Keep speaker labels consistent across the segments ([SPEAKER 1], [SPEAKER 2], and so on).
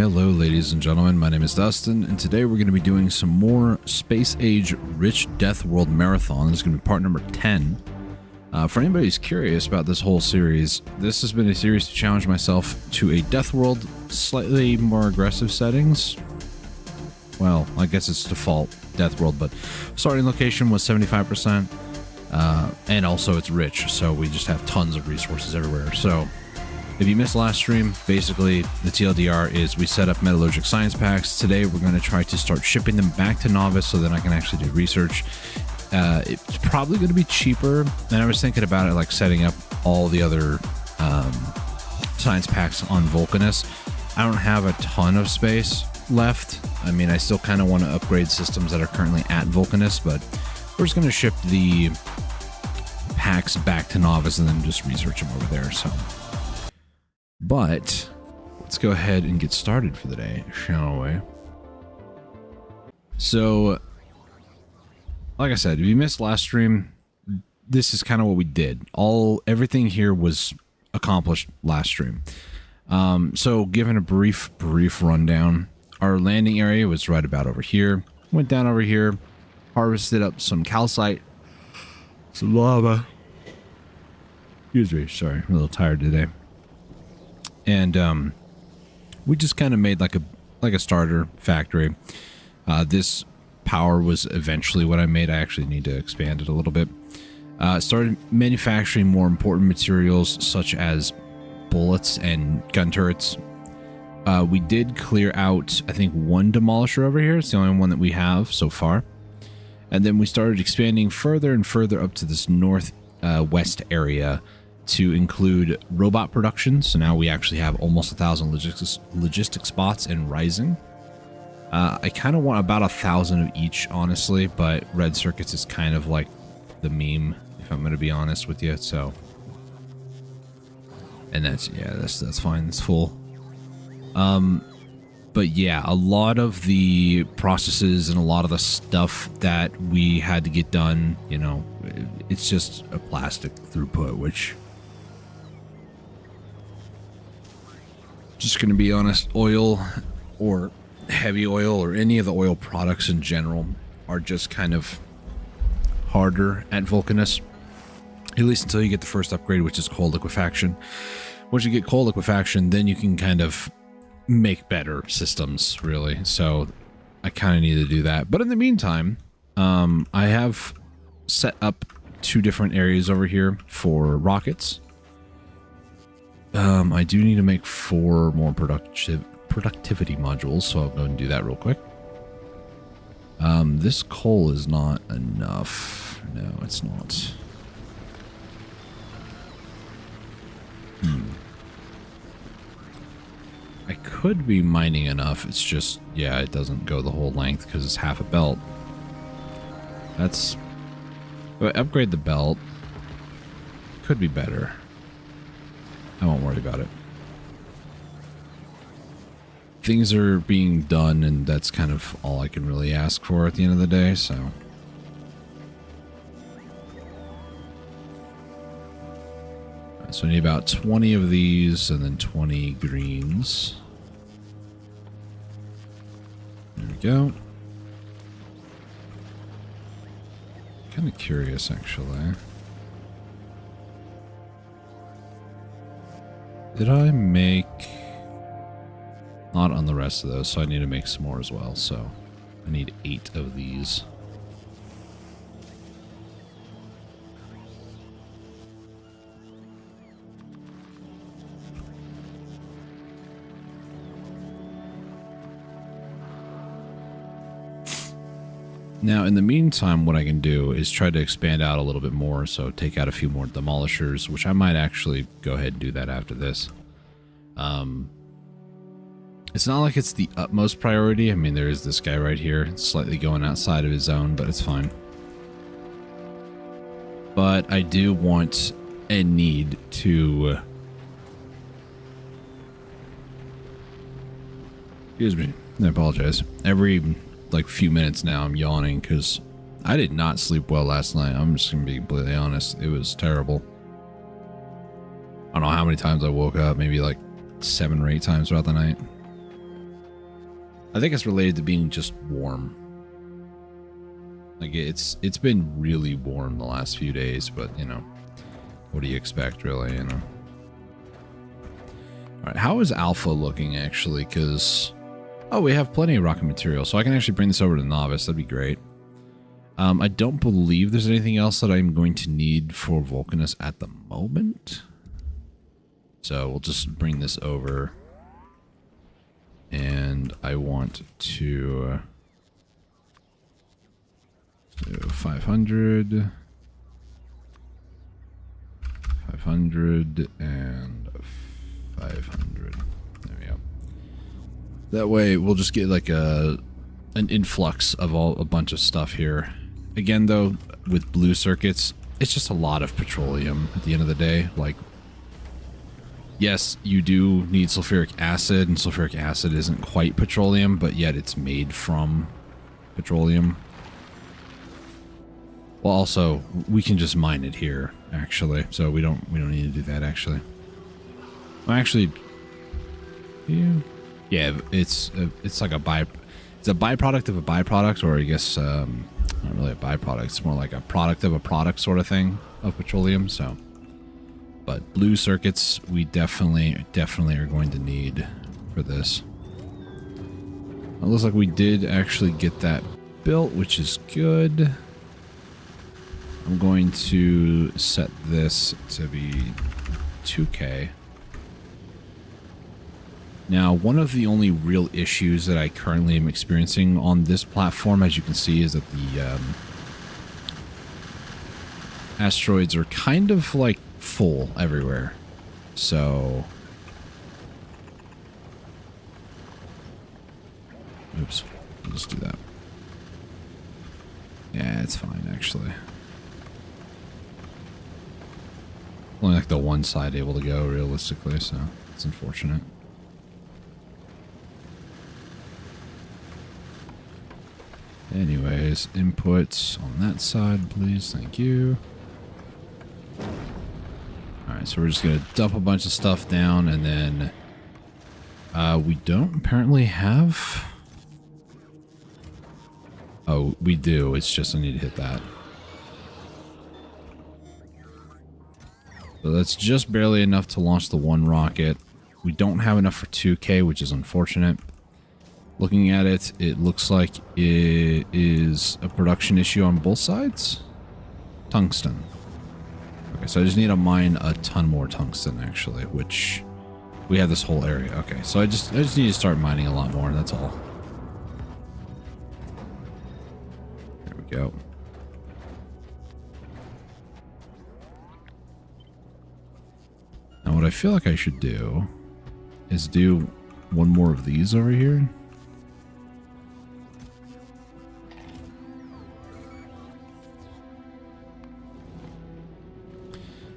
[SPEAKER 1] Hello ladies and gentlemen, my name is Dustin, and today we're going to be doing some more Space Age Rich Death World Marathon. This is going to be part number 10. For anybody who's curious about this whole series, this has been a series to challenge myself to a Death World, slightly more aggressive settings. Well, I guess it's default Death World, but starting location was 75%, and also it's rich, so we just have tons of resources everywhere. So if you missed last stream, basically the TLDR is we set up metallurgic science packs. Today we're going to try to start shipping them back to Novice so then I can actually do research. It's probably going to be cheaper, and I was thinking about it like setting up all the other science packs on Vulcanus. I don't have a ton of space left. I mean, I still kind of want to upgrade systems that are currently at Vulcanus, but we're just going to ship the packs back to Novice and then just research them over there. So, but let's go ahead and get started for the day, shall we? So, like I said, if you missed last stream, this is kind of what we did. Everything here was accomplished last stream. So given a brief rundown, our landing area was right about over here. Went down over here, harvested up some calcite, some lava. Excuse me, sorry, I'm a little tired today. And we just kind of made like a starter factory. This power was eventually what I made. I actually need to expand it a little bit. Started manufacturing more important materials such as bullets and gun turrets. We did clear out, I think, one demolisher over here. It's the only one that we have so far. And then we started expanding further and further up to this northwest area to include robot production. So now we actually have almost 1,000 logistic spots and rising. I kind of want about 1,000 of each, honestly, but red circuits is kind of like the meme, if I'm going to be honest with you. So, and that's fine. It's full. But yeah, a lot of the processes and a lot of the stuff that we had to get done, you know, it's just a plastic throughput, which, just going to be honest, oil or heavy oil or any of the oil products in general are just kind of harder at Vulcanus, at least until you get the first upgrade, which is cold liquefaction. Once you get cold liquefaction, then you can kind of make better systems, really. So I kind of need to do that. But in the meantime, I have set up 2 different areas over here for rockets. I do need to make 4 more productivity modules, so I'll go and do that real quick. This coal is not enough. No, it's not. I could be mining enough. It's just, yeah, it doesn't go the whole length because it's half a belt. That's... upgrade the belt. Could be better. I won't worry about it. Things are being done, and that's kind of all I can really ask for at the end of the day, so... So I need about 20 of these, and then 20 greens. There we go. Kind of curious, actually. Did I make... Not on the rest of those, so I need to make some more as well. So I need 8 of these. Now, in the meantime, what I can do is try to expand out a little bit more, so take out a few more demolishers, which I might actually go ahead and do that after this. It's not like it's the utmost priority. I mean, there is this guy right here, slightly going outside of his zone, but it's fine. But I do want and need to... Excuse me, I apologize. Every, like, few minutes now I'm yawning because I did not sleep well last night. I'm just going to be completely honest. It was terrible. I don't know how many times I woke up, maybe like 7 or 8 times throughout the night. I think it's related to being just warm. Like it's been really warm the last few days, but you know, what do you expect really, you know? All right, how is Alpha looking actually? Because, oh, we have plenty of rocket material, so I can actually bring this over to Novice. That'd be great. I don't believe there's anything else that I'm going to need for Vulcanus at the moment. So we'll just bring this over. And I want to do 500, 500, and 500. There we go. That way we'll just get like an influx of a bunch of stuff here. Again, though, with blue circuits, it's just a lot of petroleum at the end of the day. Like, yes, you do need sulfuric acid, and sulfuric acid isn't quite petroleum, but yet it's made from petroleum. Well, also, we can just mine it here, actually, so we don't need to do that, actually. Well, actually, yeah, it's like a byproduct of a byproduct, or I guess not really a byproduct. It's more like a product of a product sort of thing of petroleum. So, but blue circuits we definitely are going to need for this. It looks like we did actually get that built, which is good. I'm going to set this to be 2K. Now, one of the only real issues that I currently am experiencing on this platform, as you can see, is that the asteroids are kind of like full everywhere. So, oops, I'll just do that. Yeah, it's fine, actually. Only like the one side able to go, realistically, so it's unfortunate. Anyways, inputs on that side, please. Thank you. Alright, so we're just going to dump a bunch of stuff down, and then we don't apparently have... Oh, we do. It's just I need to hit that. So that's just barely enough to launch the one rocket. We don't have enough for 2K, which is unfortunate. Looking at it, it looks like it is a production issue on both sides. Tungsten. Okay, so I just need to mine a ton more tungsten, actually, which we have this whole area. Okay, so I just need to start mining a lot more, that's all. There we go. Now what I feel like I should do is do one more of these over here.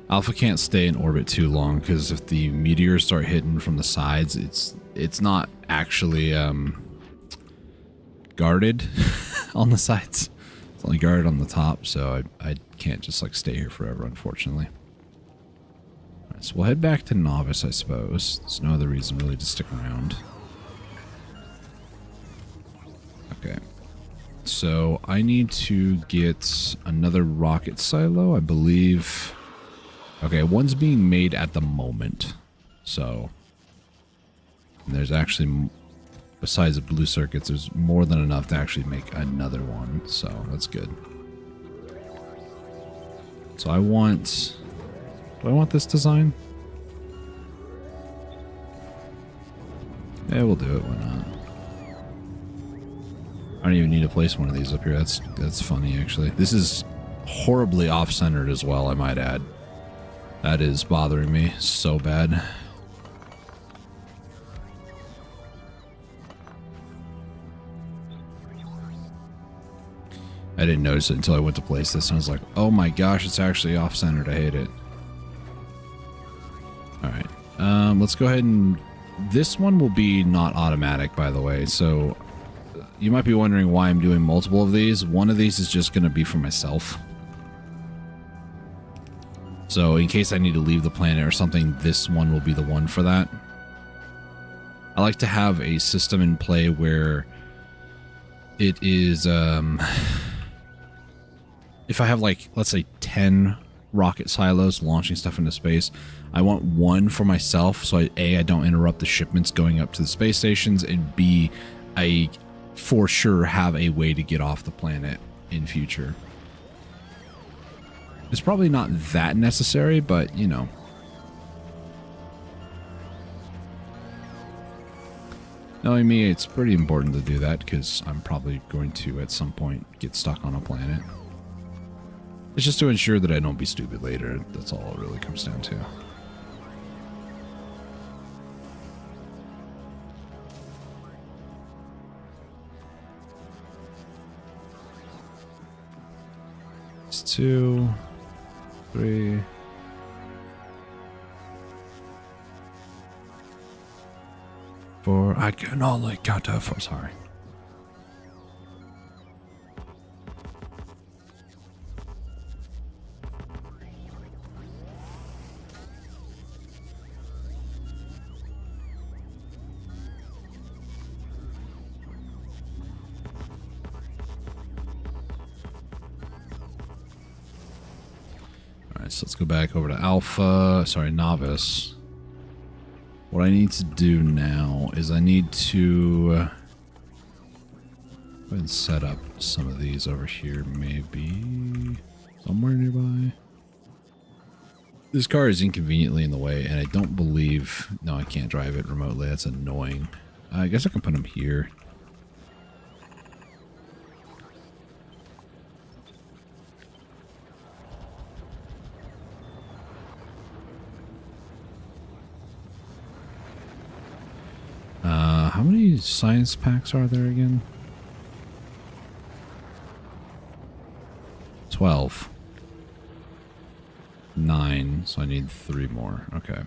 [SPEAKER 1] Alpha can't stay in orbit too long because if the meteors start hitting from the sides, it's not actually guarded on the sides. It's only guarded on the top, so I can't just like stay here forever, unfortunately. All right, so we'll head back to Novice, I suppose. There's no other reason really to stick around. Okay. So I need to get another rocket silo, I believe. Okay, one's being made at the moment, so there's actually, besides the blue circuits, there's more than enough to actually make another one, so that's good. So I want, do I want this design? Yeah, we'll do it, why not? I don't even need to place one of these up here, that's funny actually. This is horribly off-centered as well, I might add. That is bothering me so bad. I didn't notice it until I went to place this and I was like, oh my gosh, it's actually off-centered. I hate it. Alright, let's go ahead and... This one will be not automatic, by the way, so you might be wondering why I'm doing multiple of these. One of these is just going to be for myself. So in case I need to leave the planet or something, this one will be the one for that. I like to have a system in play where it is, if I have like, let's say 10 rocket silos launching stuff into space, I want one for myself, so I don't interrupt the shipments going up to the space stations, and B, I for sure have a way to get off the planet in future. It's probably not that necessary, but you know. Knowing me, it's pretty important to do that because I'm probably going to at some point get stuck on a planet. It's just to ensure that I don't be stupid later. That's all it really comes down to. It's 2, 3. 4. I can only count to 4. Sorry. Alright, so let's go back over to Alpha. Sorry, Novice. What I need to do now is I need to go ahead and set up some of these over here, maybe somewhere nearby. This car is inconveniently in the way, and I don't believe... No, I can't drive it remotely. That's annoying. I guess I can put them here. How many science packs are there again? 12. 9, so I need 3 more. Okay.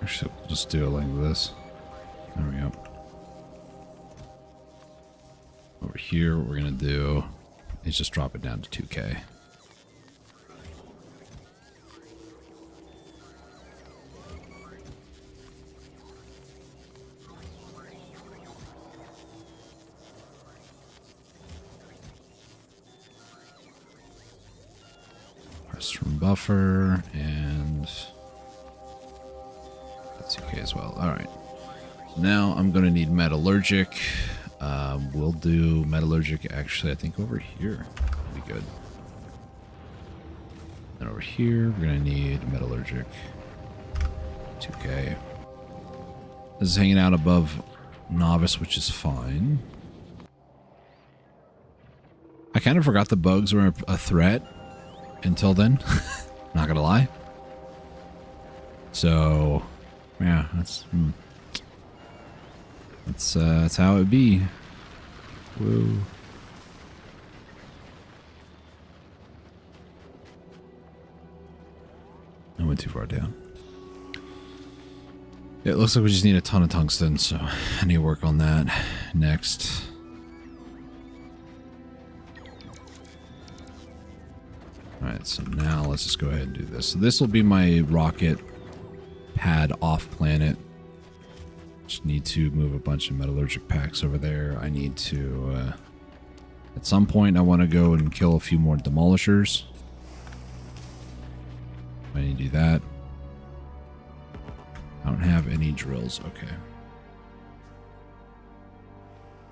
[SPEAKER 1] Actually, we'll just do it like this. There we go. Over here, what we're going to do is just drop it down to 2K. Press from buffer, and that's okay as well. All right. Now I'm going to need metallurgic. We'll do metallurgic actually, I think over here would be good. And over here, we're going to need metallurgic. 2K. This is hanging out above novice, which is fine. I kind of forgot the bugs were a threat until then. Not gonna lie. So, yeah, that's how it be. Whoa. I went too far down. It looks like we just need a ton of tungsten, so I need to work on that next. Alright, so now let's just go ahead and do this. So this will be my rocket pad off planet. Just need to move a bunch of metallurgic packs over there. I need to, at some point, I want to go and kill a few more demolishers. I need to do that. I don't have any drills. Okay.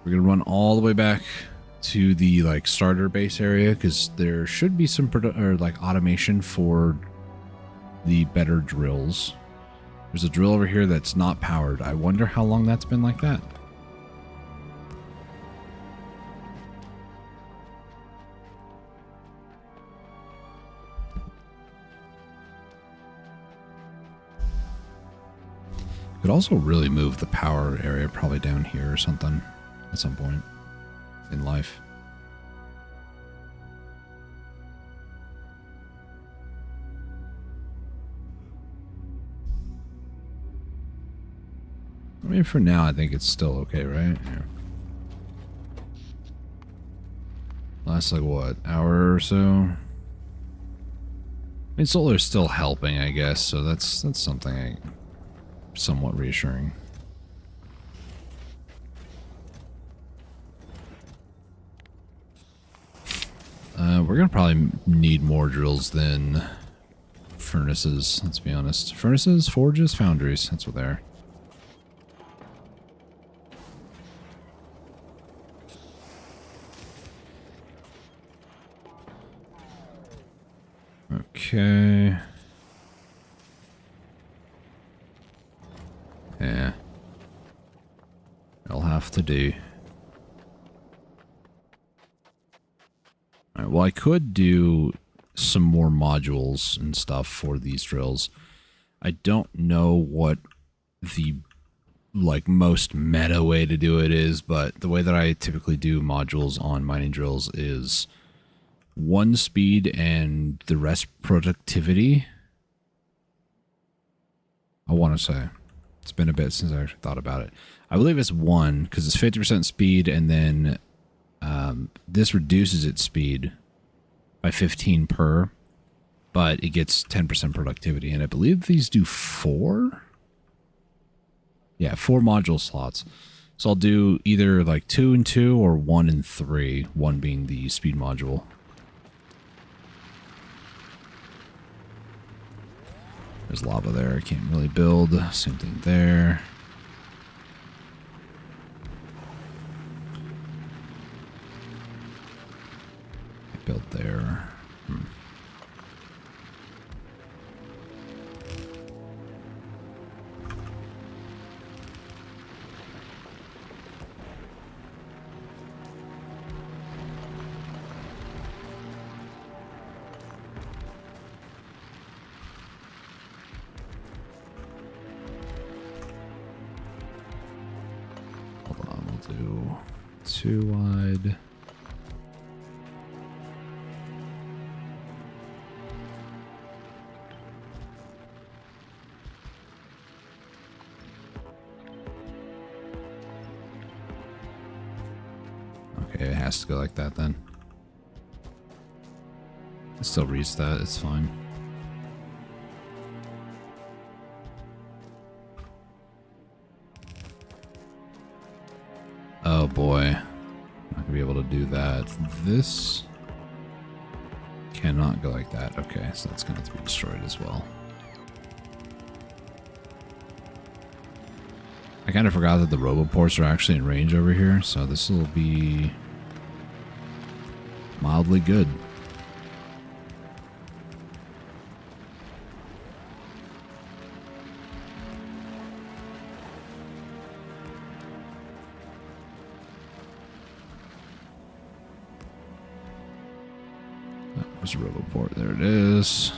[SPEAKER 1] We're going to run all the way back to the like starter base area because there should be some automation for the better drills. There's a drill over here that's not powered. I wonder how long that's been like that. Could also really move the power area probably down here or something at some point in life. I mean, for now, I think it's still okay, right? Yeah. Lasts like, what, hour or so? I mean, solar's still helping, I guess, so that's something somewhat reassuring. We're gonna probably need more drills than furnaces, let's be honest. Furnaces, forges, foundries, that's what they are. Okay. Yeah. I'll have to do. Alright, well, I could do some more modules and stuff for these drills. I don't know what the most meta way to do it is, but the way that I typically do modules on mining drills is 1 speed and the rest productivity. I want to say. It's been a bit since I actually thought about it. I believe it's 1 because it's 50% speed, and then this reduces its speed by 15 per, but it gets 10% productivity. And I believe these do 4? Yeah, 4 module slots. So I'll do either like 2 and 2 or 1 and 3, 1 being the speed module. There's lava there. I can't really build. Same thing there. I built there. Hold on, we'll do 2 wide. Okay, it has to go like that then. It still reads that, it's fine. Oh boy. I'm not gonna be able to do that. This cannot go like that. Okay, so that's gonna have to be destroyed as well. I kind of forgot that the roboports are actually in range over here, so this will be mildly good. There's a roboport. There it is.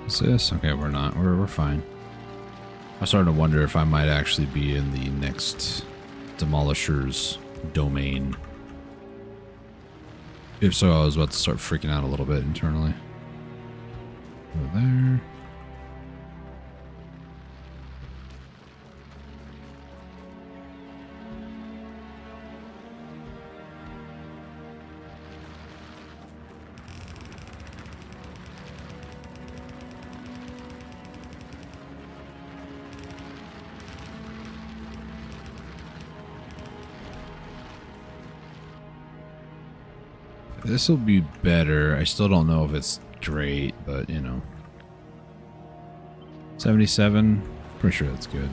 [SPEAKER 1] Is this? Okay, we're not. We're fine. I'm starting to wonder if I might actually be in the next Demolisher's domain. If so, I was about to start freaking out a little bit internally. Over there. This will be better. I still don't know if it's great, but you know. 77. Pretty sure that's good.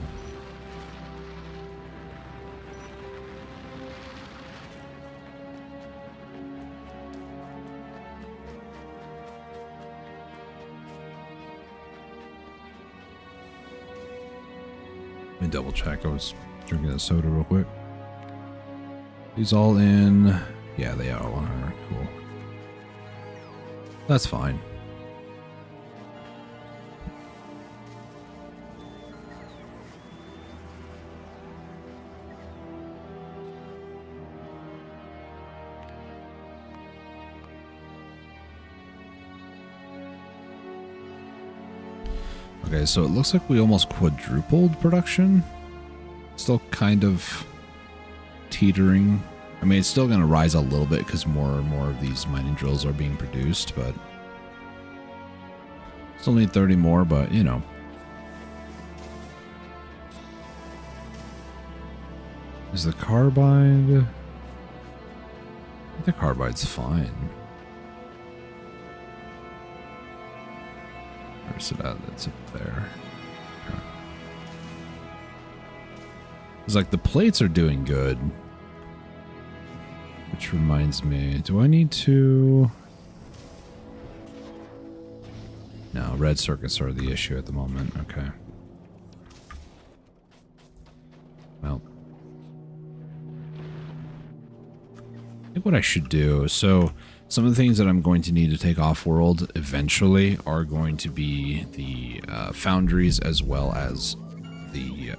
[SPEAKER 1] Let me double check. I was drinking a soda real quick. These all in. Yeah, they are. Alright, cool. That's fine. Okay, so it looks like we almost quadrupled production. Still kind of teetering. I mean, it's still going to rise a little bit because more and more of these mining drills are being produced, but still need 30 more, but you know. Is the carbide? I think the carbide's fine. Where's it at? That's up there. Okay. It's like the plates are doing good. Which reminds me, do I need to... No, red circuits are the issue at the moment. Okay. Well. I think what I should do, so some of the things that I'm going to need to take off-world eventually are going to be the foundries as well as the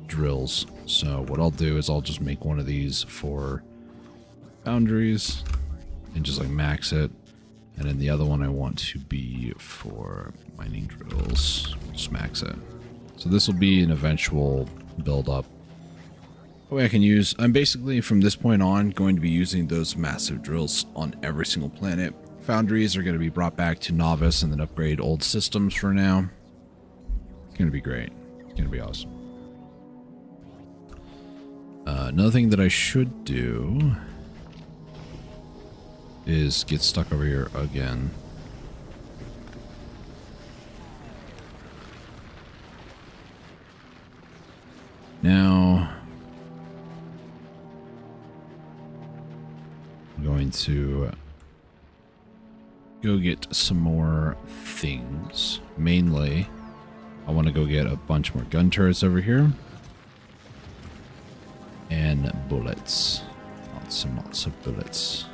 [SPEAKER 1] drills. So what I'll do is I'll just make one of these for foundries and just like max it. And then the other one I want to be for mining drills. Just max it. So this will be an eventual build up. The way I can use, I'm basically from this point on going to be using those massive drills on every single planet. Foundries are going to be brought back to novice and then upgrade old systems for now. It's going to be great. It's going to be awesome. Another thing that I should do is get stuck over here again. Now, I'm going to go get some more things. Mainly, I want to go get a bunch more gun turrets over here. And bullets. Lots and lots of bullets.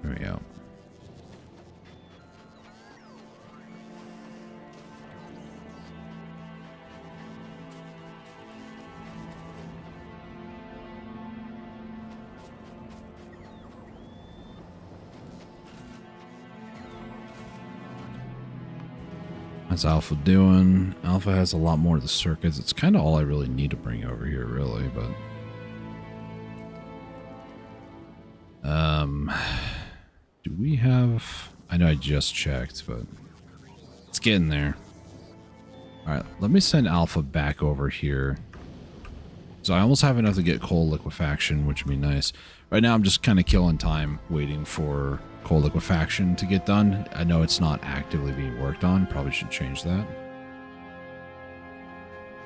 [SPEAKER 1] There we go. How's Alpha doing? Alpha has a lot more of the circuits. It's kind of all I really need to bring over here, really, but... do we have... I know I just checked, but... it's getting there. Alright, let me send Alpha back over here. So I almost have enough to get coal liquefaction, which would be nice. Right now I'm just kind of killing time, waiting for coal liquefaction to get done. I know it's not actively being worked on. Probably should change that.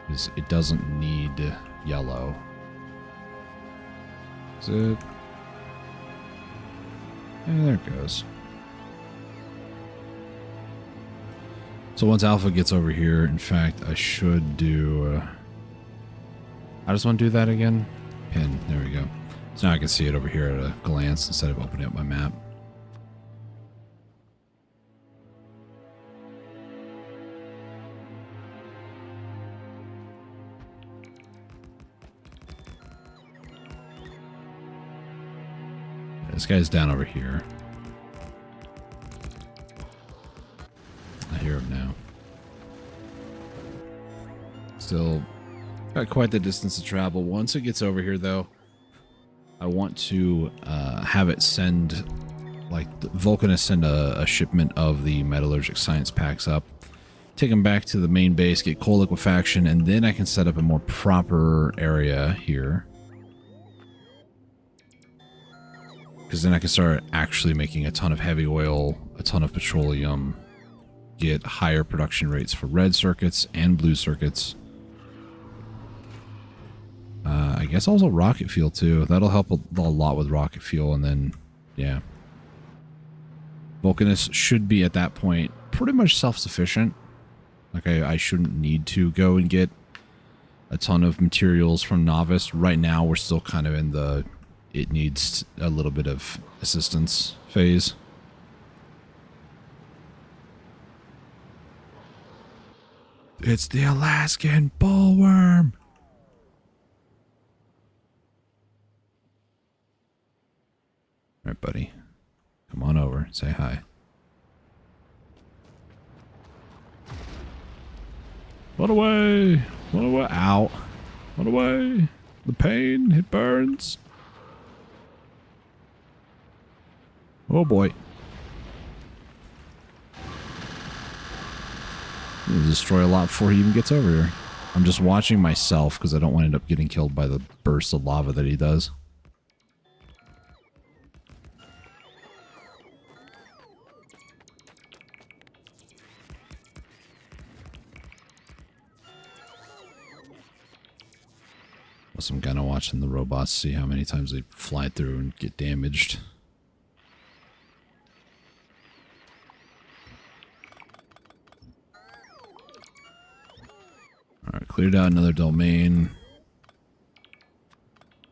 [SPEAKER 1] Because it doesn't need yellow. Is it? Yeah, there it goes. So once Alpha gets over here, in fact, I should do... I just want to do that again. Pin. There we go. So now I can see it over here at a glance instead of opening up my map. This guy's down over here. I hear him now. Still got quite the distance to travel. Once it gets over here, though, I want to have it send, like, Vulcanus send a shipment of the metallurgic science packs up, take them back to the main base, get coal liquefaction, and then I can set up a more proper area here. Because then I can start actually making a ton of heavy oil, a ton of petroleum, get higher production rates for red circuits and blue circuits. I guess also rocket fuel too. That'll help a lot with rocket fuel, and then, yeah. Vulcanus should be at that point pretty much self-sufficient. Like, I shouldn't need to go and get a ton of materials from Novice. Right now, we're still kind of in the it needs a little bit of assistance phase. It's the Alaskan bullworm! Alright, buddy. Come on over. Say hi. Run away! Run away! Ow! Run away! The pain! It burns! Oh boy. It'll destroy a lot before he even gets over here. I'm just watching myself because I don't want to end up getting killed by the burst of lava that he does. I'm kind of watching the robots see how many times they fly through and get damaged. Alright, cleared out another domain.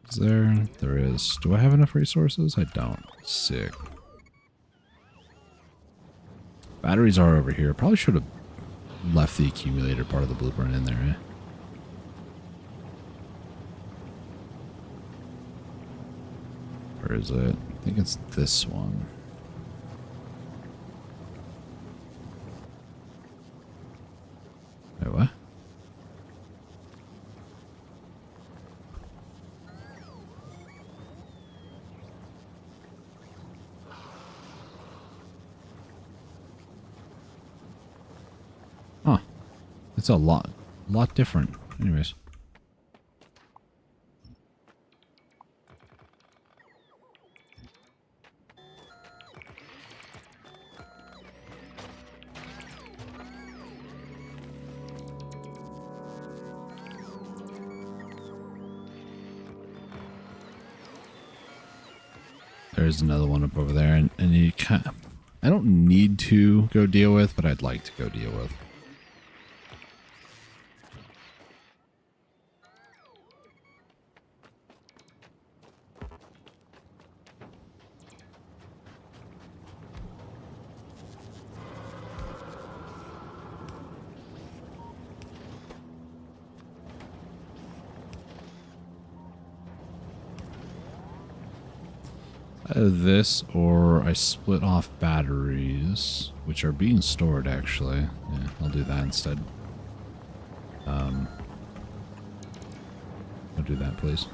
[SPEAKER 1] Is there? There is. Do I have enough resources? I don't. Sick. Batteries are over here. Probably should have left the accumulator part of the blueprint in there, eh? Where is it? I think it's this one. Wait, what? Huh. It's a lot different. Anyways. There's another one up over there, and you kind of, I don't need to go deal with, but I'd like to go deal with. This, or I split off batteries, which are being stored actually. Yeah, I'll do that instead. I'll do that, please.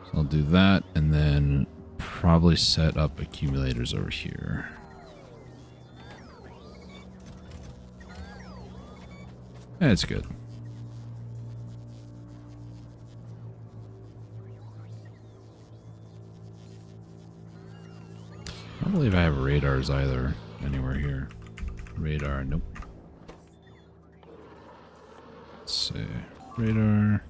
[SPEAKER 1] So I'll do that, and then probably set up accumulators over here. It's good. I don't believe I have radars either anywhere here. Radar, nope. Let's see. Radar.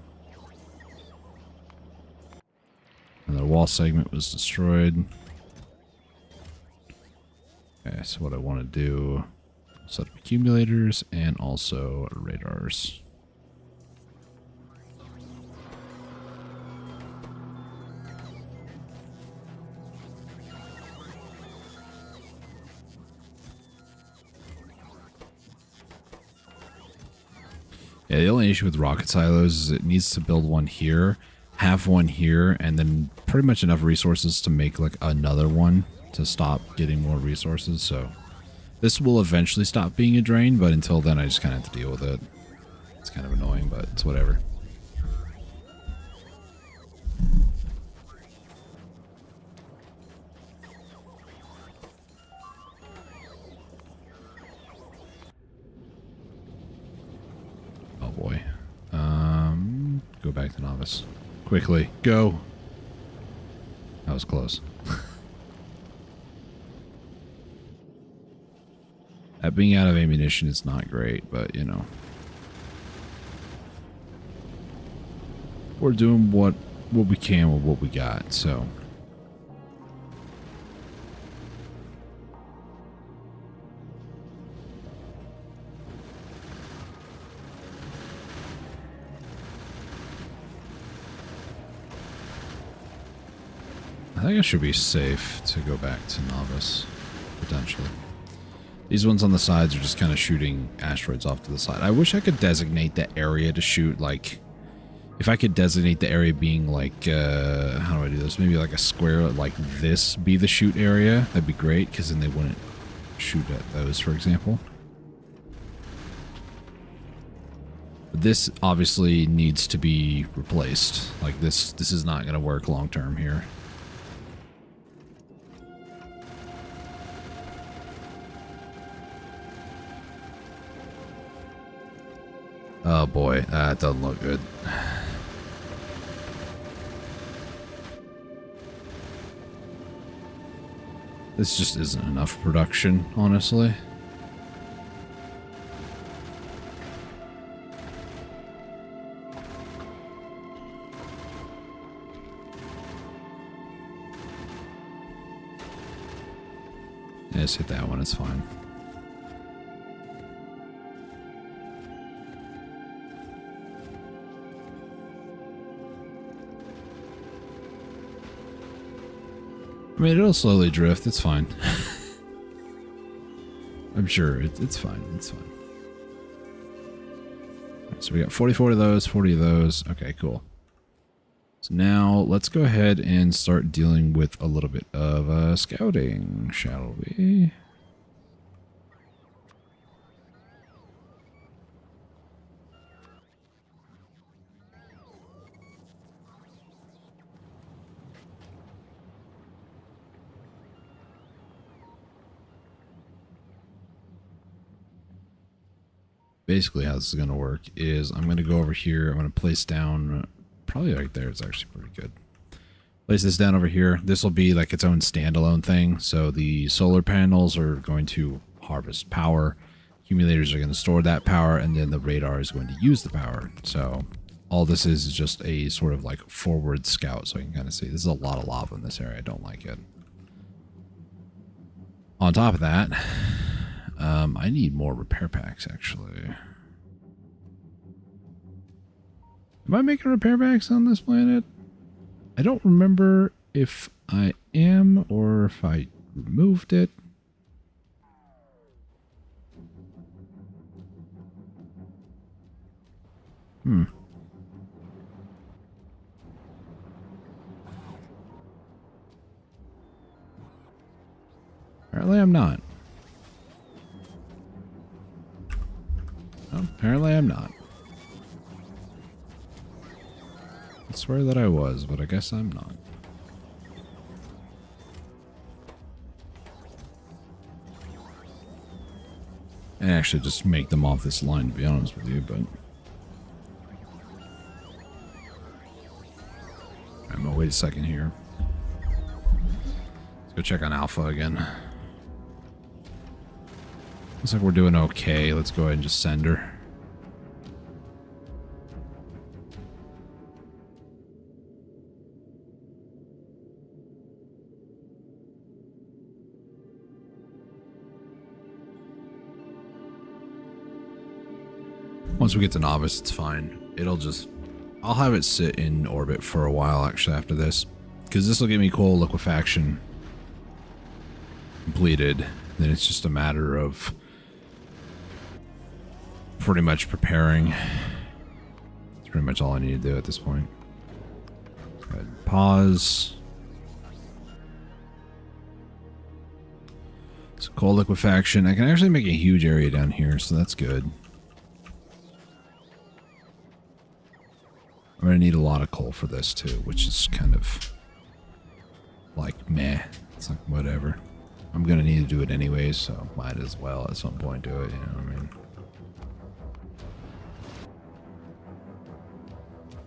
[SPEAKER 1] And the wall segment was destroyed. Okay, so what I want to do, set up accumulators and also radars. Yeah, the only issue with rocket silos is it needs to build one here, have one here, and then pretty much enough resources to make like another one to stop getting more resources. So this will eventually stop being a drain, but until then I just kind of have to deal with it. It's kind of annoying, but it's whatever. Oh boy. Go back to novice. Quickly, go. That was close. That being out of ammunition is not great, but you know. We're doing what we can with what we got, so. I think I should be safe to go back to novice, potentially. These ones on the sides are just kind of shooting asteroids off to the side. I wish I could designate the area to shoot, like, if I could designate the area being like, how do I do this? Maybe like a square like this be the shoot area. That'd be great, because then they wouldn't shoot at those, for example. This obviously needs to be replaced. Like this is not going to work long term here. Oh boy, that doesn't look good. This just isn't enough production, honestly. Yeah, just hit that one, it's fine. I mean, it'll slowly drift. It's fine. I'm sure it's fine. It's fine. Right, so we got 44 of those, 40 of those. Okay, cool. So now let's go ahead and start dealing with a little bit of scouting, shall we? Basically how this is going to work is I'm going to go over here. I'm going to place down, probably right there. It's actually pretty good. Place this down over here. This will be like its own standalone thing. So the solar panels are going to harvest power. Accumulators are going to store that power, and then the radar is going to use the power. So all this is just a sort of like forward scout. So you can kind of see this is a lot of lava in this area. I don't like it. On top of that, I need more repair packs, actually. Am I making repair packs on this planet? I don't remember if I am or if I removed it. Apparently I'm not. Well, apparently I'm not. I swear that I was, but I guess I'm not. And actually just make them off this line, to be honest with you, but... I'm gonna wait a second here. Let's go check on Alpha again. Looks like we're doing okay. Let's go ahead and just send her. Once we get to Novice, it's fine. I'll have it sit in orbit for a while, actually, after this. Because this will give me coal liquefaction completed. Then it's just a matter of pretty much preparing pretty much all I need to do at this point. Go ahead and pause. So coal liquefaction. I can actually make a huge area down here, so that's good. I'm gonna need a lot of coal for this too, which is kind of like meh. It's like whatever. I'm gonna need to do it anyways, so might as well at some point do it, you know what I mean?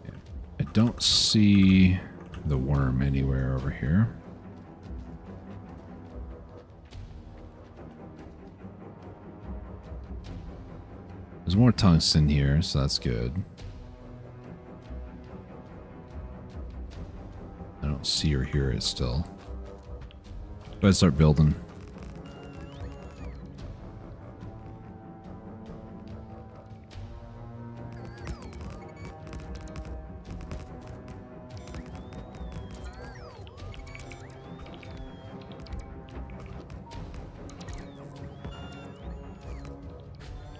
[SPEAKER 1] Yeah. I don't see the worm anywhere over here. There's more tungsten here, so that's good. I don't see or hear it still. Go ahead and start building.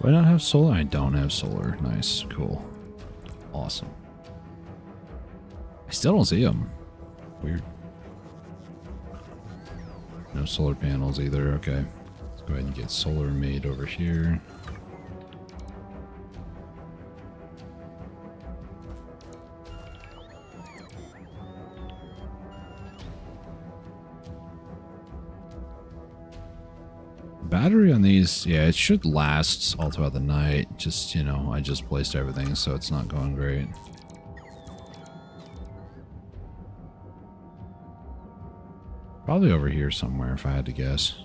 [SPEAKER 1] Do I not have solar? I don't have solar. Nice. Cool. Awesome. I still don't see them. Weird. No solar panels either. Okay. Let's go ahead and get solar made over here. Battery on these, yeah, it should last all throughout the night. Just, you know, I just placed everything, so it's not going great. Probably over here somewhere, if I had to guess.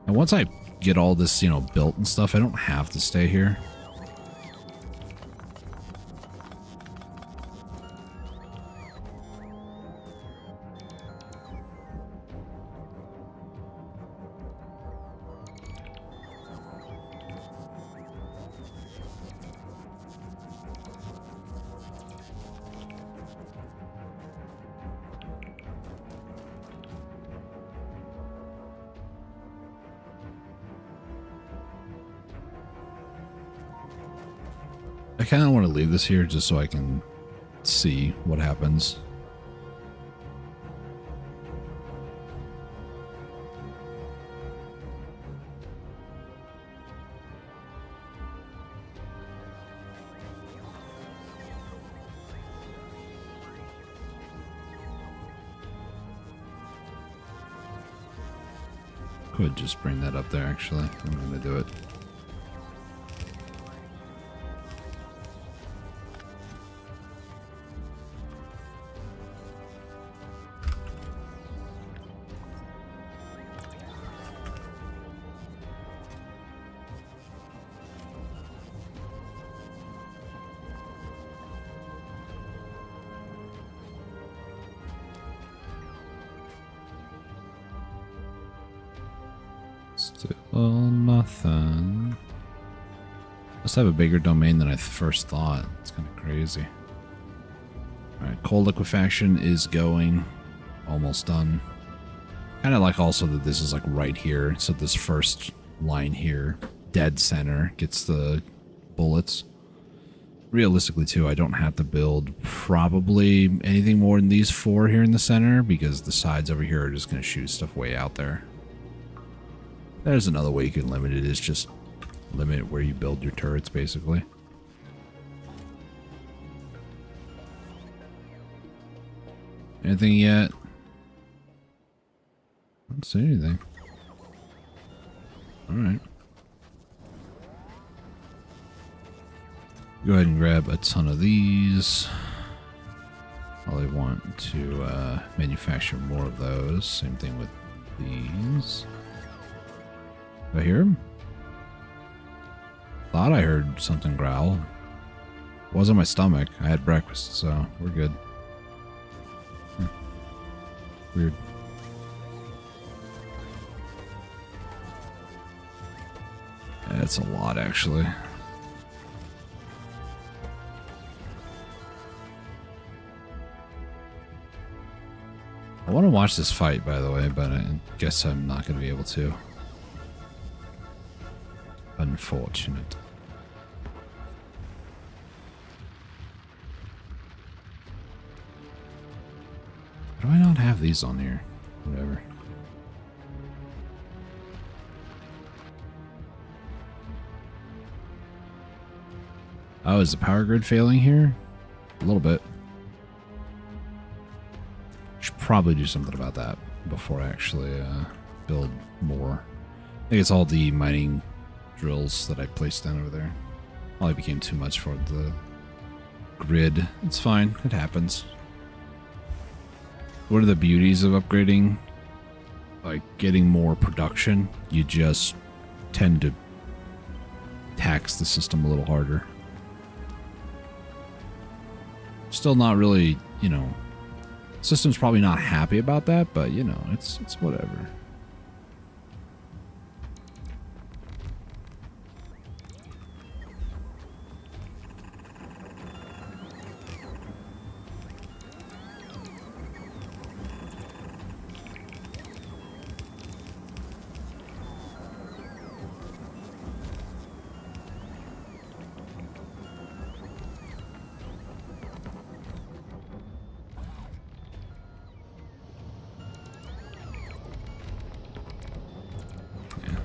[SPEAKER 1] And once I get all this, you know, built and stuff, I don't have to stay here. I kind of want to leave this here just so I can see what happens. Could just bring that up there, actually. I'm going to do it. Still nothing. Must have a bigger domain than I first thought. It's kind of crazy. Alright, coal liquefaction is going. Almost done. Kind of like also that this is like right here. So this first line here, dead center, gets the bullets. Realistically too, I don't have to build probably anything more than these 4 here in the center because the sides over here are just going to shoot stuff way out there. There's another way you can limit it, is just limit where you build your turrets, basically. Anything yet? I don't see anything. Alright. Go ahead and grab a ton of these. Probably want to manufacture more of those. Same thing with these. Do I hear him? Thought I heard something growl. It was on my stomach. I had breakfast, so we're good. Weird. That's a lot, actually. I want to watch this fight, by the way, but I guess I'm not going to be able to. Unfortunate. do I not have these on here? Whatever. Oh, is the power grid failing here? A little bit. Should probably do something about that before I actually build more. I think it's all the mining drills that I placed down over there. Probably became too much for the grid. It's fine. It happens. One of the beauties of upgrading, like getting more production, you just tend to tax the system a little harder. Still not really, you know, system's probably not happy about that, but you know, it's whatever.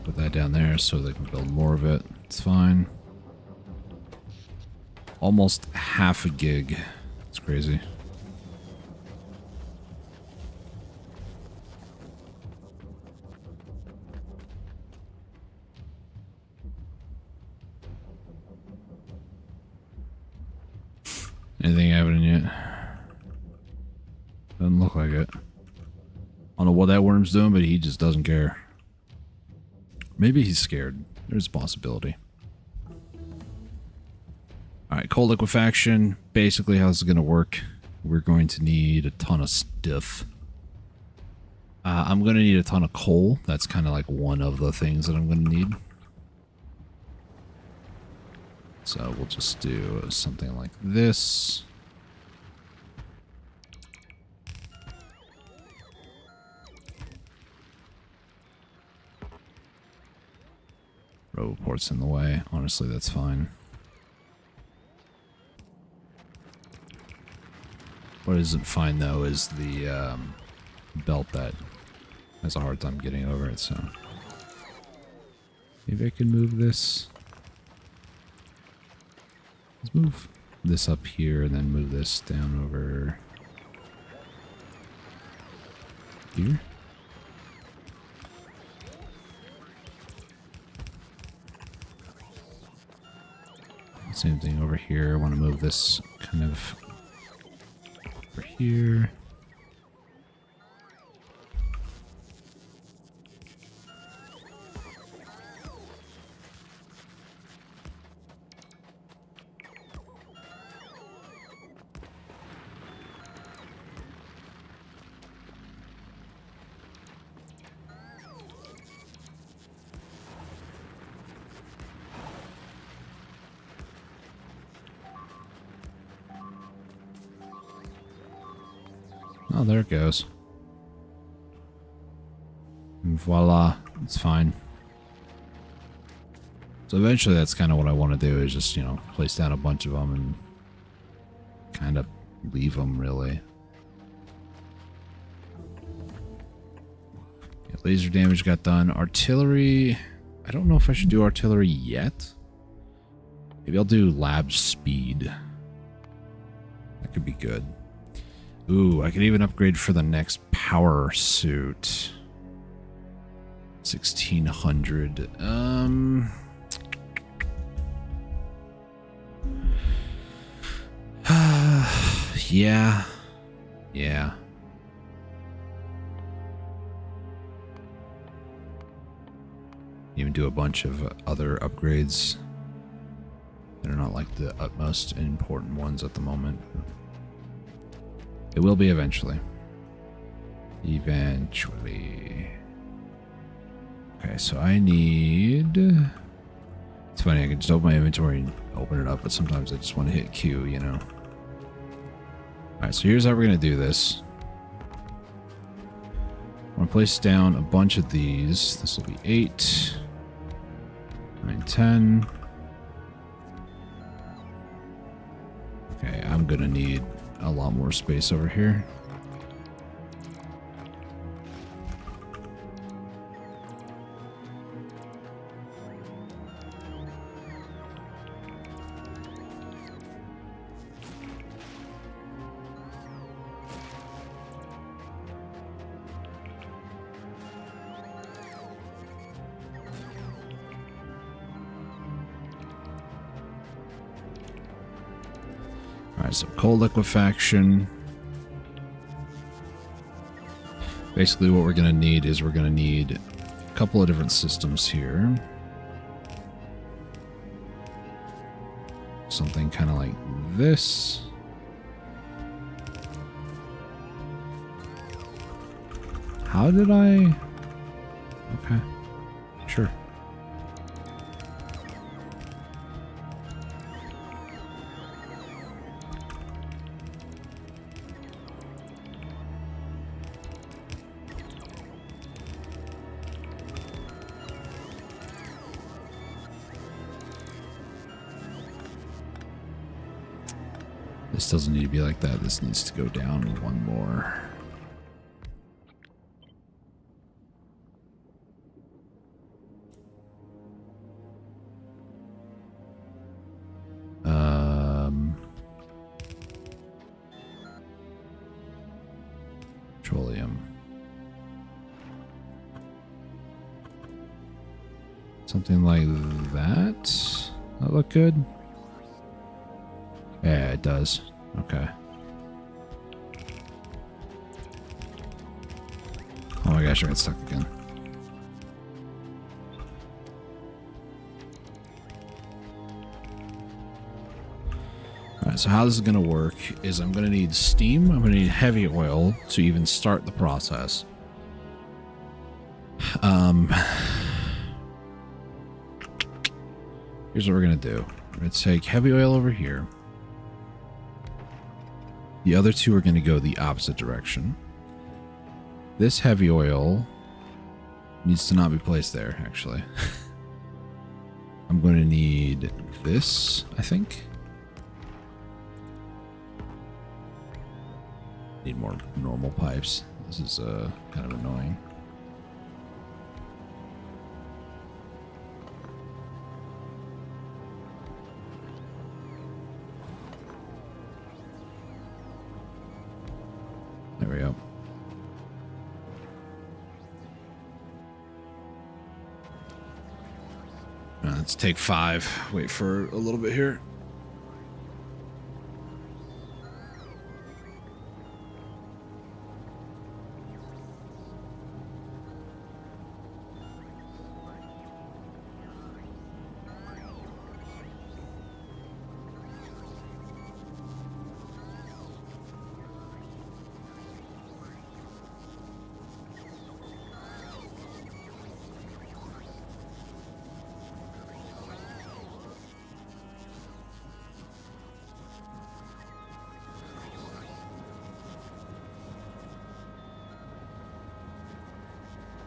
[SPEAKER 1] Put that down there so they can build more of it. It's fine. Almost half a gig. It's crazy. Anything happening yet? Doesn't look like it. I don't know what that worm's doing, but he just doesn't care. Maybe he's scared. There's a possibility. Alright, coal liquefaction. Basically, how's it going to work? We're going to need a ton of stuff. I'm going to need a ton of coal. That's kind of like one of the things that I'm going to need. So we'll just do something like this. Roboport's in the way. Honestly, that's fine. What isn't fine, though, is the belt that has a hard time getting over it, so... Maybe I can move this. Let's move this up here and then move this down over here. Same thing over here. I want to move this kind of over here. Oh, there it goes. And voila, it's fine. So eventually that's kind of what I want to do, is just, you know, place down a bunch of them and kind of leave them, really. Yeah, laser damage got done. Artillery, I don't know if I should do artillery yet. Maybe I'll do lab speed. That could be good. Ooh, I could even upgrade for the next power suit. 1600. Yeah. Yeah. Even do a bunch of other upgrades that are not like the utmost important ones at the moment. It will be eventually. Eventually. Okay, so I need... It's funny, I can just open my inventory and open it up, but sometimes I just want to hit Q, you know. Alright, so here's how we're going to do this. I'm going to place down a bunch of these. This will be 8, 9, 10. Okay, I'm going to need a lot more space over here. Alright, so coal liquefaction. Basically what we're going to need is we're going to need a couple of different systems here. Something kind of like this. How did I... Okay. Sure. This doesn't need to be like that. This needs to go down one more. Petroleum. Something like that. That look good? Yeah, it does. Okay. Oh my gosh, I got stuck again. Alright, so how this is going to work is I'm going to need steam, I'm going to need heavy oil to even start the process. Here's what we're going to do. We're going to take heavy oil over here. The other two are going to go the opposite direction. This heavy oil needs to not be placed there, actually. I'm going to need this, I think. Need more normal pipes. This is kind of annoying. There we go. Let's take 5. Wait for a little bit here.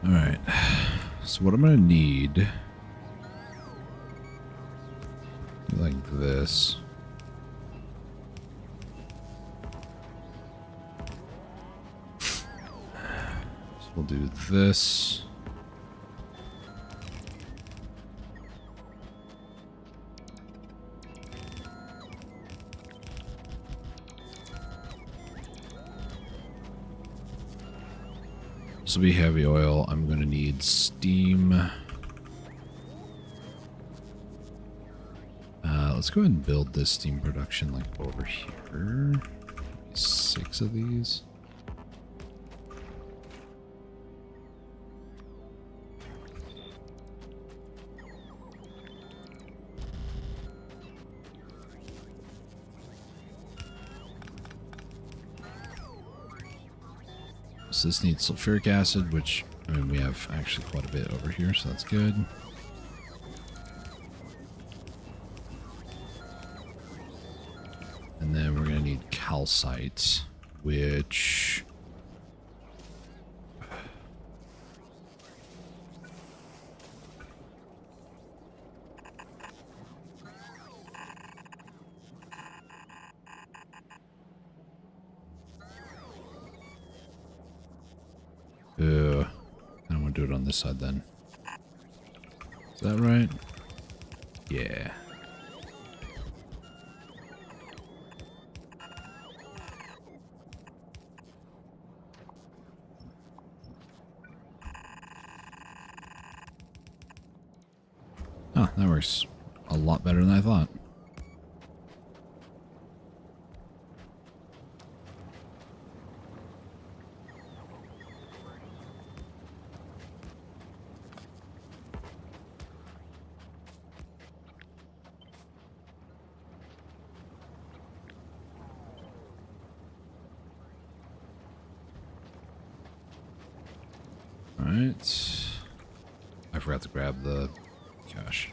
[SPEAKER 1] All right. So what I'm going to need, like this. So we'll do this. This will be heavy oil. I'm going to need steam. Let's go ahead and build this steam production like over here. 6 of these. So this needs sulfuric acid, which, I mean, we have actually quite a bit over here, so that's good. And then we're going to need calcite, which... I don't want to do it on this side then. Is that right? Yeah. Oh, that works a lot better than I thought. Alright. I forgot to grab the cash.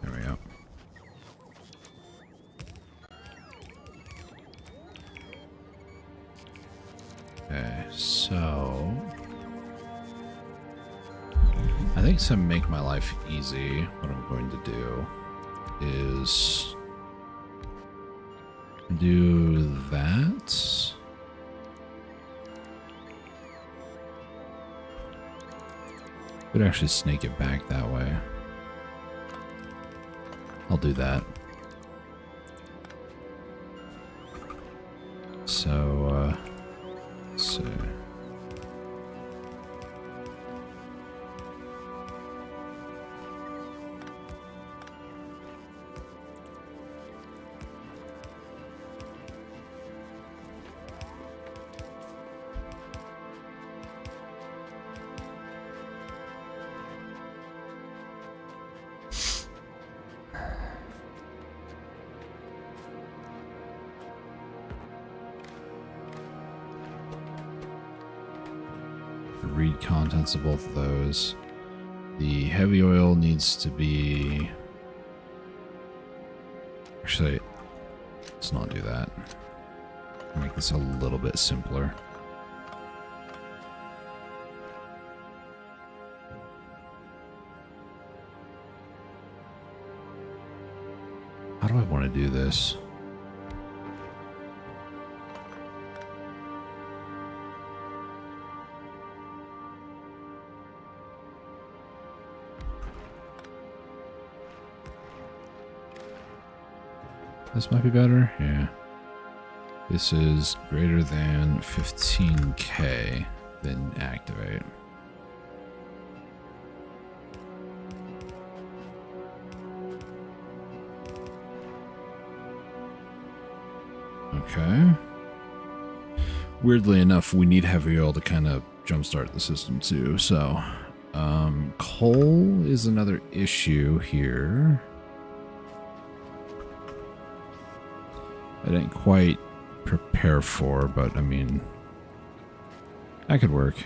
[SPEAKER 1] There we go. Okay, so I think to make my life easy, what I'm going to do is do that. Could actually snake it back that way. I'll do that. So, let's see. Read contents of both of those. The heavy oil needs to be... Actually, let's not do that. Make this a little bit simpler. How do I want to do this? This might be better. Yeah. This is greater than 15K. Then activate. Okay. Weirdly enough, we need heavy oil to kind of jumpstart the system too. So, coal is another issue here. I didn't quite prepare for, but I mean, that could work.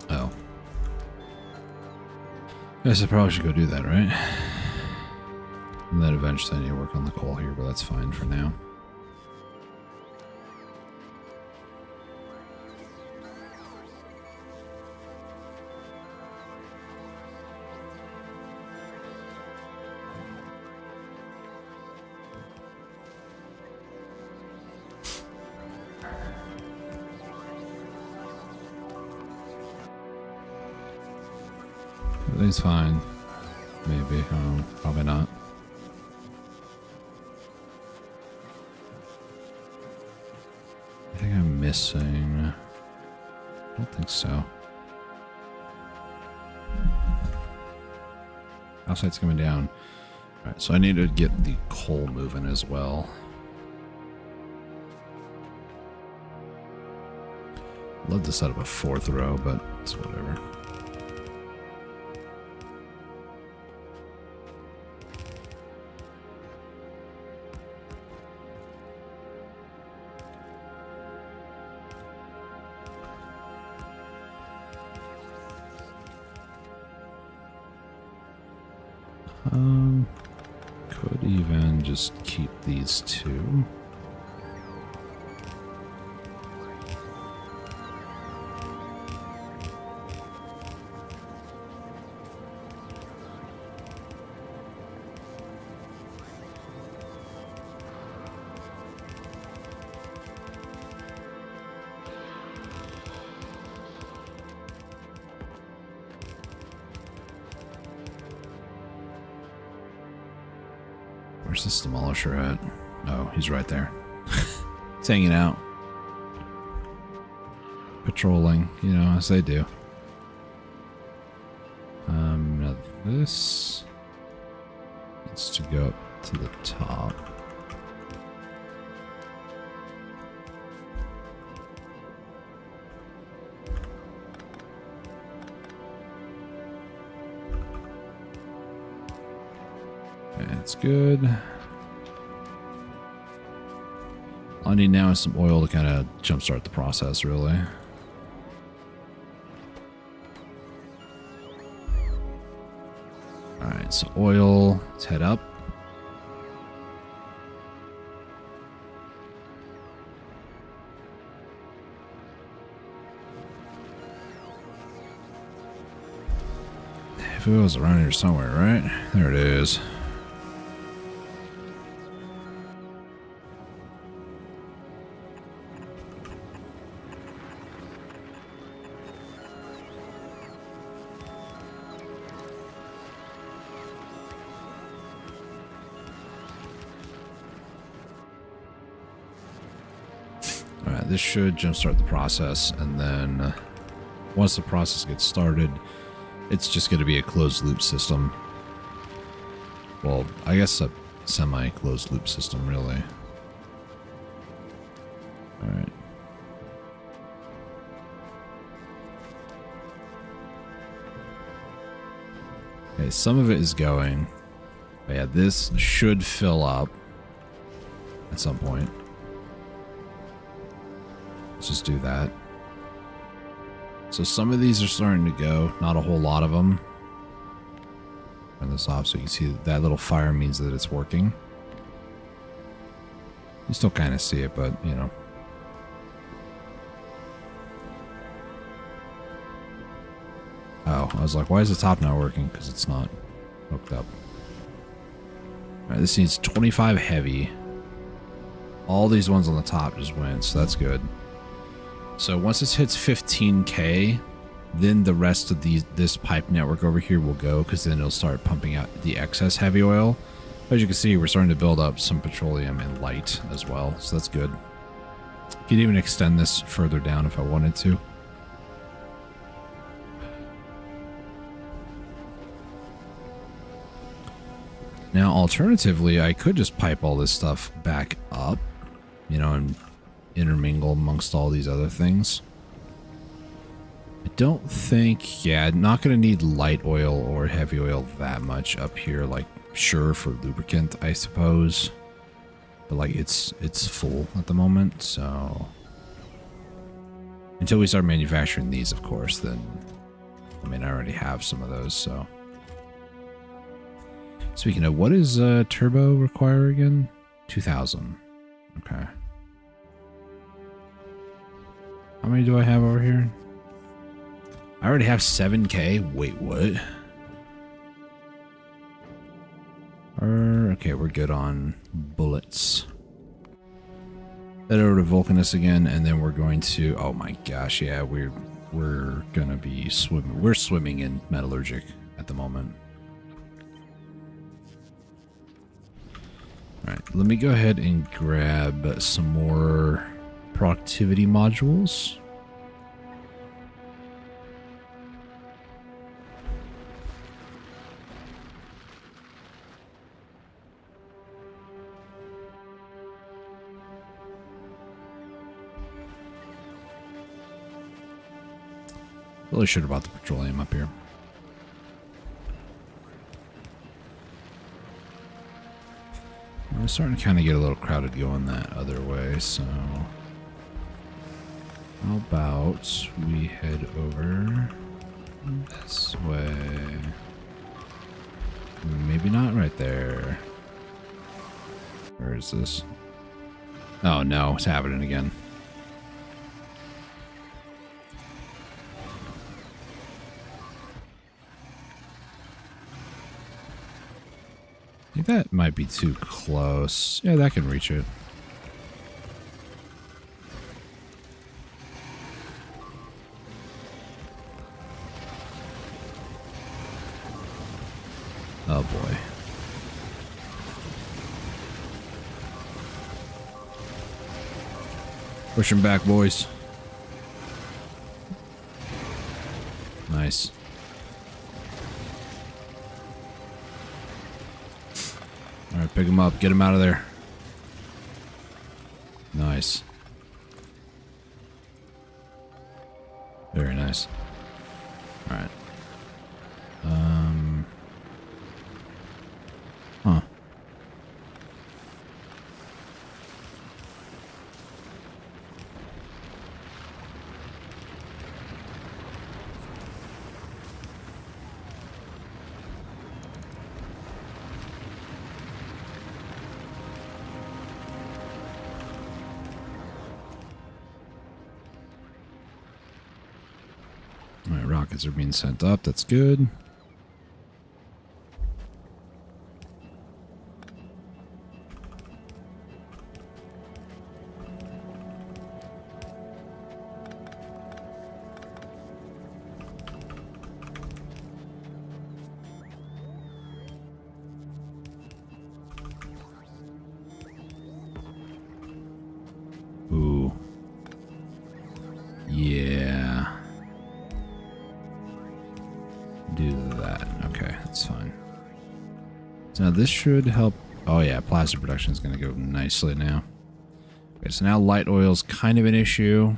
[SPEAKER 1] Oh. Guess I probably should go do that, right? And then eventually I need to work on the coal here, but that's fine for now. Everything's fine. Maybe. Probably not. I think I'm missing... I don't think so. Outside's coming down. Alright, so I need to get the coal moving as well. Love to set up a fourth row, but it's whatever. Could even just keep these two. Where's this demolisher at? Oh, he's right there. He's hanging out. patrolling, you know, as they do. Now this needs to go up to the top. Okay, that's good. All I need now is some oil to kind of jumpstart the process, really. Alright, so oil, let's head up. If it was around here somewhere, right? There it is. Alright, this should jumpstart the process, and then once the process gets started, it's just going to be a closed loop system. Well, I guess a semi-closed loop system, really. Alright. Okay, some of it is going. But yeah, this should fill up at some point. Let's just do that. So some of these are starting to go, not a whole lot of them. Turn this off so you can see that little fire means that it's working. You still kind of see it, but you know. Oh, I was like, why is the top not working? Because it's not hooked up. Alright, this needs 25 heavy. All these ones on the top just went, so that's good. So once this hits 15K, then the rest of this pipe network over here will go, because then it'll start pumping out the excess heavy oil. As you can see, we're starting to build up some petroleum and light as well, so that's good. I could even extend this further down if I wanted to. Now, alternatively, I could just pipe all this stuff back up, you know, and intermingle amongst all these other things. I don't think, yeah, I'm not going to need light oil or heavy oil that much up here. Like, sure, for lubricant, I suppose. But, like, it's full at the moment, so... Until we start manufacturing these, of course, then... I mean, I already have some of those, so... Speaking of, what does turbo require again? 2,000. Okay. How many do I have over here? I already have 7K. Wait, what? Okay, we're good on bullets. Head over to Vulcanus again, and then we're going to... Oh my gosh, yeah, we're gonna be swimming. We're swimming in metallurgic at the moment. Alright, let me go ahead and grab some more productivity modules. Really should have bought the petroleum up here. We're starting to kind of get a little crowded going that other way, so how about we head over this way? Maybe not right there. Where is this? Oh no, it's happening again. I think that might be too close. Yeah, that can reach it. Oh boy. Push him back, boys. Nice. Alright, pick him up. Get him out of there. Nice. Very nice. Alright. Huh. Alright, rockets are being sent up. That's good. Ooh. Yeah. Do that. Okay, that's fine. So now this should help. Oh yeah, plastic production is going to go nicely now. Okay, so now light oil is kind of an issue.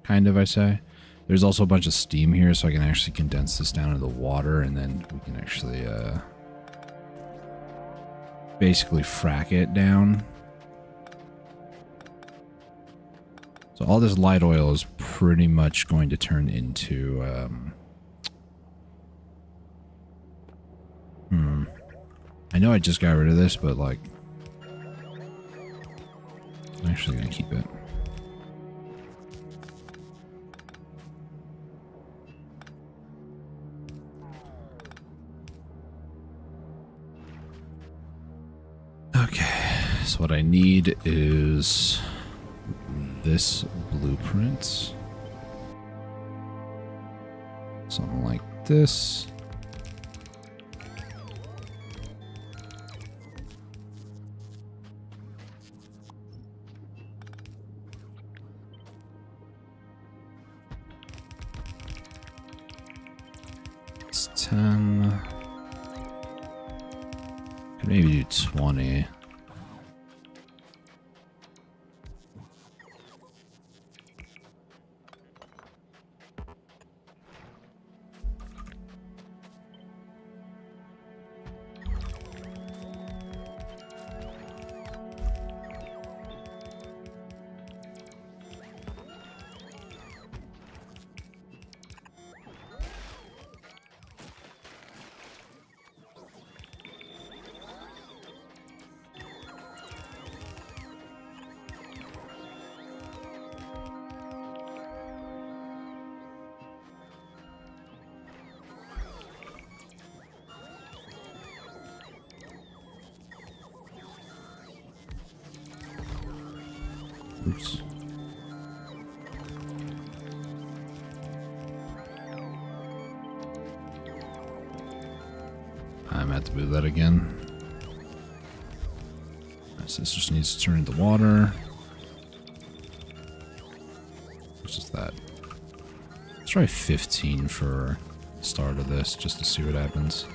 [SPEAKER 1] Kind of, I say. There's also a bunch of steam here, so I can actually condense this down into the water, and then we can actually basically frack it down. So all this light oil is pretty much going to turn into I know I just got rid of this, but like I'm actually gonna keep it. Okay, so what I need is this blueprint. Something like this. It's 10. Could maybe do 20. Oops. I'm at to move that again. So this just needs to turn into water. What's just that? Let's try 15 for the start of this, just to see what happens.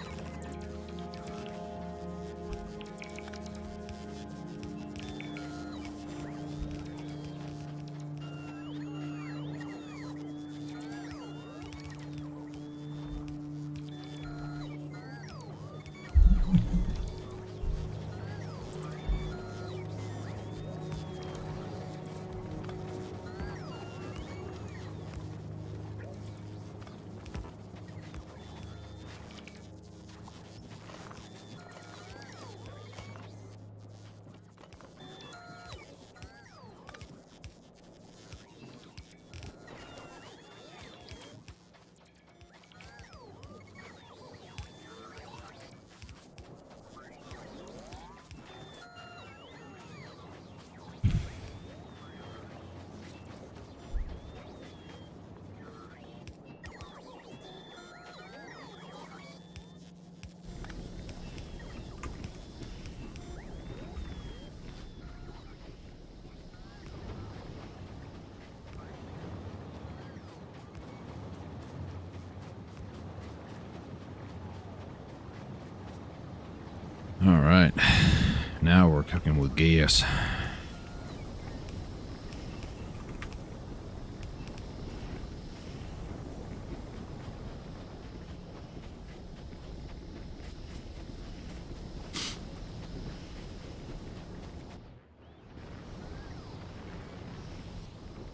[SPEAKER 1] All right. Now we're cooking with gas.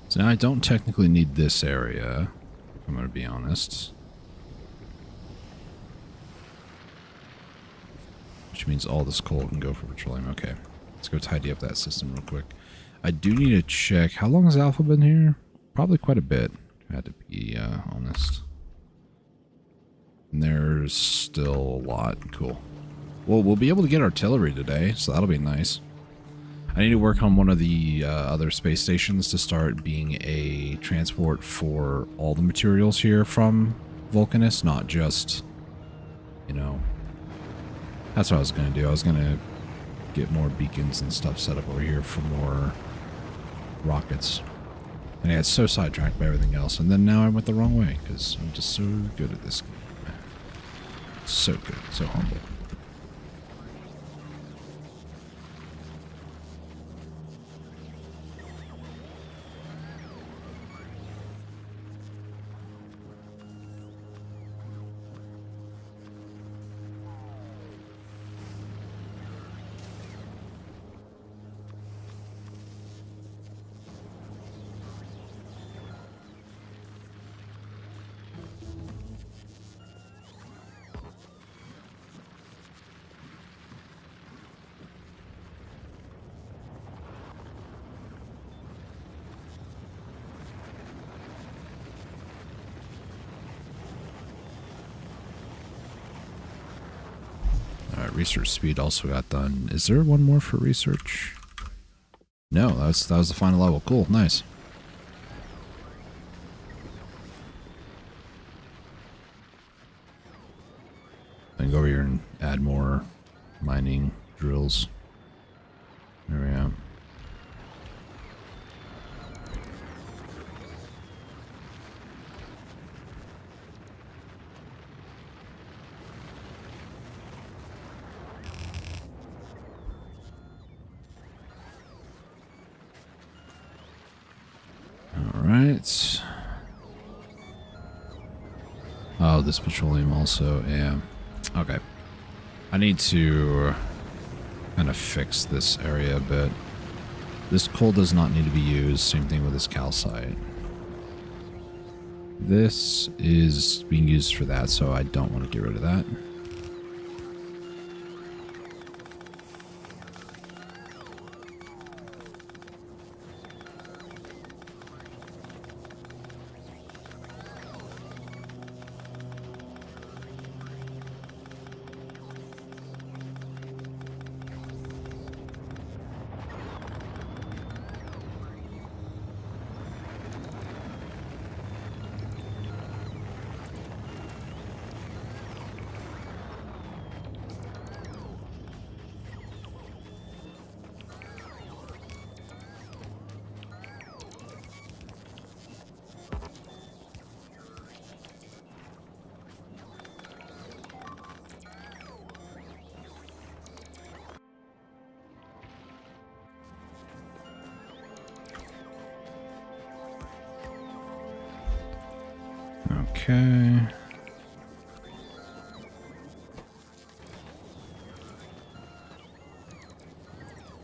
[SPEAKER 1] So now I don't technically need this area, if I'm going to be honest. Which means all this coal can go for petroleum. Okay, let's go tidy up that system real quick. I do need to check. How long has Alpha been here? Probably quite a bit, if I had to be honest. And there's still a lot. Cool. Well, we'll be able to get artillery today, so that'll be nice. I need to work on one of the other space stations to start being a transport for all the materials here from Vulcanus, not just, you know... That's what I was going to do. I was going to get more beacons and stuff set up over here for more rockets. And I got so sidetracked by everything else, and then now I went the wrong way, because I'm just so good at this game. So good, so humble. Alright, research speed also got done. Is there one more for research? No, that was the final level. Cool, nice. Then go over here and add more mining drills. There we go. Alright. Oh, this petroleum also, yeah. Okay. I need to kind of fix this area a bit. This coal does not need to be used. Same thing with this calcite. This is being used for that, so I don't want to get rid of that. Okay.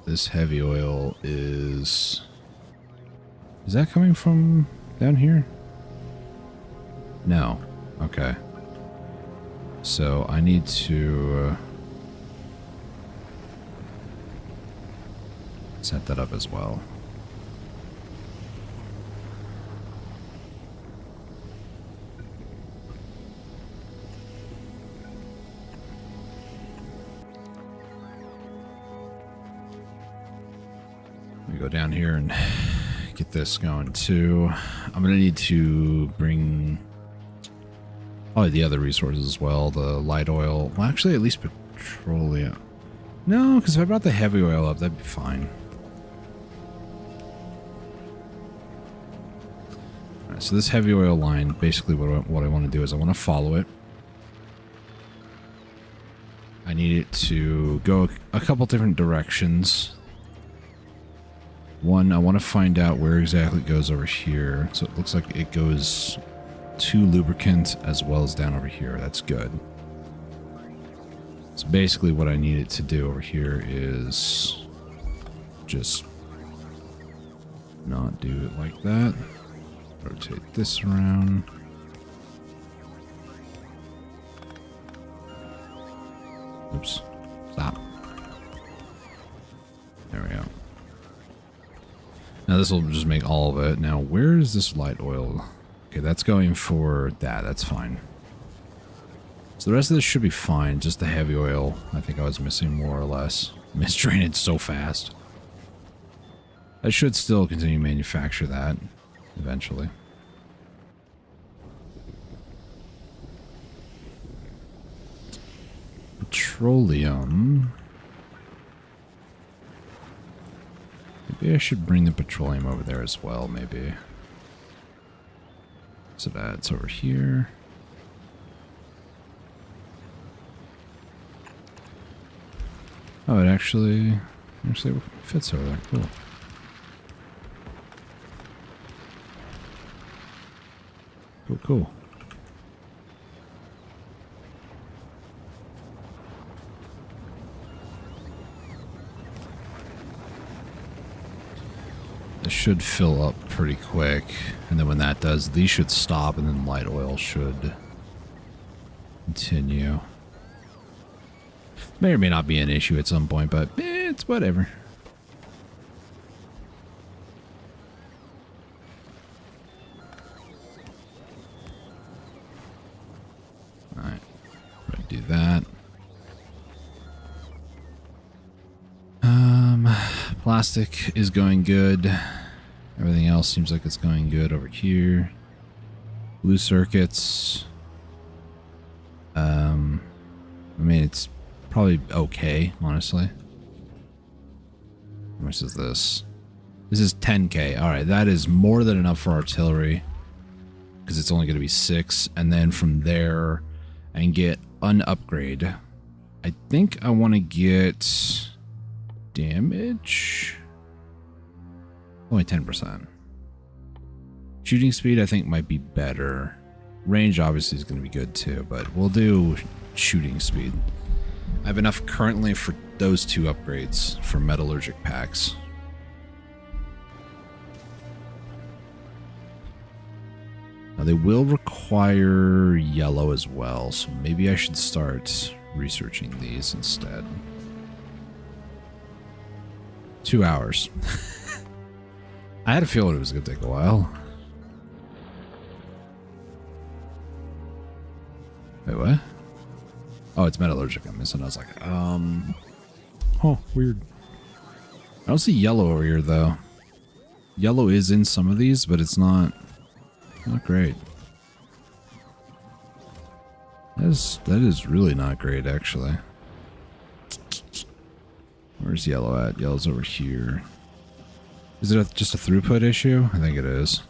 [SPEAKER 1] This heavy oil is that coming from down here? No. Okay. So I need to set that up as well. Go down here and get this going too. I'm gonna need to bring probably the other resources as well. The light oil. Well, actually, at least petroleum. No, because if I brought the heavy oil up, that'd be fine. All right, so this heavy oil line, basically what I want to do is I want to follow it. I need it to go a couple different directions. One, I want to find out where exactly it goes over here. So it looks like it goes to lubricant as well as down over here. That's good. So basically what I need it to do over here is just not do it like that. Rotate this around. Oops. Stop. There we go. Now this will just make all of it. Now where is this light oil? Okay, that's going for that. That's fine. So the rest of this should be fine. Just the heavy oil. I think I was missing more or less. Misdrained so fast. I should still continue to manufacture that eventually. Petroleum. Maybe I should bring the petroleum over there as well, maybe. So that's over here. Oh, it actually fits over there. Cool. Cool, cool. This should fill up pretty quick, and then when that does, these should stop, and then light oil should continue. May or may not be an issue at some point, but it's whatever. Alright, do that. Plastic is going good. Everything else seems like it's going good over here. Blue circuits. I mean, it's probably okay, honestly. How much is this? This is 10k. Alright, that is more than enough for artillery. Because it's only going to be 6. And then from there, I can get an upgrade. I think I want to get damage. Only 10%. Shooting speed, I think, might be better. Range, obviously, is going to be good, too. But we'll do shooting speed. I have enough currently for those 2 upgrades for metallurgic packs. Now they will require yellow as well, so maybe I should start researching these instead. 2 hours. I had a feeling it was going to take a while. Wait, what? Oh, it's metallurgic I'm missing. I was like, oh, weird. I don't see yellow over here, though. Yellow is in some of these, but it's not great. That is really not great, actually. Where's yellow at? Yellow's over here. Is it just a throughput issue? I think it is.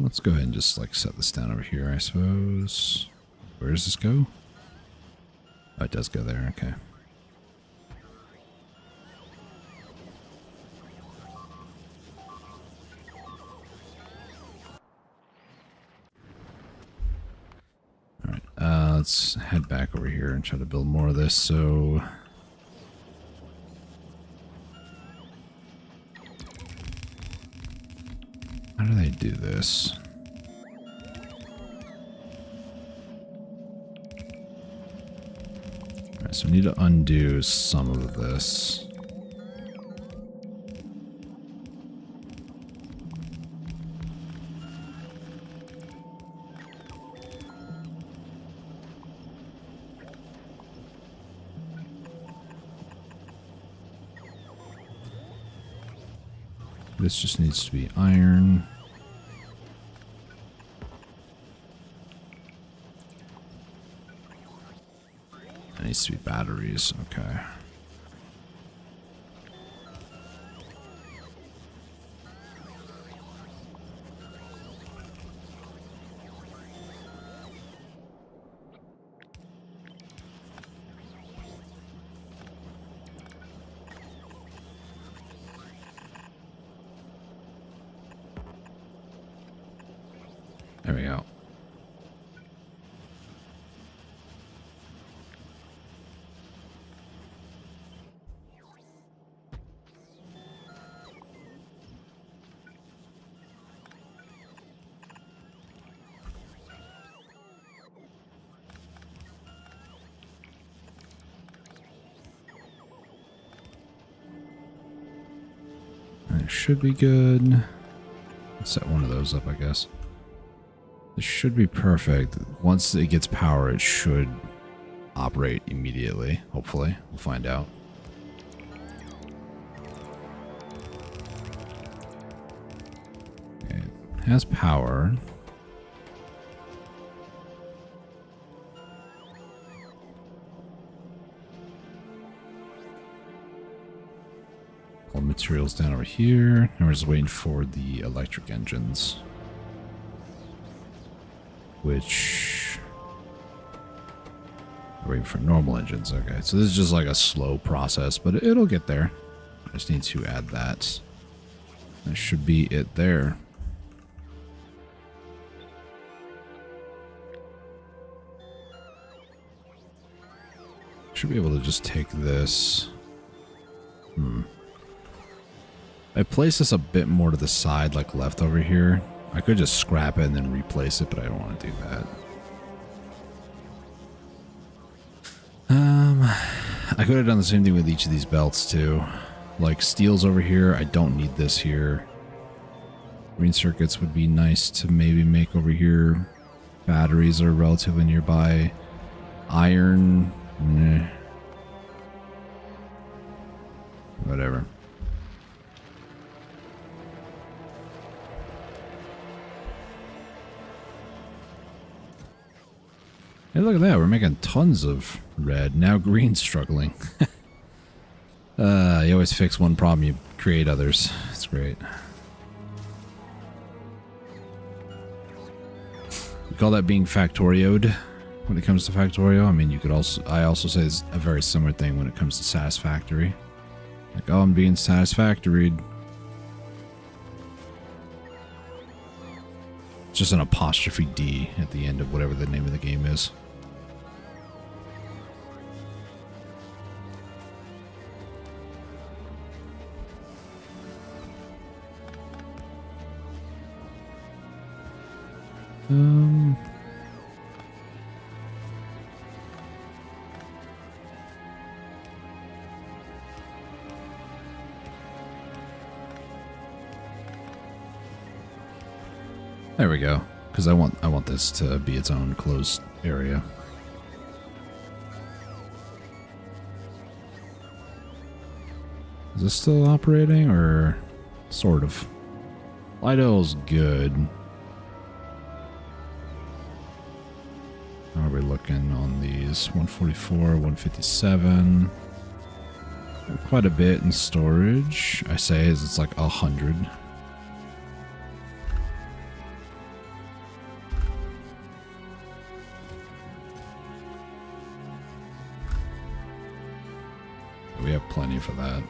[SPEAKER 1] Let's go ahead and just like set this down over here, I suppose. Where does this go? Oh, it does go there. Okay. All right. Let's head back over here and try to build more of this. So. How do they do this? Alright, so I need to undo some of this. This just needs to be iron. I needs to be batteries. Okay. There we go. That should be good. Set one of those up, I guess. This should be perfect. Once it gets power, it should operate immediately. Hopefully. We'll find out. Okay. It has power. All materials down over here. And we're just waiting for the electric engines. Which... we're waiting for normal engines. Okay, so this is just like a slow process, but it'll get there. I just need to add that. That should be it there. Should be able to just take this. I place this a bit more to the side, like left over here. I could just scrap it and then replace it, but I don't want to do that. I could have done the same thing with each of these belts too. Like steel's over here. I don't need this here. Green circuits would be nice to maybe make over here. Batteries are relatively nearby. Iron, nah. Whatever. Hey, look at that. We're making tons of red. Now green's struggling. You always fix one problem, you create others. It's great. We call that being factorioed when it comes to Factorio. I mean, you could also, I also say it's a very similar thing when it comes to Satisfactory. Like, oh, I'm being satisfactoried. It's just an apostrophe D at the end of whatever the name of the game is. There we go. Because I want this to be its own closed area. Is this still operating or sort of? Light oil's good. How are we looking on these? 144, 157. Quite a bit in storage. I say is it's like 100. We have plenty for that.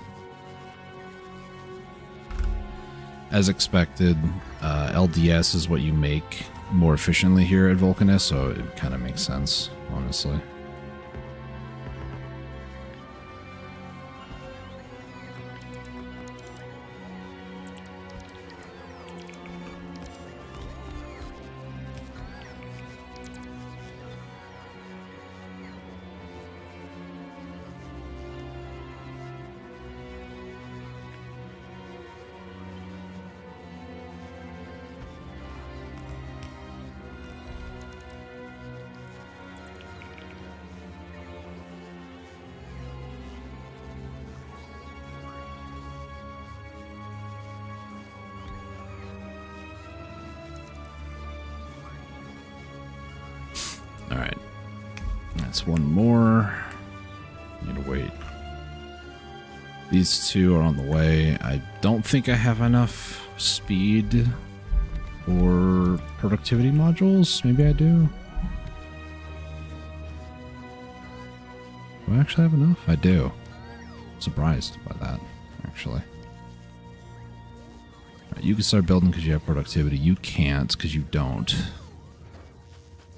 [SPEAKER 1] As expected, LDS is what you make more efficiently here at Vulcanus, so it kind of makes sense, honestly. Alright. That's one more. Need to wait. These two are on the way. I don't think I have enough speed or productivity modules. Maybe I do. Do I actually have enough? I do. Surprised by that, actually. Right, you can start building because you have productivity. You can't because you don't.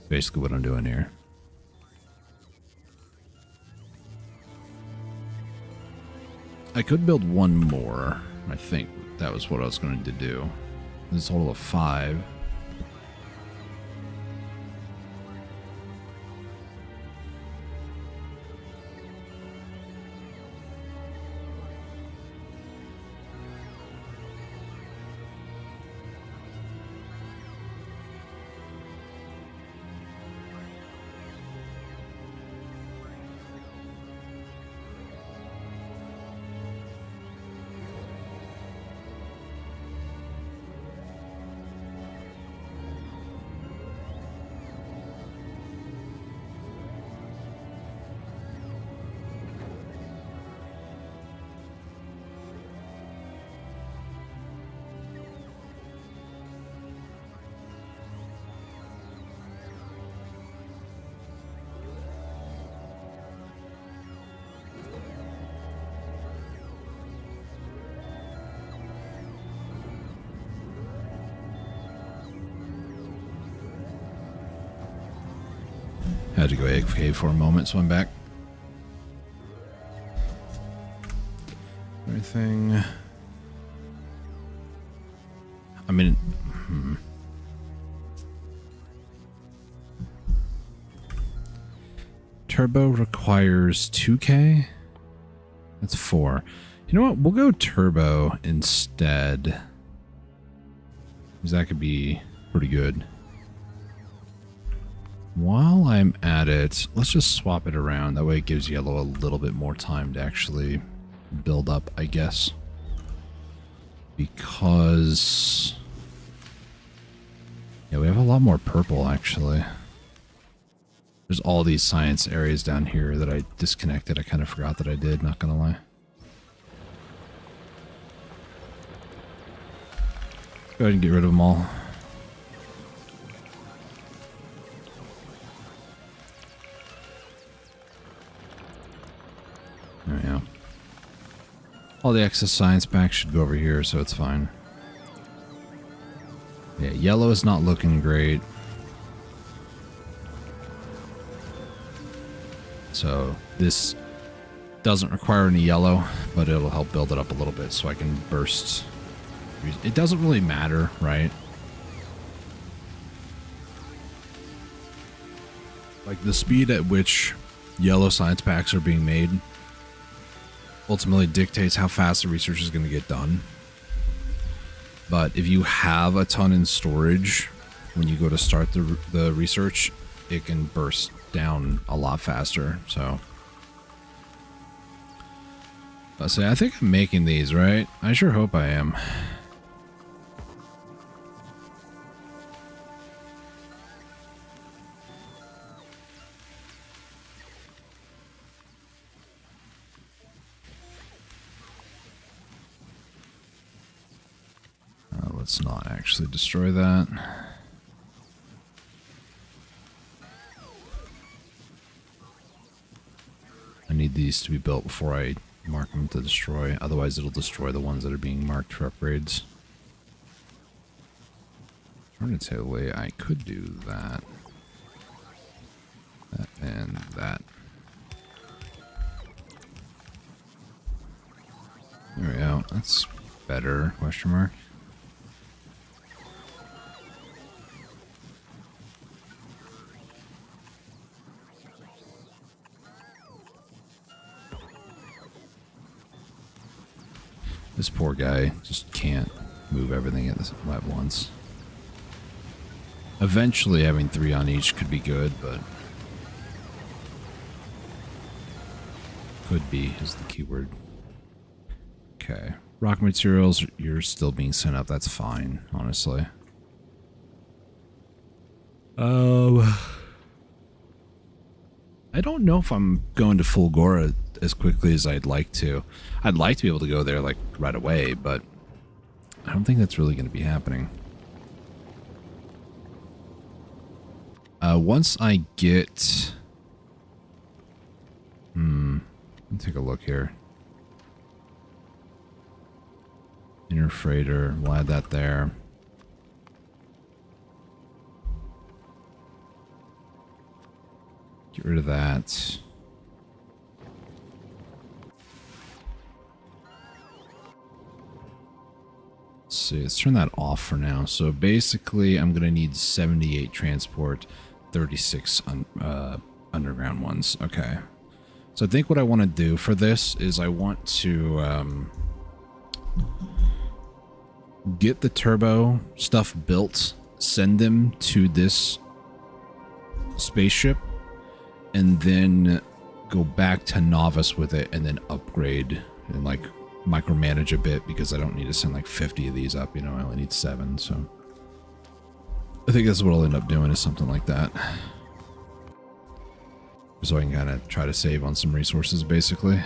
[SPEAKER 1] Basically what I'm doing here. I could build one more. I think that was what I was going to do. This is a total of 5. Had to go AFK for a moment, so I'm back. Everything. I mean, Turbo requires 2K. That's 4. You know what? We'll go turbo instead, because that could be pretty good. While I'm at it, let's just swap it around. That way it gives Yellow a little bit more time to actually build up, I guess. Because... yeah, we have a lot more purple, actually. There's all these science areas down here that I disconnected. I kind of forgot that I did, not gonna lie. Go ahead and get rid of them all. There we go. All the excess science packs should go over here, so it's fine. Yeah, yellow is not looking great. So this doesn't require any yellow, but it'll help build it up a little bit so I can burst. It doesn't really matter, right? Like the speed at which yellow science packs are being made ultimately dictates how fast the research is going to get done. But if you have a ton in storage when you go to start the research, it can burst down a lot faster. So let's say I think I'm making these, right? I sure hope I am. Let's not actually destroy that. I need these to be built before I mark them to destroy. Otherwise, it'll destroy the ones that are being marked for upgrades. I'm going to tell you a way I could do that. That and that. There we go. That's better, question mark. This poor guy just can't move everything at once. Eventually having 3 on each could be good, but could be is the keyword. Okay. Rock materials, you're still being sent up. That's fine, honestly. I don't know if I'm going to Fulgora as quickly as I'd like to. I'd like to be able to go there like right away, but I don't think that's really going to be happening. Once I get... let me take a look here. Inner freighter, we'll add that there. Get rid of that. Let's see, let's turn that off for now. So basically, I'm going to need 78 transport, 36 underground ones. Okay. So I think what I want to do for this is I want to get the turbo stuff built, send them to this spaceship, and then go back to Novice with it and then upgrade and like micromanage a bit, because I don't need to send like 50 of these up, you know, I only need 7, so I think that's what I'll end up doing, is something like that. So I can kind of try to save on some resources, basically.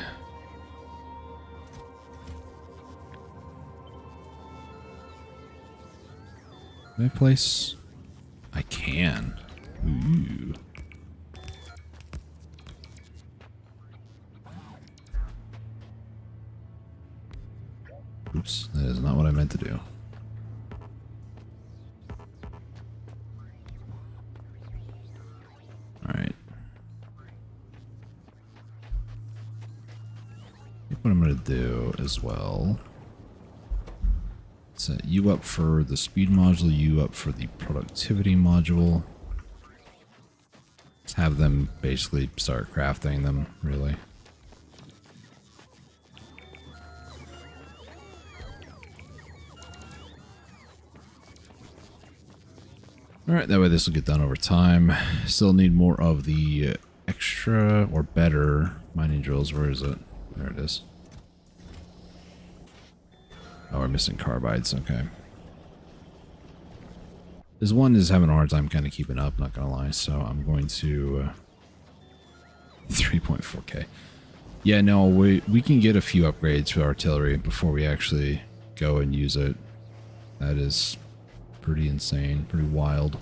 [SPEAKER 1] Can I place? I can. Ooh. Oops, that is not what I meant to do. Alright. I think what I'm going to do as well, set you up for the speed module, you up for the productivity module. Let's have them basically start crafting them, really. Alright, that way this will get done over time. Still need more of the extra or better mining drills. Where is it? There it is. Oh, we're missing carbides. Okay. This one is having a hard time kind of keeping up, not gonna lie, so I'm going to 3.4k. Yeah, no, we can get a few upgrades for artillery before we actually go and use it. That is pretty insane, pretty wild.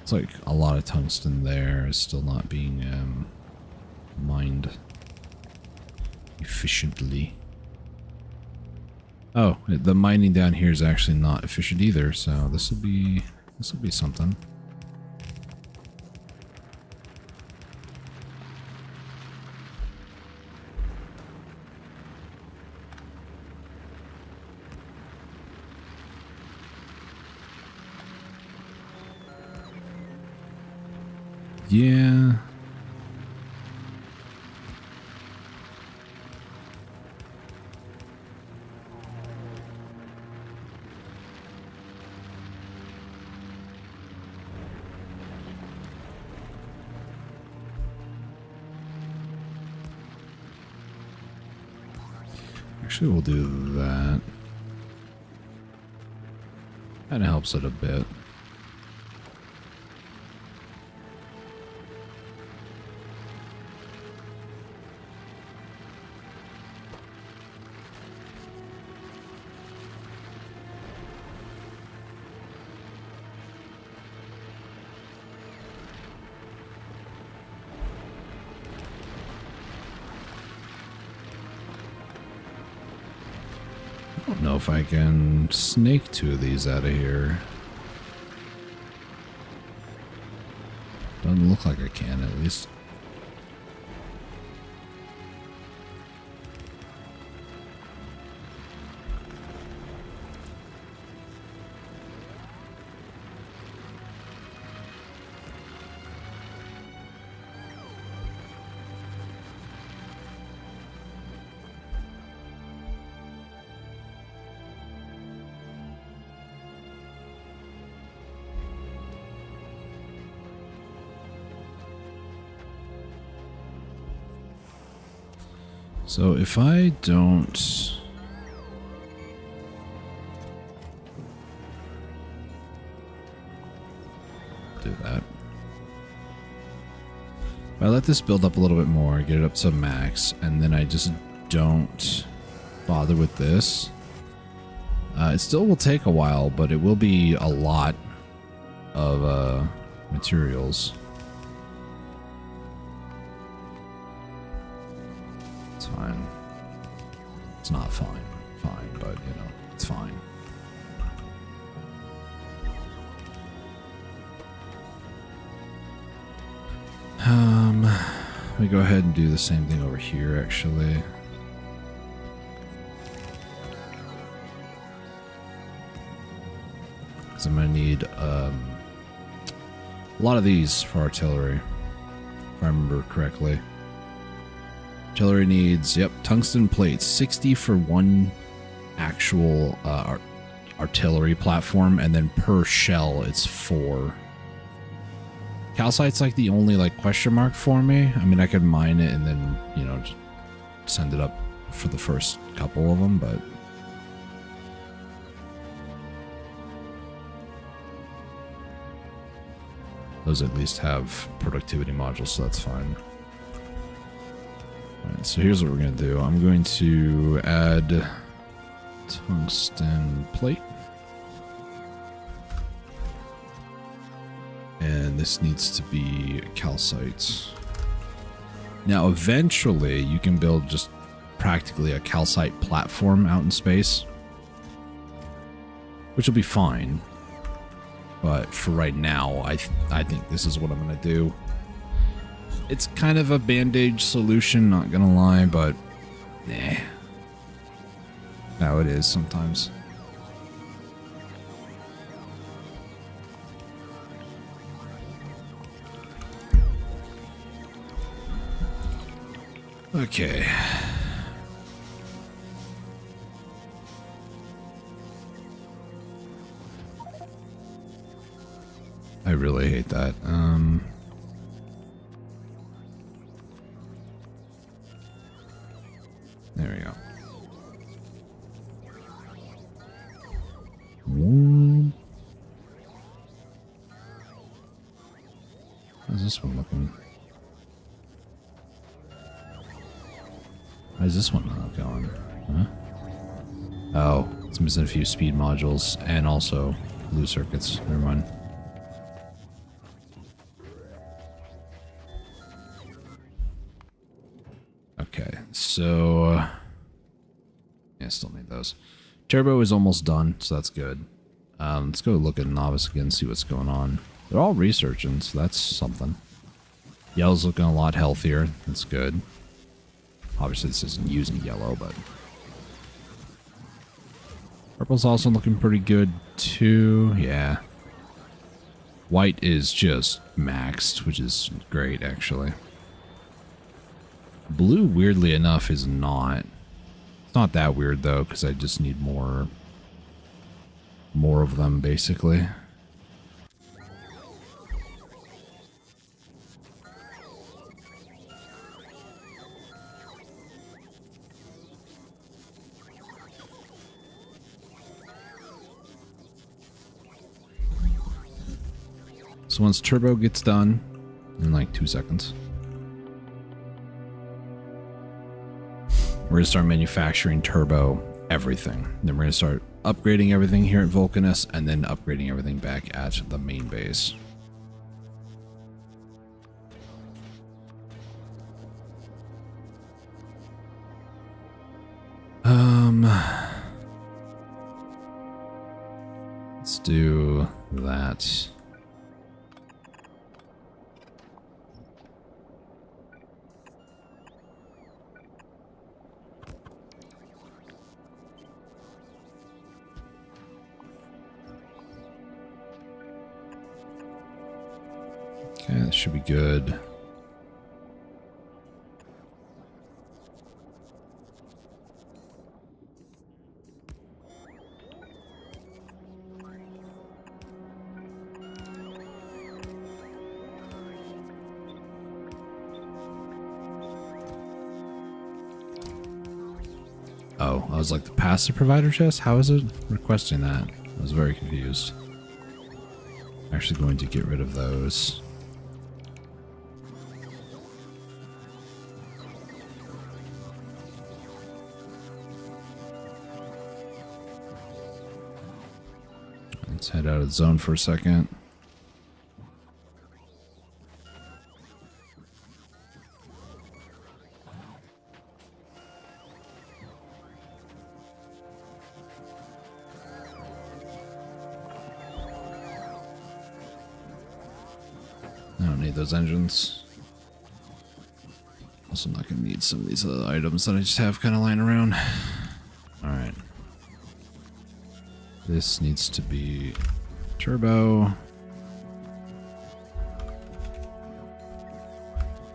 [SPEAKER 1] It's like a lot of tungsten there is still not being mined efficiently. Oh, the mining down here is actually not efficient either, so this will be something. Yeah. Actually, we'll do that. Kind of helps it a bit. I don't know if I can snake 2 of these out of here. Doesn't look like I can, at least. So if I don't... do I let this build up a little bit more, get it up to max, and then I just don't bother with this. It still will take a while, but it will be a lot of materials. It's fine. It's not fine, but you know, it's fine. Let me go ahead and do the same thing over here, actually. Because I'm going to need a lot of these for artillery, if I remember correctly. Artillery needs, yep, tungsten plates, 60 for one actual artillery platform, and then per shell it's 4. Calcite's like the only like question mark for me. I mean, I could mine it and then, you know, just send it up for the first couple of them, but those at least have productivity modules, so that's fine. Alright, so here's what we're going to do. I'm going to add tungsten plate. And this needs to be calcite. Now, eventually, you can build just practically a calcite platform out in space, which will be fine. But for right now, I think this is what I'm going to do. It's kind of a band-aid solution, not going to lie, but nah. How it is sometimes. Okay. I really hate that. There we go. How's this one looking? Why is this one not going? Huh? Oh, it's missing a few speed modules and also blue circuits. Never mind. Okay, so yeah, still need those. Turbo is almost done, so that's good. Let's go look at Novice again, see what's going on. They're all researching, so that's something. Yellow's looking a lot healthier. That's good. Obviously, this isn't using yellow, but purple's also looking pretty good too. Yeah. White is just maxed, which is great, actually. Blue, weirdly enough, is not. It's not that weird, though, because I just need more of them, basically. So once turbo gets done, in like 2 seconds, we're going to start manufacturing turbo everything. Then we're going to start upgrading everything here at Vulcanus, and then upgrading everything back at the main base. Let's do that. Okay, that should be good. Oh, I was like, the passive provider chest? How is it requesting that? I was very confused. Actually going to get rid of those. Let's head out of the zone for a second. I don't need those engines. Also, I'm not going to need some of these other items that I just have kind of lying around. Alright. This needs to be turbo.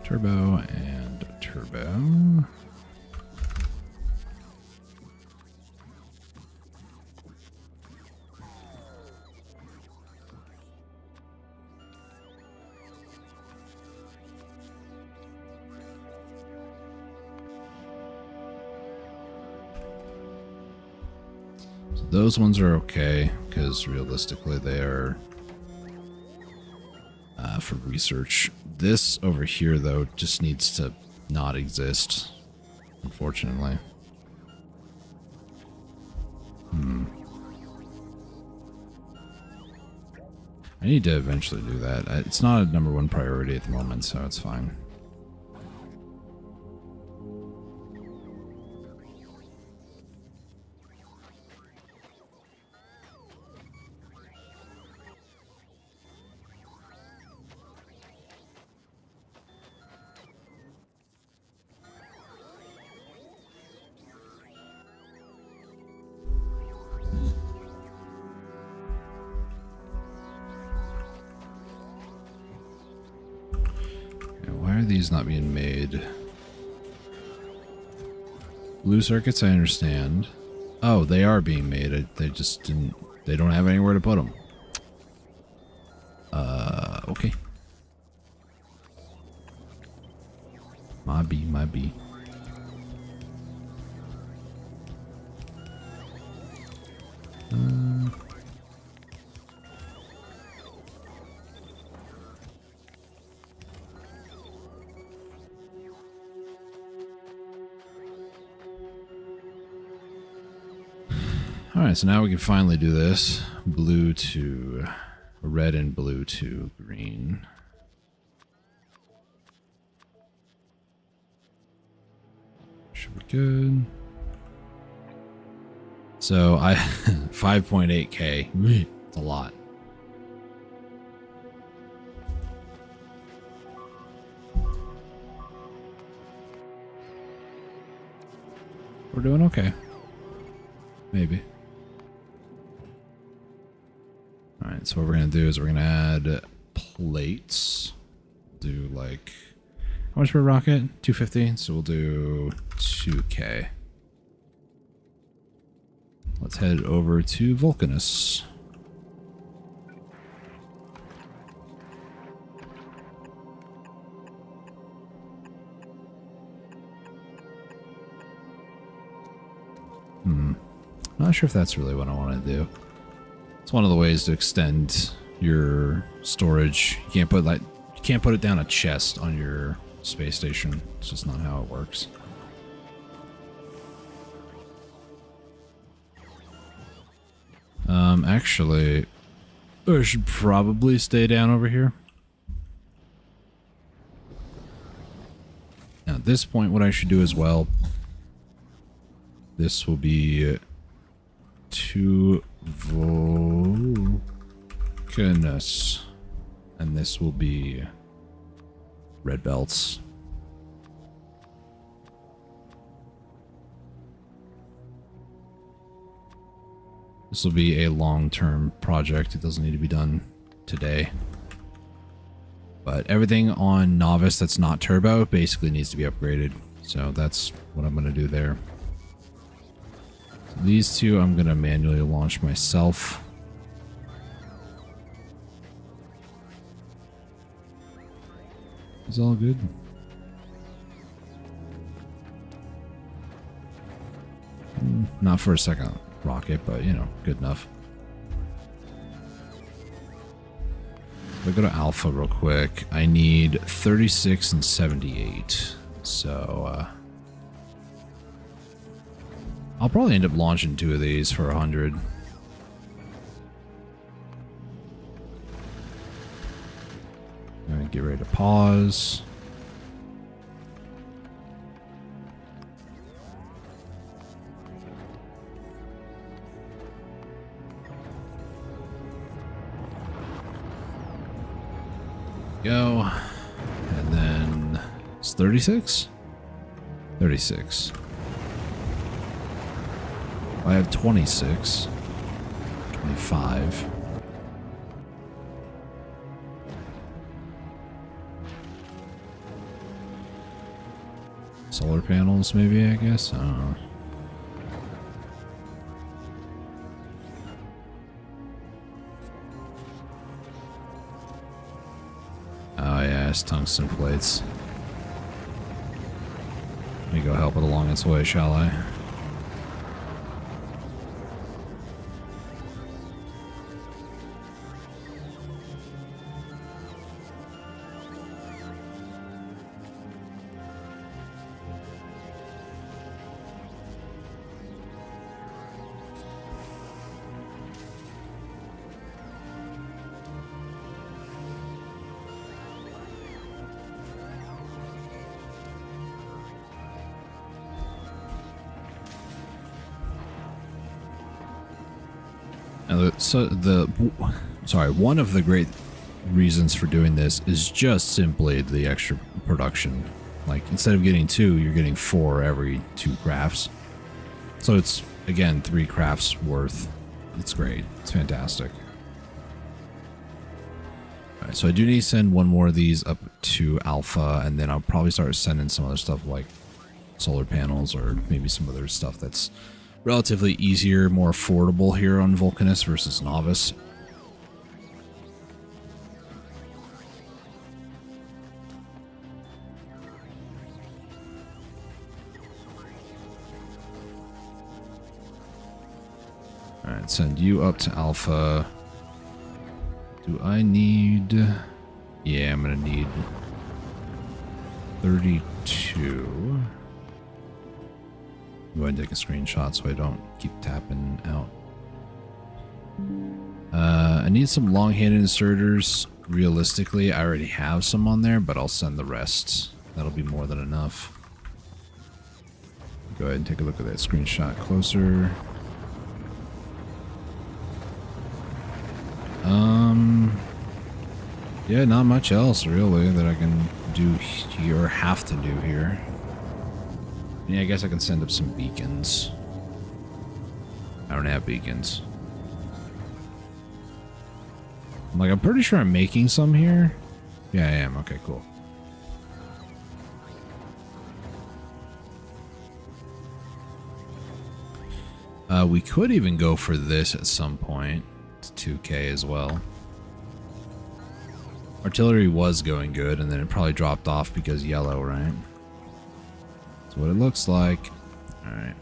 [SPEAKER 1] Turbo and turbo. Those ones are okay, because realistically they are for research. This over here, though, just needs to not exist, unfortunately. I need to eventually do that. It's not a #1 priority at the moment, so it's fine. Why are these not being made? Blue circuits, I understand. Oh, they are being made. They just didn't... They don't have anywhere to put them. Okay. My B. Alright, so now we can finally do this. Blue to red and blue to green. Should be good. So I 5.8k. It's a lot. We're doing okay. Maybe. Alright, so what we're going to do is we're going to add plates. Do like... How much per rocket? 250. So we'll do 2k. Let's head over to Vulcanus. Not sure if that's really what I want to do. It's one of the ways to extend your storage. You can't put it down a chest on your space station. It's just not how it works. Actually, I should probably stay down over here. Now, at this point, what I should do as well, this will be 2 Vulcanus, and this will be red belts. This will be a long-term project. It doesn't need to be done today. But everything on Novice that's not turbo basically needs to be upgraded. So that's what I'm going to do there. So these two I'm going to manually launch myself. It's all good. Not for a second rocket, but you know, good enough. If I go to Alpha real quick, I need 36 and 78. So, I'll probably end up launching 2 of these for 100. Gonna get ready to pause. Go. And then it's 36? 36. I have 26. 25. Solar panels, maybe, I guess? I don't know. Oh yeah, it's tungsten plates. Let me go help it along its way, shall I? One of the great reasons for doing this is just simply the extra production. Like, instead of getting 2, you're getting 4 every 2 crafts. So it's, again, 3 crafts worth. It's great. It's fantastic. Alright, so I do need to send one more of these up to Alpha, and then I'll probably start sending some other stuff like solar panels or maybe some other stuff that's relatively easier, more affordable here on Vulcanus versus Novice. Alright, send you up to Alpha. Do I need... Yeah, I'm gonna need 32. Go ahead and take a screenshot so I don't keep tapping out. I need some long-handed inserters. Realistically, I already have some on there, but I'll send the rest. That'll be more than enough. Go ahead and take a look at that screenshot closer. Yeah, not much else really that I can do here or have to do here. Yeah, I guess I can send up some beacons. I don't have beacons. I'm pretty sure I'm making some here. Yeah, I am. Okay, cool. We could even go for this at some point. It's 2K as well. Artillery was going good, and then it probably dropped off because yellow, right? That's what it looks like. Alright.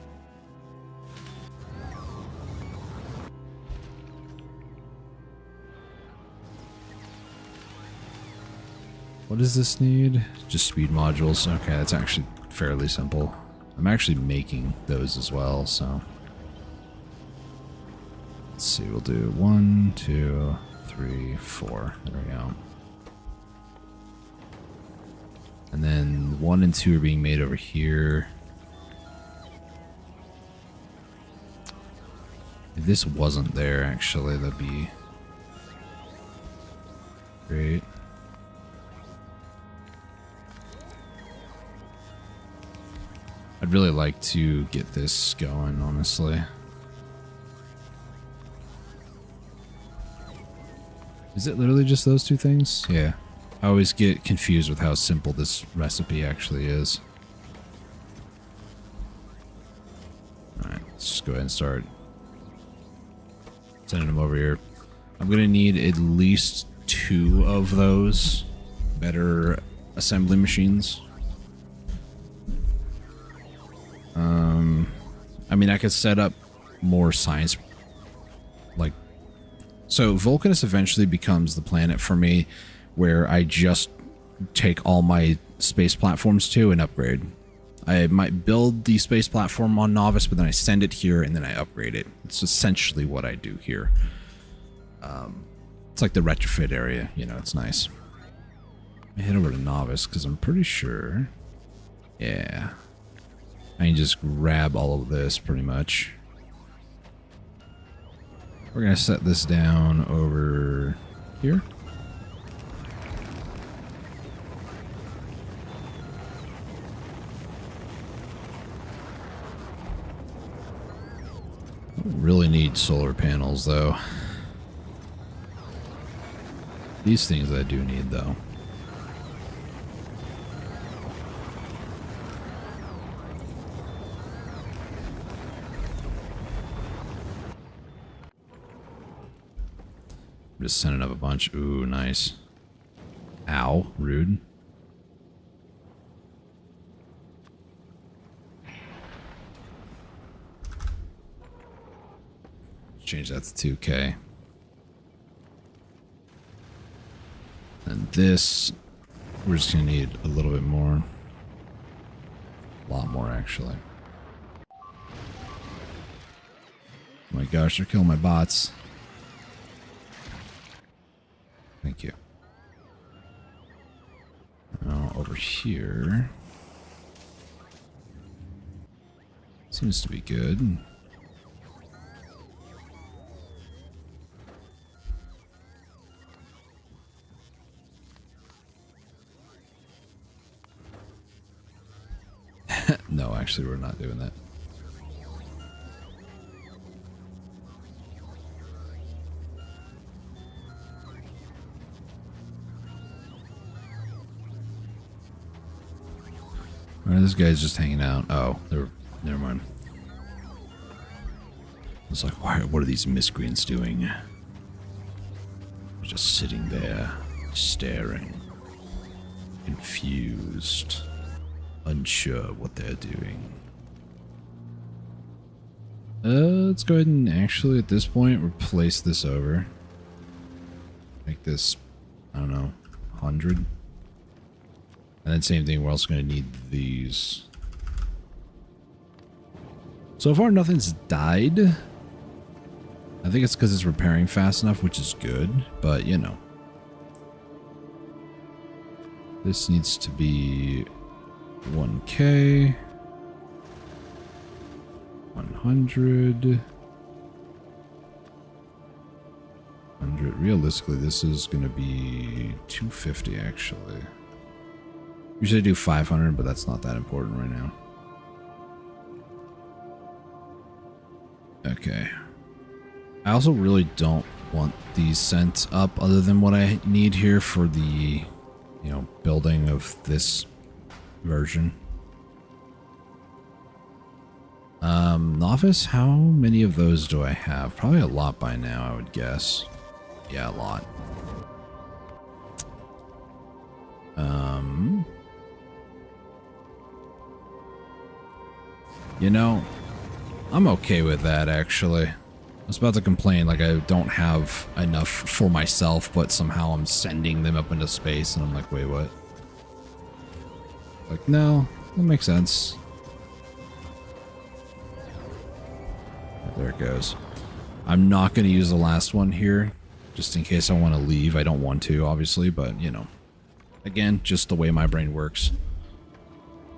[SPEAKER 1] What does this need? Just speed modules. Okay, that's actually fairly simple. I'm actually making those as well, so... Let's see, we'll do 1, 2, 3, 4. There we go. And then 1 and 2 are being made over here. If this wasn't there, actually, that'd be great. I'd really like to get this going, honestly. Is it literally just those 2 things? Yeah. I always get confused with how simple this recipe actually is. Alright, let's just go ahead and start sending them over here. I'm gonna need at least 2 of those better assembly machines. I mean, I could set up more science, like... So, Vulcanus eventually becomes the planet for me where I just take all my space platforms to and upgrade. I might build the space platform on Novice, but then I send it here and then I upgrade it. It's essentially what I do here. It's like the retrofit area, you know, it's nice. Head over to novice because I'm pretty sure. Yeah. I can just grab all of this pretty much. We're going to set this down over here. Don't really need solar panels though. These things I do need though. I'm just sending up a bunch. Ooh, nice. Ow, rude. Change that to 2K. And this, we're just gonna need a little bit more. A lot more, actually. Oh my gosh, they're killing my bots. Thank you. Now, over here. Seems to be good. No, actually, we're not doing that. Alright, this guy's just hanging out. Oh, never mind. It's like, what are these miscreants doing? They're just sitting there, staring, confused, unsure what they're doing. Let's go ahead and actually, at this point, replace this over. Make this, I don't know, 100. And then same thing, we're also going to need these. So far, nothing's died. I think it's because it's repairing fast enough, which is good, but you know. This needs to be 1K. 100. 100. Realistically, this is going to be 250, actually. Usually I do 500, but that's not that important right now. Okay. I also really don't want these sent up other than what I need here for the, you know, building of this version. Novice, how many of those do I have? Probably a lot by now, I would guess. Yeah, a lot. You know, I'm okay with that, actually. I was about to complain, like I don't have enough for myself, but somehow I'm sending them up into space, and I'm like, wait, what? Like, no, that makes sense. There it goes. I'm not going to use the last one here, just in case I want to leave. I don't want to, obviously, but, you know. Again, just the way my brain works.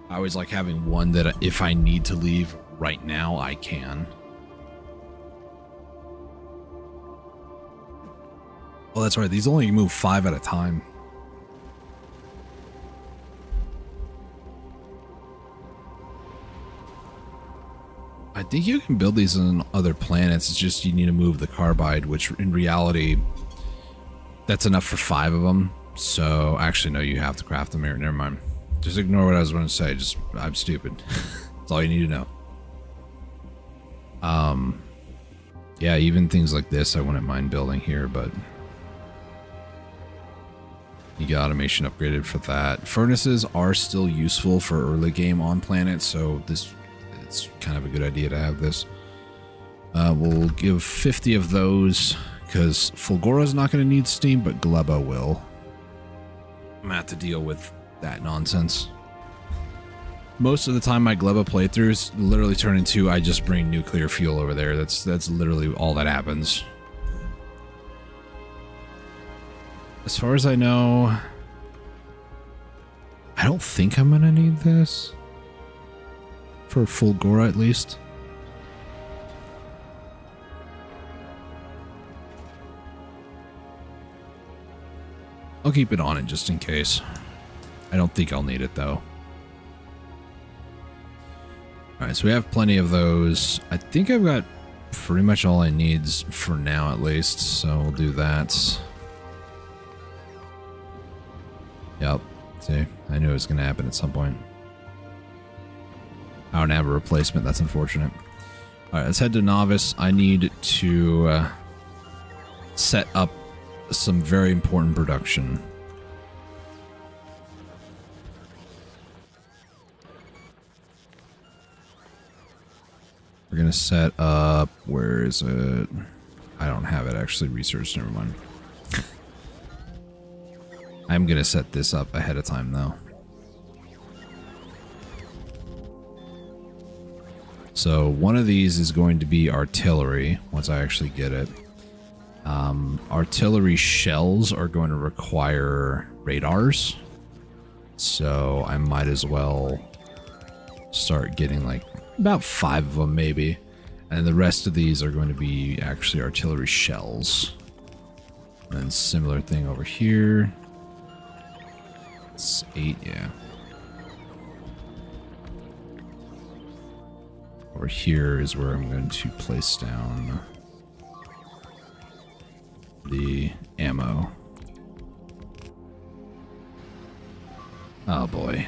[SPEAKER 1] I always like having one that if I need to leave right now, I can. Oh, that's right. These only move 5 at a time. I think you can build these on other planets. It's just you need to move the carbide, which in reality, that's enough for 5 of them. So, actually, no, you have to craft them here. Never mind. Just ignore what I was going to say. Just, I'm stupid. That's all you need to know. Yeah, even things like this I wouldn't mind building here, but you get automation upgraded for that. Furnaces are still useful for early game on planets, so it's kind of a good idea to have this. We'll give 50 of those, because Fulgora's not going to need steam, but Gleba will. I'm going to have to deal with that nonsense. Most of the time my Gleba playthroughs literally turn into I just bring nuclear fuel over there. That's literally all that happens. As far as I know, I don't think I'm gonna need this. For full Gora at least. I'll keep it on it just in case. I don't think I'll need it though. Alright, so we have plenty of those. I think I've got pretty much all I need for now at least, so we'll do that. Yep. See, I knew it was going to happen at some point. I don't have a replacement, that's unfortunate. Alright, let's head to Novice. I need to set up some very important production. We're gonna set up, where is it? I don't have it actually researched, never mind. I'm gonna set this up ahead of time though. So one of these is going to be artillery, once I actually get it. Artillery shells are going to require radars. So I might as well start getting like about 5 of them maybe. And the rest of these are going to be actually artillery shells. And then similar thing over here. It's 8, yeah. Over here is where I'm going to place down the ammo. Oh boy.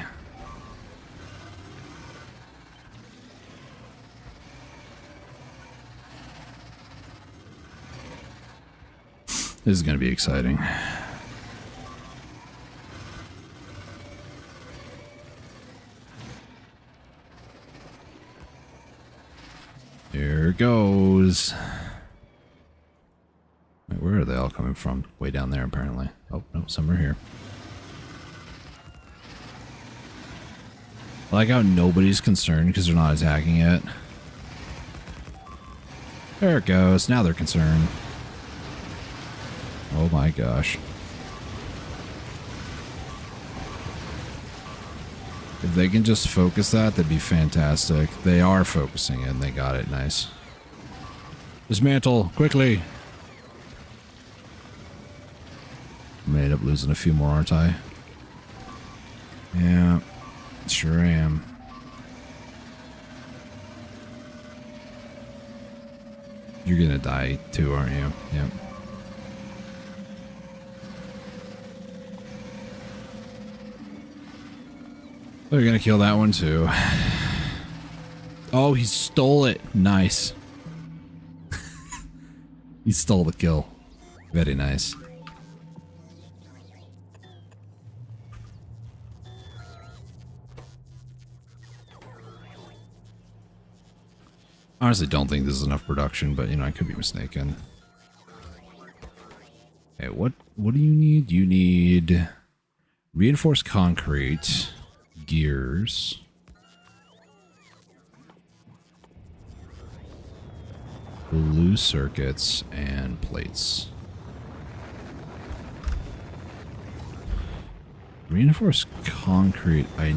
[SPEAKER 1] This is going to be exciting. Here it goes. Wait, where are they all coming from? Way down there, apparently. Oh, no, some are here. I like how nobody's concerned because they're not attacking it. There it goes. Now they're concerned. Oh my gosh. If they can just focus that, that'd be fantastic. They are focusing it and they got it. Nice. Dismantle, quickly. I may end up losing a few more, aren't I? Yeah, sure I am. You're gonna die too, aren't you? Yep. They're gonna kill that one too. Oh, he stole it. Nice. He stole the kill. Very nice. Honestly, don't think this is enough production, but you know, I could be mistaken. Okay, what do you need? You need reinforced concrete, gears, blue circuits, and plates. Reinforced concrete, I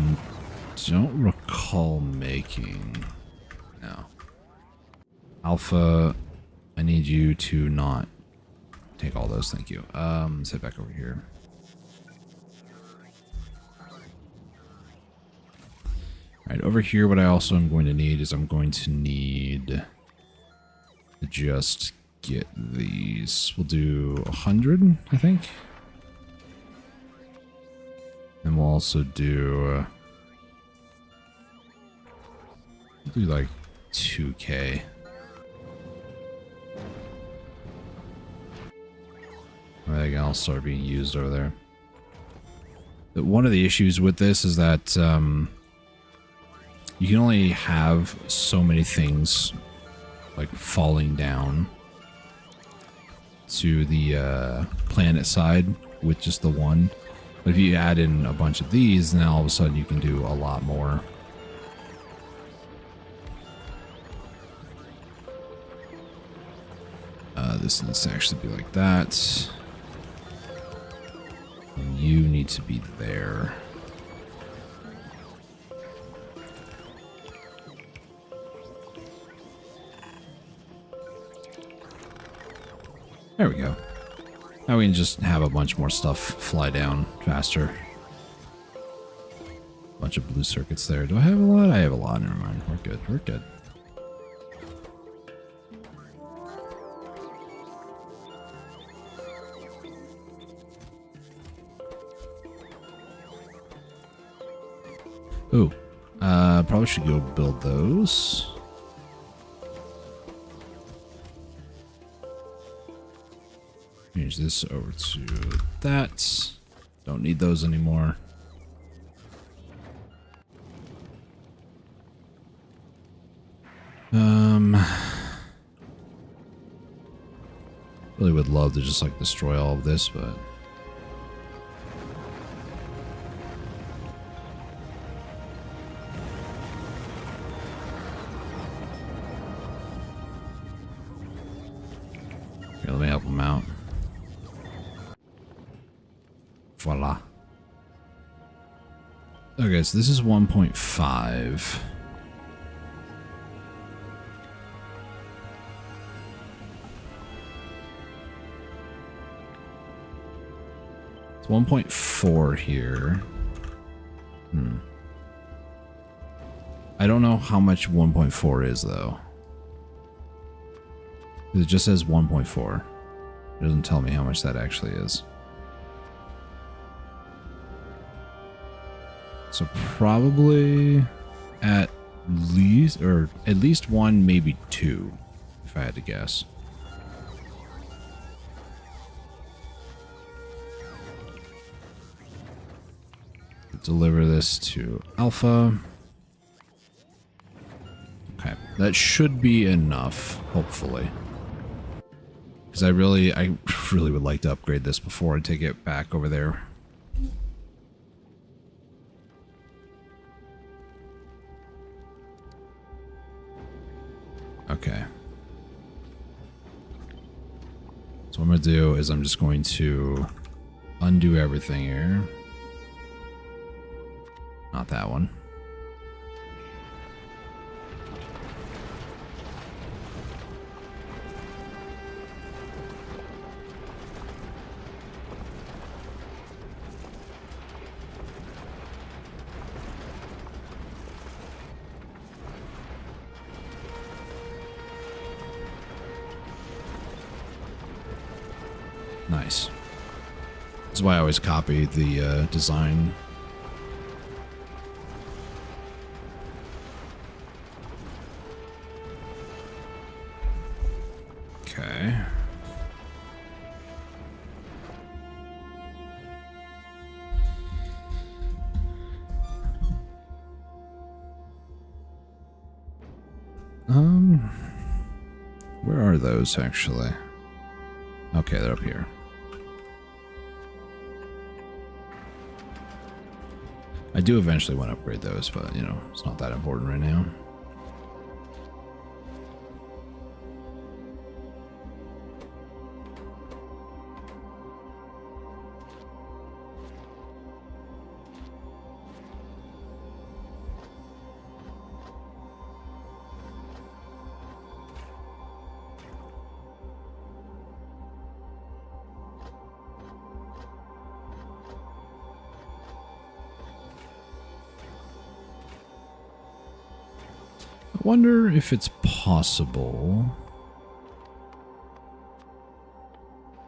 [SPEAKER 1] don't recall making. No. Alpha, I need you to not take all those, thank you. Let's head back over here. Alright, over here what I also am going to need is I'm going to need to just get these. We'll do 100, I think. And we'll also do like 2K. They can all start being used over there. But one of the issues with this is that you can only have so many things like falling down to the planet side with just the one. But if you add in a bunch of these, then all of a sudden you can do a lot more. This needs to actually be like that. And you need to be there. There we go. Now we can just have a bunch more stuff fly down faster. Bunch of blue circuits there. Do I have a lot? I have a lot. Never mind. We're good. We're good. Ooh. Probably should go build those. Change this over to that. Don't need those anymore. Really would love to just like destroy all of this, but here, let me help them out. Voila. Okay, so this is 1.5. It's 1.4 here. I don't know how much 1.4 is though. It just says 1.4. It doesn't tell me how much that actually is. So probably at least one, maybe two, if I had to guess. Deliver this to Alpha. Okay, that should be enough, hopefully. Because I really would like to upgrade this before I take it back over there. Okay. So what I'm going to do is I'm just going to undo everything here. Not that one. Nice. This is why I always copy the design. Okay. Where are those actually? Okay, they're up here. I do eventually want to upgrade those, but you know, it's not that important right now. I wonder if it's possible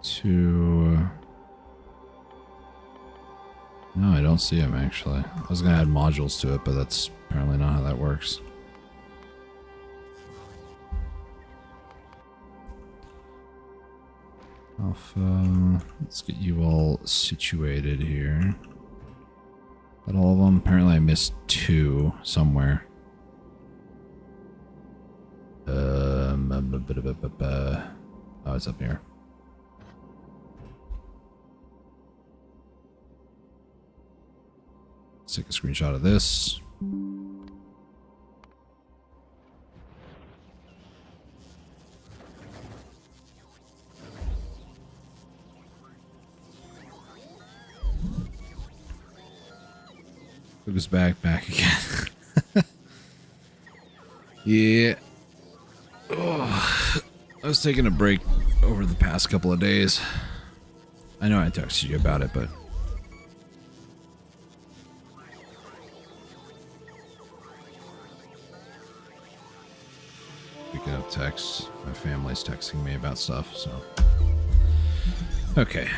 [SPEAKER 1] to... No, I don't see him actually. I was going to add modules to it, but that's apparently not how that works. Alpha, let's get you all situated here. But all of them, apparently I missed two somewhere. Oh, it's up here. Let's take a screenshot of this. Took us back again. Yeah. Oh, I was taking a break a over the past couple of days. I know I texted you about it, but speaking of texts, my family's texting me about stuff, so okay.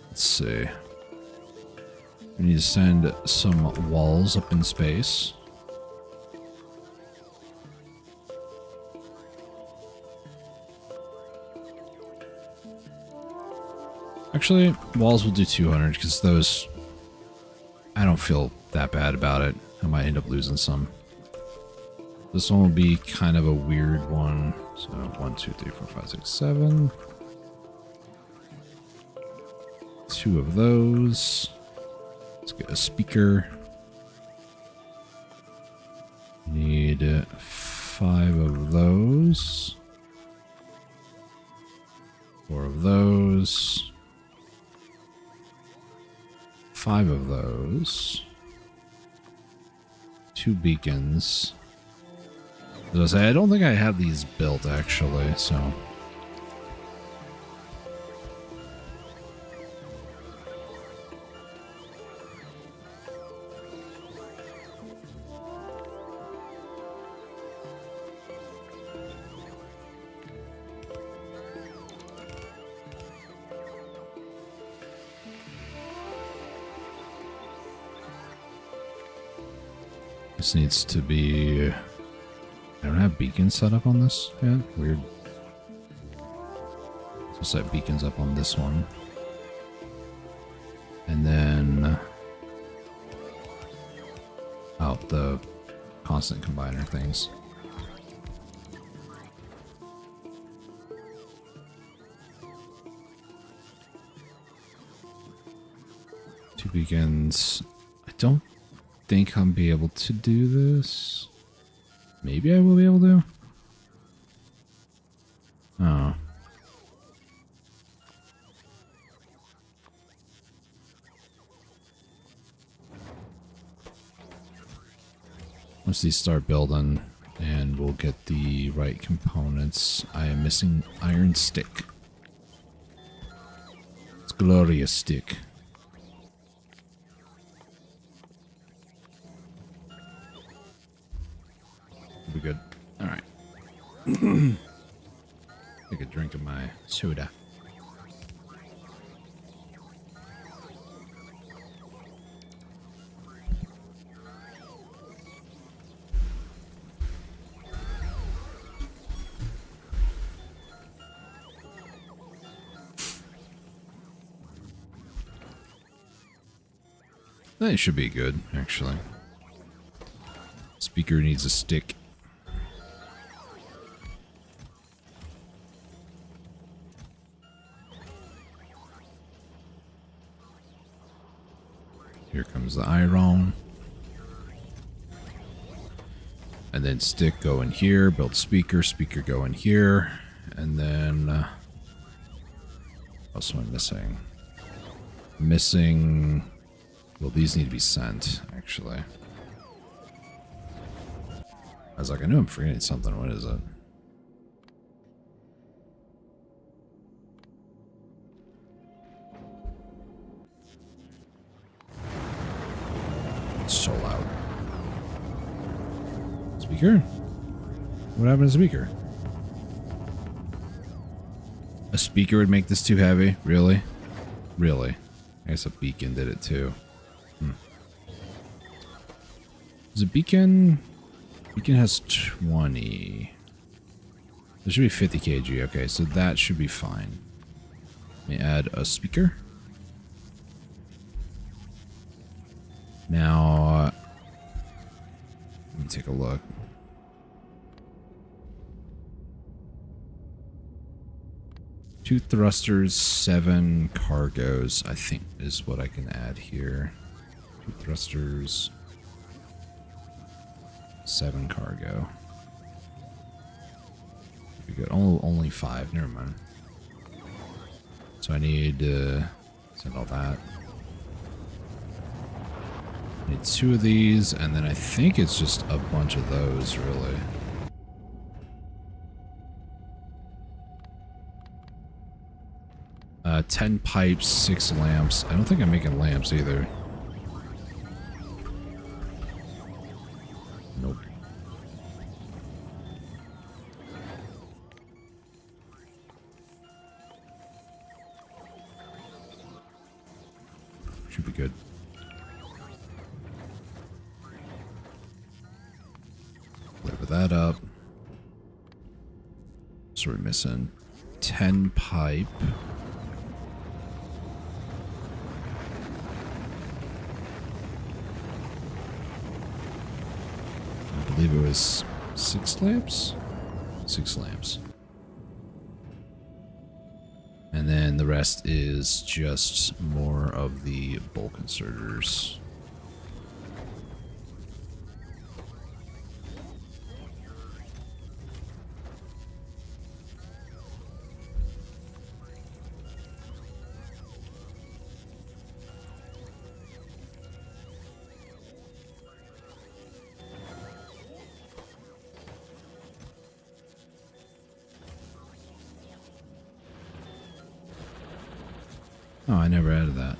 [SPEAKER 1] Let's see. We need to send some walls up in space. Actually, walls will do 200 because those, I don't feel that bad about it. I might end up losing some. This one will be kind of a weird one. So 1, 2, 3, 4, 5, 6, 7. 2 of those. Let's get a speaker. Need 5 of those. 4 of those. 5 of those. 2 beacons. As I say, I don't think I have these built actually, so. This needs to be... I don't have beacons set up on this yet. Weird. So set beacons up on this one. And then... oh, the constant combiner things. Two beacons. I don't think I'll be able to do this. Maybe I will be able to. Oh. Once these start building and we'll get the right components. I am missing iron stick. It's glorious stick. We'll be good. Alright. Take a drink of my soda. That should be good, actually. Speaker needs a stick. Here comes the iron. And then stick go in here, build speaker, speaker go in here, and then what else am I missing? Missing, well, these need to be sent, actually. I was like, I knew I'm forgetting something. What is it? It's so loud. Speaker? What happened to speaker? A speaker would make this too heavy? Really? Really? I guess a beacon did it too. Is a beacon... Beacon has 20. There should be 50 kg. Okay, so that should be fine. Let me add a speaker. Now, let me take a look. Two thrusters, 7 cargos, I think is what I can add here. 2 thrusters, 7 cargo. We got only 5, never mind. So I need to send all that. I need 2 of these, and then I think it's just a bunch of those, really. 10 pipes, 6 lamps. I don't think I'm making lamps either. Nope. Should be good. Lever that up. So we're missing 10 pipe. I believe it was 6 lamps? 6 lamps. And then the rest is just more of the bulk inserters. Oh, I never added that.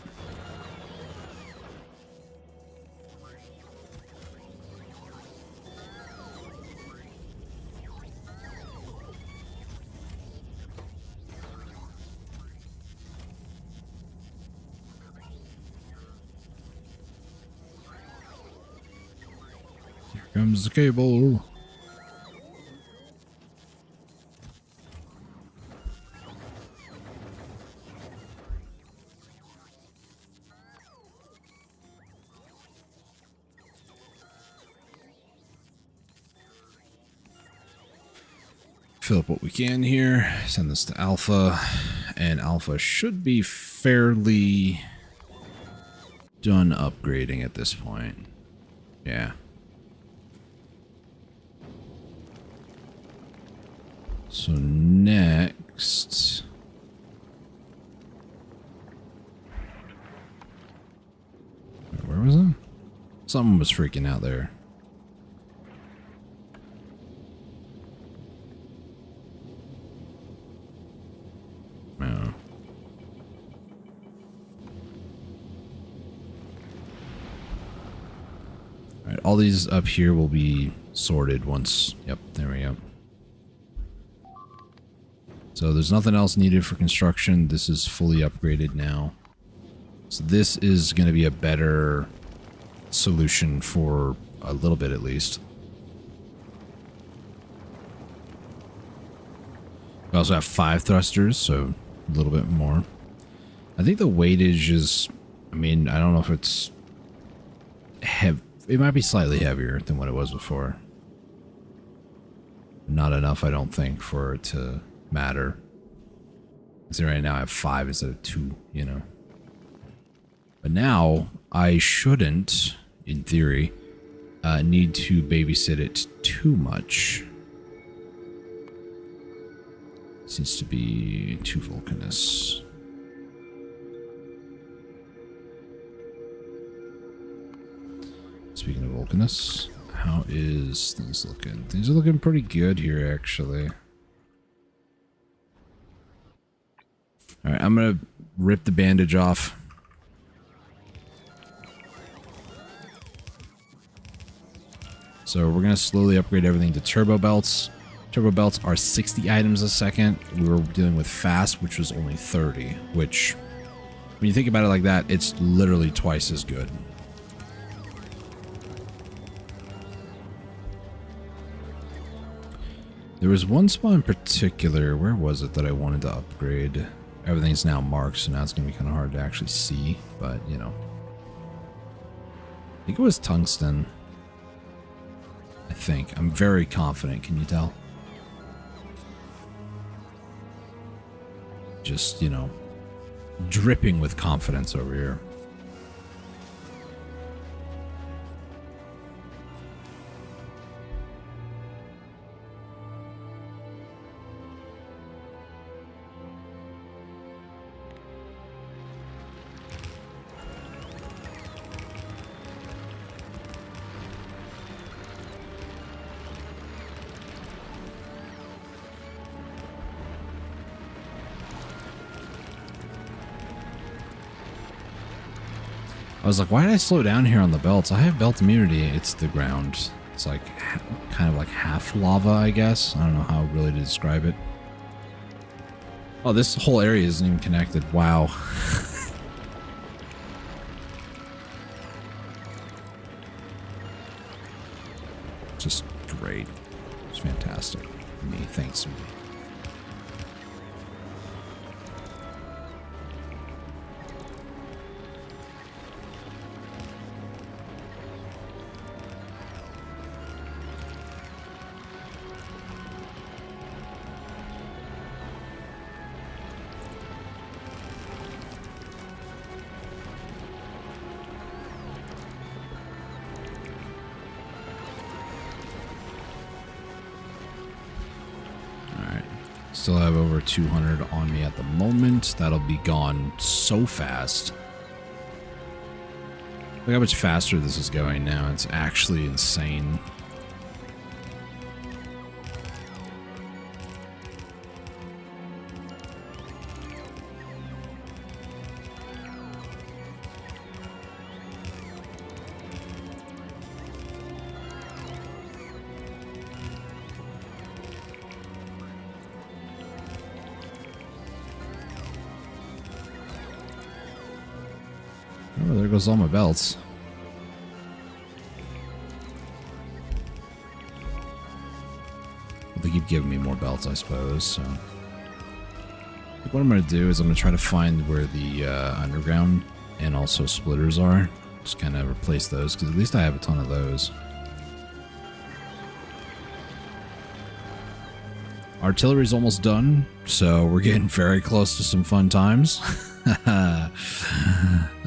[SPEAKER 1] Here comes the cable. Fill up what we can here. Send this to Alpha. And Alpha should be fairly done upgrading at this point. Yeah. So next... Where was it? Someone was freaking out there. No. Alright, all these up here will be sorted once... Yep, there we go. So there's nothing else needed for construction. This is fully upgraded now. So this is going to be a better solution for a little bit at least. We also have 5 thrusters, so a little bit more. I think the weightage is, I mean, I don't know if it's heavy. It might be slightly heavier than what it was before. Not enough, I don't think, for it to matter. See, right now I have 5 instead of 2, you know. But now I shouldn't, in theory, need to babysit it too much. Seems to be too volcanous. Speaking of volcanous, how is things looking? Things are looking pretty good here, actually. Alright, I'm gonna rip the bandage off. So we're gonna slowly upgrade everything to turbo belts. Turbo belts are 60 items a second. We were dealing with fast, which was only 30, which, when you think about it like that, it's literally twice as good. There was one spot in particular, where was it that I wanted to upgrade? Everything's now marked, so now it's going to be kind of hard to actually see, but, you know. I think it was tungsten. I think. I'm very confident, can you tell? Just, you know, dripping with confidence over here. was like, why did I slow down here on the belts? I have belt immunity. It's the ground. It's like kind of like half lava, I guess. I don't know how really to describe it. Oh, this whole area isn't even connected. Wow. Just great. It's fantastic. Me, thanks. Still have over 200 on me at the moment. That'll be gone so fast. Look how much faster this is going now. It's actually insane. Oh, there goes all my belts. Well, they keep giving me more belts, I suppose, so... Like, what I'm going to do is I'm going to try to find where the underground and also splitters are. Just kind of replace those, because at least I have a ton of those. Artillery's almost done, so we're getting very close to some fun times.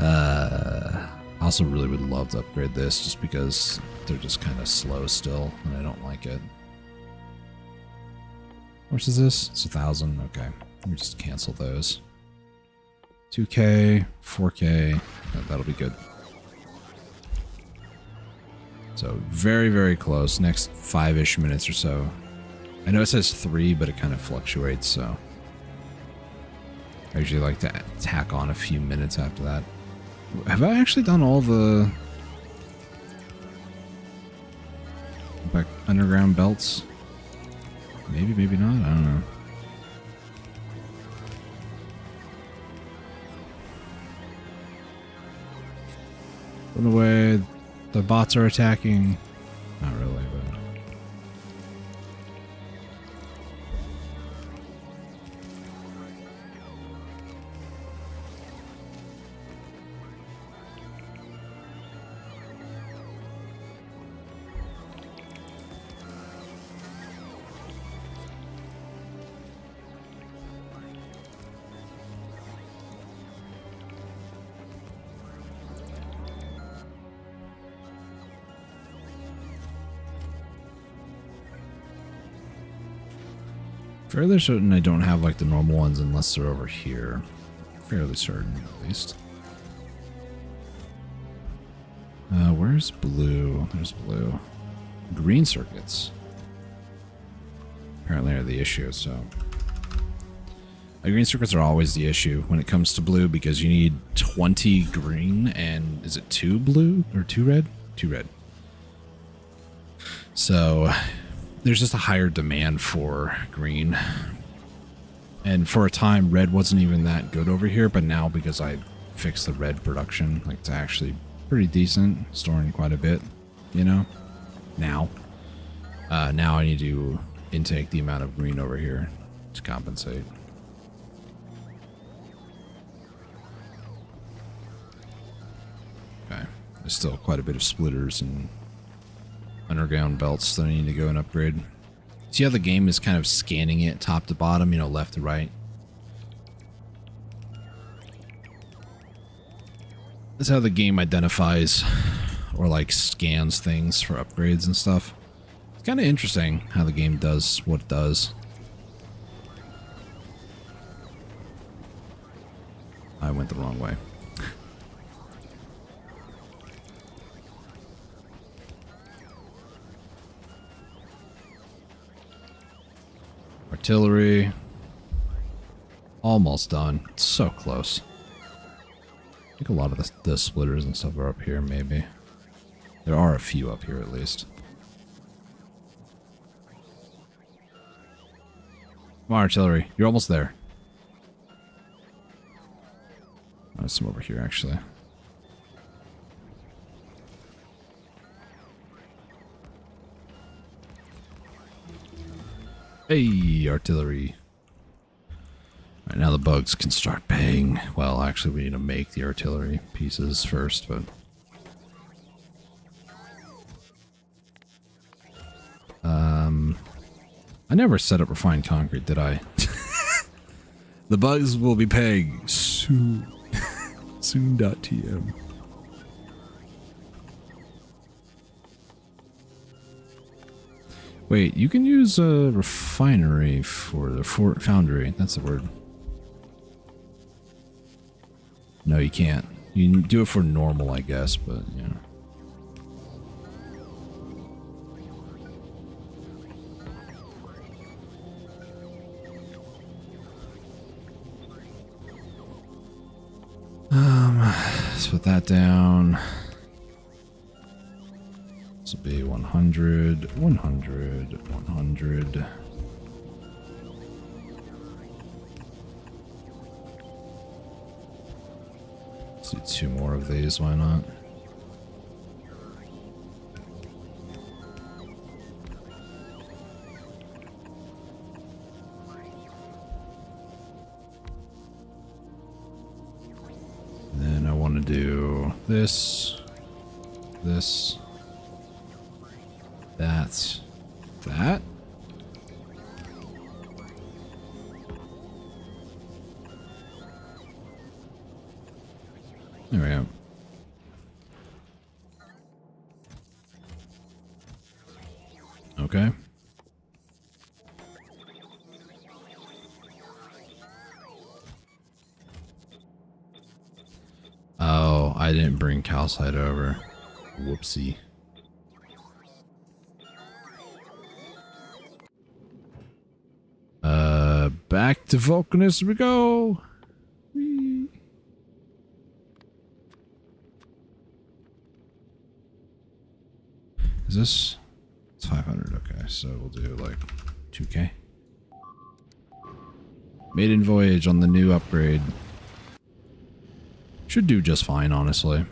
[SPEAKER 1] I also really would love to upgrade this just because they're just kind of slow still and I don't like it. How much is this? It's 1,000. Okay. Let me just cancel those. 2K, 4K. That'll be good. So very, very close. Next 5-ish minutes or so. I know it says 3, but it kind of fluctuates, so I usually like to tack on a few minutes after that. Have I actually done all the back underground belts? Maybe, maybe not. I don't know. Run away. The bots are attacking. Not really, but... Fairly certain I don't have like the normal ones unless they're over here. Fairly certain, at least. Where's blue? There's blue. Green circuits. Apparently are the issue, so... green circuits are always the issue when it comes to blue because you need 20 green and... is it 2 blue? Or 2 red? 2 red. So... there's just a higher demand for green. And for a time, red wasn't even that good over here, but now because I fixed the red production, like it's actually pretty decent, storing quite a bit, you know? Now. Now I need to intake the amount of green over here to compensate. Okay. There's still quite a bit of splitters and underground belts that I need to go and upgrade. See how the game is kind of scanning it top to bottom, you know, left to right? That's how the game identifies or like scans things for upgrades and stuff. It's kind of interesting how the game does what it does. I went the wrong way. Artillery. Almost done. It's so close. think a lot of the splitters and stuff are up here, maybe. There are a few up here, at least. Come on, artillery. You're almost there. Oh, there's some over here, actually. Hey, artillery. Alright, now the bugs can start paying. Well, actually, we need to make the artillery pieces first, but... I never set up refined concrete, did I? The bugs will be paying soon. Soon.tm. Wait, you can use a refinery for the foundry. That's the word. No, you can't. You can do it for normal, I guess, but, you know. Let's put that down. This will be 100, 100, 100. Let's do 2 more of these, why not? Then I want to do this, that. There we go. Okay. Oh, I didn't bring calcite over. Whoopsie. Back to Vulcanus we go. Whee. Is this? It's 500. Okay, so we'll do like 2K. Maiden voyage on the new upgrade. Should do just fine, honestly.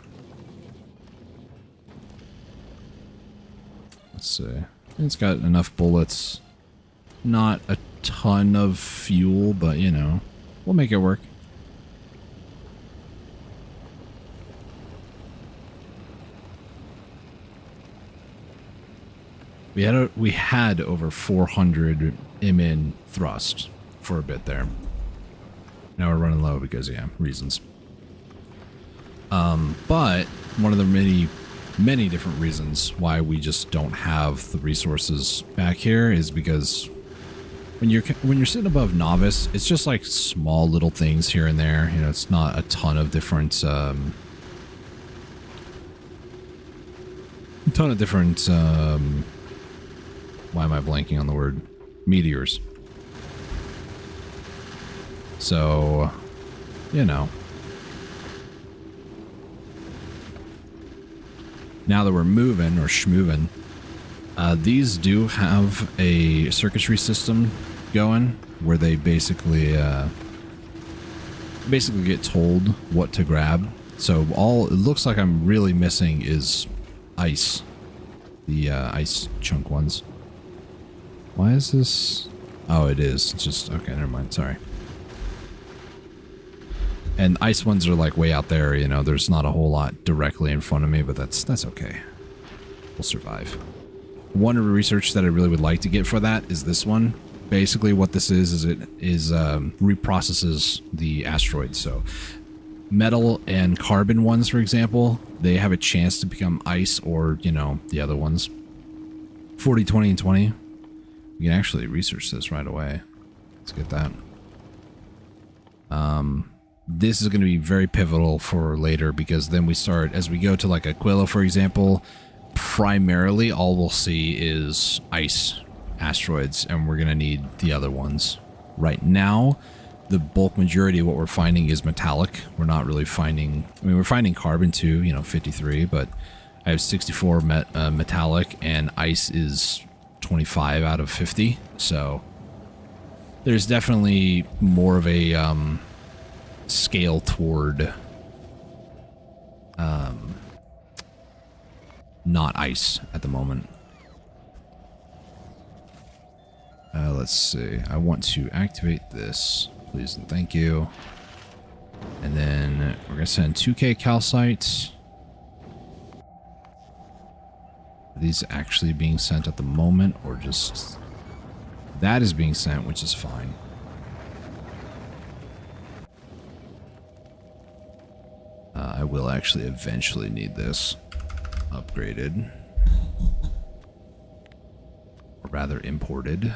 [SPEAKER 1] Let's see. It's got enough bullets. Not a ton of fuel, but you know, we'll make it work. We had over 400 in thrust for a bit there. Now we're running low because, yeah, reasons. But one of the many different reasons why we just don't have the resources back here is because when you're sitting above novice, it's just like small little things here and there. You know, it's not a ton of different why am I blanking on the word? Meteors. So, you know. Now that we're moving, or schmoving, these do have a circuitry system going where they basically get told what to grab. So all it looks like I'm really missing is ice. The ice chunk ones. Why is this? Oh, it is. It's just, okay, never mind. Sorry. And ice ones are like way out there, you know, there's not a whole lot directly in front of me, but that's okay. We'll survive. One research that I really would like to get for that is this one. Basically what this is it reprocesses the asteroids. So metal and carbon ones, for example, they have a chance to become ice or, you know, the other ones. 40, 20, and 20. We can actually research this right away. Let's get that. This is going to be very pivotal for later because then we start, as we go to like Aquila, for example, primarily all we'll see is ice asteroids and we're going to need the other ones. Right now, the bulk majority of what we're finding is metallic. We're not really finding, I mean, we're finding carbon too, you know, 53, but I have 64 metallic, and ice is 25 out of 50. So there's definitely more of a scale toward not ice at the moment. Let's see. I want to activate this, please and thank you. And then we're going to send 2K calcite. Are these actually being sent at the moment, or just... That is being sent, which is fine. I will actually eventually need this upgraded. Or rather, imported.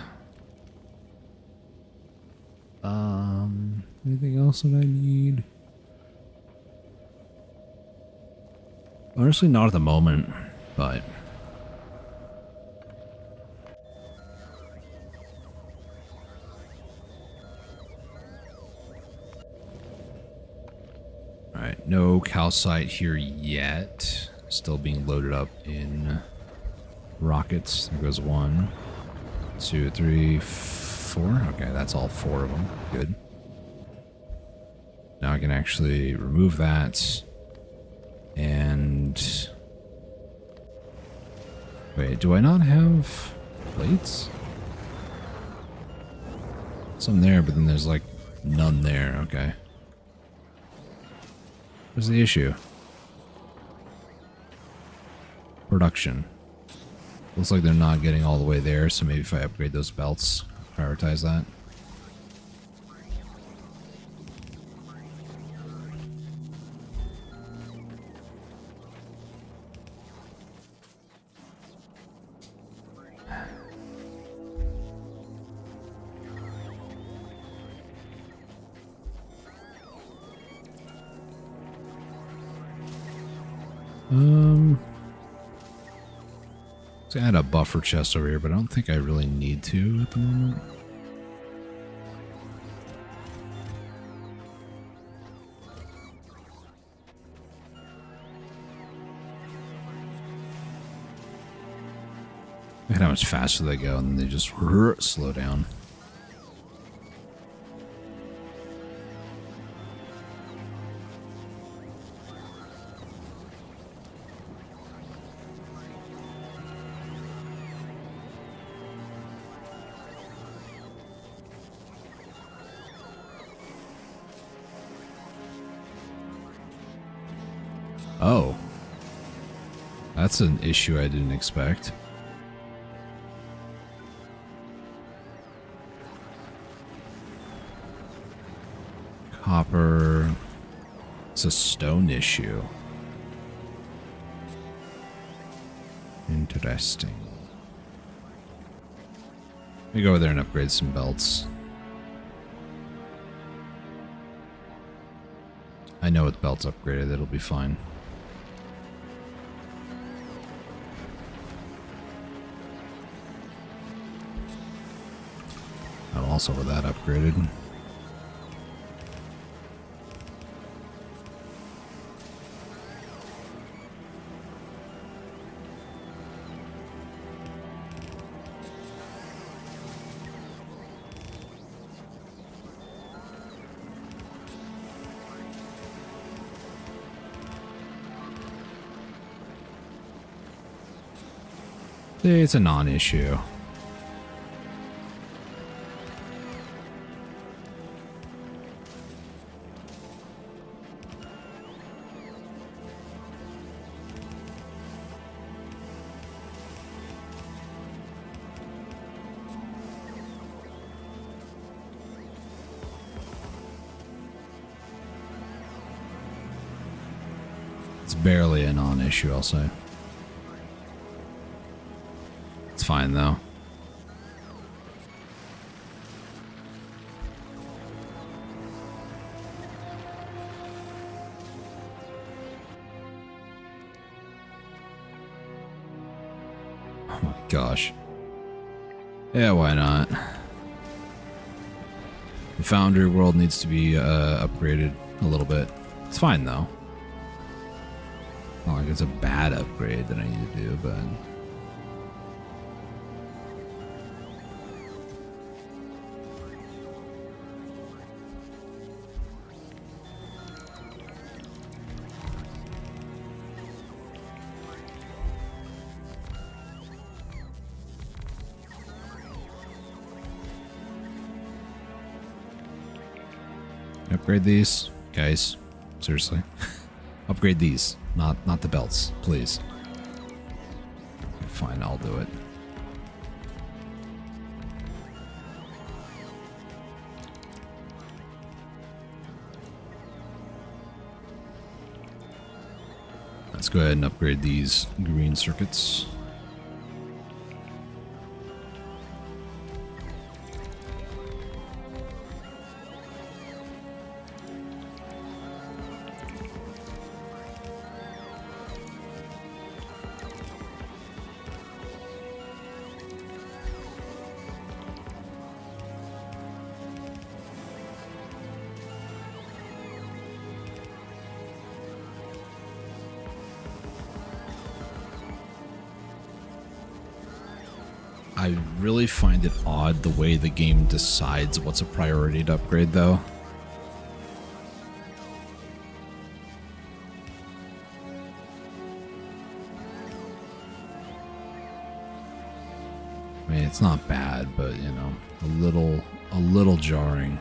[SPEAKER 1] Anything else that I need? Honestly, not at the moment, but... Alright, no calcite here yet. Still being loaded up in rockets. There goes 1, 2, 3, 4. Okay, that's all 4 of them. Good. Now I can actually remove that. And... Wait, do I not have plates? Some there, but then there's like none there. Okay. What's the issue? Production. Looks like they're not getting all the way there, so maybe if I upgrade those belts, prioritize that. I had a buffer chest over here, but I don't think I really need to at the moment. Look at how much faster they go, and then they just slow down. Oh. That's an issue I didn't expect. Copper. It's a stone issue. Interesting. Let me go over there and upgrade some belts. I know with belts upgraded, it'll be fine. I'm also with that upgraded. It's a non-issue. It's barely a non-issue, I'll say. It's fine, though. Oh my gosh. Yeah, why not? foundry world needs to be upgraded a little bit. It's fine though. Not like it's a bad upgrade that I need to do, but upgrade these, guys. Seriously, upgrade these, not the belts, please. Okay, fine, I'll do it. Let's go ahead and upgrade these green circuits. I really find it odd the way the game decides what's a priority to upgrade, though. I mean, it's not bad, but, you know, a little jarring.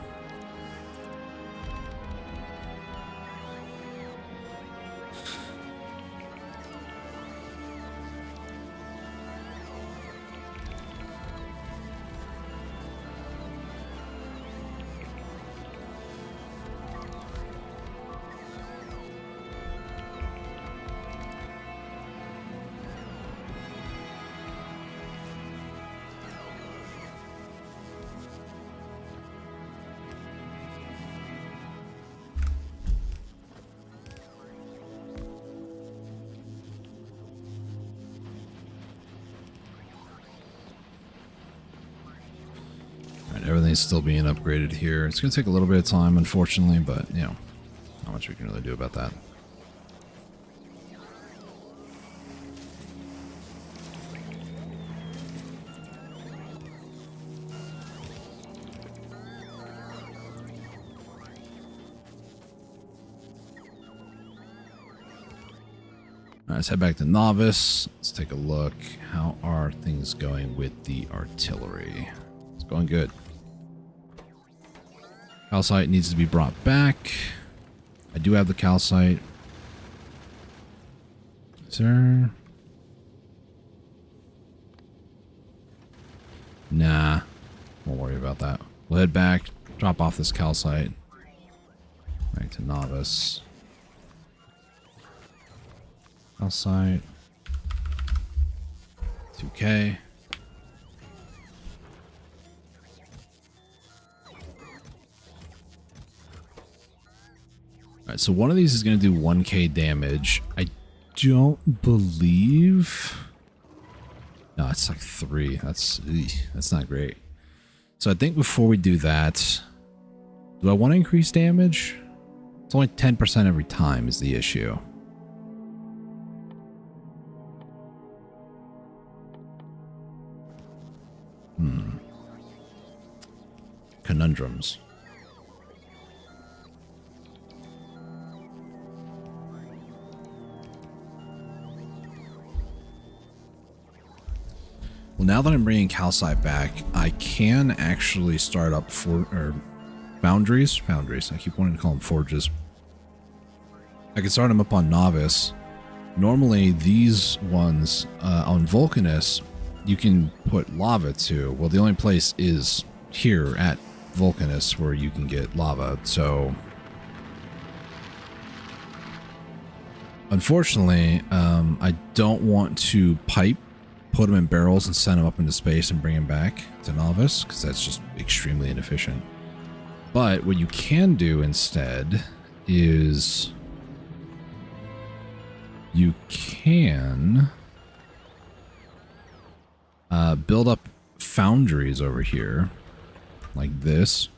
[SPEAKER 1] Everything's still being upgraded here. It's going to take a little bit of time, unfortunately, but, you know, not much we can really do about that. All right, let's head back to Novice. Let's take a look. How are things going with the artillery? It's going good. Calcite needs to be brought back. I do have the calcite. Is there... Nah. Won't worry about that. We'll head back, drop off this calcite. Back to Novice. Calcite. 2K. Alright, so one of these is going to do 1k damage. I don't believe... No, it's like 3. That's not great. So I think before we do that... Do I want to increase damage? It's only 10% every time is the issue. Conundrums. Well, now that I'm bringing calcite back, I can actually start up foundries. I keep wanting to call them forges. I can start them up on Novice. Normally, these ones on Vulcanus, you can put lava to. Well, the only place is here at Vulcanus where you can get lava. So, unfortunately, I don't want to put them in barrels and send them up into space and bring them back to Novice, because that's just extremely inefficient. But what you can do instead is you can build up foundries over here like this,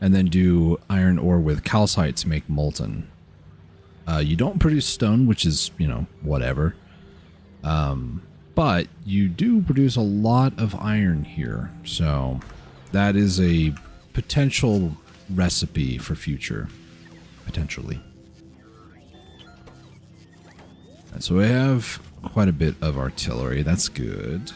[SPEAKER 1] and then do iron ore with calcite to make molten. You don't produce stone, which is, you know, whatever. But you do produce a lot of iron here. So that is a potential recipe for future. Potentially. And so we have quite a bit of artillery. That's good.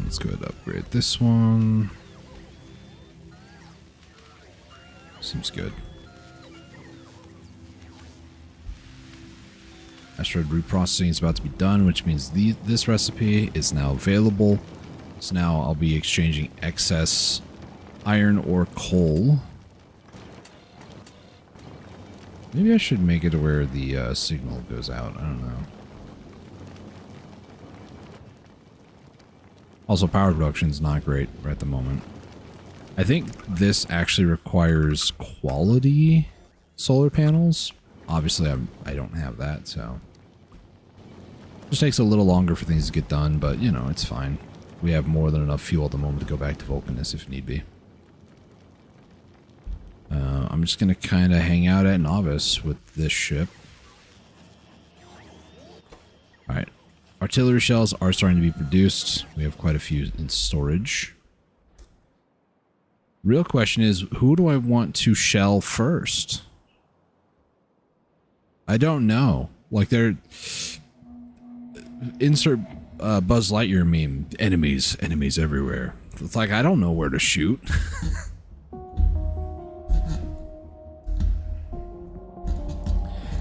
[SPEAKER 1] Let's go ahead and upgrade this one. Seems good. Asteroid root processing is about to be done, which means this recipe is now available. So now I'll be exchanging excess iron or coal. Maybe I should make it to where the signal goes out. I don't know. Also, power production is not great right at the moment. I think this actually requires quality solar panels. Obviously, I don't have that, so... Just takes a little longer for things to get done, but, you know, it's fine. We have more than enough fuel at the moment to go back to Vulcanus if need be. I'm just going to kind of hang out at Novice with this ship. Alright. Artillery shells are starting to be produced. We have quite a few in storage. Real question is, who do I want to shell first? I don't know. Like, they're... Insert Buzz Lightyear meme. Enemies everywhere. It's like, I don't know where to shoot.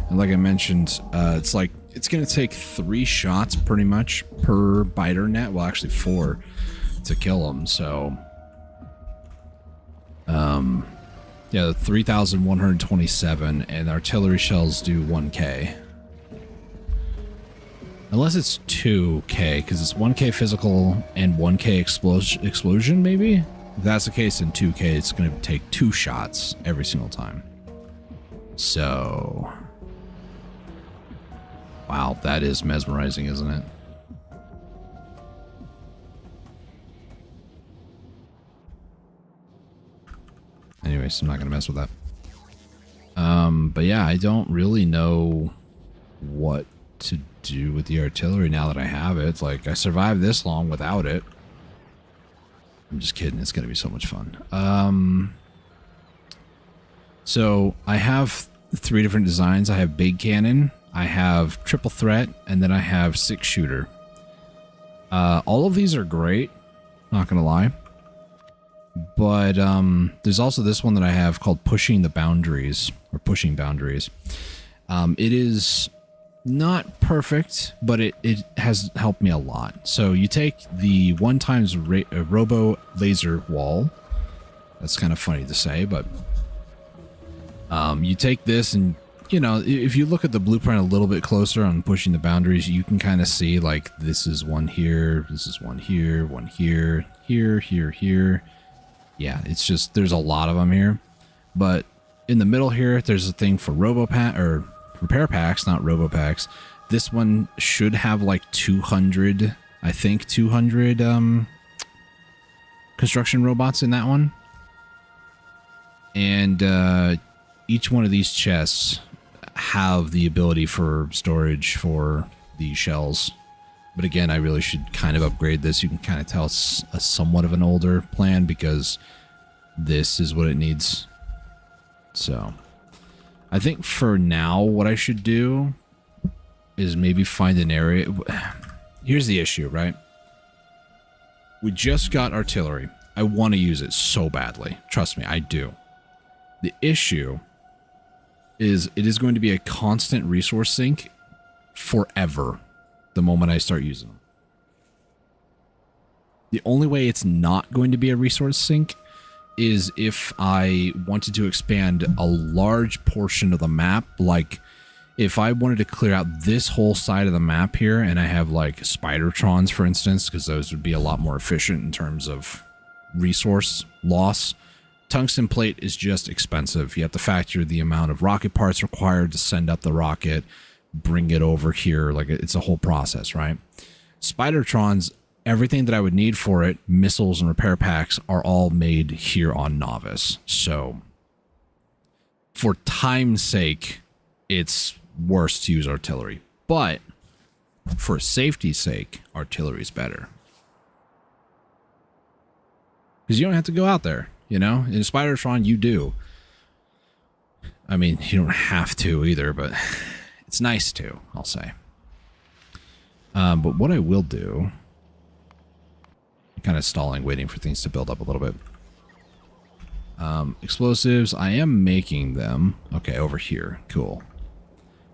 [SPEAKER 1] And like I mentioned, it's like, it's going to take 3 shots pretty much per biter net. Well, actually 4 to kill them. So, yeah, 3,127 and artillery shells do 1k. Unless it's 2k, because it's 1k physical and 1k explosion, maybe? If that's the case, in 2k, it's going to take 2 shots every single time. So... Wow, that is mesmerizing, isn't it? Anyways, I'm not going to mess with that. But yeah, I don't really know what to do with the artillery now that I have it. Like, I survived this long without it. I'm just kidding. It's going to be so much fun. So I have 3 different designs. I have big cannon, I have triple threat, and then I have 6 shooter. All of these are great, not gonna lie. But there's also this one that I have called pushing the boundaries, or pushing boundaries. It is not perfect, but it has helped me a lot. So you take the 1x robo laser wall. That's kind of funny to say, but you take this and, you know, if you look at the blueprint a little bit closer on pushing the boundaries, you can kind of see, like, this is one here, this is one here, one here, here. Yeah, it's just, there's a lot of them here. But in the middle here, there's a thing for repair packs, not robo packs. This one should have like 200, I think 200 construction robots in that one. And each one of these chests have the ability for storage for these shells. But again, I really should kind of upgrade this. You can kind of tell it's a somewhat of an older plan because this is what it needs. So I think for now, what I should do is maybe find an area. Here's the issue, right? We just got artillery. I want to use it so badly. Trust me, I do. The issue is it is going to be a constant resource sink forever the moment I start using them. The only way it's not going to be a resource sink is if I wanted to expand a large portion of the map. Like if I wanted to clear out this whole side of the map here and I have like Spidertrons, for instance, because those would be a lot more efficient in terms of resource loss. Tungsten plate is just expensive. You have to factor the amount of rocket parts required to send up the rocket, bring it over here. Like, it's a whole process, right? Spidertrons, everything that I would need for it, missiles and repair packs, are all made here on Novice. So, for time's sake, it's worse to use artillery. But, for safety's sake, artillery is better. Because you don't have to go out there, you know? In Spidertron, you do. I mean, you don't have to either, but it's nice to, I'll say. But what I will do... I'm kind of stalling, waiting for things to build up a little bit. Explosives, I am making them. Okay, over here. Cool.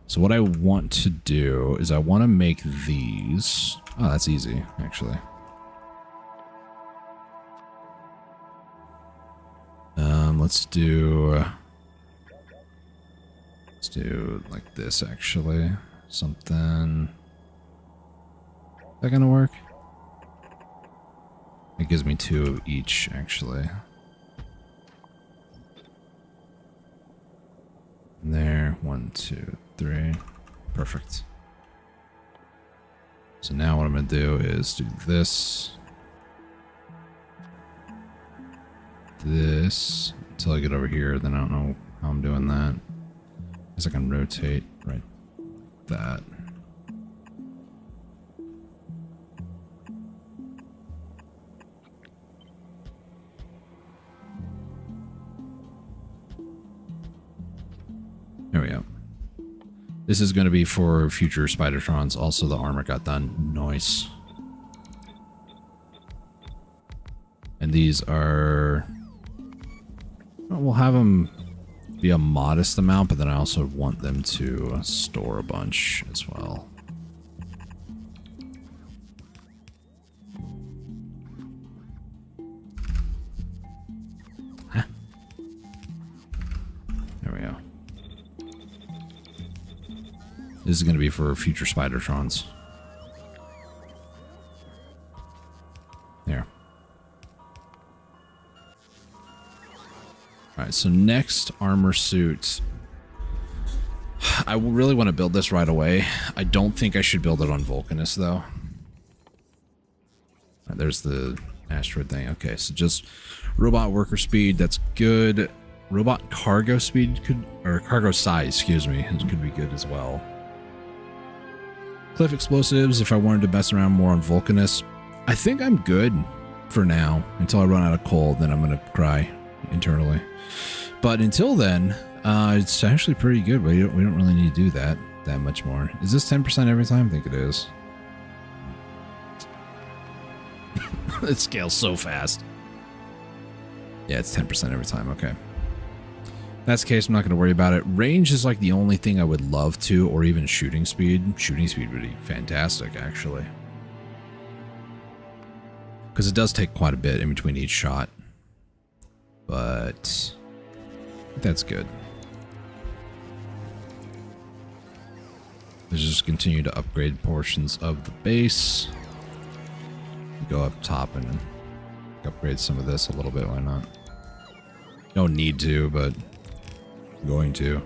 [SPEAKER 1] So what I want to do is I want to make these. Oh, that's easy, actually. Let's do like this, actually. Something. Is that gonna work? It gives me 2 of each, actually. There, 1, 2, 3. Perfect. So now what I'm gonna do is do this. This until I get over here, then I don't know how I'm doing that. I guess I can rotate right that. There we go. This is going to be for future Spidertrons. Also, the armor got done. Nice. And these are... well, we'll have them be a modest amount, but then I also want them to store a bunch as well. Huh. There we go. This is going to be for future Spidertrons. There. Alright, so next armor suit. I really want to build this right away. I don't think I should build it on Vulcanus, though. There's the asteroid thing. Okay, so just robot worker speed, that's good. Robot cargo speed could, or cargo size, excuse me, could be good as well. Cliff explosives, if I wanted to mess around more on Vulcanus. I think I'm good for now, until I run out of coal, then I'm going to cry internally. But until then, it's actually pretty good, but we don't really need to do that much more. Is this 10% every time? I think it is. It scales so fast. Yeah, it's 10% every time. Okay. That's the case. I'm not going to worry about it. Range is like the only thing I would love to, or even shooting speed. Shooting speed would be fantastic, actually. Because it does take quite a bit in between each shot. But that's good. Let's just continue to upgrade portions of the base. Go up top and upgrade some of this a little bit. Why not? Don't need to, but I'm going to.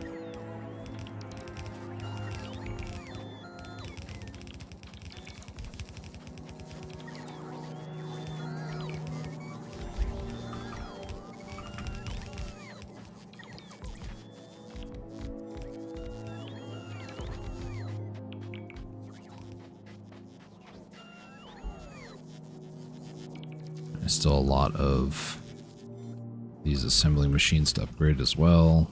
[SPEAKER 1] There's still a lot of these assembly machines to upgrade as well.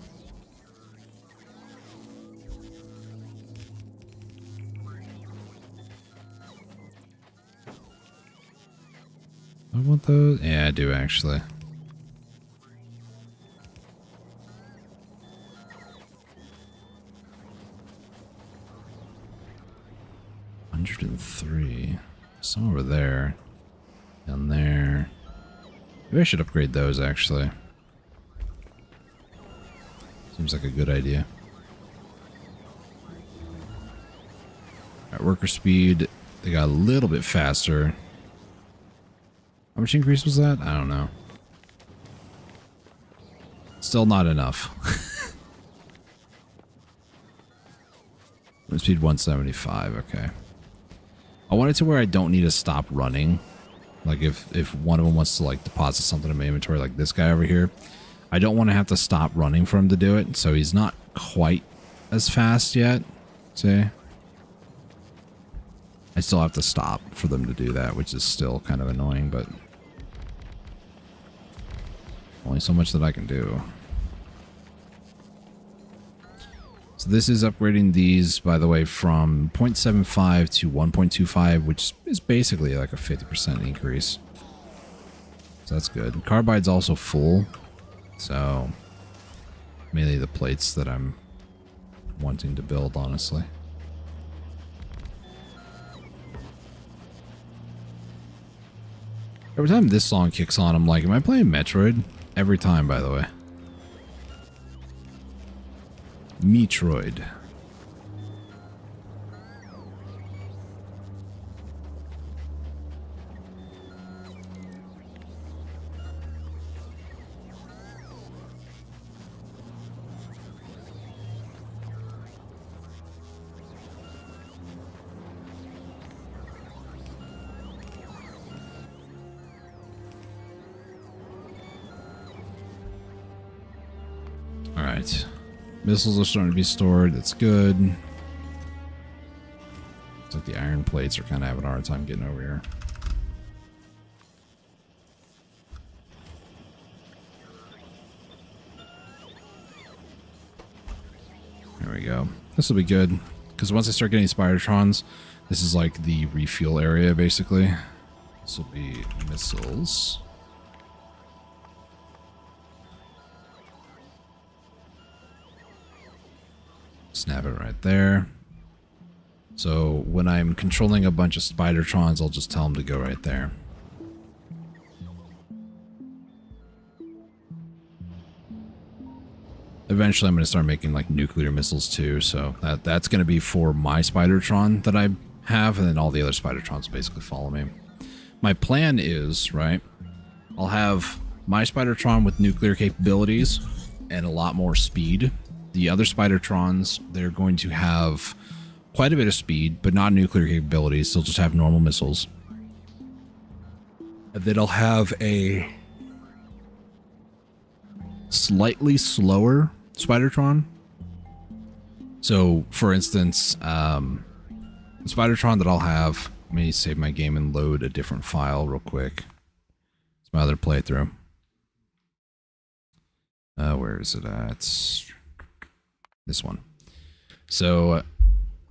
[SPEAKER 1] I want those. Yeah, I do actually. $103. Some over there. Down there. Maybe I should upgrade those, actually. Seems like a good idea. Alright, worker speed. They got a little bit faster. How much increase was that? I don't know. Still not enough. Wind speed 175, okay. I want it to where I don't need to stop running. Like if one of them wants to like deposit something in my inventory, like this guy over here, I don't want to have to stop running for him to do it. So he's not quite as fast yet. See? I still have to stop for them to do that, which is still kind of annoying, but only so much that I can do. So this is upgrading these, by the way, from 0.75 to 1.25, which is basically like a 50% increase. So that's good. Carbide's also full, so mainly the plates that I'm wanting to build, honestly. Every time this song kicks on, I'm like, am I playing Metroid? Every time, by the way. Metroid. All right. Missiles are starting to be stored. That's good. It's like the iron plates are kind of having a hard time getting over here. There we go. This will be good. Because once I start getting Spidertrons, this is like the refuel area, basically. This will be missiles. Snap it right there. So when I'm controlling a bunch of Spidertrons, I'll just tell them to go right there. Eventually I'm going to start making like nuclear missiles too, so that's going to be for my Spidertron that I have, and then all the other Spidertrons basically follow me. My plan is, right, I'll have my Spidertron with nuclear capabilities and a lot more speed. The other Spidertrons, they're going to have quite a bit of speed, but not nuclear capabilities. They'll just have normal missiles. And then I'll have a slightly slower Spidertron. So, for instance, the Spidertron that I'll have, let me save my game and load a different file real quick. It's my other playthrough. Where is it at? This one. So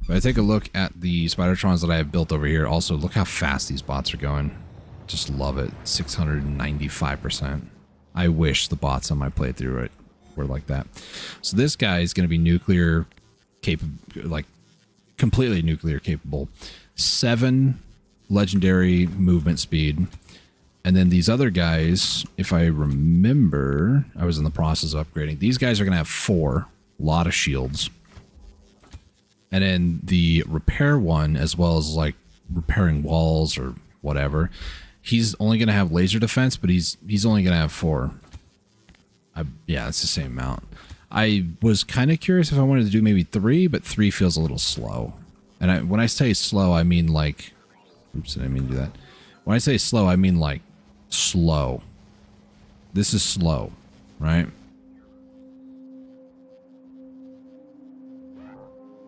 [SPEAKER 1] if I take a look at the Spidertrons that I have built over here, also look how fast these bots are going. Just love it. 695%. I wish the bots on my playthrough were like that. So this guy is going to be nuclear capable, like completely nuclear capable. 7 legendary movement speed. And then these other guys, if I remember, I was in the process of upgrading. These guys are going to have 4. Lot of shields. And then the repair one, as well as like repairing walls or whatever, he's only going to have laser defense, but he's only going to have 4. Yeah, it's the same amount. I was kind of curious if I wanted to do maybe 3, but 3 feels a little slow. And when I say slow, I mean like, oops, I didn't mean to do that. When I say slow, I mean like slow. This is slow, right?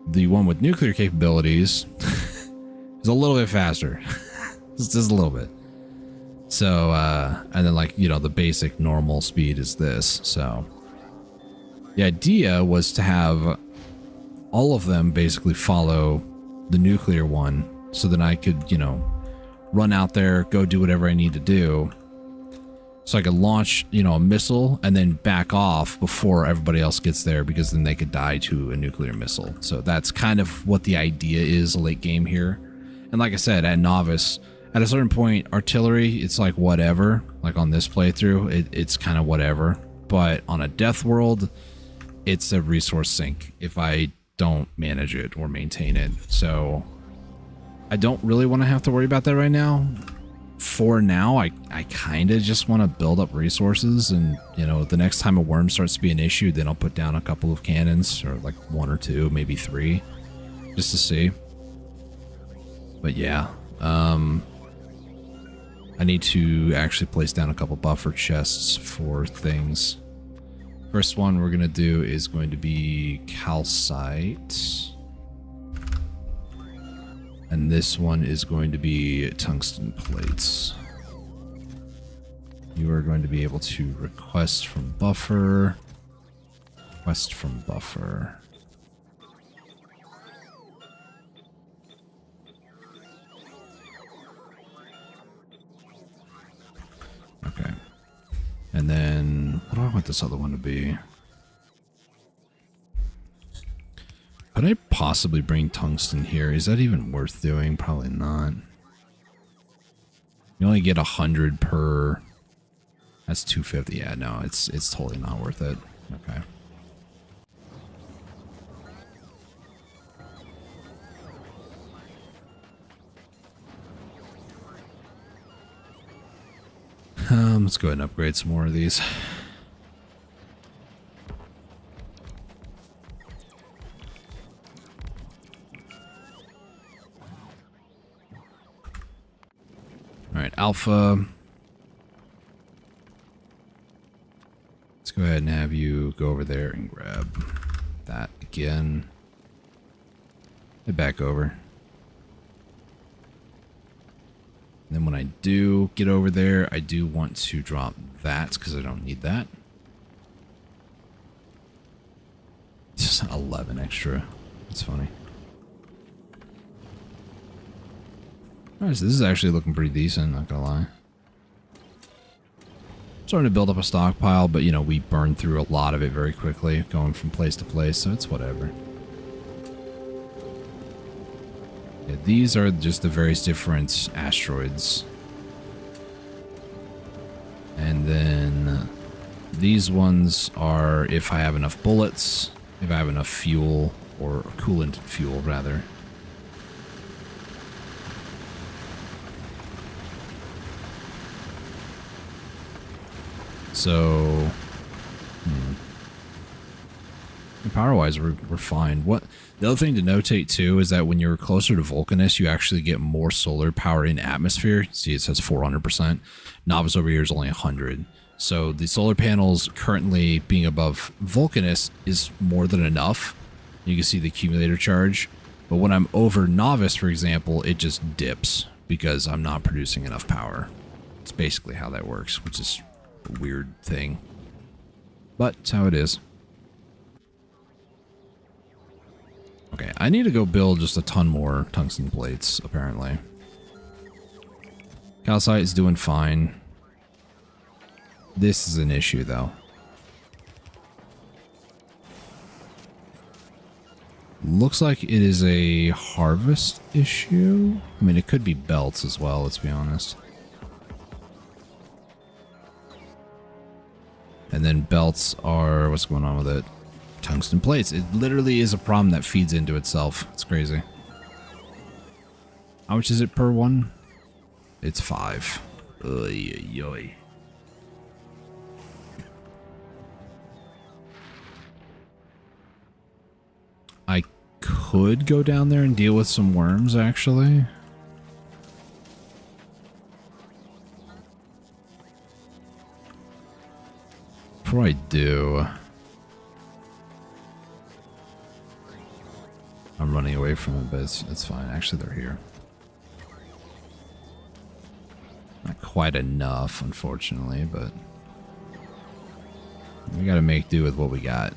[SPEAKER 1] The one with nuclear capabilities is a little bit faster. Just a little bit. So, and then like, you know, the basic normal speed is this. So the idea was to have all of them basically follow the nuclear one, so then I could, you know, run out there, go do whatever I need to do. So I could launch, you know, a missile and then back off before everybody else gets there, because then they could die to a nuclear missile. So that's kind of what the idea is late game here. And like I said, at Novice, at a certain point, artillery, it's like whatever. Like on this playthrough, it's kind of whatever. But on a Death World, it's a resource sink if I don't manage it or maintain it. So I don't really want to have to worry about that right now. for now, I kind of just want to build up resources, and you know, the next time a worm starts to be an issue, then I'll put down a couple of cannons, or like 1 or 2, maybe 3, just to see. But yeah, I need to actually place down a couple buffer chests for things. First one we're gonna do is going to be calcite. And this one is going to be tungsten plates. You are going to be able to request from buffer. Request from buffer. Okay. And then, what do I want this other one to be? Could I possibly bring tungsten here? Is that even worth doing? Probably not. You only get 100 per. That's 250. Yeah, no, it's totally not worth it. Okay. Let's go ahead and upgrade some more of these. Alright, Alpha. Let's go ahead and have you go over there and grab that again. Head back over. And then when I do get over there, I do want to drop that because I don't need that. Just 11 extra. That's funny. Alright, so this is actually looking pretty decent, not gonna lie. Starting to build up a stockpile, but you know, we burned through a lot of it very quickly, going from place to place, so it's whatever. Yeah, these are just the various different asteroids. And then these ones are if I have enough bullets, if I have enough fuel, or coolant fuel rather. So, power-wise, we're fine. What the other thing to notate too is that when you're closer to Vulcanus, you actually get more solar power in atmosphere. See, it says 400%. Novice over here is only 100. So the solar panels currently being above Vulcanus is more than enough. You can see the accumulator charge. But when I'm over Novice, for example, it just dips because I'm not producing enough power. It's basically how that works, which is a weird thing. But it's how it is. Okay, I need to go build just a ton more tungsten plates, apparently. Calcite is doing fine. This is an issue, though. Looks like it is a harvest issue. I mean, it could be belts as well, let's be honest. And then belts are... what's going on with it? Tungsten plates. It literally is a problem that feeds into itself. It's crazy. How much is it per one? It's 5. Oy, oy, oy. I could go down there and deal with some worms, actually. Before I do... I'm running away from them, but it's fine. Actually, they're here. Not quite enough, unfortunately, but... we gotta make do with what we got.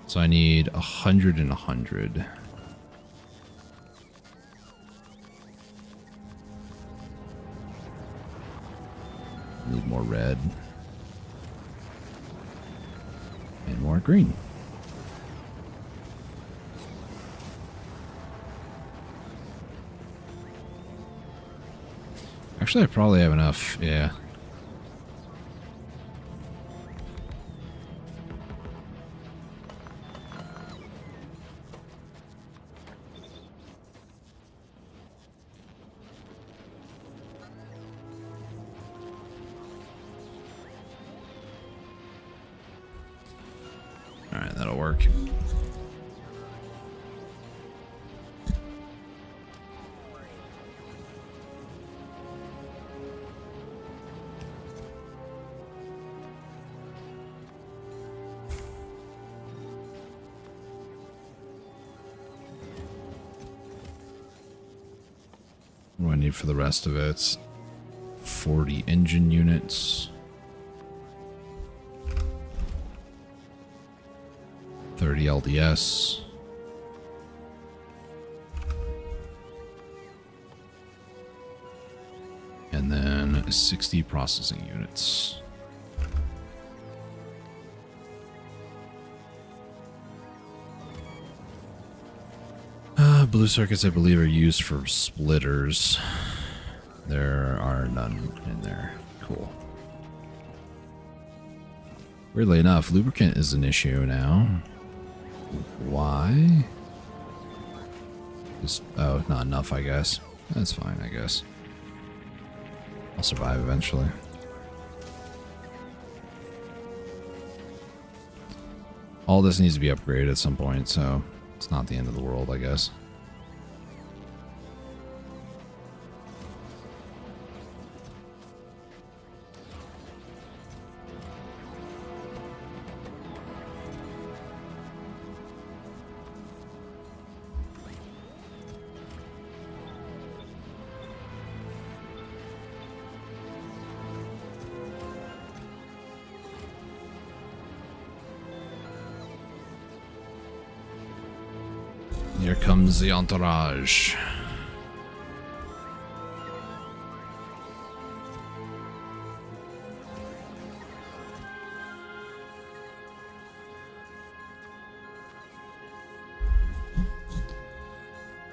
[SPEAKER 1] So I need 100 and 100. Need more red. And more green. Actually, I probably have enough, yeah. work. What do I need for the rest of it? 40 engine units. 30 LDS. And then 60 processing units. Blue circuits, I believe, are used for splitters. There are none in there. Cool. Weirdly enough, lubricant is an issue now. Why? Just, oh, not enough, I guess. That's fine, I guess. I'll survive eventually. All this needs to be upgraded at some point, so it's not the end of the world, I guess. Here comes the entourage.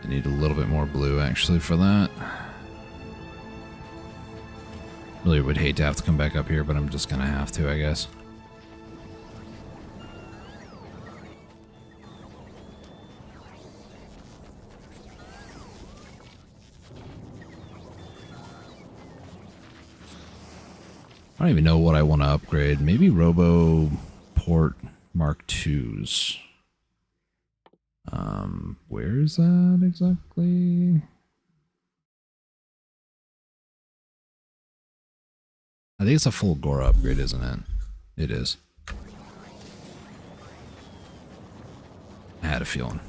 [SPEAKER 1] I need a little bit more blue actually for that. Really would hate to have to come back up here, but I'm just gonna have to, I guess. I don't even know what I want to upgrade. Maybe Robo Port Mark IIs. Where is that exactly? I think it's a full Gora upgrade, isn't it? It is. I had a feeling.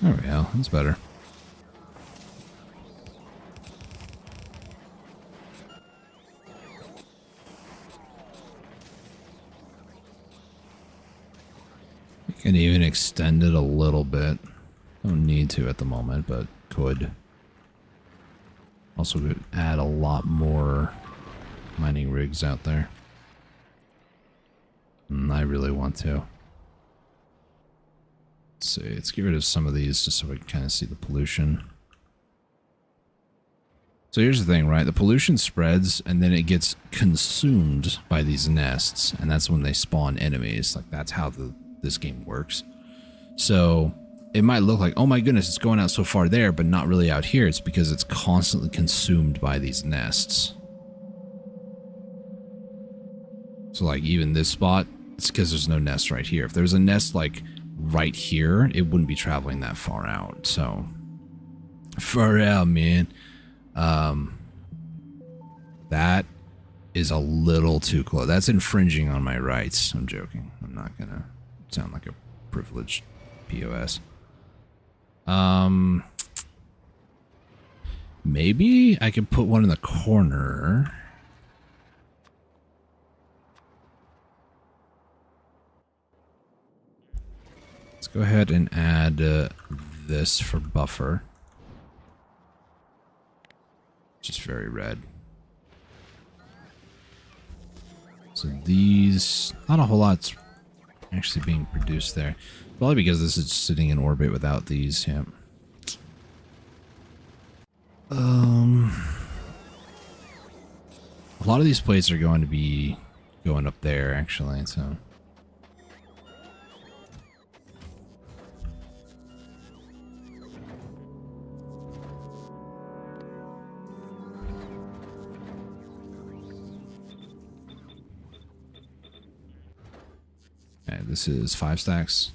[SPEAKER 1] There we go. That's better. I can even extend it a little bit. Don't need to at the moment, but could. Also could add a lot more mining rigs out there. I really want to. Let's see, let's get rid of some of these just so we can kind of see the pollution. So here's the thing, right? The pollution spreads and then it gets consumed by these nests, and that's when they spawn enemies. Like, that's how this game works. So it might look like, oh my goodness, it's going out so far there, but not really out here. It's because it's constantly consumed by these nests. So like even this spot, it's because there's no nest right here. If there's a nest like right here, it wouldn't be traveling that far out. So far out, man. That is a little too close. That's infringing on my rights. I'm joking. I'm not gonna sound like a privileged POS. Maybe I could put one in the corner. Let's go ahead and add this for buffer. Just very red. So these, not a whole lot's actually being produced there. Probably because this is sitting in orbit without these. Yeah. Um, a lot of these plates are going to be going up there, actually, so. Okay, this is 5 stacks.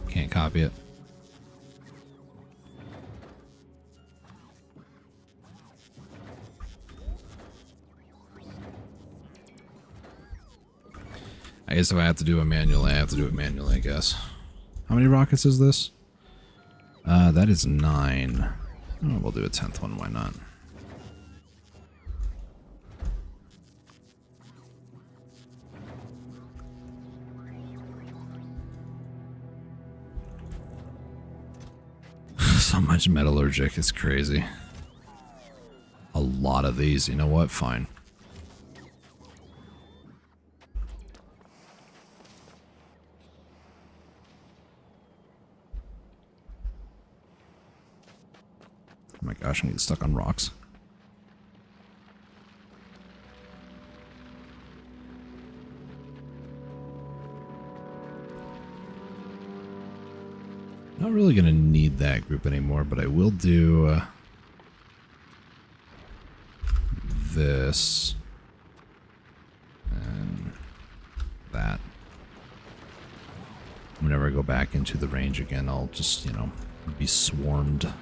[SPEAKER 1] Can't copy it. I guess if I have to do it manually, I have to do it manually, I guess. How many rockets is this? That is 9. Oh, we'll do a 10th one, why not? So much metallurgic, it's crazy. A lot of these, you know what? Fine. Oh my gosh, I'm getting stuck on rocks. Not really going to need that group anymore, but I will do this and that. Whenever I go back into the range again, I'll just, you know, be swarmed.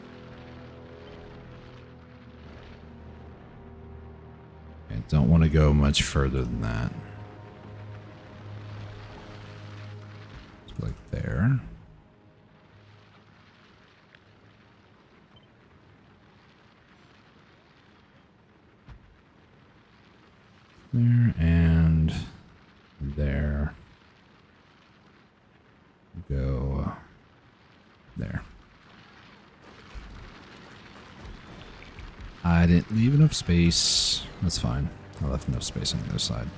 [SPEAKER 1] I don't want to go much further than that. So like there. There and there. Go there. I didn't leave enough space. That's fine. I left enough space on the other side.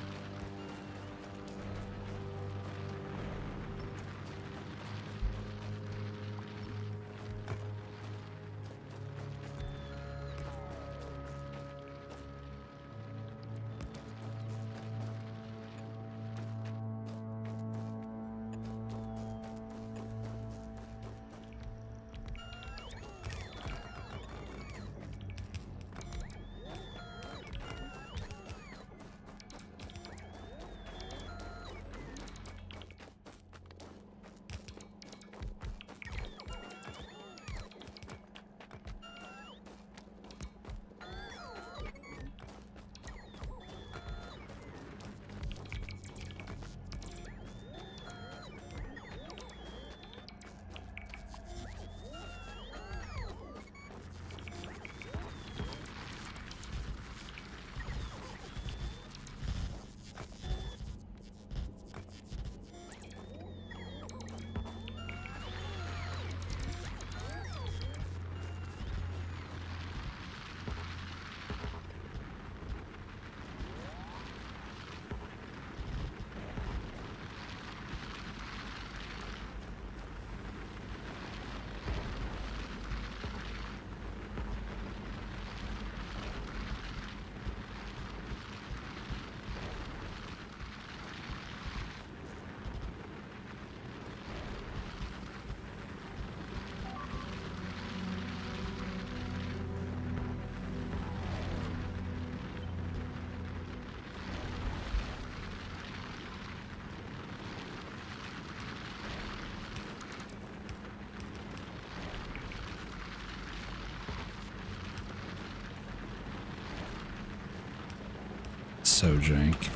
[SPEAKER 1] So jank.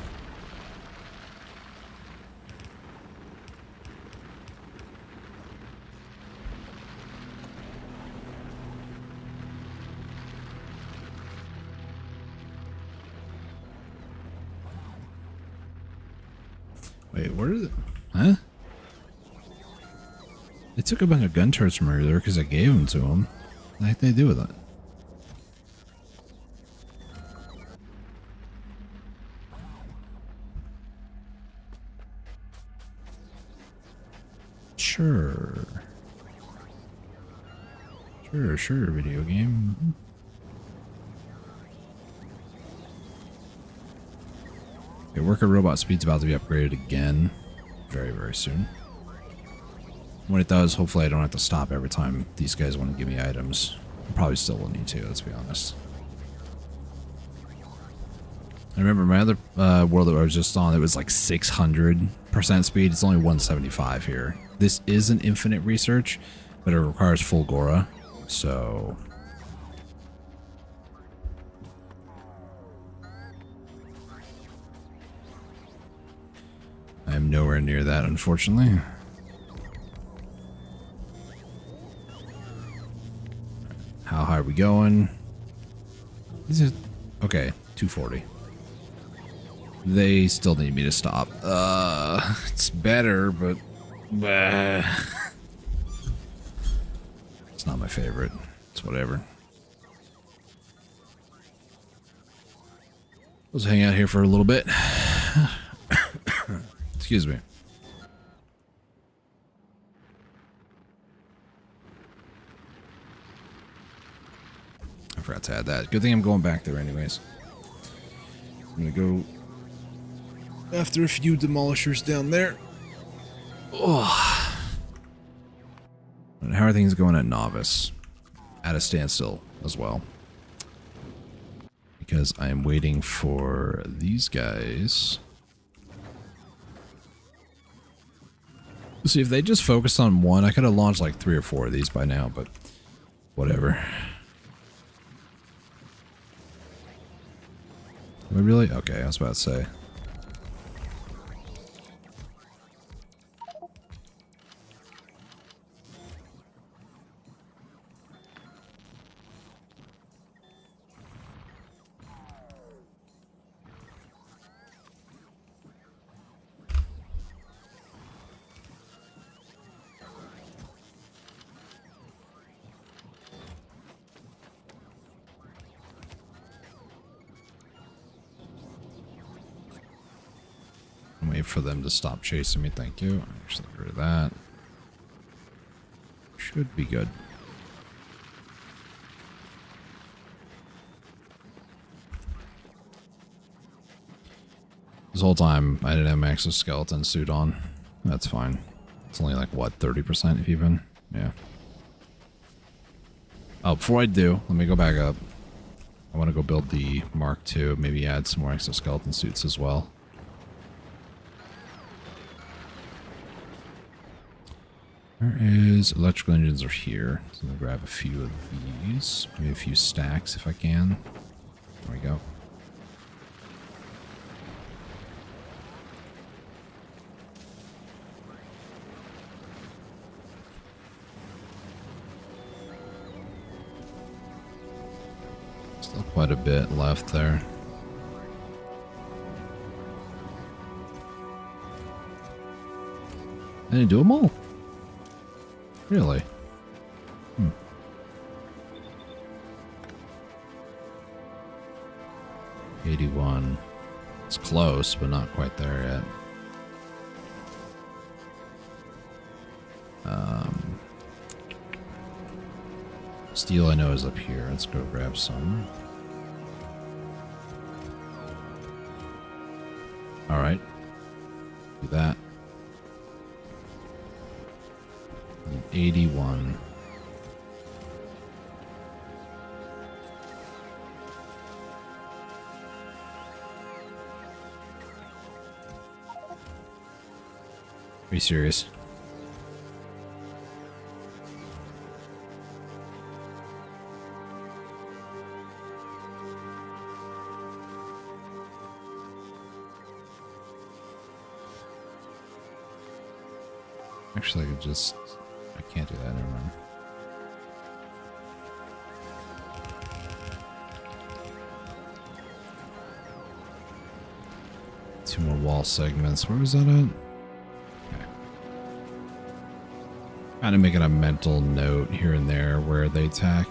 [SPEAKER 1] Wait, where is it? Huh? took a bunch of gun turrets from earlier because I gave them to him. What the heck did they do with it? Sure. Sure, video game. Okay, worker robot speed's about to be upgraded again. Very, very soon. When it does, hopefully I don't have to stop every time these guys want to give me items. I probably still will need to, let's be honest. I remember my other world that I was just on, it was like 600% speed. It's only 175 here. This is an infinite research, but it requires full Gora, so... I am nowhere near that, unfortunately. How high are we going? Okay, 240. They still need me to stop. It's better, but... It's not my favorite. It's whatever. Let's hang out here for a little bit. Excuse me. I forgot to add that. Good thing I'm going back there anyways. I'm gonna go after a few demolishers down there. Oh. And how are things going at Novice? At a standstill as well. Because I am waiting for these guys. See, if they just focused on one, I could have launched like 3 or 4 of these by now, but whatever. Am I really? Okay, I was about to say. Wait for them to stop chasing me, thank you. Actually, get rid of that. Should be good. This whole time, I didn't have my exoskeleton suit on. That's fine. It's only like, what, 30% if even? Yeah. Oh, before I do, let me go back up. I want to go build the Mark II, maybe add some more exoskeleton suits as well. Where is electrical engines are here. So I'm gonna grab a few of these. Maybe a few stacks if I can. There we go. Still quite a bit left there. I didn't do them all. Really? 81. It's close, but not quite there yet. Steel I know is up here. Let's go grab some. Alright. Do that. 81. Are you serious? Actually, I could just... I can't do that, never mind. Two more wall segments. Where was that at? Okay. Kind of making a mental note here and there where they attack.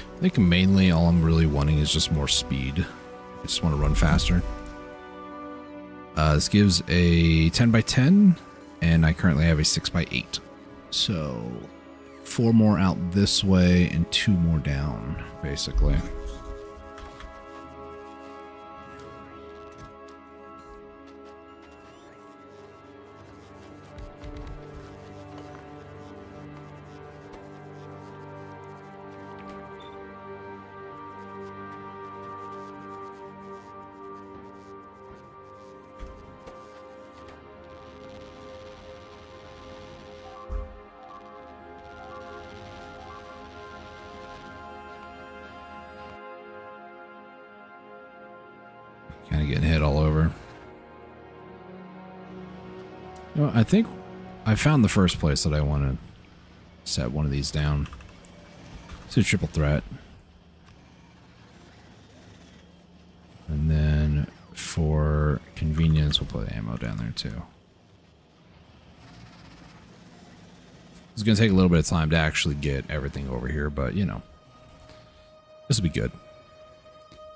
[SPEAKER 1] I think mainly all I'm really wanting is just more speed. I just want to run faster. This gives a 10 by 10, and I currently have a 6 by 8. So 4 more out this way and 2 more down, basically. Kind of getting hit all over. You know, I think I found the first place that I want to set one of these down. It's a triple threat. And then for convenience, we'll put ammo down there too. It's going to take a little bit of time to actually get everything over here, but you know, this will be good.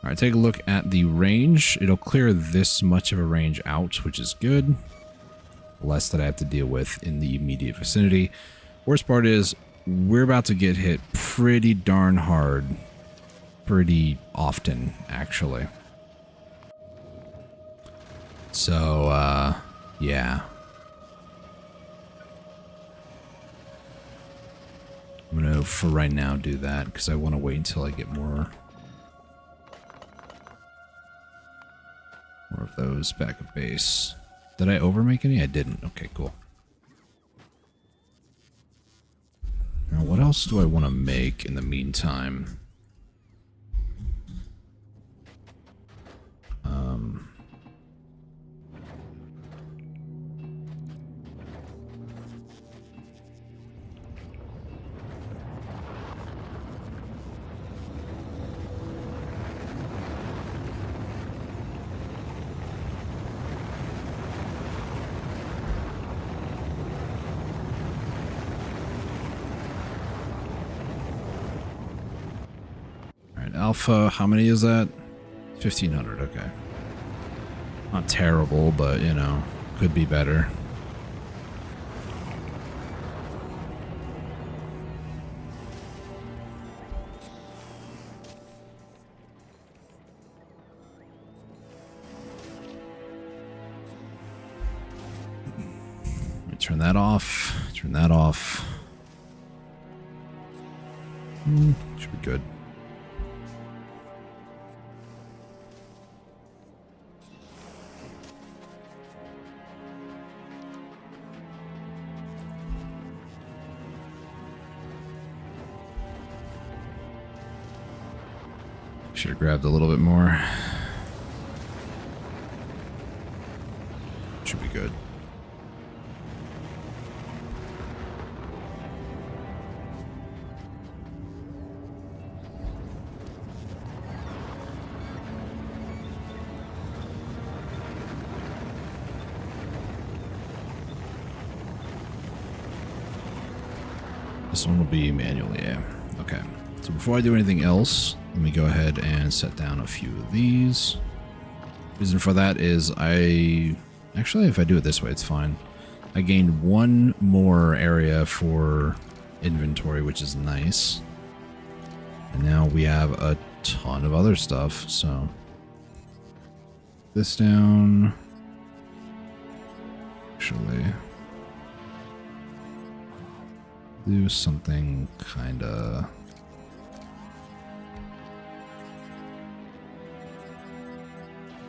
[SPEAKER 1] All right, take a look at the range. It'll clear this much of a range out, which is good. Less that I have to deal with in the immediate vicinity. Worst part is we're about to get hit pretty darn hard. Pretty often, actually. So, yeah. I'm going to, for right now, do that because I want to wait until I get more of those back at base. Did I overmake any? I didn't. Okay, cool. Now, what else do I want to make in the meantime? Alpha, how many is that? 1,500, okay. Not terrible, but, you know, could be better. Let me turn that off. Turn that off. Should be good. Should have grabbed a little bit more. Should be good. This one will be manually, yeah. Okay. So before I do anything else, let me go ahead and set down a few of these. Reason for that is actually, if I do it this way, it's fine. I gained one more area for inventory, which is nice. And now we have a ton of other stuff, so. This down. Actually. Do something kinda.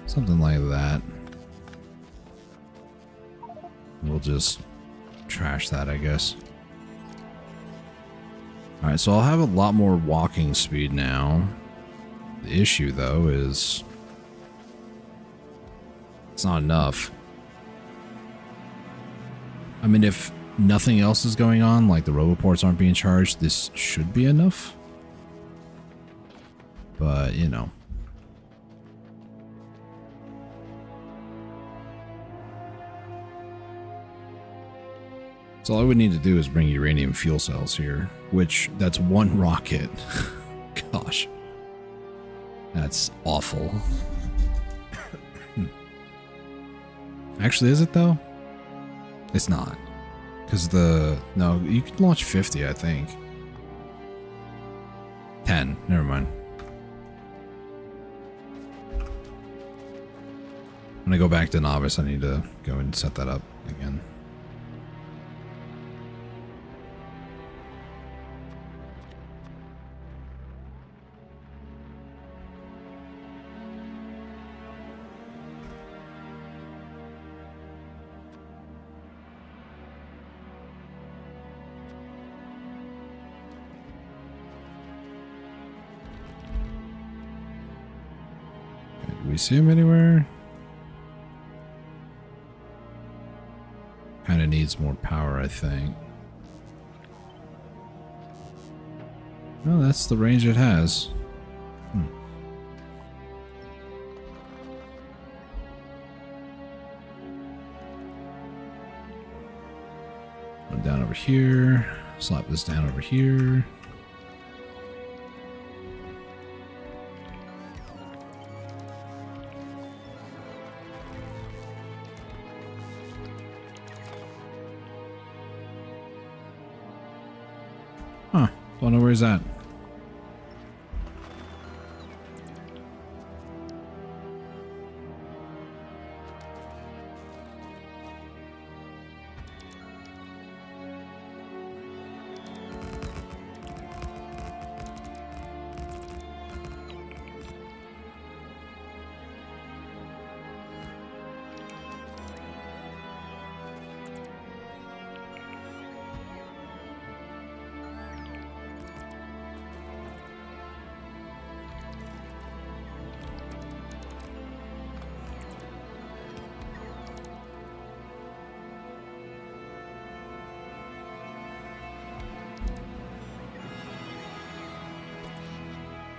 [SPEAKER 1] Something like that. We'll just trash that, I guess. Alright, so I'll have a lot more walking speed now. The issue, though, is It's not enough. I mean, if nothing else is going on, like the roboports aren't being charged, this should be enough. But, you know. So all I would need to do is bring uranium fuel cells here, which that's one rocket. Gosh. That's awful. Actually, is it though? It's not. Because no, you can launch 50, I think. 10, never mind. When I go back to novice, I need to go and set that up again. Do we see him anywhere? Kind of needs more power, I think. Well, that's the range it has. Run down over here. Slap this down over here. Huh. Don't know where he's at.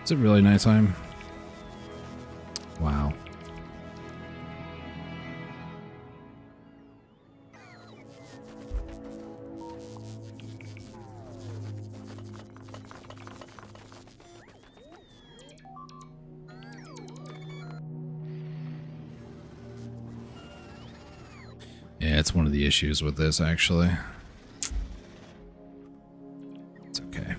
[SPEAKER 1] Is it really nighttime? Wow. Yeah, it's one of the issues with this, actually. It's okay.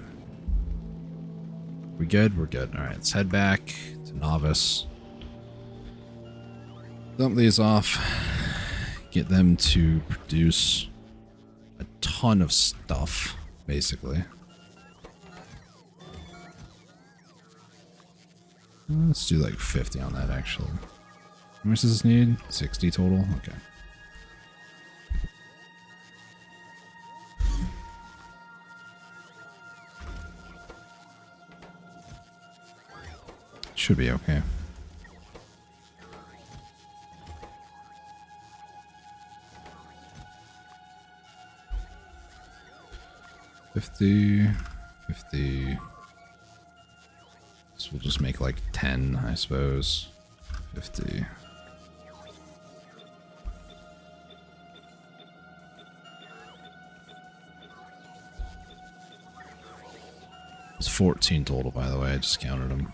[SPEAKER 1] We good? We're good. Alright, let's head back to novice. Dump these off. Get them to produce a ton of stuff, basically. Let's do like 50 on that, actually. How much does this need? 60 total? Okay. Should be okay. $50. So we'll just make like 10, I suppose. 50. It's 14 total, by the way. I just counted them.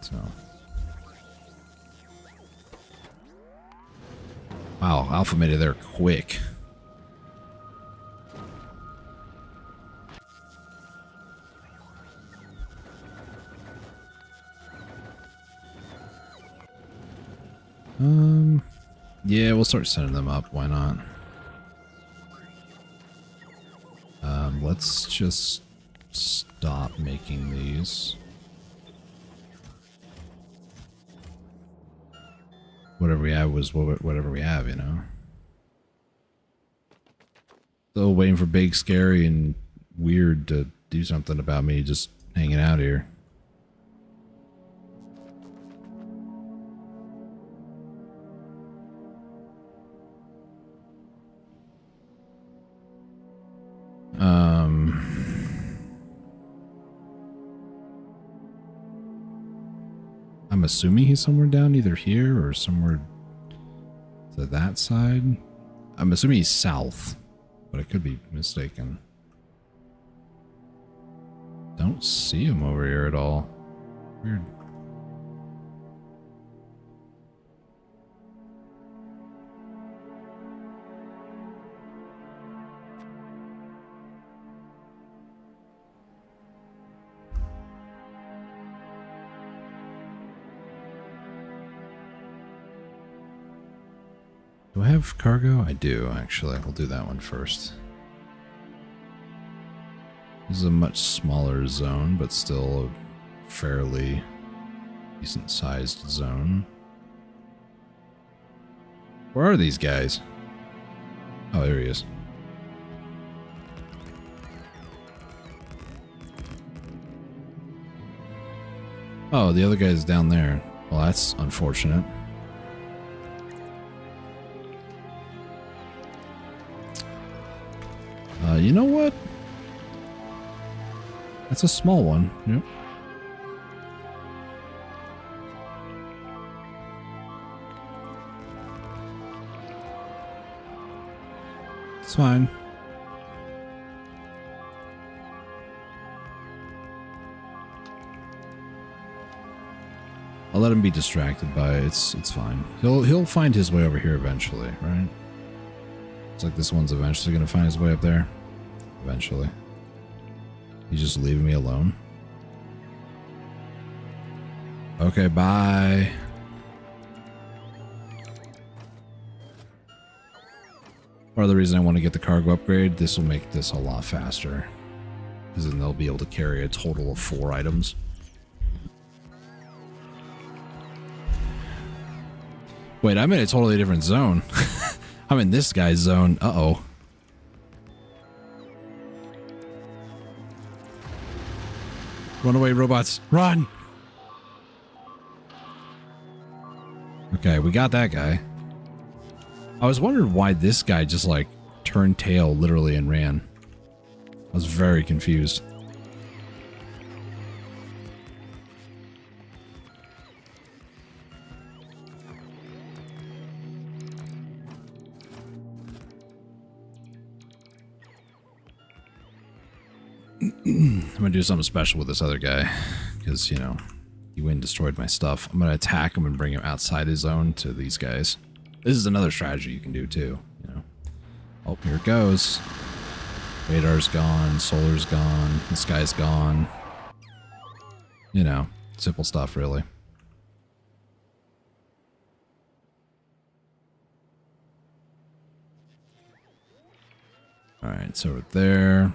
[SPEAKER 1] So. Wow, Alpha made it there quick. Yeah, we'll start sending them up. Why not? Let's just stop making these. Whatever we have was whatever we have, you know. Still waiting for Big, Scary, and Weird to do something about me just hanging out here. I'm assuming he's somewhere down either here or somewhere to that side. I'm assuming he's south, but I could be mistaken. Don't see him over here at all. Weird. Do I have cargo? I do, actually. We'll do that one first. This is a much smaller zone, but still a fairly decent-sized zone. Where are these guys? Oh, there he is. Oh, the other guy's down there. Well, that's unfortunate. You know what? That's a small one. Yep. It's fine. I'll let him be distracted by it. It's fine. He'll find his way over here eventually, right? It's like this one's eventually gonna find his way up there. Eventually. He's just leaving me alone. Okay, bye. Part of the reason I want to get the cargo upgrade, this will make this a lot faster. Because then they'll be able to carry a total of 4 items. Wait, I'm in a totally different zone. I'm in this guy's zone. Uh-oh. Run away, robots. Run! Okay, we got that guy. I was wondering why this guy just, like, turned tail literally and ran. I was very confused. I'm gonna do something special with this other guy, because, you know, he went and destroyed my stuff. I'm gonna attack him and bring him outside his zone to these guys. This is another strategy you can do too, you know. Oh, here it goes. Radar's gone, solar's gone, this guy's gone. You know, simple stuff really. Alright, it's over there.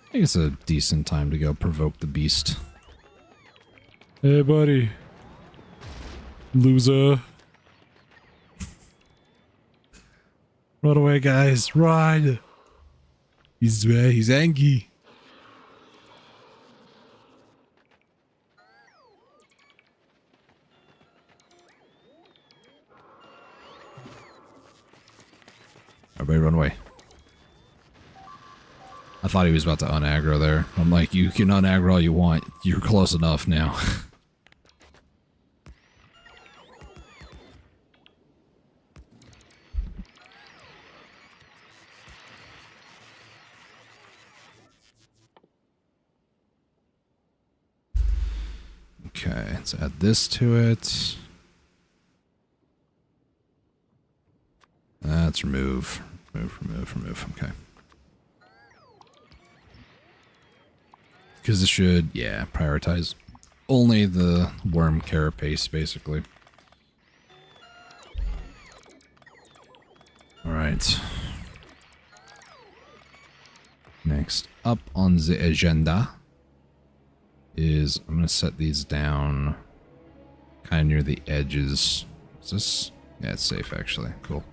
[SPEAKER 1] I think it's a decent time to go provoke the beast. Hey, buddy. Loser. Run away, guys. Run. He's angry. Everybody run away. I thought he was about to unaggro there. I'm like, you can unaggro all you want. You're close enough now. Okay, let's add this to it. Let's remove. Remove. Okay. Because it should, yeah, prioritize only the worm carapace, basically. Alright. Next up on the agenda is, I'm going to set these down kind of near the edges. Is this? Yeah, it's safe, actually. Cool.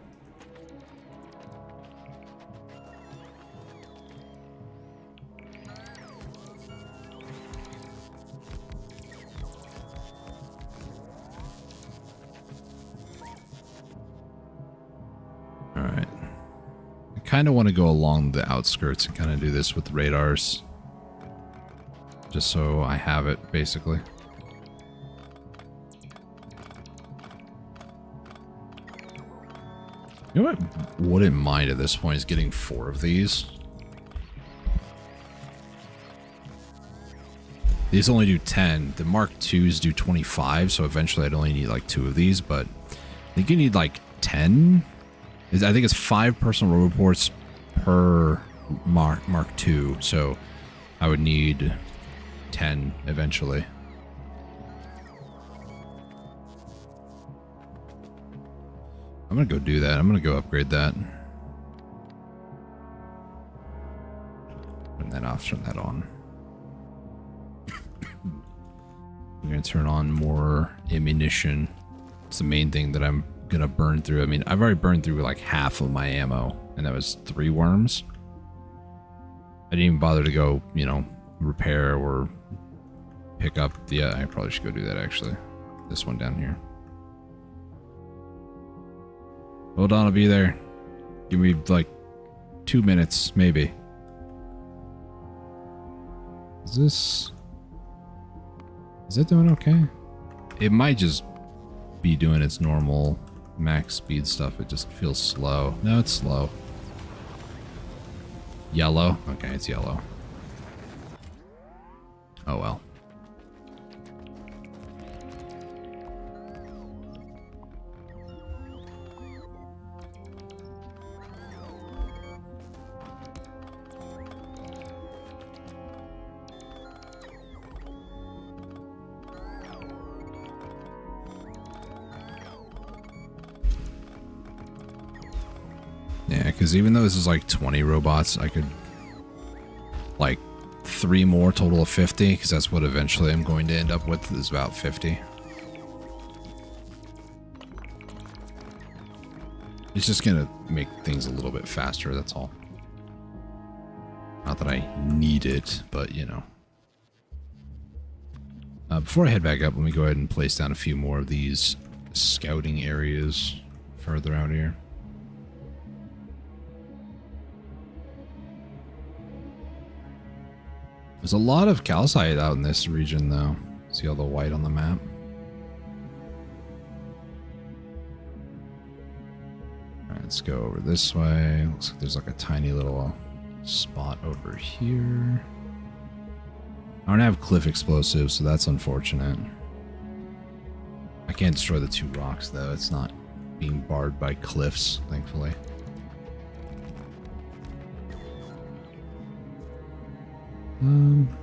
[SPEAKER 1] kind of want to go along the outskirts and kind of do this with radars. Just so I have it, basically. You know what I wouldn't mind at this point is getting 4 of these. These only do 10. The Mark IIs do 25, so eventually I'd only need like 2 of these, but I think you need like 10. I think it's 5 personal roboports per Mark II, so I would need 10 eventually. I'm gonna go do that. I'm gonna go upgrade that. Turn that off, turn that on. I'm gonna turn on more ammunition. It's the main thing that I'm gonna burn through. I mean, I've already burned through like half of my ammo, and that was 3 worms. I didn't even bother to go, you know, repair or pick up the... I probably should go do that, actually. This one down here. Hold on, I'll be there. Give me, like, 2 minutes, maybe. Is that doing okay? It might just be doing its normal max speed stuff. It just feels slow. No, it's slow. Yellow? Okay, it's yellow. Oh well. Yeah, because even though this is like 20 robots, I could like 3 more, total of 50, because that's what eventually I'm going to end up with, is about 50. It's just gonna make things a little bit faster, that's all. Not that I need it, but you know. Before I head back up, let me go ahead and place down a few more of these scouting areas further out here. There's a lot of calcite out in this region, though. See all the white on the map? Alright, let's go over this way. Looks like there's like a tiny little spot over here. I don't have cliff explosives, so that's unfortunate. I can't destroy the 2 rocks, though. It's not being barred by cliffs, thankfully.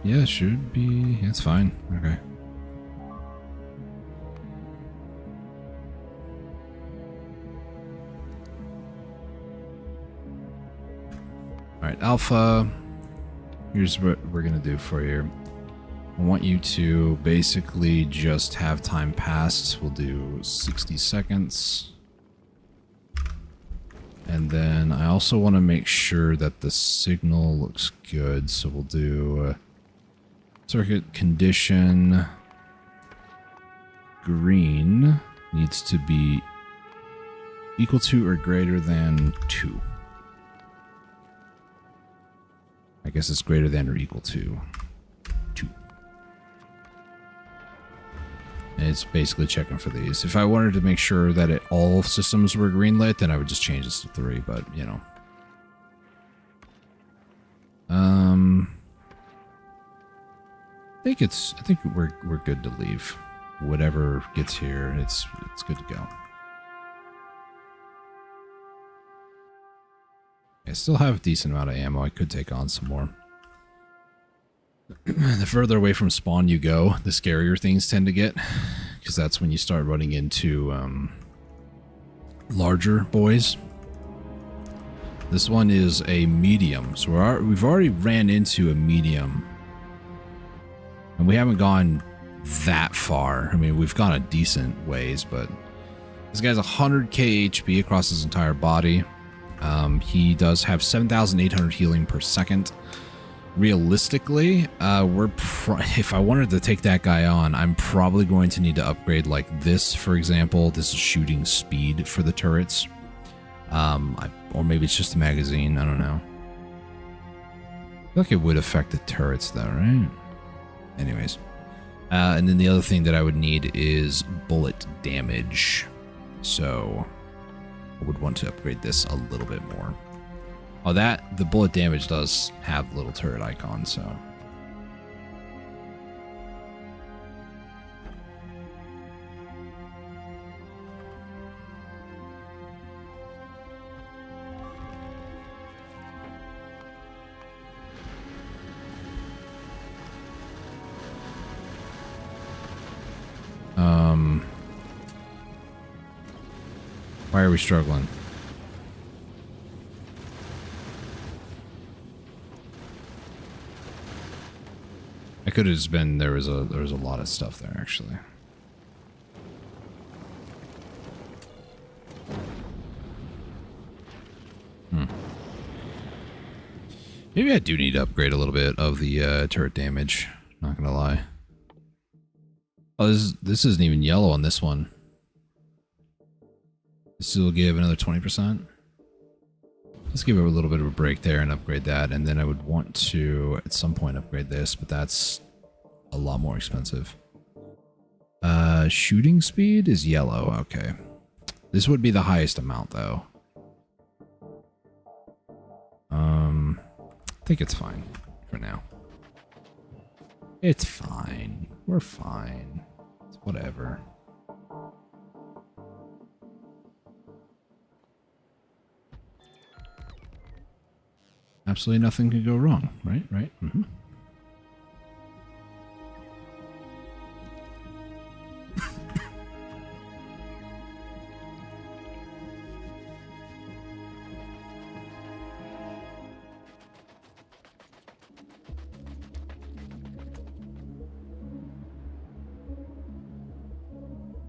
[SPEAKER 1] Yeah, it should be. It's fine. Okay. Alright, Alpha. Here's what we're gonna do for you. I want you to basically just have time passed. We'll do 60 seconds. And then I also want to make sure that the signal looks good, so we'll do circuit condition green needs to be equal to or greater than 2. I guess it's greater than or equal to 2. And it's basically checking for these. If I wanted to make sure that all systems were green lit, then I would just change this to 3, but you know. I think we're good to leave. Whatever gets here, it's good to go. I still have a decent amount of ammo. I could take on some more. The further away from spawn you go, the scarier things tend to get, because that's when you start running into larger boys. This one is a medium, so we've already ran into a medium, and we haven't gone that far. I mean, we've gone a decent ways, but this guy's 100k HP across his entire body. He does have 7,800 healing per second. Realistically, if I wanted to take that guy on, I'm probably going to need to upgrade like this, for example. This is shooting speed for the turrets. Or maybe it's just a magazine. I don't know. I feel like it would affect the turrets though, right? Anyways. And then the other thing that I would need is bullet damage. So I would want to upgrade this a little bit more. Oh, the bullet damage does have little turret icons, so. Why are we struggling? I could have just been there was a lot of stuff there actually. Maybe I do need to upgrade a little bit of the turret damage. Not gonna lie. Oh, this isn't even yellow on this one. This will give another 20%. Let's give it a little bit of a break there and upgrade that. And then I would want to, at some point, upgrade this, but that's a lot more expensive. Shooting speed is yellow. Okay. This would be the highest amount, though. I think it's fine for now. It's fine. We're fine. It's whatever. Absolutely nothing could go wrong, right? Right? Mm-hmm.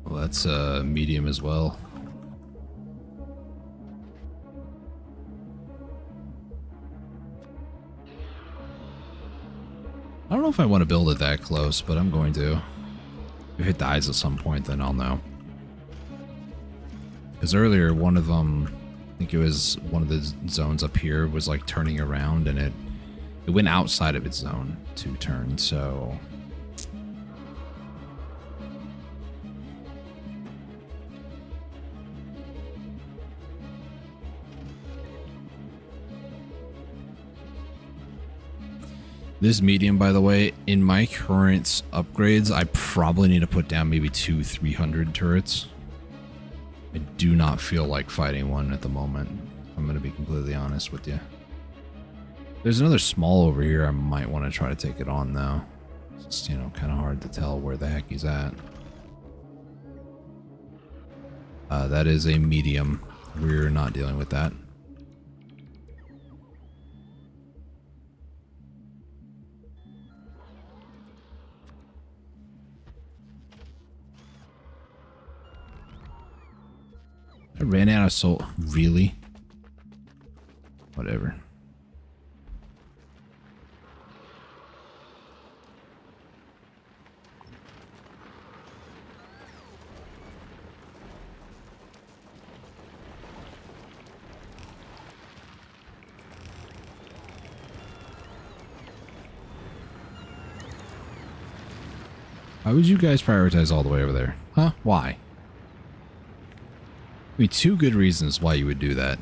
[SPEAKER 1] Well, that's medium as well. I don't know if I want to build it that close, but I'm going to. If it dies at some point, then I'll know. Because earlier, one of them, I think it was one of the zones up here, was like turning around, and it went outside of its zone to turn, so... This medium, by the way, in my current upgrades, I probably need to put down maybe 300 turrets. I do not feel like fighting one at the moment. I'm going to be completely honest with you. There's another small over here. I might want to try to take it on, though. It's just, you know, kind of hard to tell where the heck he's at. That is a medium. We're not dealing with that. I ran out of soul. Really? Whatever. Why would you guys prioritize all the way over there? Huh? Why? I mean, two good reasons why you would do that.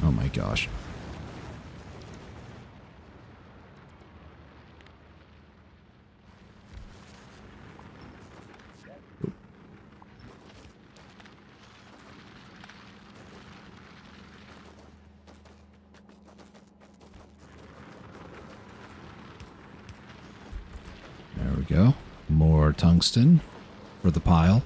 [SPEAKER 1] Oh my gosh. There we go. More tungsten for the pile.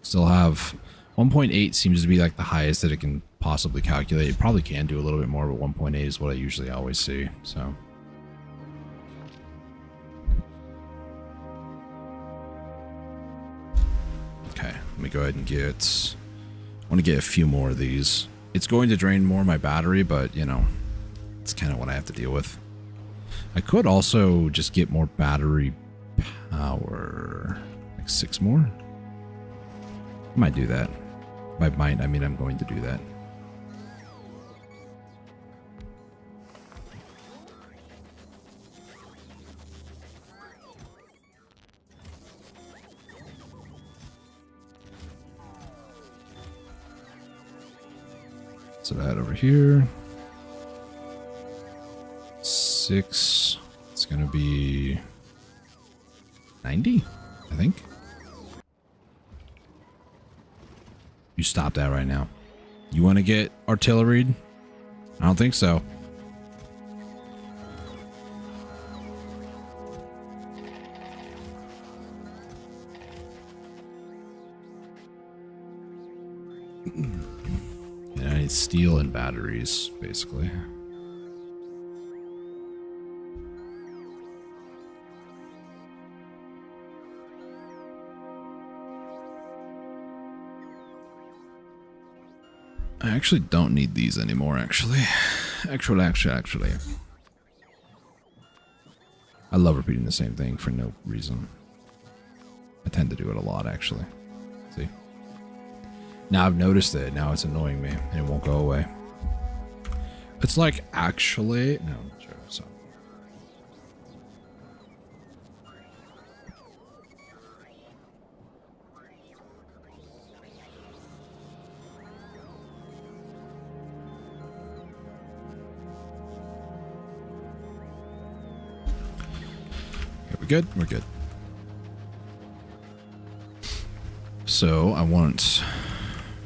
[SPEAKER 1] Still have 1.8 seems to be like the highest that it can possibly calculate. It probably can do a little bit more, but 1.8 is what I usually always see. So okay, let me go ahead and get, I want to get a few more of these. It's going to drain more of my battery, but you know, it's kind of what I have to deal with. I could also just get more battery power. Like 6 more? I might do that. By might, I mean I'm going to do that. So that over here. 6. It's going to be 90, I think. You stop that right now. You want to get artilleried? I don't think so. And I need steel and batteries, basically. I actually don't need these anymore, actually. Actually. I love repeating the same thing for no reason. I tend to do it a lot, actually. See? Now I've noticed it. Now it's annoying me, and it won't go away. It's like, actually... No, I'm not sure. So. We're good? We're good. So, I want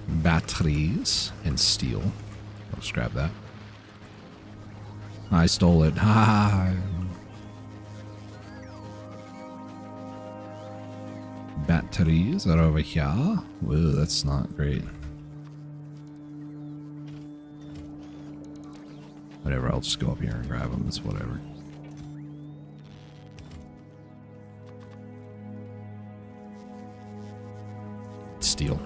[SPEAKER 1] batteries and steel. I'll just grab that. I stole it. Ha! Batteries are over here. Whoa, that's not great. Whatever, I'll just go up here and grab them. It's whatever. Steel.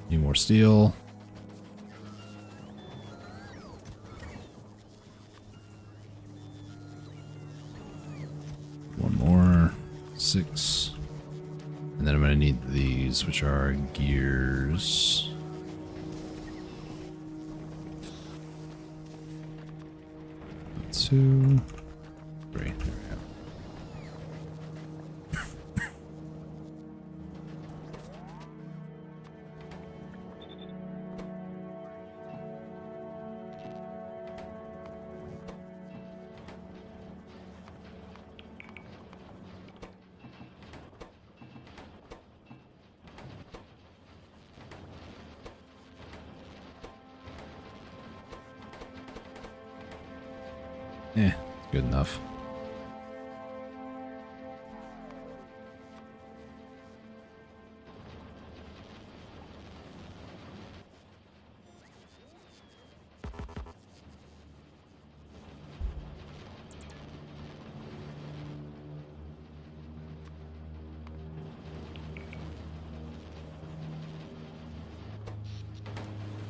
[SPEAKER 1] Need more steel. One more. 6. And then I'm going to need these, which are gears. Two. 3. There we go. Eh, good enough.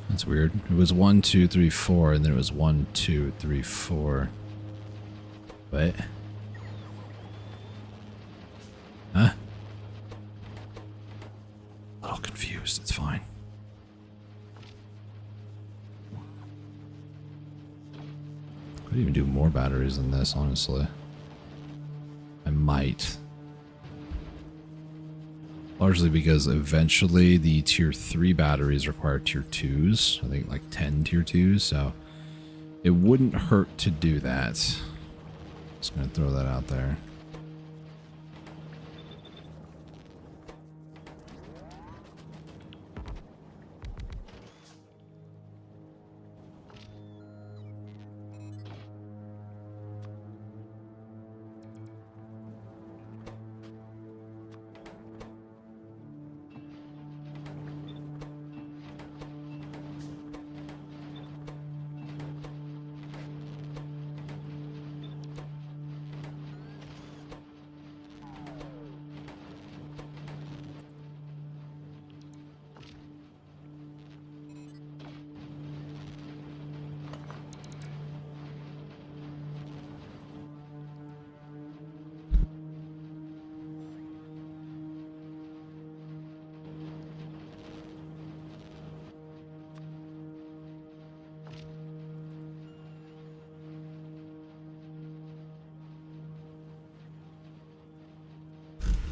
[SPEAKER 1] That's weird. It was 1, 2, 3, 4, and then it was 1, 2, 3, 4. What? Huh? A little confused. It's fine. Could even do more batteries than this, honestly. I might. Largely because eventually the tier 3 batteries require tier 2s. I think like 10 tier 2s, so it wouldn't hurt to do that. Just gonna throw that out there.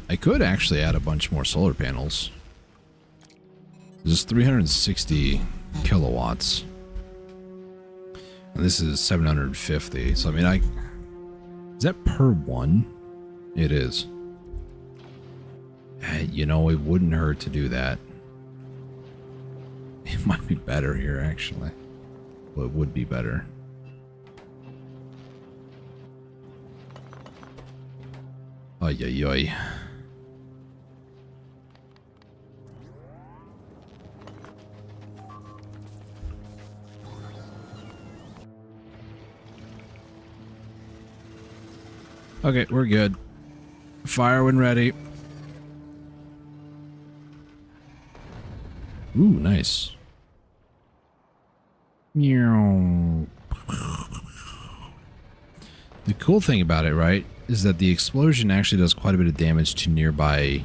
[SPEAKER 1] I could actually add a bunch more solar panels. This is 360 kilowatts. And this is 750. So, I mean, is that per one? It is. You know, it wouldn't hurt to do that. It might be better here, actually. Well, it would be better. Ay, ay, ay. Okay, we're good. Fire when ready. Ooh, nice. Meow. The cool thing about it, right, is that the explosion actually does quite a bit of damage to nearby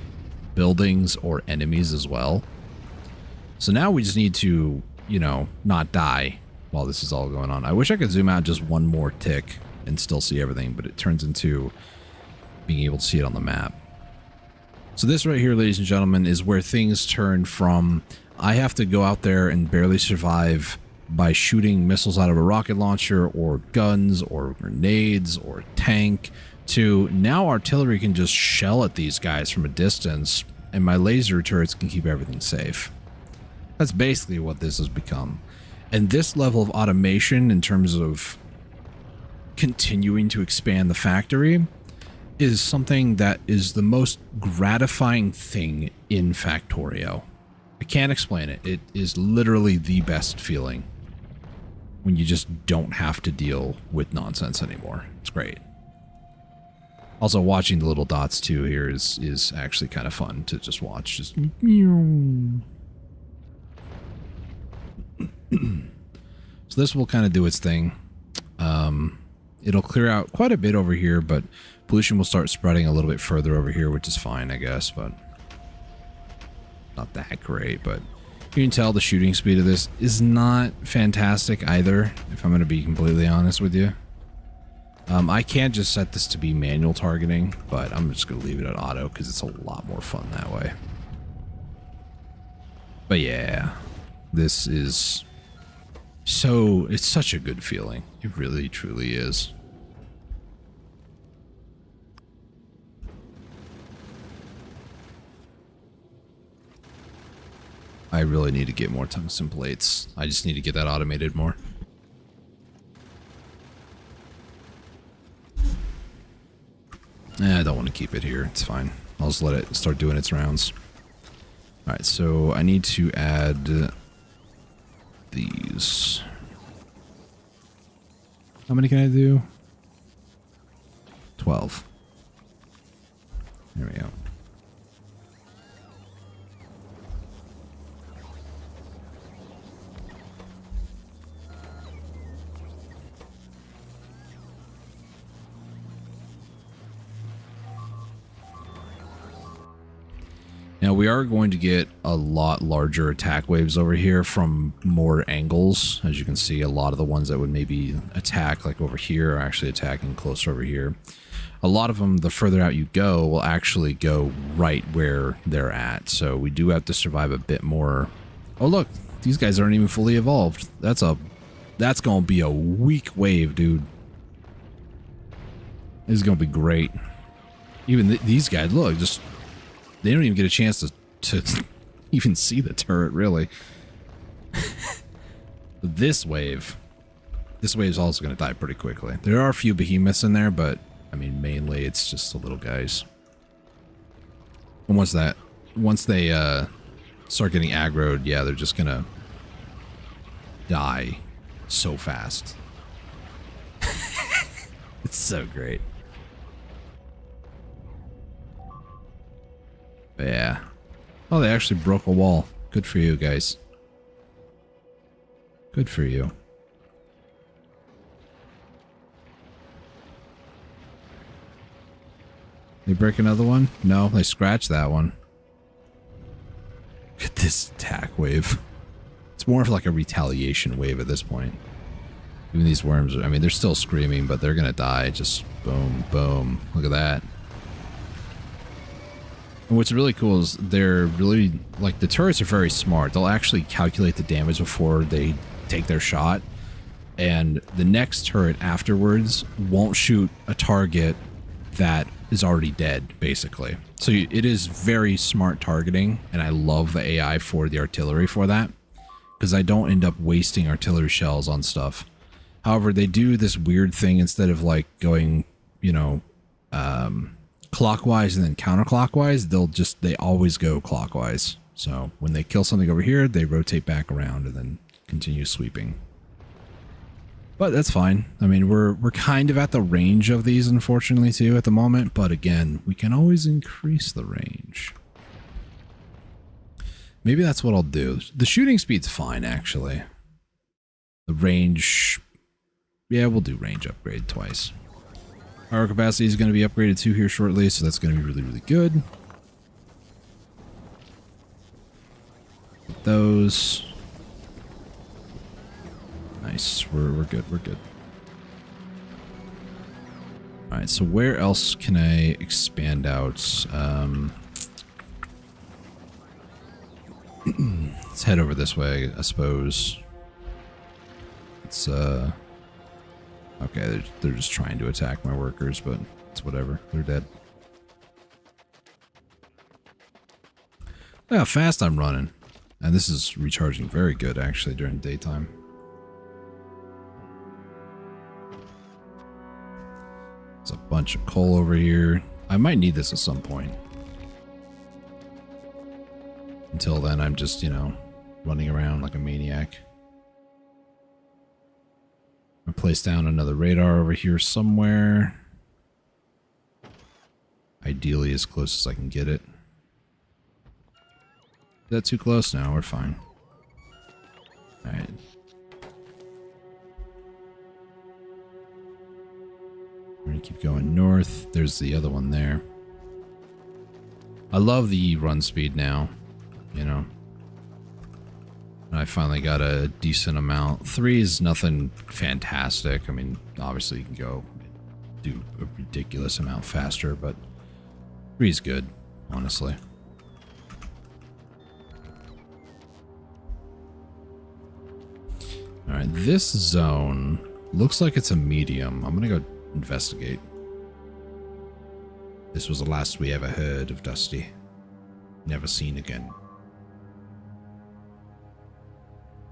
[SPEAKER 1] buildings or enemies as well. So now we just need to, you know, not die while this is all going on. I wish I could zoom out just one more tick and still see everything, but it turns into being able to see it on the map. So this right here, ladies and gentlemen, is where things turn from I have to go out there and barely survive by shooting missiles out of a rocket launcher or guns or grenades or tank to now artillery can just shell at these guys from a distance and my laser turrets can keep everything safe. That's basically what this has become. And this level of automation in terms of continuing to expand the factory is something that is the most gratifying thing in Factorio. I can't explain it. It is literally the best feeling when you just don't have to deal with nonsense anymore. It's great. Also, watching the little dots too here is actually kind of fun to just watch. Just so this will kind of do its thing. It'll clear out quite a bit over here, but pollution will start spreading a little bit further over here, which is fine, I guess, but not that great. But you can tell the shooting speed of this is not fantastic either, if I'm going to be completely honest with you. I can just set this to be manual targeting, but I'm just going to leave it at auto because it's a lot more fun that way. But yeah, this is so, it's such a good feeling. It really, truly is. I really need to get more tungsten plates. I just need to get that automated more. I don't want to keep it here. It's fine. I'll just let it start doing its rounds. Alright, so I need to add these. How many can I do? 12. There we go. Now we are going to get a lot larger attack waves over here from more angles. As you can see, a lot of the ones that would maybe attack like over here are actually attacking closer over here. A lot of them, the further out you go, will actually go right where they're at. So we do have to survive a bit more. Oh look, these guys aren't even fully evolved. That's gonna be a weak wave, dude. This is gonna be great. Even these guys, look, just they don't even get a chance to even see the turret, really. This wave is also going to die pretty quickly. There are a few behemoths in there, but I mean, mainly it's just the little guys. And once they start getting aggroed, yeah, they're just going to die so fast. It's so great. Yeah. Oh, they actually broke a wall. Good for you guys. Good for you. They break another one? No, they scratched that one. Look at this attack wave. It's more of like a retaliation wave at this point. Even these worms, I mean, they're still screaming, but they're gonna die. Just boom, boom. Look at that. And what's really cool is they're really, like, the turrets are very smart. They'll actually calculate the damage before they take their shot. And the next turret afterwards won't shoot a target that is already dead, basically. So it is very smart targeting, and I love the AI for the artillery for that, because I don't end up wasting artillery shells on stuff. However, they do this weird thing instead of like going, you know, clockwise and then counterclockwise, they always go clockwise. So when they kill something over here, they rotate back around and then continue sweeping. But that's fine. I mean, we're kind of at the range of these, unfortunately, too, at the moment. But again, we can always increase the range. Maybe that's what I'll do. The shooting speed's fine, actually. The range... Yeah, we'll do range upgrade twice. Power capacity is going to be upgraded too here shortly, so that's going to be really, really good. Get those... Nice. We're good. We're good. All right. So where else can I expand out? Let's head over this way, I suppose. It's okay. They're just trying to attack my workers, but it's whatever. They're dead. Look how fast I'm running, and this is recharging very good actually during daytime. There's a bunch of coal over here. I might need this at some point. Until then, I'm just, you know, running around like a maniac. I'll place down another radar over here somewhere. Ideally as close as I can get it. Is that too close? No, we're fine. Alright. We're gonna keep going north. There's the other one there. I love the run speed now, you know. I finally got a decent amount. 3 is nothing fantastic. I mean, obviously you can go do a ridiculous amount faster, but 3 is good, honestly. Alright, this zone looks like it's a medium. I'm gonna go investigate. This was the last we ever heard of Dusty. Never seen again.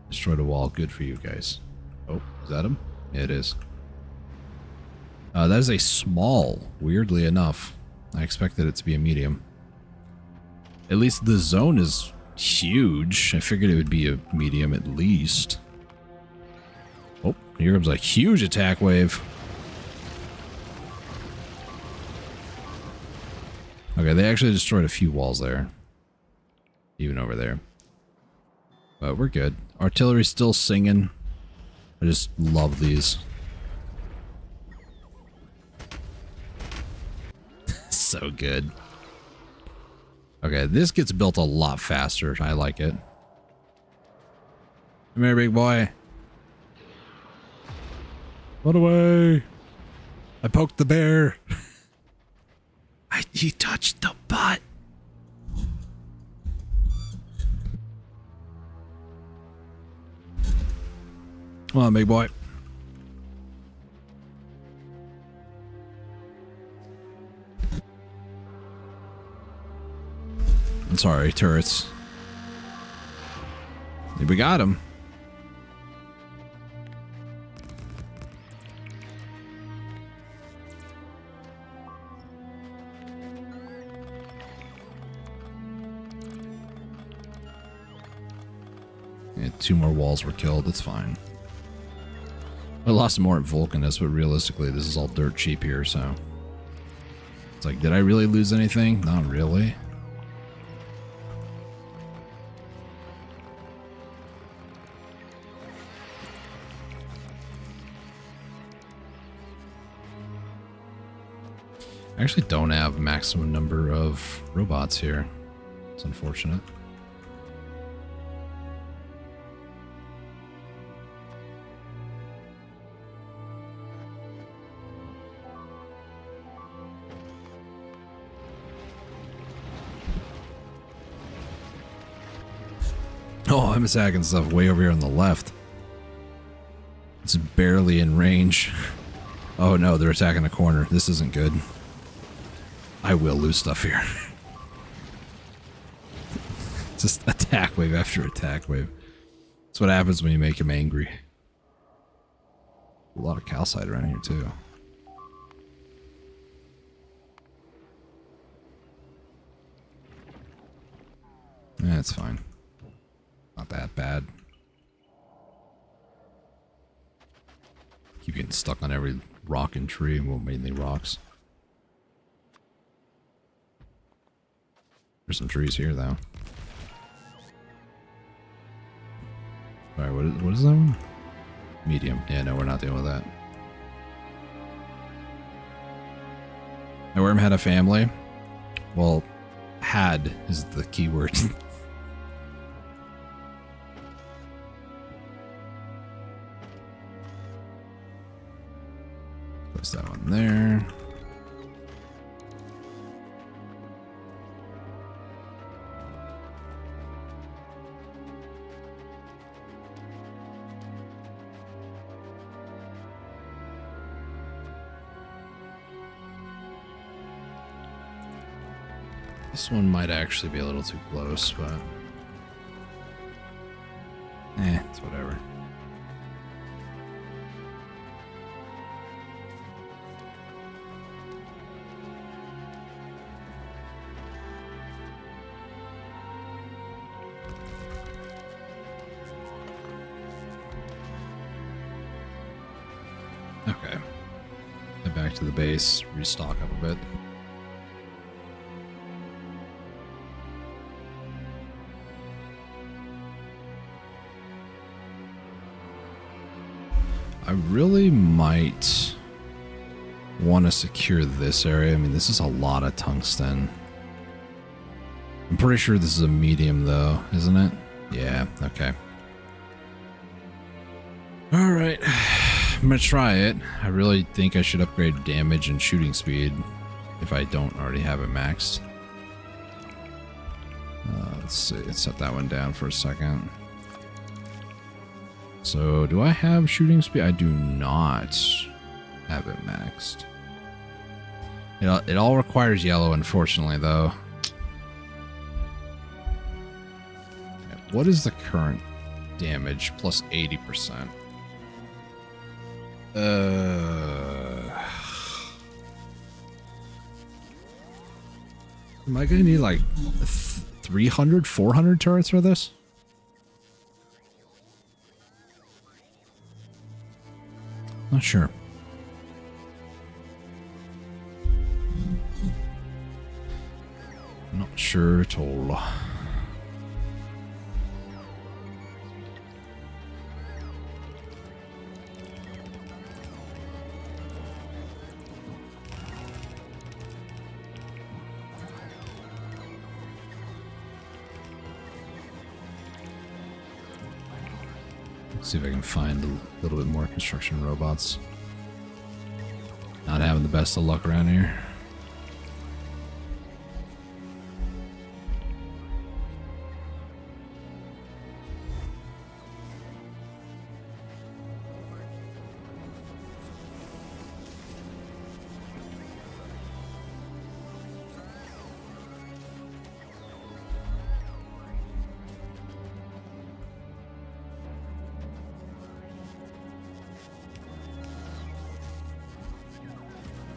[SPEAKER 1] Destroyed a wall. Good for you guys. Oh, is that him? Yeah, it is. That is a small, weirdly enough. I expected it to be a medium. At least the zone is huge. I figured it would be a medium at least. Oh, here comes a huge attack wave. Okay, they actually destroyed a few walls there. Even over there. But we're good. Artillery's still singing. I just love these. So good. Okay, this gets built a lot faster. I like it. Come here, big boy. Run away. I poked the bear. He touched the butt. Come on, big boy. I'm sorry, turrets. We got him. Yeah, 2 more walls were killed. That's fine. I lost more at Vulcanus, but realistically, this is all dirt cheap here, so... It's like, did I really lose anything? Not really. I actually don't have maximum number of robots here. It's unfortunate. Oh, I'm attacking stuff way over here on the left. It's barely in range. Oh no, they're attacking a corner. This isn't good. I will lose stuff here. Just attack wave after attack wave. That's what happens when you make him angry. A lot of calcite around here too. That's fine. Not that bad. Keep getting stuck on every rock and tree. Well, mainly rocks. There's some trees here, though. Alright, what is that one? Medium. Yeah, no, we're not dealing with that. My worm had a family. Well, had is the key word. Place that one there. This one might actually be a little too close, but it's whatever. Okay. Head back to the base, restock up a bit. I really might want to secure this area. I mean, this is a lot of tungsten. I'm pretty sure this is a medium, though, isn't it? Yeah, okay. Alright, I'm gonna try it. I really think I should upgrade damage and shooting speed if I don't already have it maxed. Let's see, let's set that one down for a second. So, do I have shooting speed? I do not have it maxed. It all requires yellow, unfortunately, though. What is the current damage? Plus 80%. Am I gonna need like 300, 400 turrets for this? Not sure. Not sure at all. See if I can find a little bit more construction robots. Not having the best of luck around here.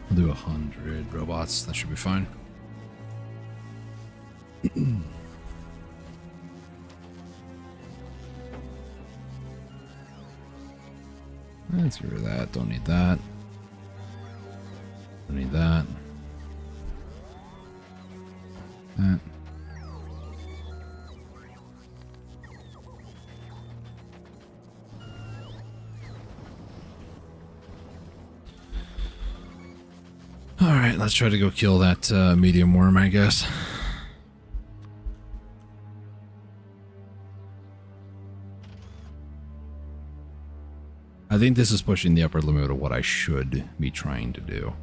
[SPEAKER 1] I'll do 100 robots. That should be fine. Let's get rid of that. Don't need that. Don't need that. That. Alright, let's try to go kill that medium worm, I guess. I think this is pushing the upper limit of what I should be trying to do.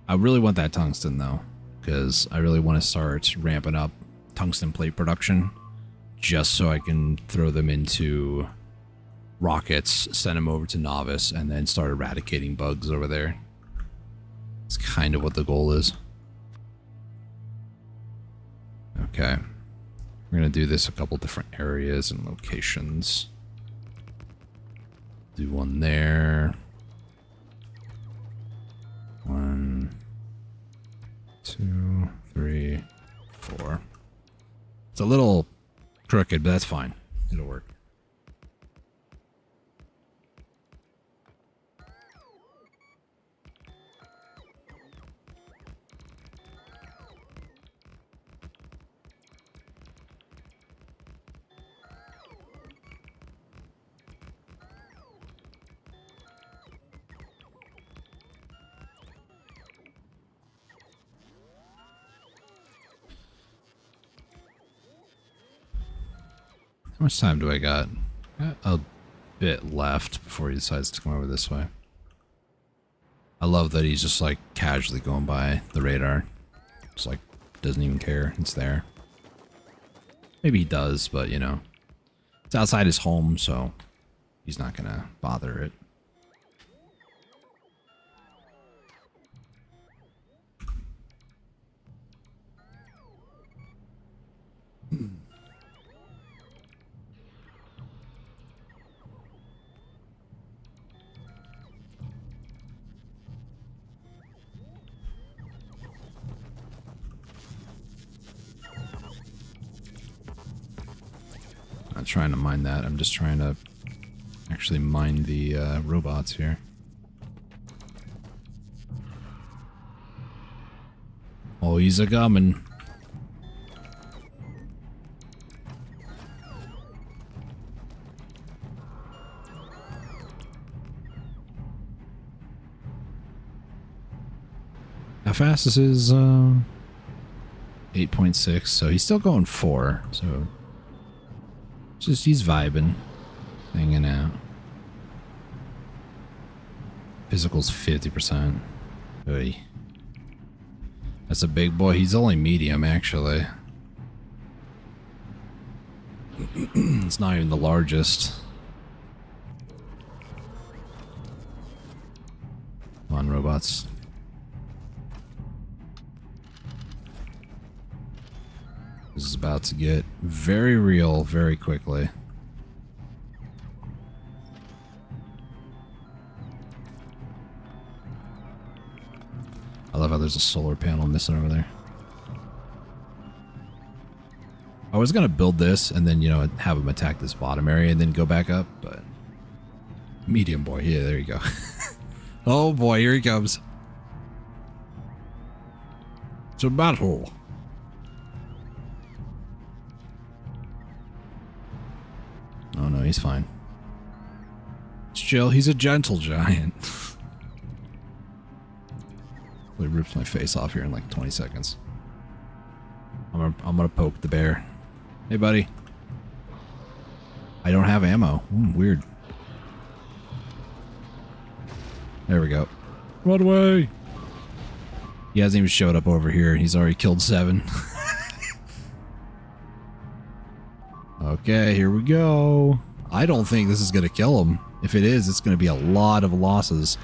[SPEAKER 1] I really want that tungsten, though, because I really want to start ramping up tungsten plate production, just so I can throw them into rockets, send them over to Novice, and then start eradicating bugs over there. It's kind of what the goal is. Okay. We're going to do this a couple different areas and locations. Do one there. 1, 2, 3, 4. It's a little crooked, but that's fine. It'll work. How much time do I got? Got a bit left before he decides to come over this way. I love that he's just like casually going by the radar. Just like doesn't even care. It's there. Maybe he does, but you know, it's outside his home, so he's not gonna bother it. Not trying to mine that. I'm just trying to actually mine the robots here. Oh, he's a coming. How fast is his 8.6? So he's still going 4. So just he's vibing, hanging out. Physical's 50%. Oy. That's a big boy. He's only medium, actually. It's not even the largest. Come on, robots. This is about to get very real very quickly. I love how there's a solar panel missing over there. I was gonna build this and then, you know, have him attack this bottom area and then go back up, but... Medium boy, yeah, there you go. Oh boy, here he comes. It's a battle. Oh no, he's fine. It's chill, he's a gentle giant. He rips my face off here in like 20 seconds. I'm gonna poke the bear. Hey, buddy. I don't have ammo. Weird. There we go. Run away! He hasn't even showed up over here. He's already killed 7. Okay, here we go. I don't think this is gonna kill him. If it is, it's gonna be a lot of losses.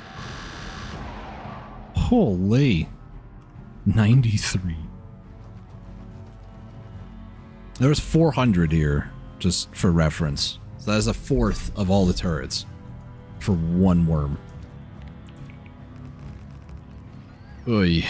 [SPEAKER 1] Holy. 93. There was 400 here, just for reference. So that is a fourth of all the turrets for one worm. Oy.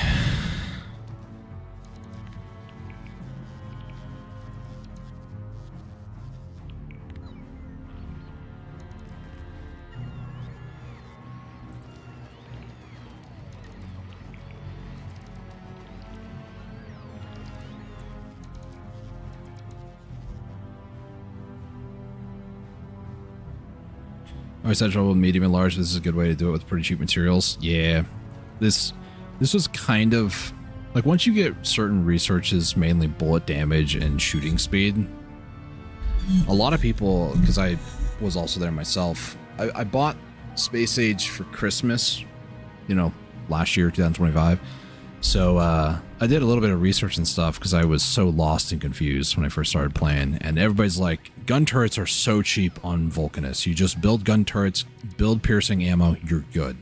[SPEAKER 1] I always had trouble with medium and large. This is a good way to do it with pretty cheap materials. Yeah. This was kind of... Like, once you get certain resources, mainly bullet damage and shooting speed, a lot of people, because I was also there myself, I bought Space Age for Christmas, you know, last year, 2025. So I did a little bit of research and stuff because I was so lost and confused when I first started playing. And everybody's like, gun turrets are so cheap on Vulcanus. You just build gun turrets, build piercing ammo, you're good.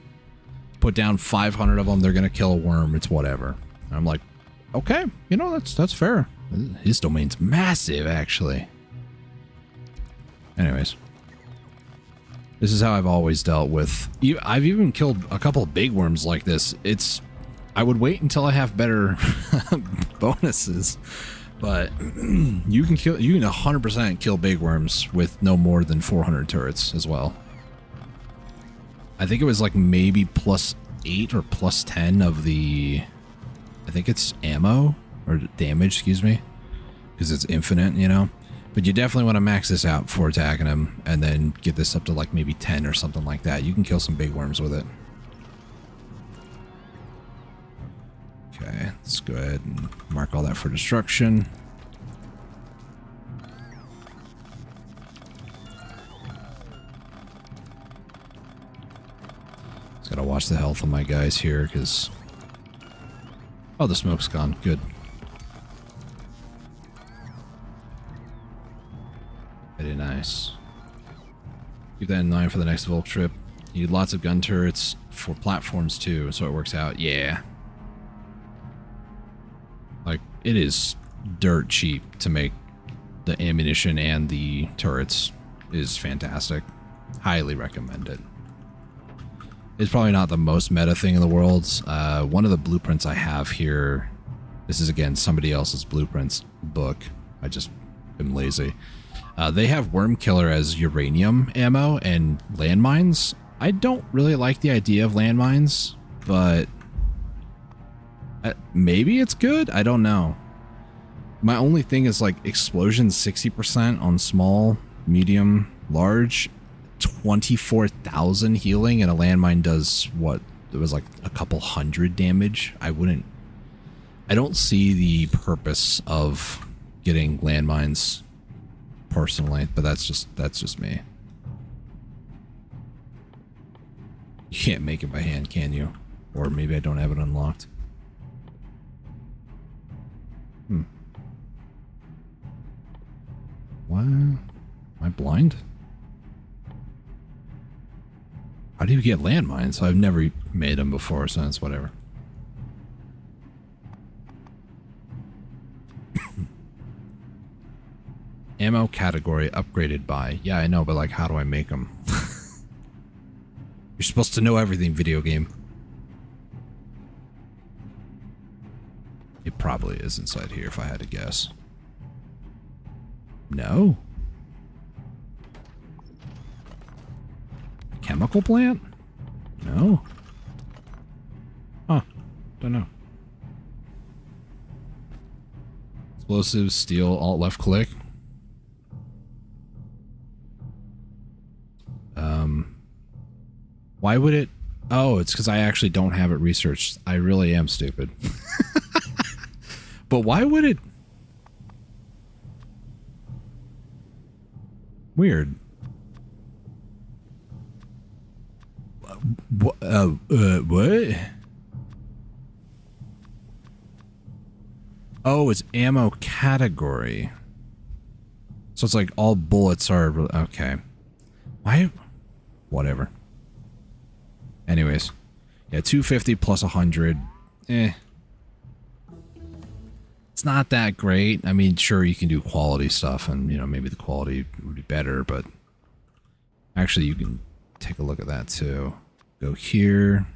[SPEAKER 1] Put down 500 of them, they're going to kill a worm, it's whatever. And I'm like, okay, you know, that's fair. His domain's massive, actually. Anyways. This is how I've always dealt with... I've even killed a couple of big worms like this. I would wait until I have better bonuses, but you can 100% kill big worms with no more than 400 turrets as well. I think it was like maybe +8 or +10 of the, I think it's ammo or damage, excuse me, because it's infinite, you know. But you definitely want to max this out before attacking them, and then get this up to like maybe 10 or something like that. You can kill some big worms with it. Okay, let's go ahead and mark all that for destruction. Just gotta watch the health of my guys here, because... Oh, the smoke's gone. Good. Very nice. Keep that in mind for the next Volk trip. You need lots of gun turrets for platforms too, so it works out. Yeah. Like, it is dirt cheap to make the ammunition, and the turrets is fantastic. Highly recommend it. It's probably not the most meta thing in the world. One of the blueprints I have here, this is again somebody else's blueprints book. I just am lazy. They have Worm Killer as uranium ammo and landmines. I don't really like the idea of landmines, but maybe it's good. I don't know. My only thing is like explosions 60% on small, medium, large, 24,000 healing, and a landmine does what? It was like a couple hundred damage. I don't see the purpose of getting landmines personally, but that's just me. You can't make it by hand, can you? Or maybe I don't have it unlocked. What? Am I blind? How do you get landmines? I've never made them before, so that's whatever. Ammo category upgraded by... Yeah, I know, but like, how do I make them? You're supposed to know everything, video game. It probably is inside here if I had to guess. No. A chemical plant? No. Huh. Don't know. Explosives, steel, alt left click. Why would it? Oh, it's because I actually don't have it researched. I really am stupid. But why would it? Weird. What? Oh, it's ammo category. So it's like all bullets are... Okay. Why? Whatever. Anyways. Yeah, 250 plus 100. It's not that great. I mean, sure, you can do quality stuff, and, you know, maybe the quality would be better, but... Actually, you can take a look at that, too. Go here.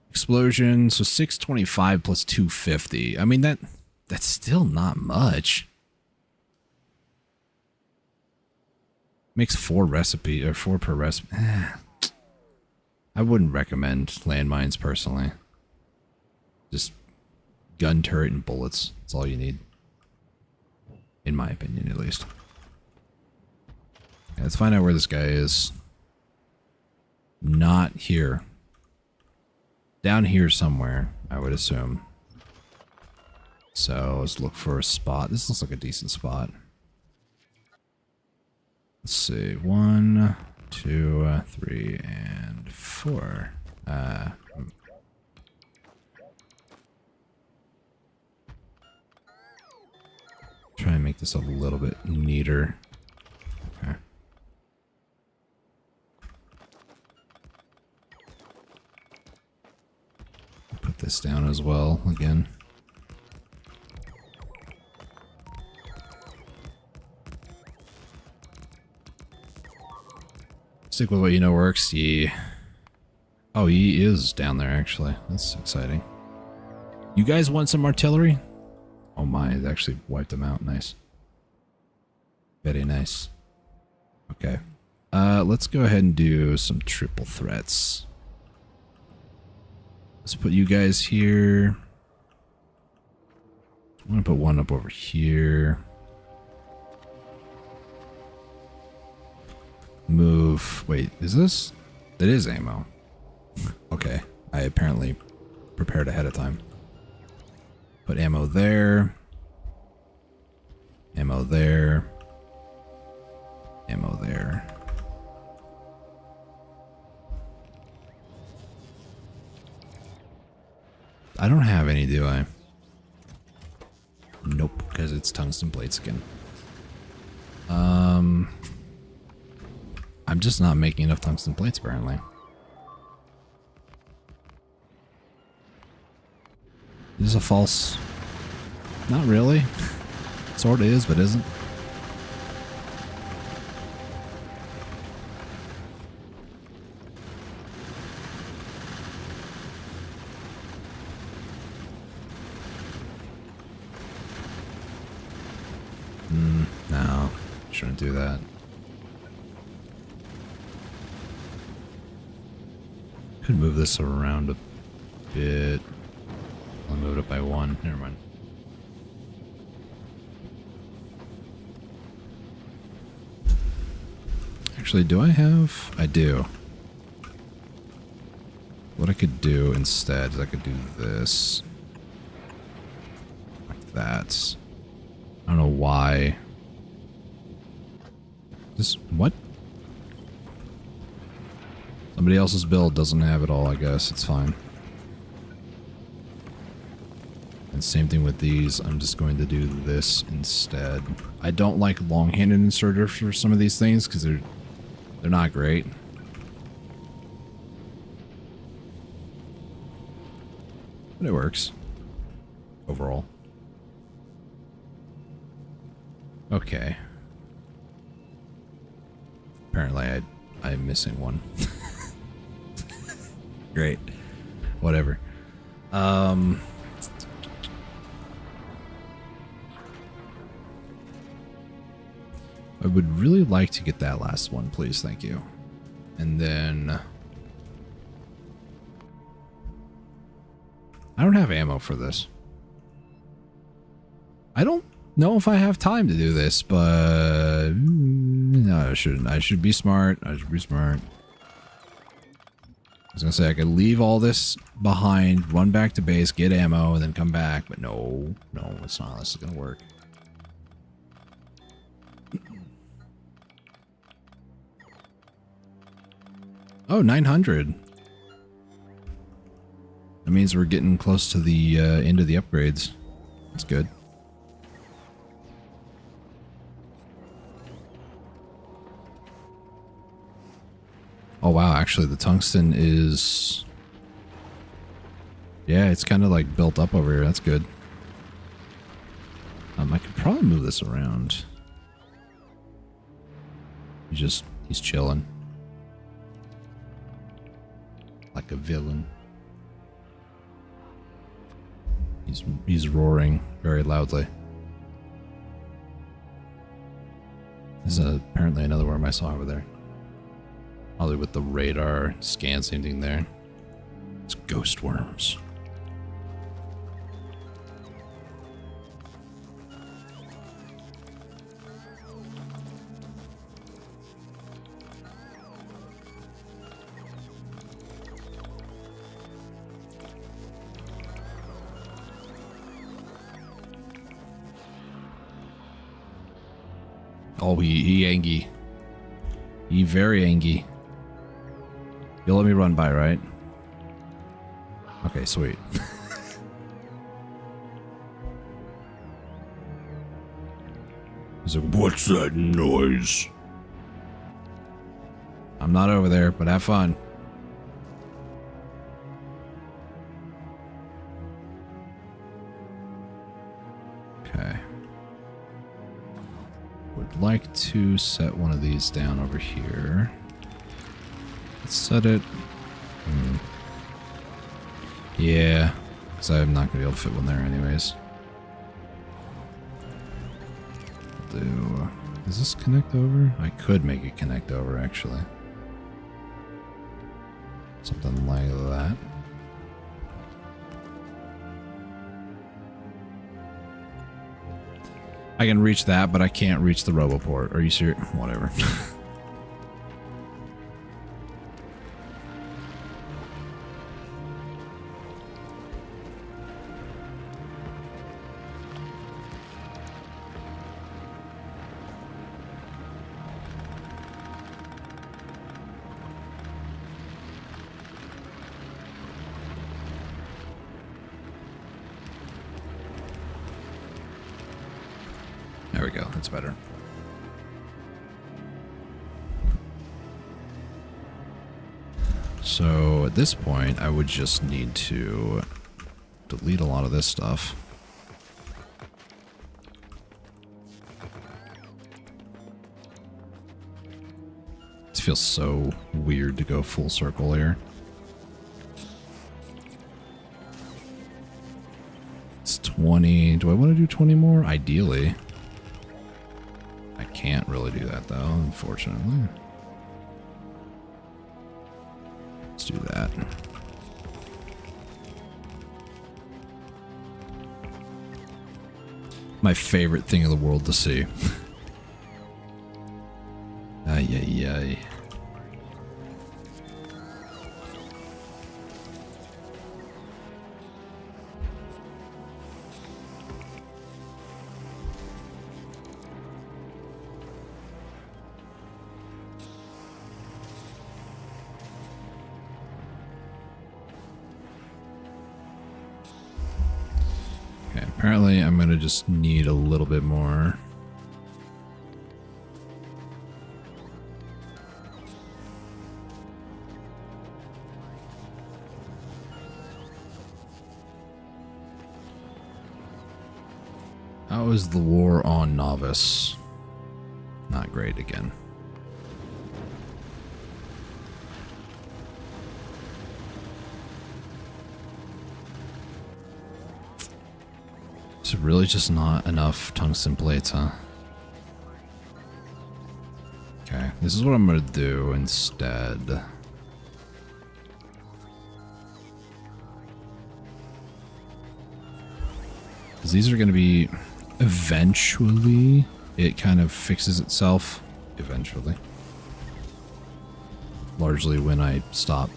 [SPEAKER 1] Explosion, so 625 plus 250. I mean, that's still not much. Makes 4 recipe, or 4 per recipe. I wouldn't recommend landmines personally. Just gun turret and bullets. That's all you need. In my opinion, at least. Yeah, let's find out where this guy is. Not here. Down here somewhere, I would assume. So let's look for a spot. This looks like a decent spot. Let's see. 1, 2, 3, and 4. make this a little bit neater. Okay. Put this down as well again. Stick with what you know works. Yeah. Oh, he is down there, actually. That's exciting. You guys want some artillery? Oh my, it actually wiped them out. Nice. Very nice. Okay. Let's go ahead and do some triple threats. Let's put you guys here. I'm gonna put one up over here. Move. Wait, is this? It is ammo. Okay. I apparently prepared ahead of time. Put ammo there. Ammo there. Ammo there. I don't have any, do I? Nope, because it's tungsten plates again. I'm just not making enough tungsten plates, apparently. This is a false... Not really. Sort of is, but isn't. No. Shouldn't do that. Could move this around a bit. I'll move it up by one. Never mind. Actually, do I have? I do. What I could do instead is I could do this. Like that. I don't know why. This, what? Somebody else's build doesn't have it all, I guess. It's fine. And same thing with these. I'm just going to do this instead. I don't like long-handed inserter for some of these things because they're not great. But it works. Overall. Okay. Apparently I'm missing one. Great. Whatever. I would really like to get that last one, please. Thank you. And then... I don't have ammo for this. I don't know if I have time to do this, but... No, I shouldn't. I should be smart. I should be smart. I was gonna say I could leave all this behind, run back to base, get ammo, and then come back, but no. No, it's not. This is gonna work. Oh, 900. That means we're getting close to the end of the upgrades. That's good. Oh wow, actually the tungsten is... Yeah, it's kind of like built up over here. That's good. I could probably move this around. He's chilling. Like a villain. He's roaring very loudly. This is apparently another worm I saw over there. Probably with the radar scan, same thing there. It's ghost worms. Oh, he angry. He very angry. You'll let me run by, right? Okay, sweet. He's like, what's that noise? I'm not over there, but have fun. Okay. Would like to set one of these down over here. Let's set it. Yeah, because I'm not going to be able to fit one there anyways. Does this connect over? I could make it connect over, actually. Something like that. I can reach that, but I can't reach the RoboPort. Are you serious? Whatever. There we go. That's better. So at this point, I would just need to delete a lot of this stuff. This feels so weird to go full circle here. It's 20. Do I want to do 20 more? Ideally. I can't really do that though, unfortunately. Let's do that. My favorite thing in the world to see. Ay, ay, ay. Apparently, I'm going to just need a little bit more. How is the war on Novice? Not great again. Is it really just not enough tungsten plates, huh? Okay, this is what I'm going to do instead. Because these are going to be... Eventually, it kind of fixes itself. Eventually. Largely when I stop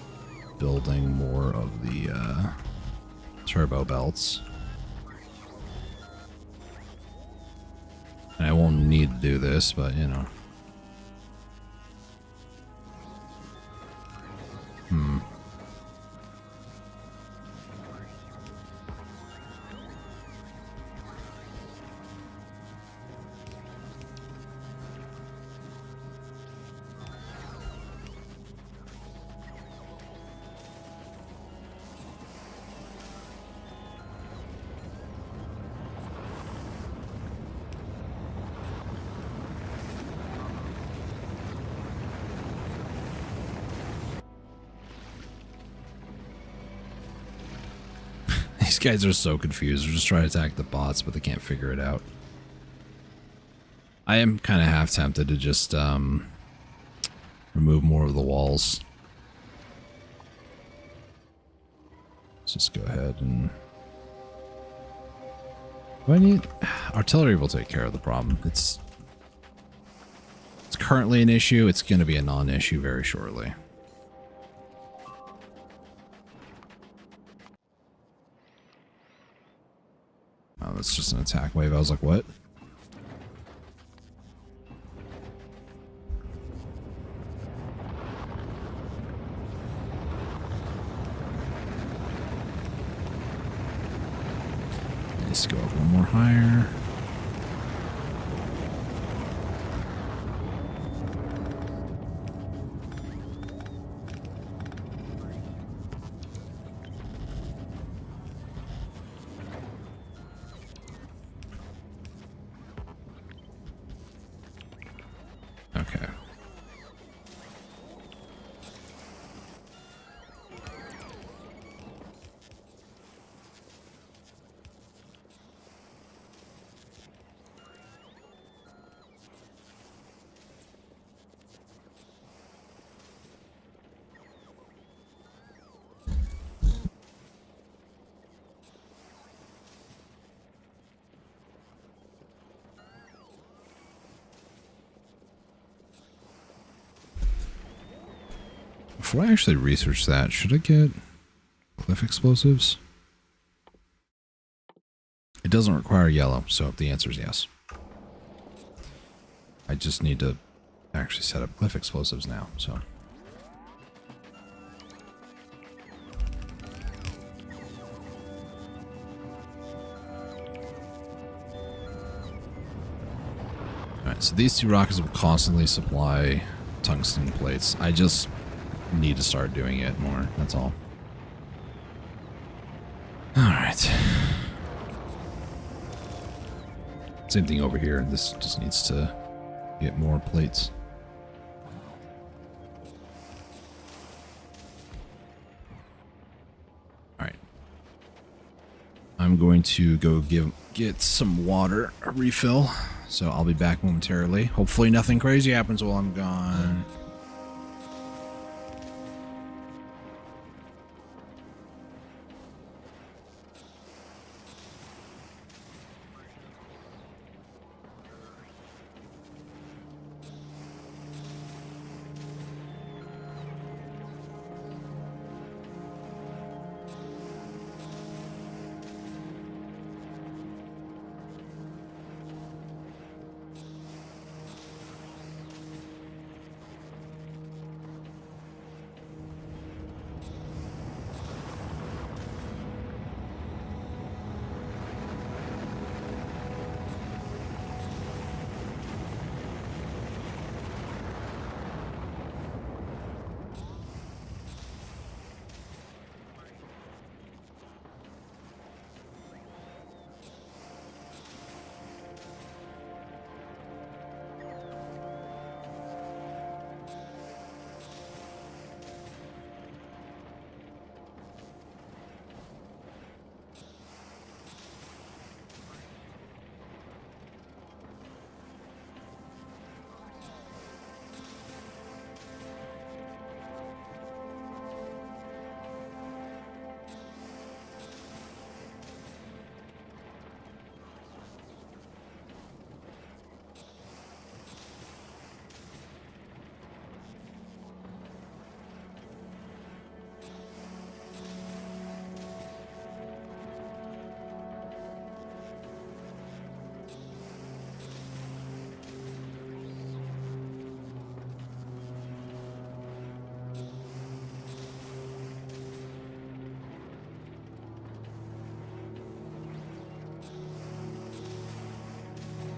[SPEAKER 1] building more of the turbo belts. And I won't need to do this, but you know. These guys are so confused. They're just trying to attack the bots, but they can't figure it out. I am kind of half tempted to just remove more of the walls. Let's just go ahead and... Do I need... Artillery will take care of the problem. It's currently an issue. It's going to be a non-issue very shortly. Oh, that's just an attack wave. I was like, what? Let's go up one more higher. Okay. Before I actually research that, should I get cliff explosives? It doesn't require yellow, so the answer is yes. I just need to actually set up cliff explosives now, so. Alright, so these two rockets will constantly supply tungsten plates. I just need to start doing it more, that's all. Alright. Same thing over here. This just needs to get more plates. Alright. I'm going to go get some water, a refill. So I'll be back momentarily. Hopefully nothing crazy happens while I'm gone.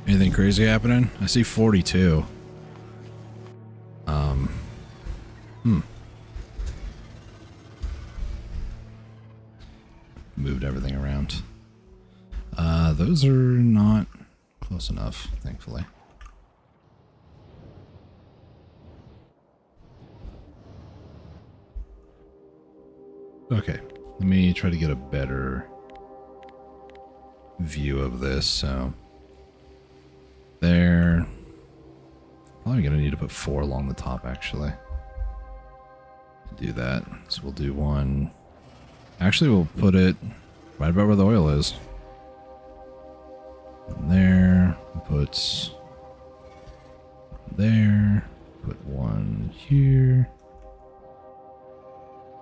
[SPEAKER 1] Anything crazy happening? I see 42. Moved everything around. Those are not close enough, thankfully. Okay, let me try to get a better view of this. So there, probably gonna need to put 4 along the top actually. Do that. So we'll do one. Actually, we'll put it right about where the oil is. And there, put there, put one here.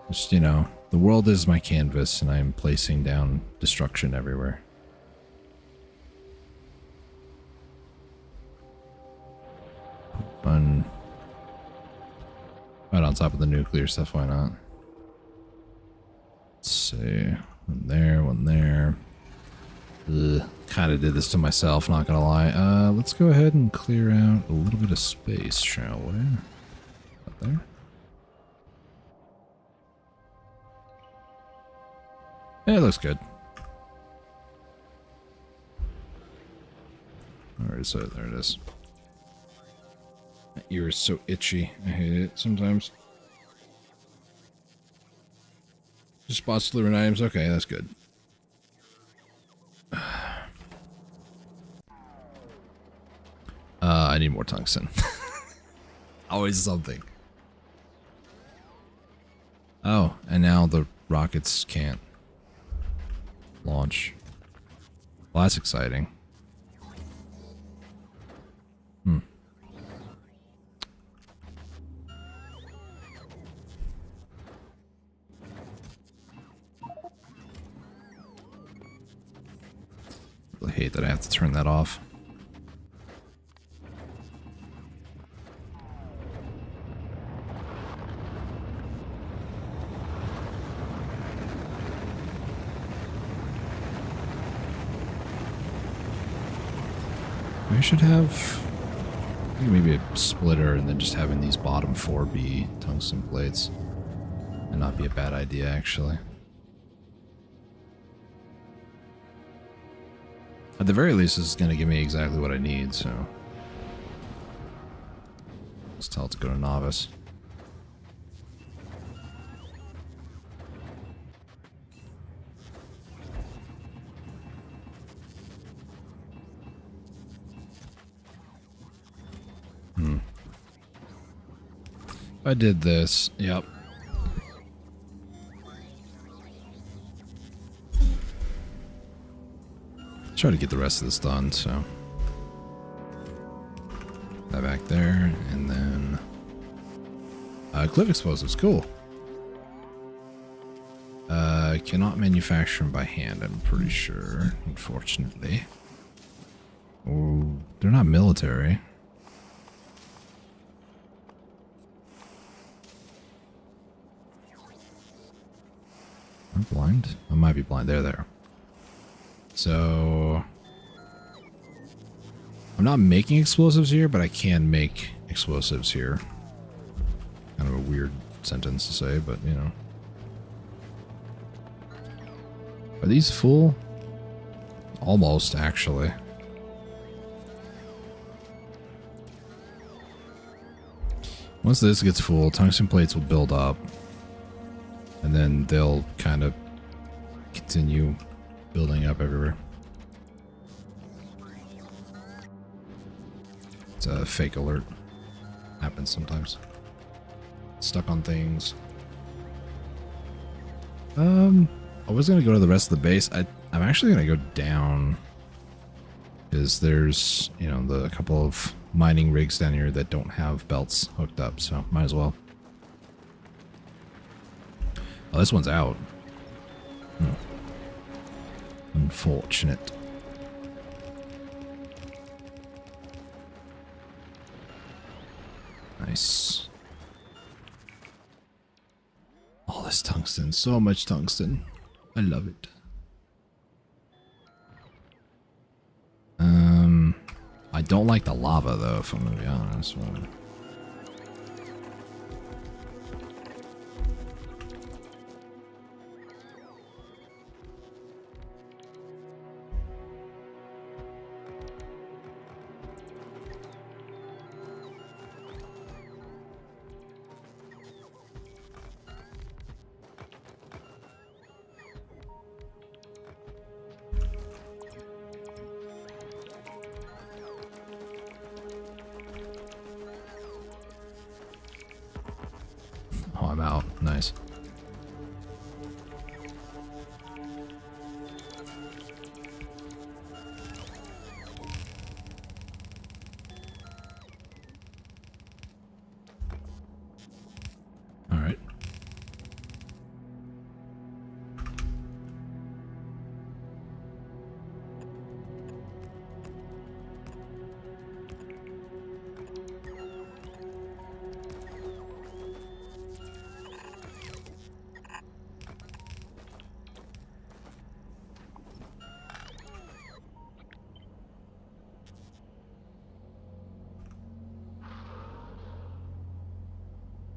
[SPEAKER 1] Just, you know, the world is my canvas and I'm placing down destruction everywhere. One right on top of the nuclear stuff, why not? Let's see. One there, one there. Kind of did this to myself, not gonna lie. Let's go ahead and clear out a little bit of space, shall we? Up there. Yeah, it looks good. Where is it? There it is. My ear is so itchy. I hate it sometimes. Just spots delivering items. Okay, that's good. I need more tungsten. Always something. Oh, and now the rockets can't launch. Well, that's exciting. I hate that I have to turn that off. We should have maybe a splitter and then just having these bottom 4 be tungsten plates. And not be a bad idea, actually. At the very least, this is going to give me exactly what I need, so... Let's tell it to go to novice. If I did this, yep. Try to get the rest of this done, so. That back there, and then cliff explosives, cool. Cannot manufacture them by hand, I'm pretty sure, unfortunately. Oh, they're not military. I'm blind? I might be blind. There. So... I'm not making explosives here, but I can make explosives here. Kind of a weird sentence to say, but you know. Are these full? Almost, actually. Once this gets full, tungsten plates will build up. And then they'll kind of continue building up everywhere. It's a fake alert. Happens sometimes. Stuck on things. I was gonna go to the rest of the base. I'm actually gonna go down because there's, you know, a couple of mining rigs down here that don't have belts hooked up, so might as well. Oh, this one's out. Unfortunate. Nice. All this tungsten. So much tungsten. I love it. I don't like the lava though, if I'm gonna be honest. Oh, I'm out. Nice. All right.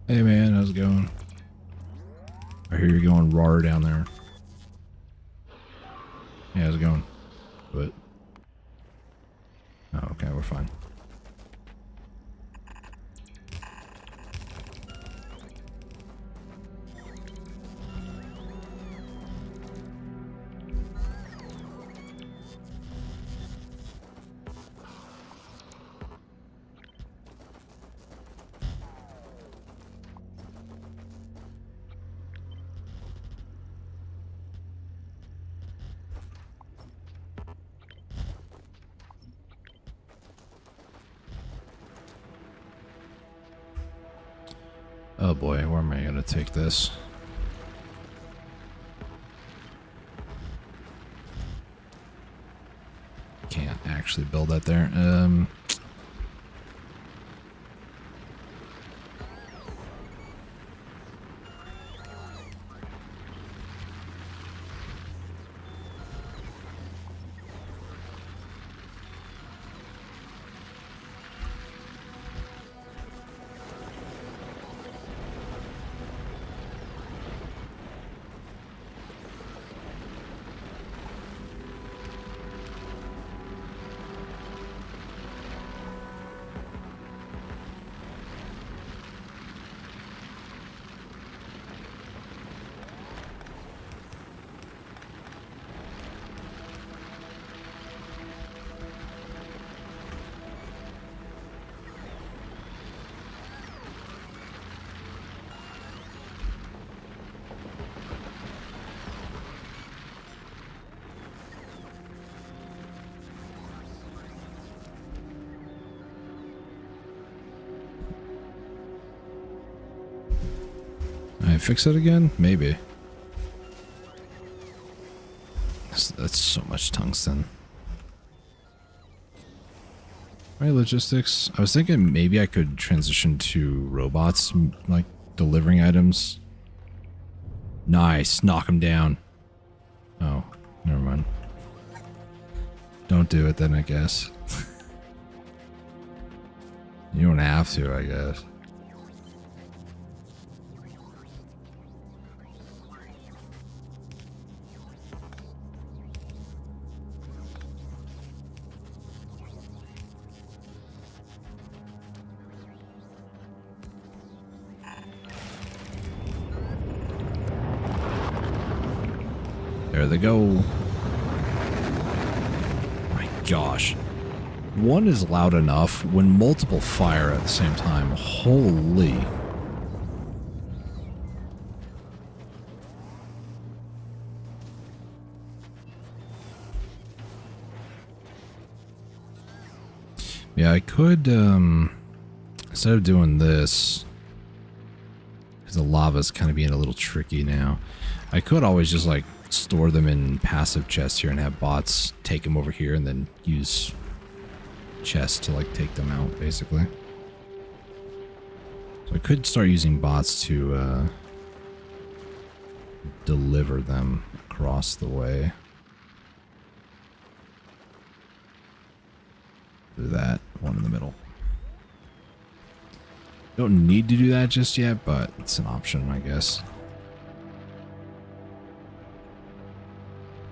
[SPEAKER 1] Hey man, how's it going? I hear you're going raw down there. Yeah, how's it going? But oh, okay, we're fine. Oh boy, where am I gonna take this? Can't actually build that there. I fix it again? Maybe. That's so much tungsten. Right, logistics. I was thinking maybe I could transition to robots, like delivering items. Nice, knock them down. Oh, never mind. Don't do it then, I guess. You don't have to, I guess. There they go. My gosh. One is loud enough when multiple fire at the same time. Holy. Yeah, I could, instead of doing this, because the lava's kind of being a little tricky now, I could always just, like, store them in passive chests here and have bots take them over here and then use chests to, like, take them out, basically. So I could start using bots to, deliver them across the way. Do that, one in the middle. Don't need to do that just yet, but it's an option, I guess.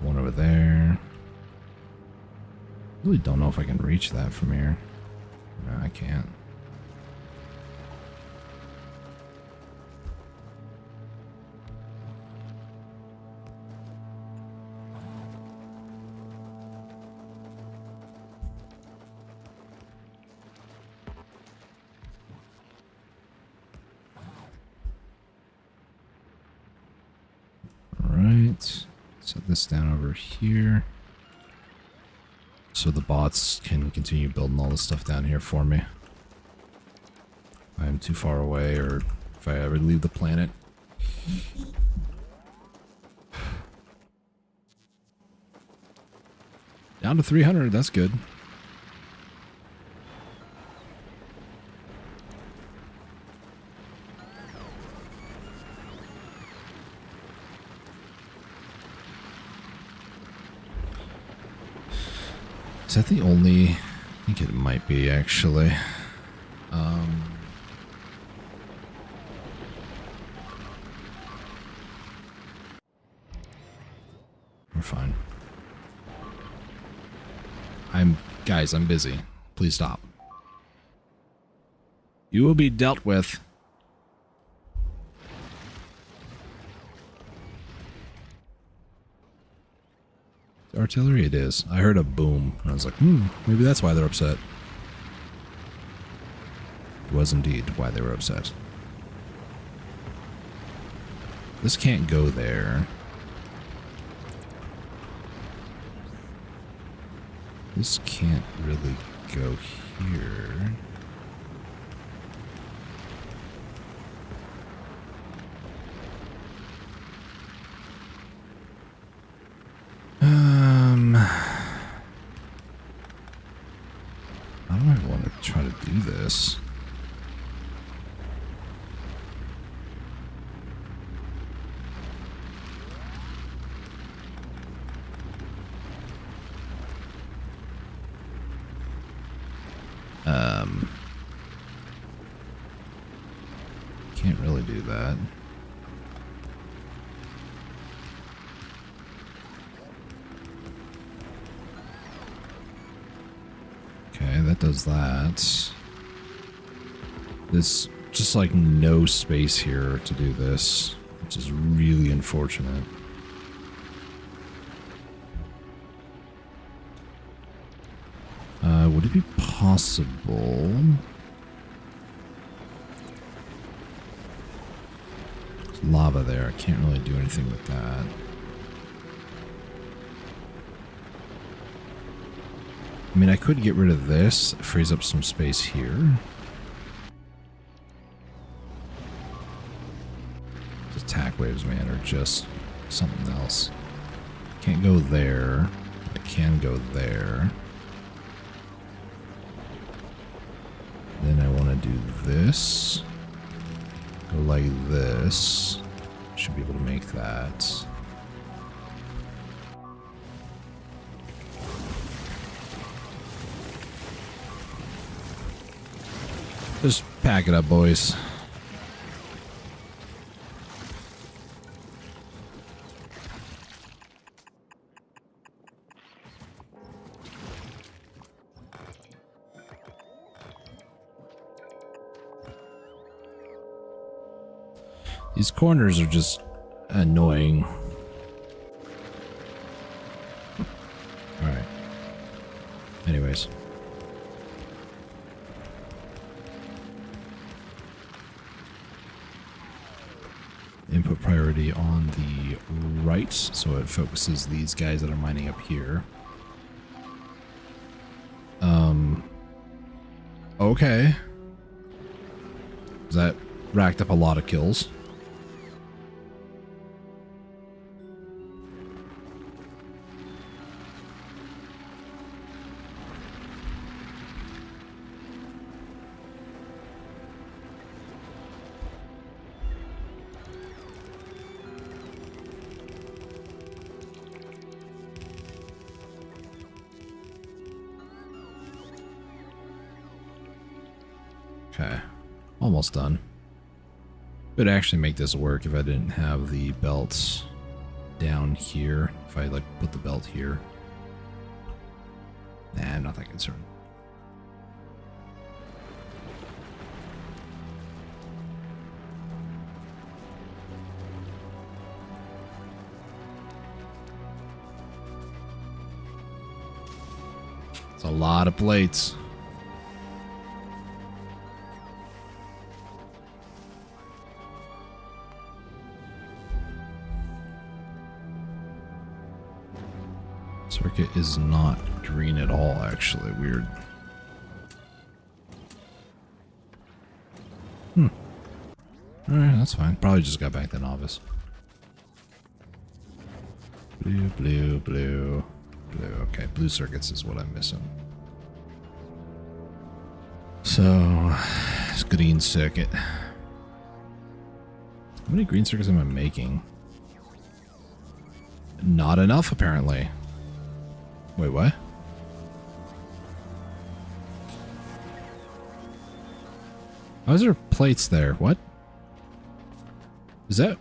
[SPEAKER 1] One over there. Really don't know if I can reach that from here. No, I can't. All right. Set this down over here so the bots can continue building all this stuff down here for me. If I'm too far away or if I ever leave the planet. Down to 300, that's good. Is that the only... I think it might be, actually. We're fine. Guys, I'm busy. Please stop. You will be dealt with. Artillery it is. I heard a boom. And I was like, maybe that's why they're upset. It was indeed why they were upset. This can't go there. This can't really go here. do this. Can't really do that. Okay, that does that. There's just like no space here to do this, which is really unfortunate. Would it be possible? There's lava there. I can't really do anything with that. I mean, I could get rid of this, frees up some space here. The attack waves, man, are just something else. Can't go there. I can go there. Then I want to do this. Go like this. Should be able to make that. Just pack it up, boys. These corners are just annoying. Alright. Anyways. Input priority on the right, so it focuses these guys that are mining up here. Okay. That racked up a lot of kills. Okay, almost done. Would actually make this work if I didn't have the belts down here. If I like put the belt here. Nah, I'm not that concerned. It's a lot of plates. Circuit is not green at all, actually. Weird. Alright, that's fine. Probably just got back to novice. Blue, blue, blue, blue. Okay, blue circuits is what I'm missing. So, it's green circuit. How many green circuits am I making? Not enough, apparently. Wait, what? Why is there plates there? What? Is that...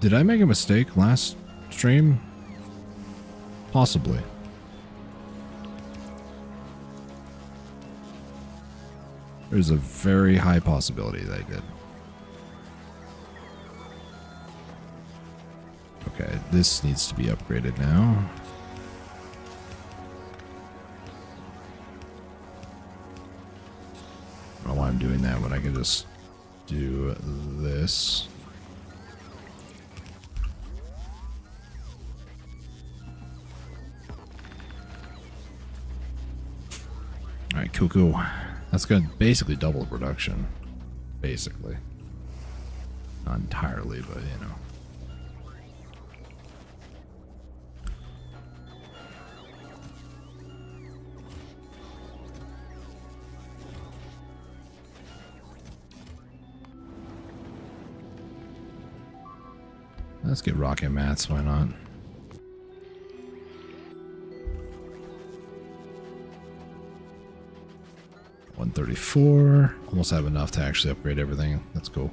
[SPEAKER 1] Did I make a mistake last stream? Possibly. There's a very high possibility that I did. Okay, this needs to be upgraded now. I don't know why I'm doing that when I can just do this. Alright, cool, cool. That's going to basically double the production. Basically. Not entirely, but you know. Let's get rocket mats, why not? $134. Almost have enough to actually upgrade everything. That's cool.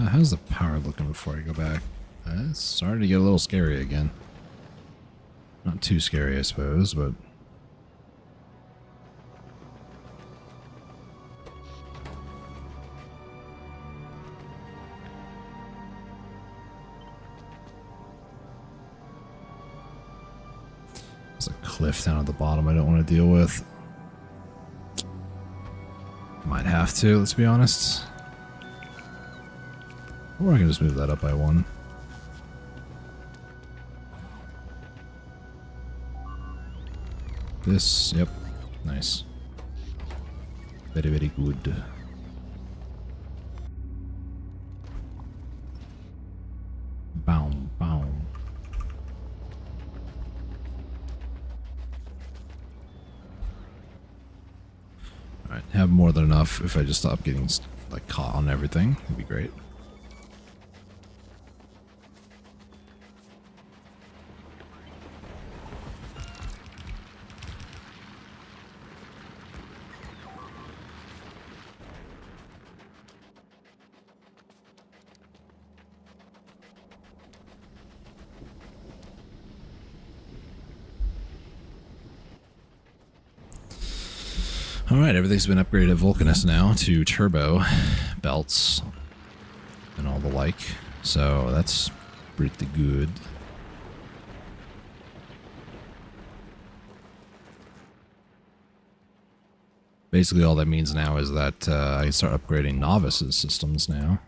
[SPEAKER 1] How's the power looking before I go back? It's starting to get a little scary again. Not too scary, I suppose, but... There's a cliff down at the bottom I don't want to deal with. Might have to, let's be honest. Or I can just move that up by one. This, yep, nice. Very, very good. Boom, boom. Alright, have more than enough if I just stop getting like caught on everything. That'd be great. Alright, everything's been upgraded at Vulcanus now to turbo belts and all the like, so that's pretty good. Basically all that means now is that I can start upgrading novices systems now.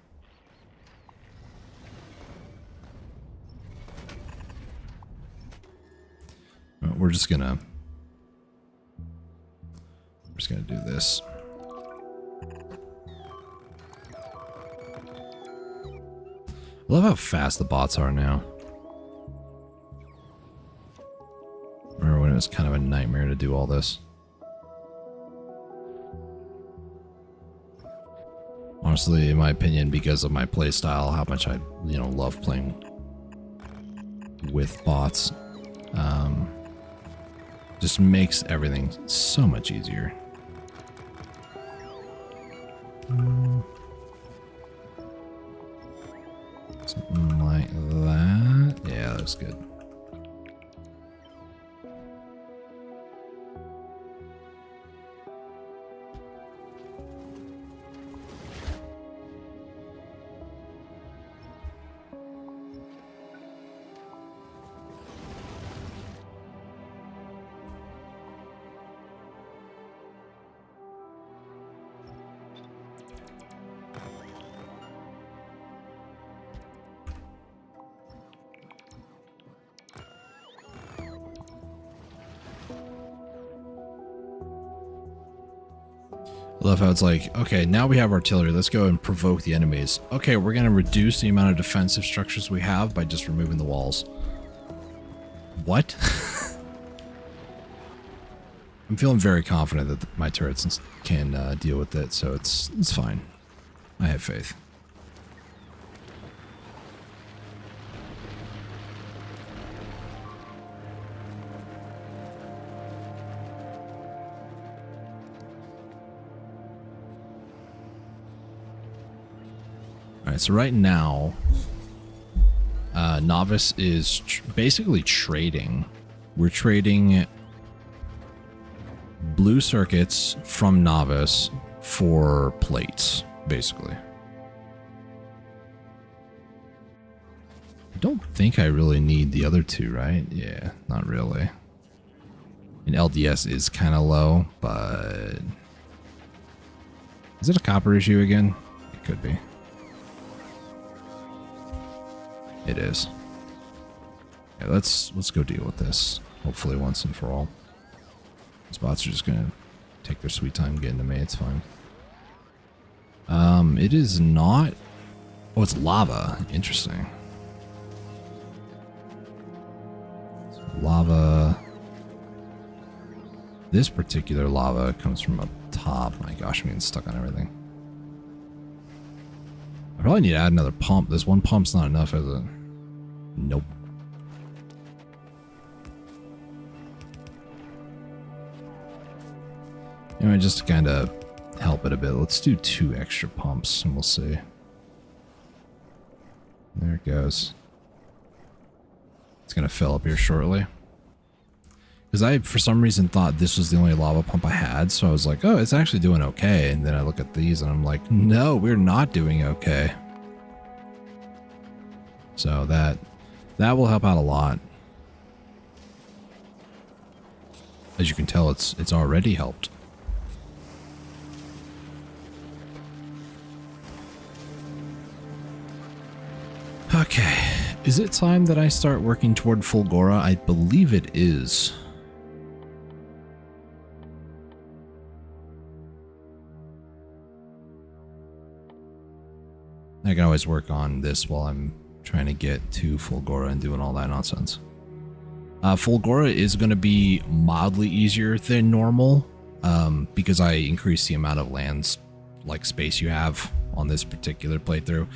[SPEAKER 1] We're just gonna do this. I love how fast the bots are now. Remember when it was kind of a nightmare to do all this? Honestly, in my opinion, because of my playstyle, how much I, love playing with bots, just makes everything so much easier. Something like that. Yeah, that's good. I love how it's like, okay, now we have artillery. Let's go and provoke the enemies. Okay, we're going to reduce the amount of defensive structures we have by just removing the walls. What? I'm feeling very confident that my turrets can deal with it, so it's fine. I have faith. Alright, so right now, Novice is basically trading. We're trading blue circuits from novice for plates, basically. I don't think I really need the other two, right? Yeah, not really. And LDS is kind of low, but... Is it a copper issue again? It could be. It is. Yeah, let's go deal with this. Hopefully once and for all. These bots are just gonna take their sweet time getting to me. It's fine. It is not... Oh, it's lava. Interesting. So lava... This particular lava comes from up top. My gosh, I'm getting stuck on everything. I probably need to add another pump. This one pump's not enough, is it? Nope. Anyway, just to kind of help it a bit, let's do 2 extra pumps and we'll see. There it goes. It's going to fill up here shortly. Because I, for some reason, thought this was the only lava pump I had, so I was like, oh, it's actually doing okay. And then I look at these and I'm like, no, we're not doing okay. So that will help out a lot. As you can tell, it's already helped. Okay, is it time that I start working toward Fulgora? I believe it is. I can always work on this while I'm trying to get to Fulgora and doing all that nonsense. Fulgora is going to be mildly easier than normal because I increased the amount of lands, like space you have on this particular playthrough.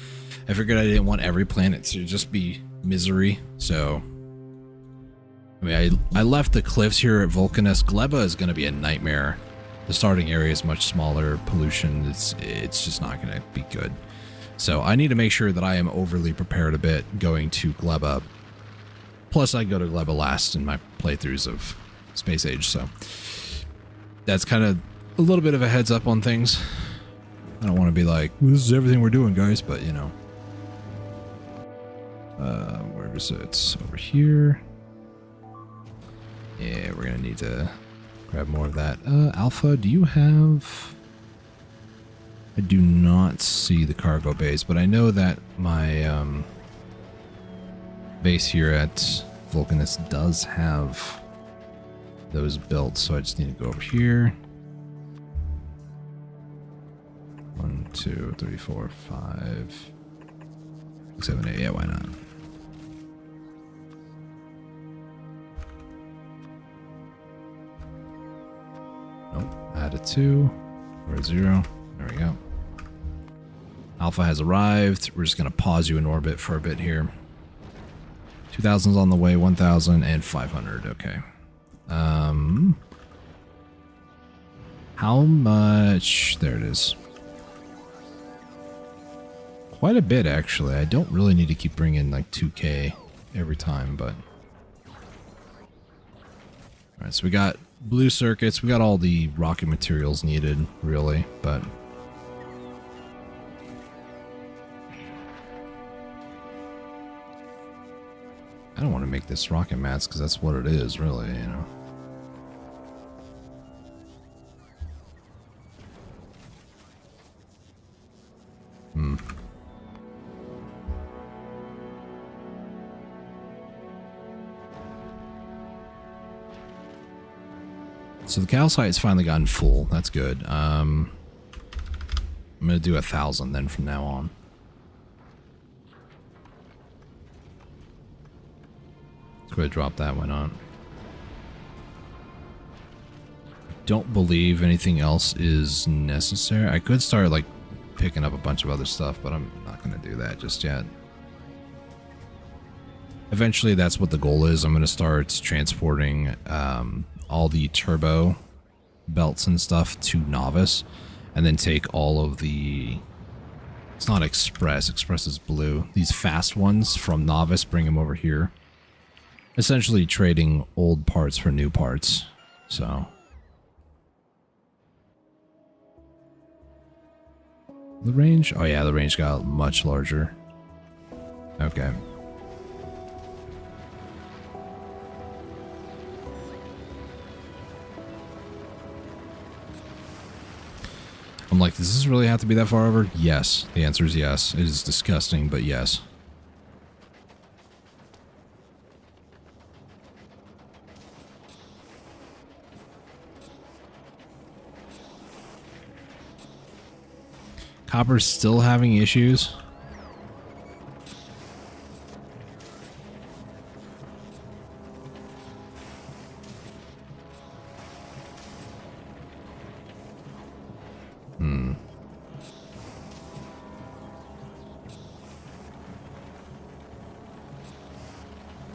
[SPEAKER 1] I figured I didn't want every planet to just be misery, so I mean, I left the cliffs here at Vulcanus. Gleba is going to be a nightmare. The starting area is much smaller. Pollution, it's just not going to be good. So I need to make sure that I am overly prepared a bit going to Gleba. Plus I go to Gleba last in my playthroughs of Space Age, so that's kind of a little bit of a heads up on things. I don't want to be like, well, this is everything we're doing, guys, but you know. Where is it? Over here. Yeah, we're gonna need to grab more of that. Alpha, do you have... I do not see the cargo base, but I know that my base here at Vulcanus does have those built, so I just need to go over here. 1, 2, 3, 4, 5, 6, 7, 8. Yeah, why not? Nope. Add a 2 or a 0. There we go. Alpha has arrived. We're just going to pause you in orbit for a bit here. 2,000's on the way, 1,000 and 500. Okay. How much? There it is. Quite a bit, actually. I don't really need to keep bringing like 2K every time, but... Alright, so we got blue circuits. We got all the rocket materials needed, really, but... I don't want to make this rocket mats because that's what it is, really, you know. So the calcite's finally gotten full. That's good. I'm going to do 1,000 then from now on. Let's go ahead and drop that one on. Don't believe anything else is necessary. I could start like picking up a bunch of other stuff, but I'm not going to do that just yet. Eventually, that's what the goal is. I'm going to start transporting all the turbo belts and stuff to Novice, and then take all of the... It's not Express. Express is blue. These fast ones from Novice, bring them over here. Essentially trading old parts for new parts. So... The range? Oh yeah, the range got much larger. Okay. I'm like, does this really have to be that far over? Yes. The answer is yes. It is disgusting, but yes. Copper's still having issues.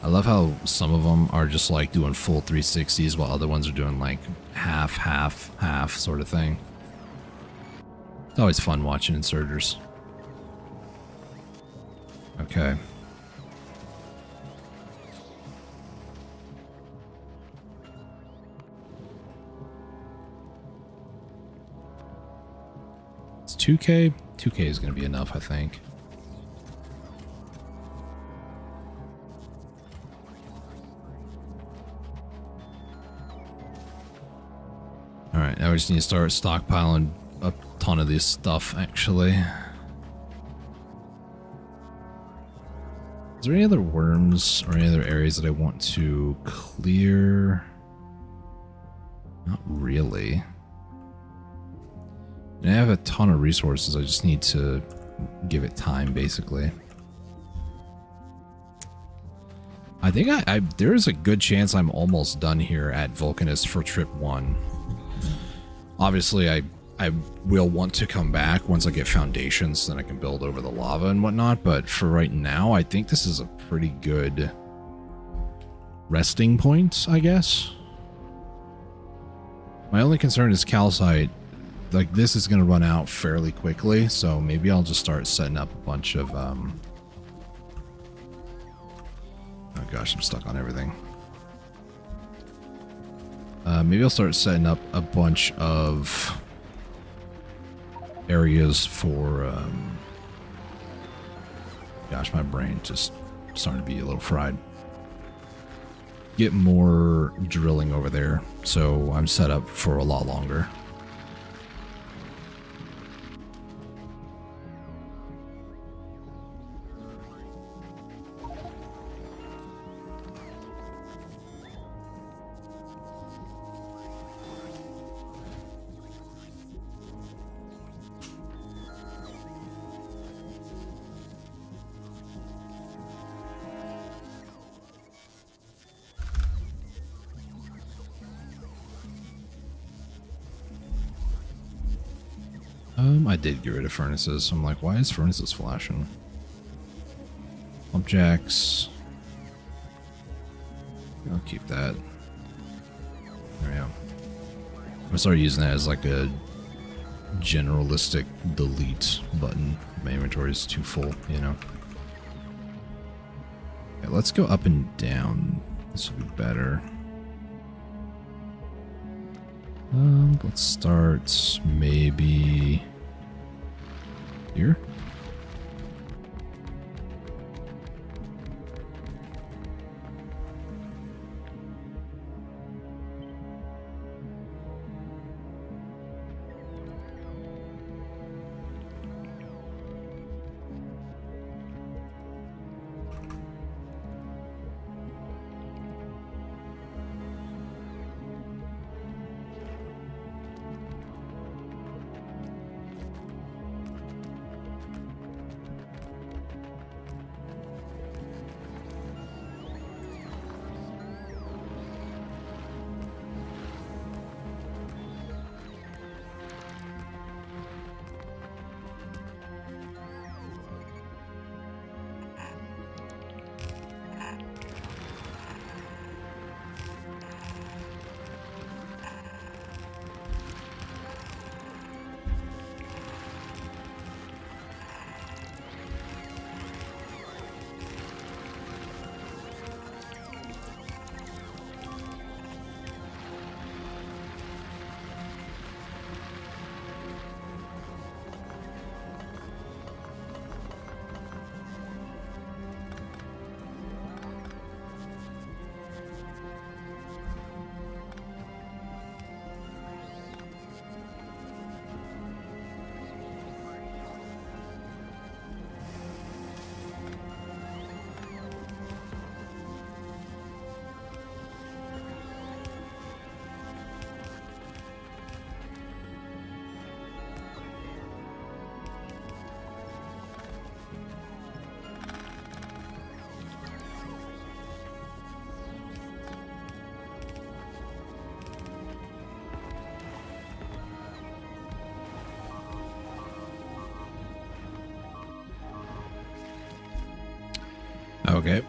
[SPEAKER 1] I love how some of them are just like doing full 360s while other ones are doing like half, half, half sort of thing. It's always fun watching inserters. Okay. It's 2K. 2K is going to be enough, I think. Alright, now we just need to start stockpiling a ton of this stuff, actually. Is there any other worms or any other areas that I want to clear? Not really. I have a ton of resources, I just need to give it time, basically. I think there is a good chance I'm almost done here at Vulcanist for trip 1. Obviously, I will want to come back once I get foundations, then I can build over the lava and whatnot, but for right now, I think this is a pretty good resting point, I guess. My only concern is calcite. Like, this is going to run out fairly quickly, so maybe I'll just start setting up a bunch of, oh gosh, I'm stuck on everything. Maybe I'll start setting up a bunch of areas for, gosh, my brain just starting to be a little fried. Get more drilling over there, so I'm set up for a lot longer. I did get rid of furnaces, so I'm like, why is furnaces flashing? Pump jacks. I'll keep that. There we go. I'm gonna start using that as like a generalistic delete button. My inventory is too full, you know. Okay, let's go up and down. This will be better. Let's start maybe here. Okay.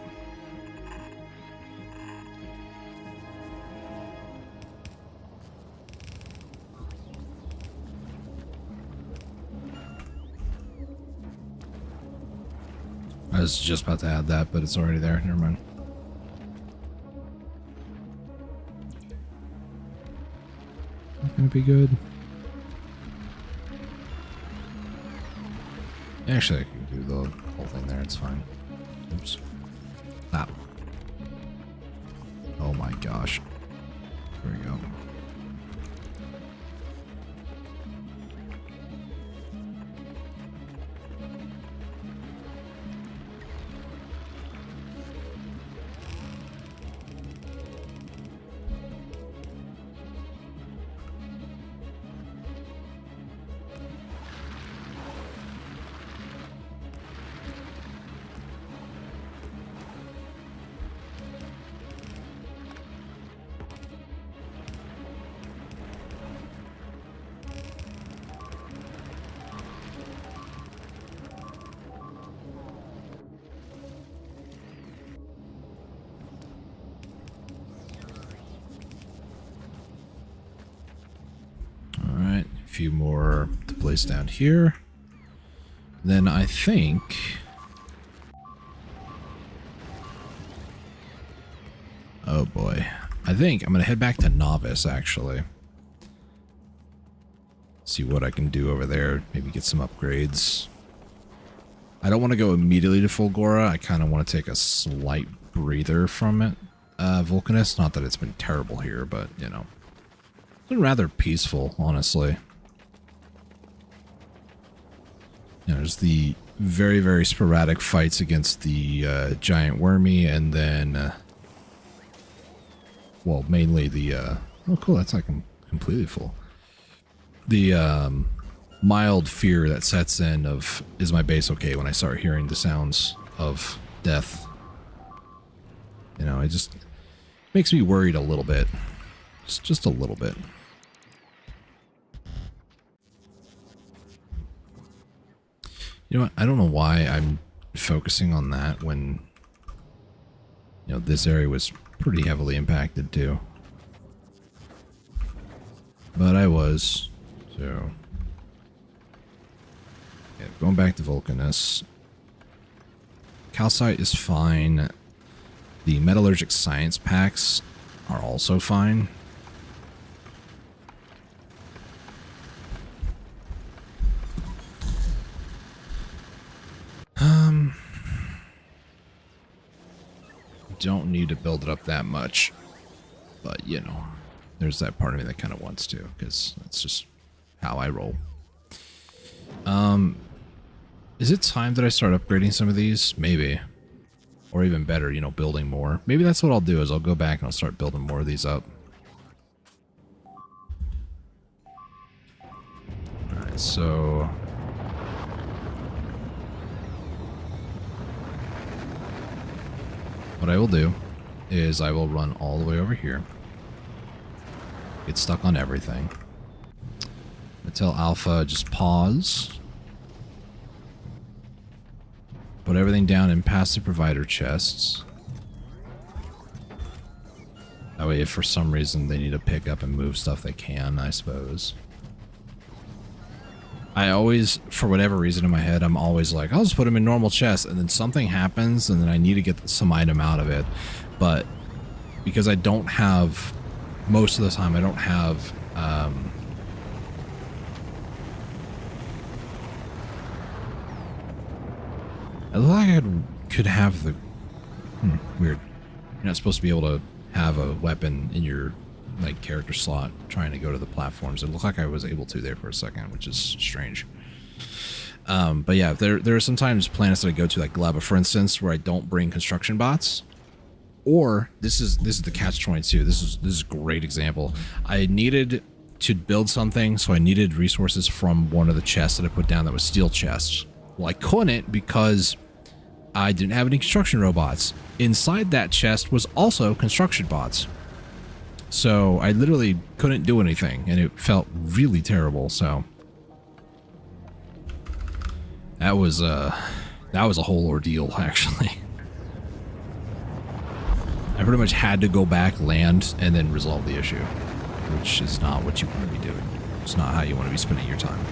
[SPEAKER 1] I was just about to add that, but it's already there. Never mind. Not gonna be good. Actually, I can do the whole thing there. It's fine. Oops. Ah. Oh my gosh. There we go. Few more to place down here. Then I think oh boy. I think I'm gonna head back to Novice actually. See what I can do over there. Maybe get some upgrades. I don't want to go immediately to Fulgora. I kind of want to take a slight breather from it. Vulcanus, not that it's been terrible here, but you know. It's been rather peaceful, honestly. You know, there's the very, very sporadic fights against the giant wormy, and then, well, mainly the, oh cool, that's like completely full. The mild fear that sets in of, is my base okay, when I start hearing the sounds of death. You know, it just makes me worried a little bit. Just a little bit. You know what? I don't know why I'm focusing on that when, you know, this area was pretty heavily impacted too. But I was, so. Yeah, going back to Vulcanus. Calcite is fine. The metallurgic science packs are also fine. Don't need to build it up that much, but you know, there's that part of me that kind of wants to, because that's just how I roll. Is it time that I start upgrading some of these? Maybe. Or even better, you know, building more. Maybe that's what I'll do, is I'll go back and I'll start building more of these up. Alright, so what I will do is I will run all the way over here. Get stuck on everything. I tell Alpha, just pause. Put everything down in passive provider chests. That way if for some reason they need to pick up and move stuff, they can, I suppose. I always, for whatever reason in my head, I'm always like, I'll just put them in normal chests, and then something happens, and then I need to get some item out of it. But because I don't have, most of the time, I don't have, I look like I could have the, weird. You're not supposed to be able to have a weapon in your like character slot trying to go to the platforms. It looked like I was able to there for a second, which is strange. But yeah, there are sometimes planets that I go to, like Gleba, for instance, where I don't bring construction bots. Or this is the catch-22. This is a great example. I needed to build something, so I needed resources from one of the chests that I put down that was steel chests. Well, I couldn't because I didn't have any construction robots. Inside that chest was also construction bots. So I literally couldn't do anything, and it felt really terrible. So that was a whole ordeal, actually. I pretty much had to go back, land, and then resolve the issue, which is not what you want to be doing. It's not how you want to be spending your time.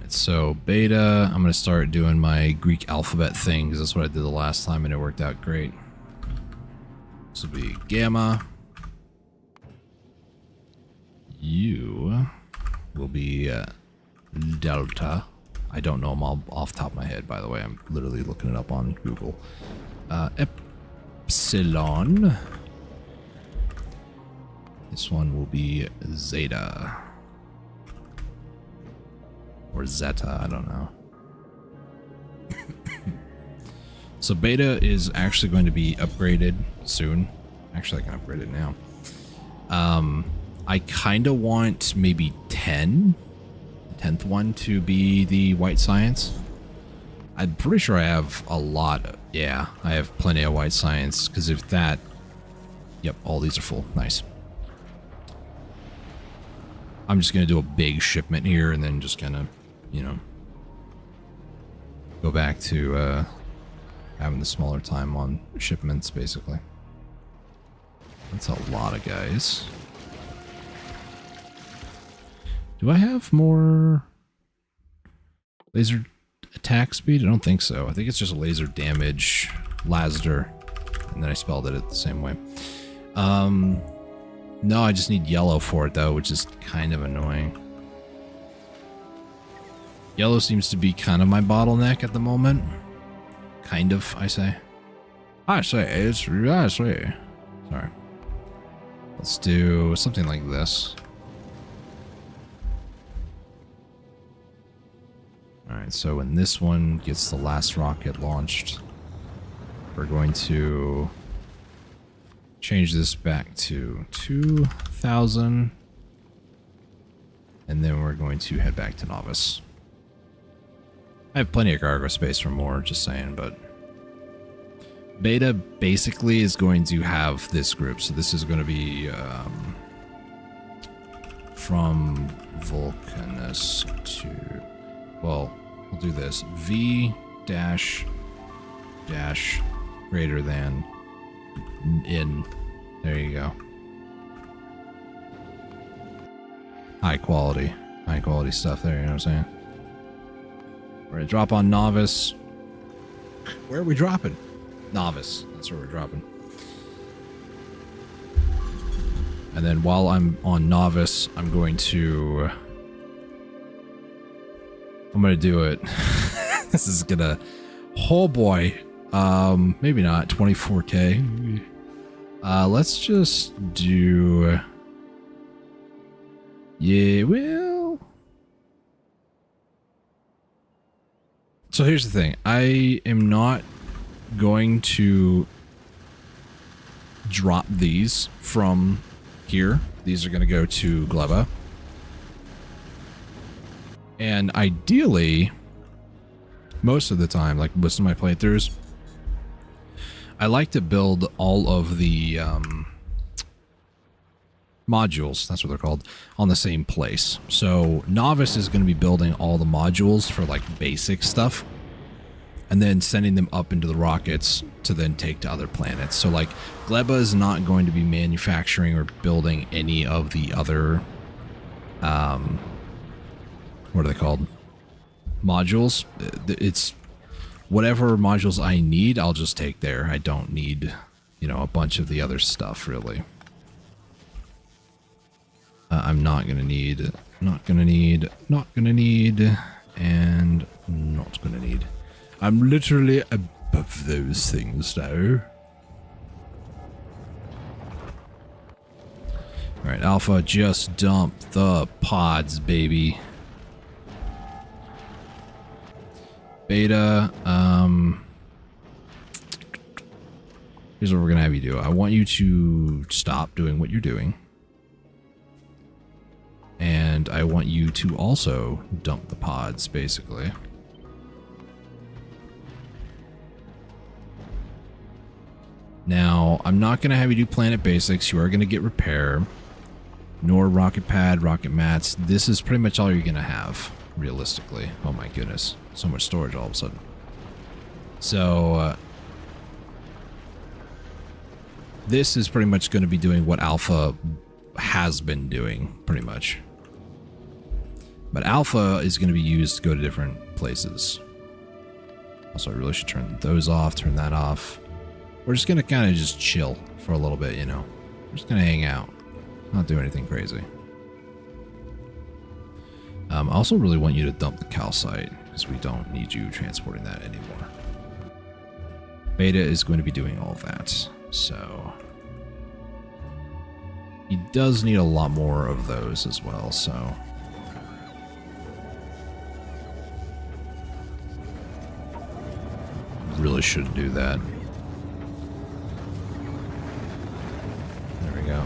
[SPEAKER 1] So beta, I'm going to start doing my Greek alphabet thing because that's what I did the last time and it worked out great. This will be gamma. U will be delta. I don't know them all off the top of my head, by the way. I'm literally looking it up on Google. Epsilon. This one will be zeta. Or zeta, I don't know. So beta is actually going to be upgraded soon. Actually, I can upgrade it now. I kind of want maybe 10, the 10th one to be the white science. I'm pretty sure I have a lot. Yeah, I have plenty of white science because if that, yep, all these are full. Nice. I'm just going to do a big shipment here and then just kind of, you know, go back to having the smaller time on shipments, basically. That's a lot of guys. Do I have more laser attack speed? I don't think so. I think it's just laser damage, Lasder, and then I spelled it the same way. No, I just need yellow for it, though, which is kind of annoying. Yellow seems to be kind of my bottleneck at the moment. Kind of, I say. I say, it's, I say. Sorry. Let's do something like this. Alright, so when this one gets the last rocket launched, we're going to change this back to 2,000. And then we're going to head back to Novice. I have plenty of cargo space for more, just saying, but beta basically is going to have this group. So this is going to be from Vulcanus to, well, we'll do this. V dash greater than in. There you go. High quality stuff there, you know what I'm saying? We're gonna drop on Novice. Where are we dropping? Novice. That's where we're dropping. And then while I'm on Novice, I'm going to do it. This is gonna, oh boy. Maybe not 24K. Let's just do, yeah, well. So here's the thing. I am not going to drop these from here. These are going to go to Gleba. And ideally, most of the time, like most of my playthroughs, I like to build all of the modules, that's what they're called, on the same place. So Novice is going to be building all the modules for like basic stuff and then sending them up into the rockets to then take to other planets. So like Gleba is not going to be manufacturing or building any of the other what are they called, modules. It's whatever modules I need, I'll just take there. I don't need, you know, a bunch of the other stuff really. I'm not gonna need, and not gonna need. I'm literally above those things now. Alright, Alpha, just dump the pods, baby. Beta, here's what we're gonna have you do. I want you to stop doing what you're doing. And I want you to also dump the pods, basically. Now, I'm not going to have you do planet basics. You are going to get repair, nor rocket pad, rocket mats. This is pretty much all you're going to have, realistically. Oh my goodness. So much storage all of a sudden. So, this is pretty much going to be doing what Alpha has been doing, pretty much. But Alpha is going to be used to go to different places. Also, I really should turn those off, turn that off. We're just going to kind of just chill for a little bit, you know. We're just going to hang out. Not do anything crazy. I also really want you to dump the calcite, because we don't need you transporting that anymore. Beta is going to be doing all of that, so... He does need a lot more of those as well, so... Really shouldn't do that. There we go.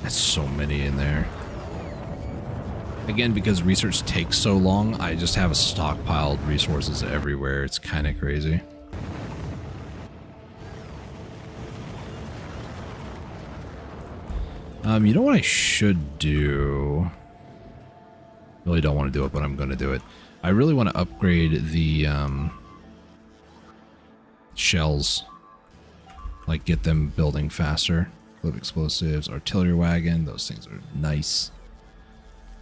[SPEAKER 1] That's so many in there. Again, because research takes so long, I just have stockpiled resources everywhere. It's kind of crazy. You know what I should do? Really don't want to do it, but I'm going to do it. I really want to upgrade the shells. Like, get them building faster. Clip explosives, artillery wagon, those things are nice.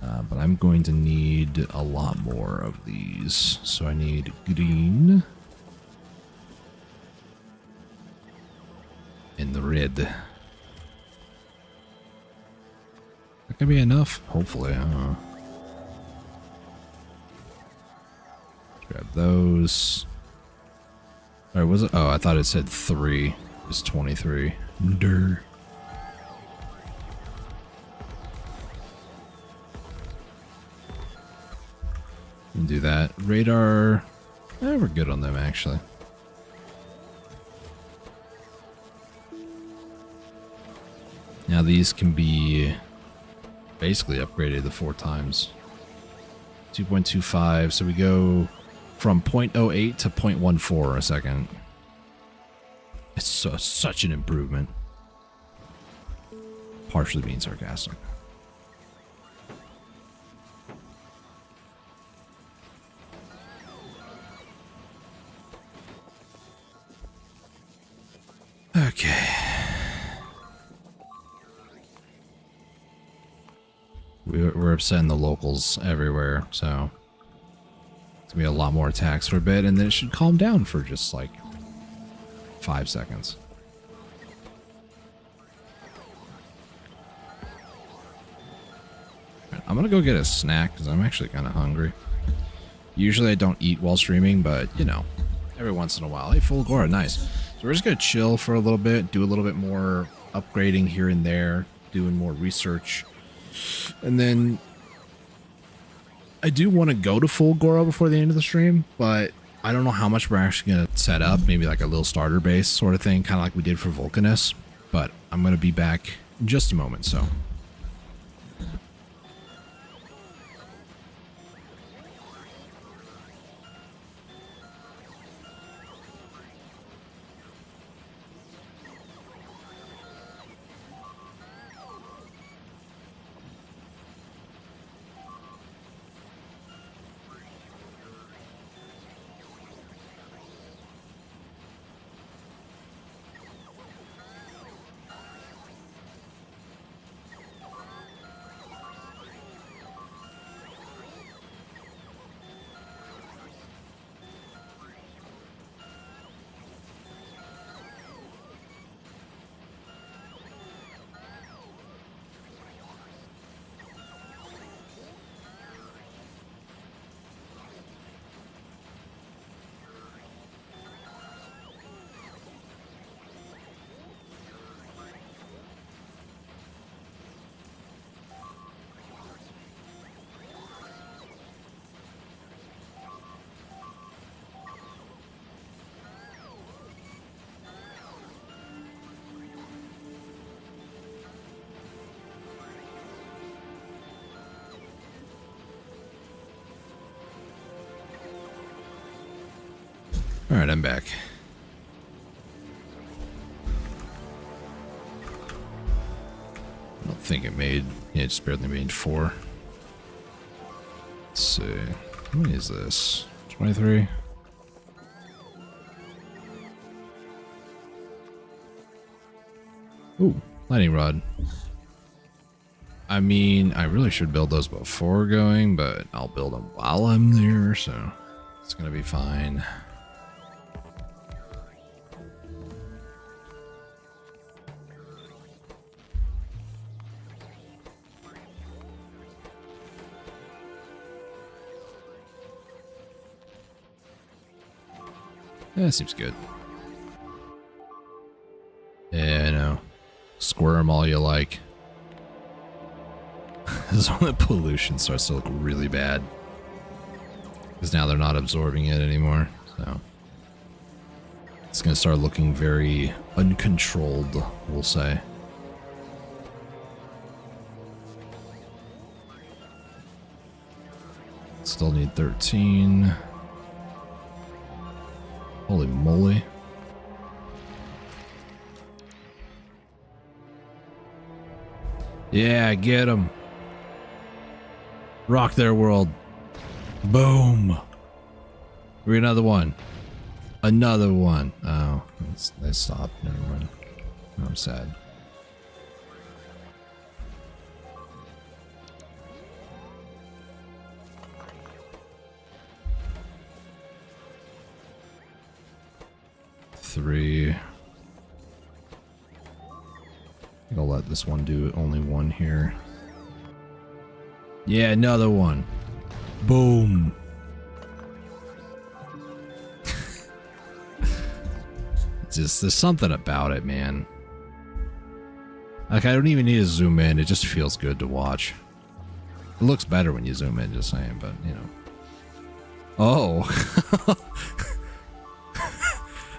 [SPEAKER 1] But I'm going to need a lot more of these. So I need green. And the red. That could be enough, hopefully. I don't know. Grab those. Alright, was it? Oh, I thought it said 3. It's 23. Durr. Can do that. Radar. We're good on them, actually. Now these can be basically upgraded the 4 times. 2.25, so we go from 0.08 to 0.14 a second. It's such an improvement. Partially being sarcastic. Okay. We're upsetting the locals everywhere, so it's gonna be a lot more attacks for a bit, and then it should calm down for just like 5 seconds. I'm gonna go get a snack because I'm actually kind of hungry. Usually I don't eat while streaming, but you know, every once in a while. Hey, full Gora, nice. So we're just gonna chill for a little bit, do a little bit more upgrading here and there, doing more research. And then I do want to go to full Goro before the end of the stream, but I don't know how much we're actually going to set up. Maybe like a little starter base sort of thing, kind of like we did for Vulcanus. But I'm going to be back in just a moment, so... Alright, I'm back. think it made, yeah, it just barely made 4. Let's see. How many is this? 23? Ooh, lightning rod. I mean, I really should build those before going, but I'll build them while I'm there, so it's gonna be fine. Yeah, that seems good. Yeah, I know. Squirm all you like. This is when the pollution starts to look really bad. Because now they're not absorbing it anymore. So it's going to start looking very uncontrolled, we'll say. Still need 13. Holy moly. Yeah, get them. Rock their world. Boom. Read another one. Another one. Oh, they stopped. Never mind. I'm sad. Three. I'll let this one do only one here. Yeah, another one. Boom. Just, there's something about it, man. Like, I don't even need to zoom in. It just feels good to watch. It looks better when you zoom in, just saying, but, you know. Oh.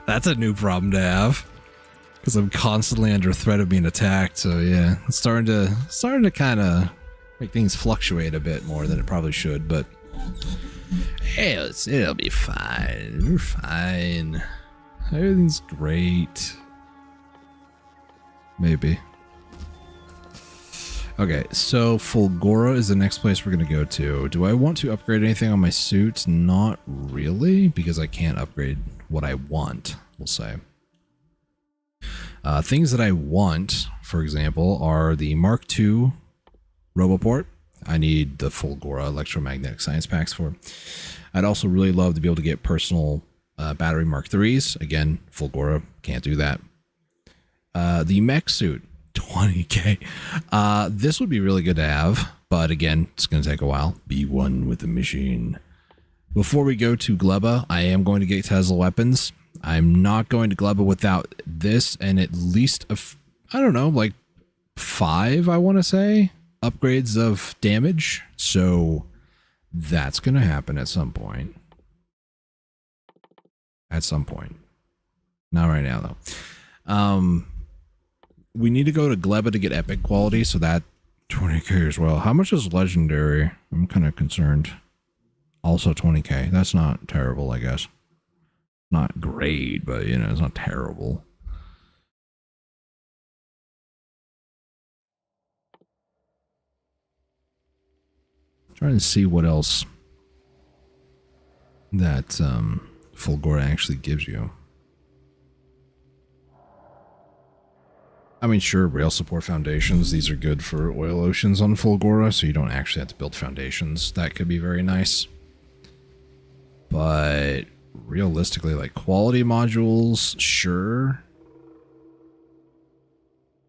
[SPEAKER 1] That's a new problem to have. Because I'm constantly under threat of being attacked, so yeah. It's starting to kind of make things fluctuate a bit more than it probably should, but hey, it'll be fine. We're fine. Everything's great. Maybe. Okay, so Fulgora is the next place we're going to go to. Do I want to upgrade anything on my suit? Not really, because I can't upgrade what I want, we'll say. Things that I want, for example, are the Mark II Roboport. I need the Fulgora electromagnetic science packs for. I'd also really love to be able to get personal battery Mark IIIs. Again, Fulgora can't do that. The mech suit, 20k. This would be really good to have, but again, it's going to take a while. Be one with the machine. Before we go to Gleba, I am going to get Tesla weapons. I'm not going to Gleba without this and at least, I don't know, like 5, I want to say, upgrades of damage. So that's going to happen at some point. At some point. Not right now, though. We need to go to Gleba to get epic quality, so that 20k as well. How much is legendary? I'm kind of concerned. Also 20k. That's not terrible, I guess. Not great, but, you know, it's not terrible. Trying to see what else that Fulgora actually gives you. I mean, sure, rail support foundations. These are good for oil oceans on Fulgora, so you don't actually have to build foundations. That could be very nice. But realistically, like quality modules, sure.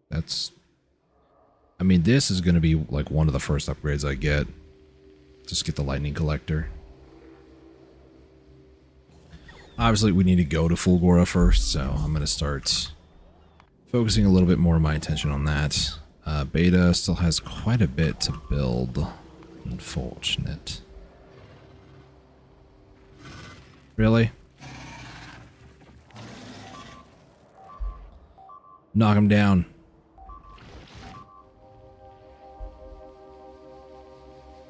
[SPEAKER 1] That's, I mean, this is going to be like one of the first upgrades I get. Just get the lightning collector. Obviously, we need to go to Fulgora first, so I'm going to start focusing a little bit more of my attention on that. Beta still has quite a bit to build. Unfortunate. Really? Knock him down.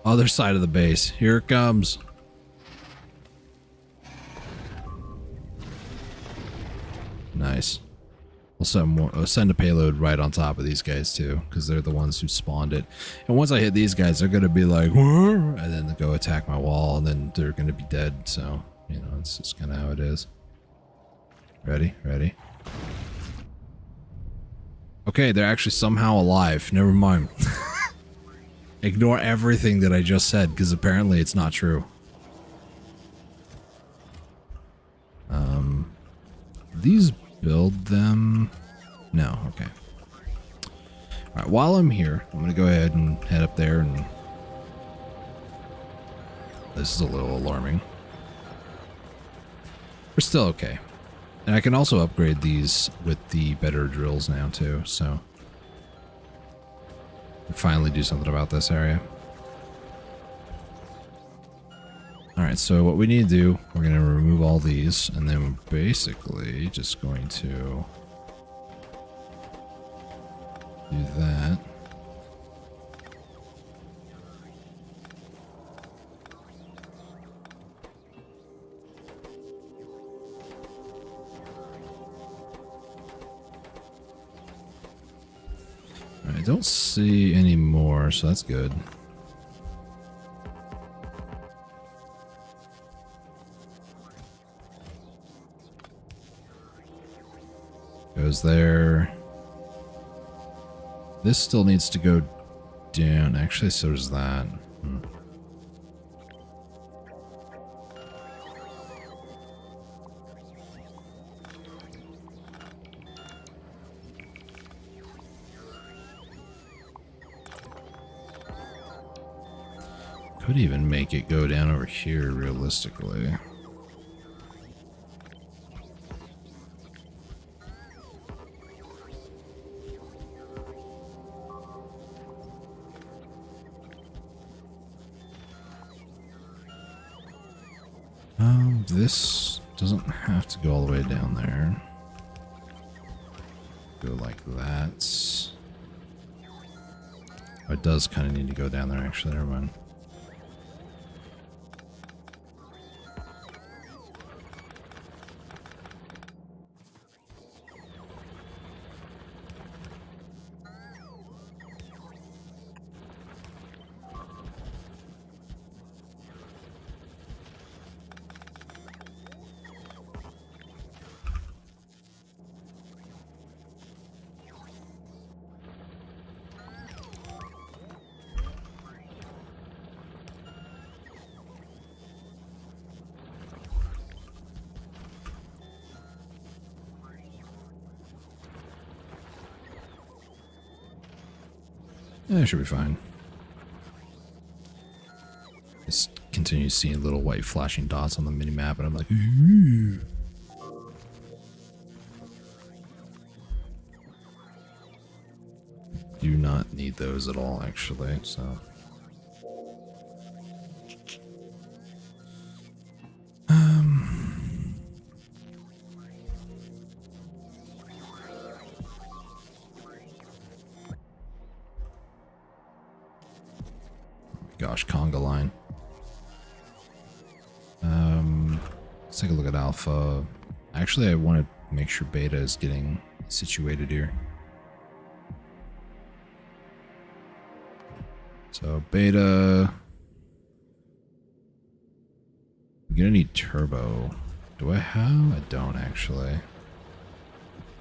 [SPEAKER 1] Other side of the base. Here it comes. Nice. I'll send a payload right on top of these guys too, because they're the ones who spawned it. And once I hit these guys, they're gonna be like, "Whoa," and then they go attack my wall, and then they're gonna be dead. So you know, it's just kind of how it is. Ready, ready. Okay, they're actually somehow alive. Never mind. Ignore everything that I just said, because apparently it's not true. These build them? No, okay. Alright, while I'm here, I'm gonna go ahead and head up there and... This is a little alarming. We're still okay. And I can also upgrade these with the better drills now too, so... Finally do something about this area. Alright, so what we need to do, we're going to remove all these, and then we're basically just going to do that. Alright, I don't see any more, so that's good. Goes there. This still needs to go down. Actually, so does that. Could even make it go down over here, realistically. This doesn't have to go all the way down there. Go like that. Oh, it does kind of need to go down there, actually. Never mind. Yeah, it should be fine. Just continue seeing little white flashing dots on the mini-map, and I'm like, ooh. Do not need those at all, actually, so... Gosh, conga line. Let's take a look at alpha. Actually, I want to make sure beta is getting situated here. So beta, I'm gonna need turbo. Do I have? I don't actually.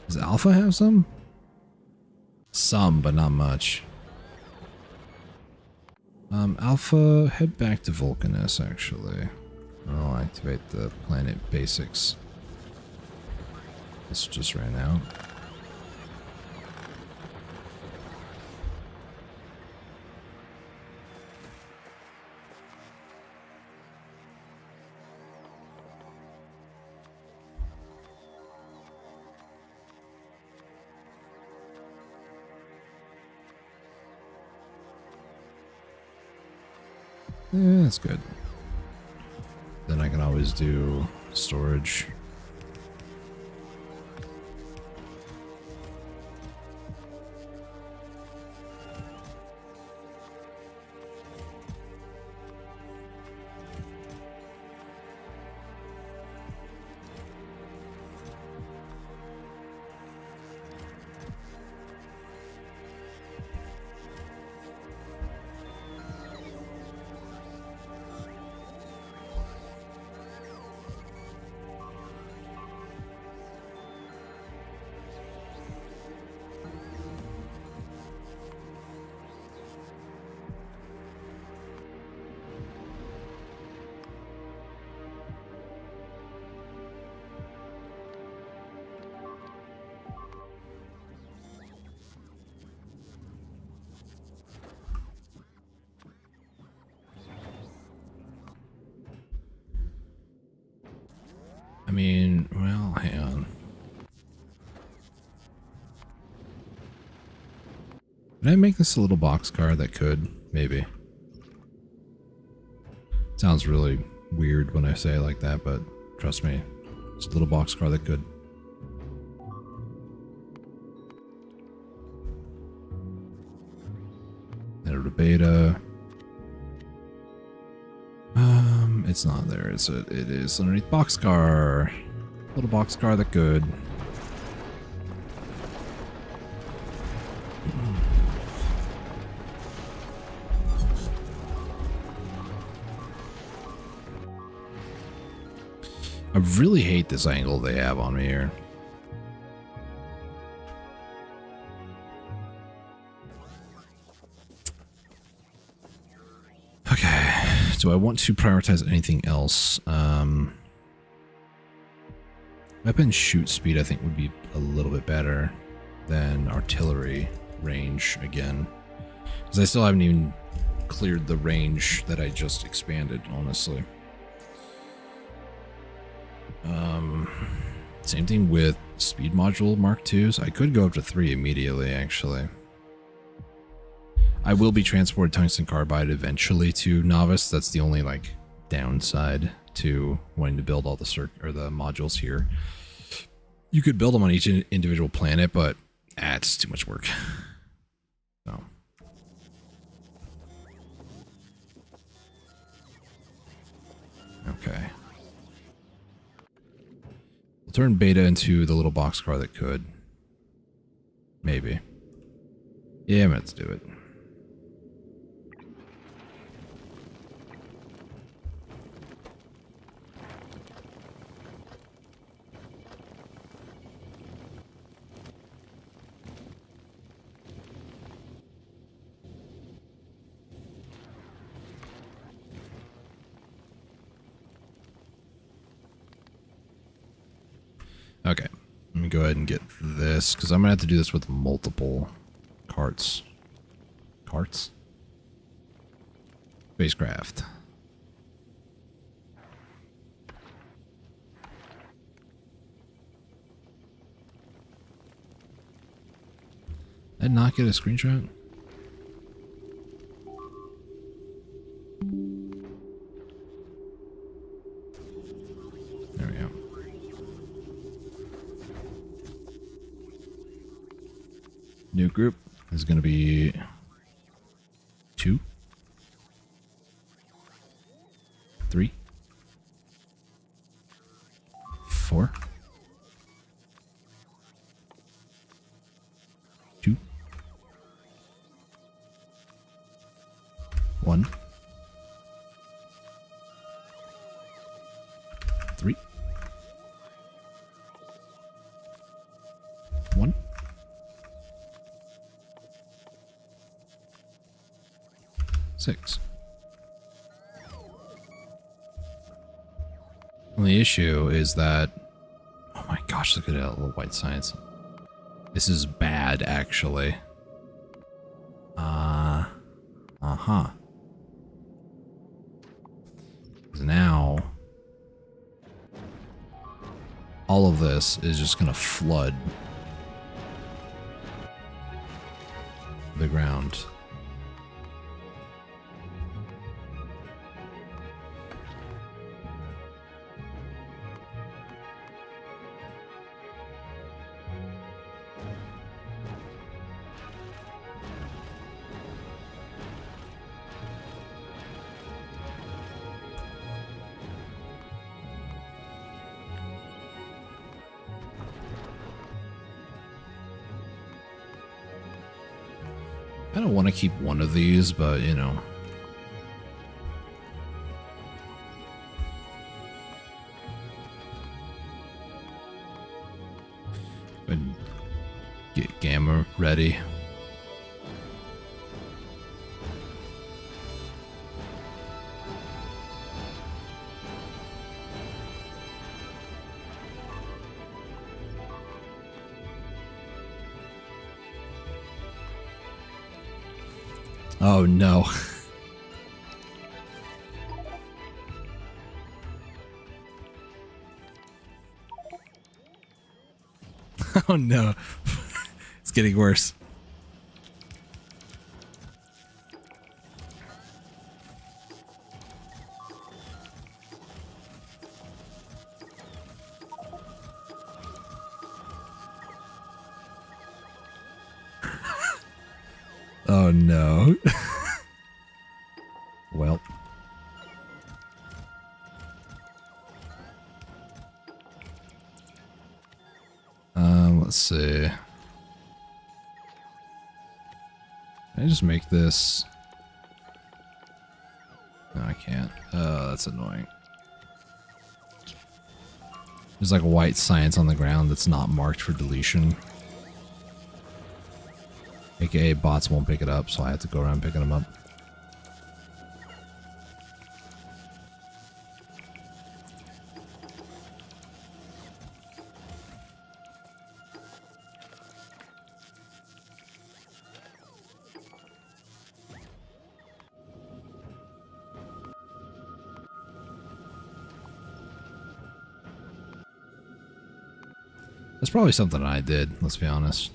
[SPEAKER 1] Does alpha have some? Some, but not much. Alpha, head back to Vulcanus, actually. I'll activate the planet basics. This just ran out. Yeah, that's good. Then I can always do storage. I mean, well, hang on. Can I make this a little boxcar that could? Maybe. Sounds really weird when I say it like that, but trust me, it's a little boxcar that could. Enter to beta. It's not there. It is underneath boxcar. Little boxcar that could. I really hate this angle they have on me here. Okay, do I want to prioritize anything else? Weapon shoot speed I think would be a little bit better than artillery range again. Because I still haven't even cleared the range that I just expanded, honestly. Same thing with speed module Mark IIs. I could go up to 3 immediately, actually. I will be transported tungsten carbide eventually to novice. That's the only like downside to wanting to build all the modules here. You could build them on each individual planet, but it's too much work. So. Okay. We'll turn beta into the little boxcar that could. Maybe. Yeah, let's do it. Okay, let me go ahead and get this, because I'm going to have to do this with multiple carts. Carts? Spacecraft. Did I not get a screenshot? There we go. New group is going to be 2, 3, 4, 2, 1, 3, 1. 6. Well, the issue is that, oh my gosh, look at that little white science. This is bad, actually. Uh-huh. Because now, all of this is just going to flood the ground. I don't want to keep one of these, but you know. And get Gamma ready. Oh no. Oh no. It's getting worse. Oh no. Well. Let's see. Can I just make this? No, I can't. Oh, that's annoying. There's like white science on the ground that's not marked for deletion. AKA bots won't pick it up, so I have to go around picking them up. That's probably something I did, let's be honest.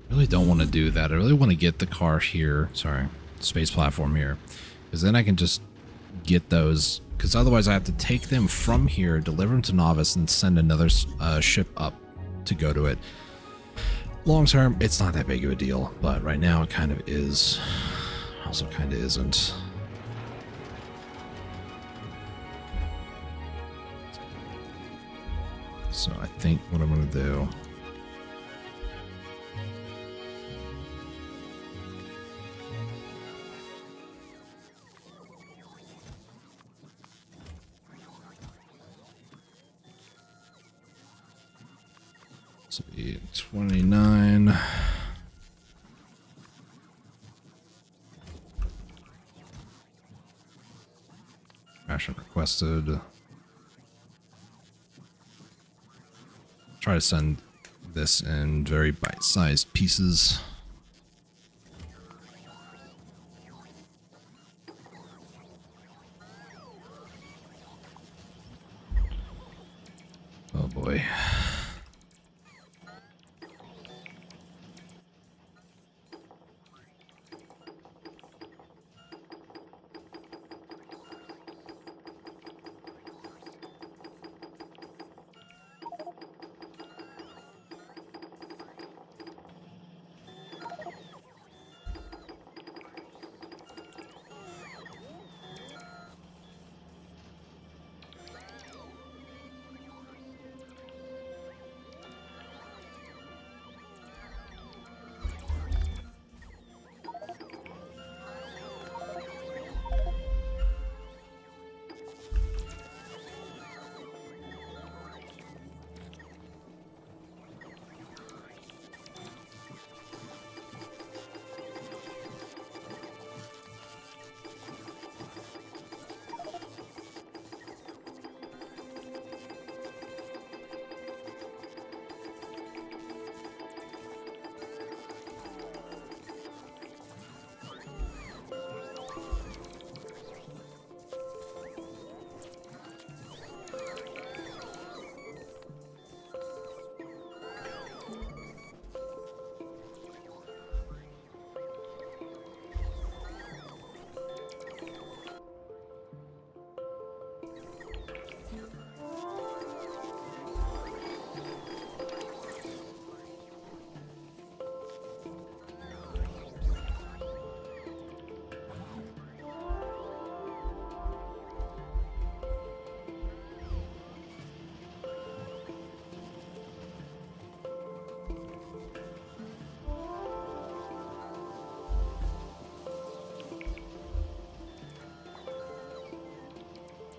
[SPEAKER 1] I really don't want to do that. I really want to get the car here. Sorry, space platform here. Because then I can just get those. Because otherwise I have to take them from here, deliver them to Novice, and send another ship up to go to it. Long term, it's not that big of a deal. But right now it kind of is. Also kind of isn't. So I think what I'm going to do... So 29. Ration requested. Try to send this in very bite-sized pieces. Oh boy.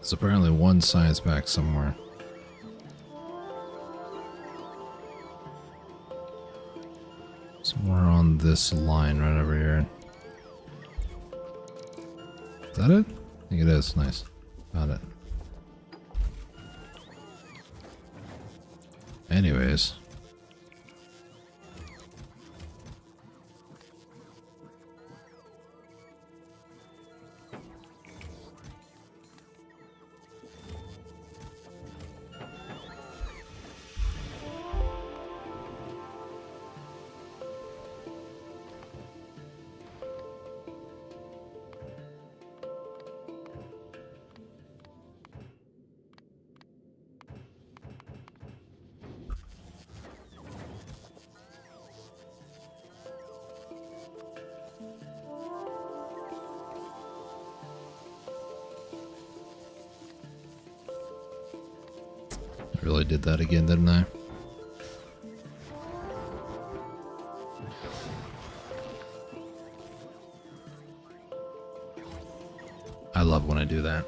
[SPEAKER 1] There's apparently one science pack somewhere. Somewhere on this line right over here. Is that it? I think it is. Nice. Got it. Anyways. I really did that again, didn't I? I love when I do that.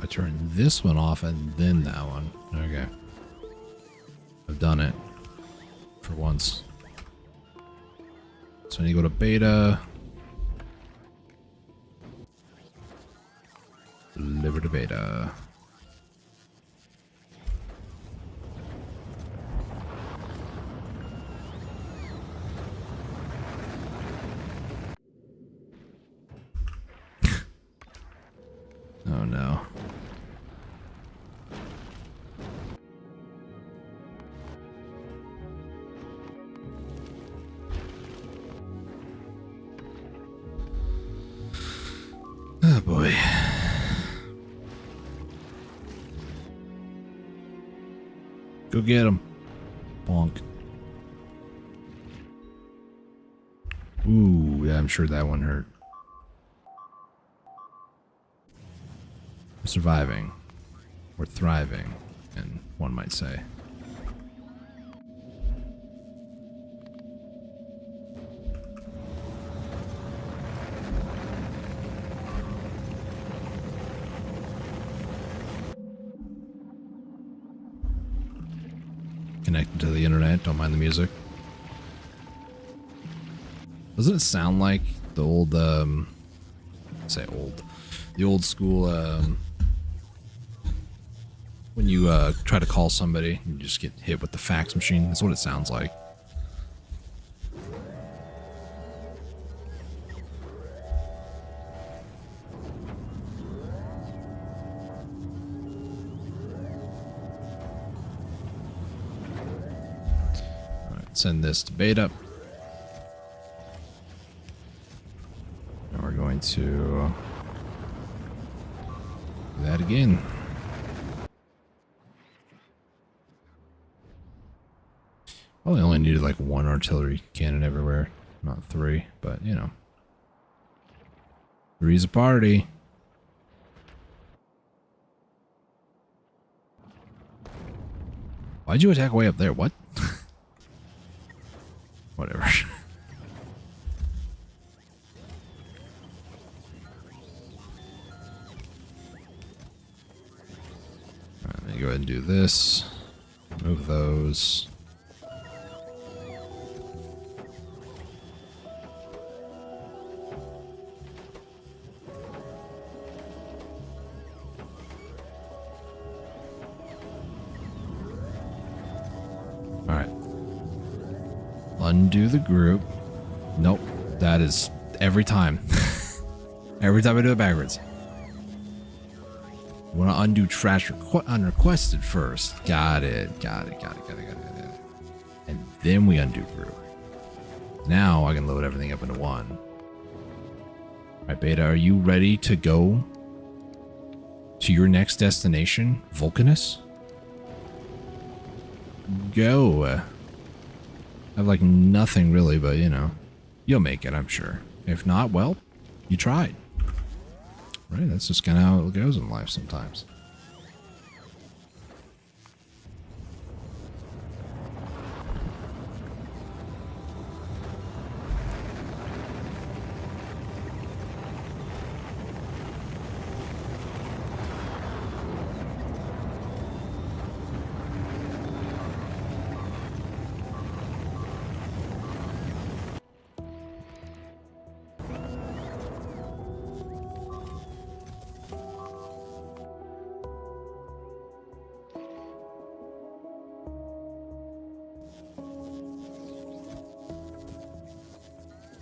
[SPEAKER 1] I turn this one off and then that one. Okay. I've done it. For once. So I need to go to beta. Deliver to beta. Oh no. Oh boy. Go get him. Bonk. Ooh, yeah, I'm sure that one hurt. We're surviving. We're thriving, and one might say. Connected to the internet, don't mind the music. Doesn't it sound like the old, the old school, when you try to call somebody, you just get hit with the fax machine? That's what it sounds like. Send this to beta. And we're going to do that again. Well, I only needed like one artillery cannon everywhere, not three, but you know. Three's a party. Why'd you attack way up there? What? Whatever. Alright, let me go ahead and do this. Move those. All right. Undo the group. Nope. That is every time. Every time I do it backwards. You want to undo trash unrequested first. Got it. Got it. And then we undo group. Now I can load everything up into one. All right, Beta, are you ready to go to your next destination, Vulcanus? Go. I have like nothing really, but you know, you'll make it, I'm sure. If not, well, you tried. Right, that's just kind of how it goes in life sometimes.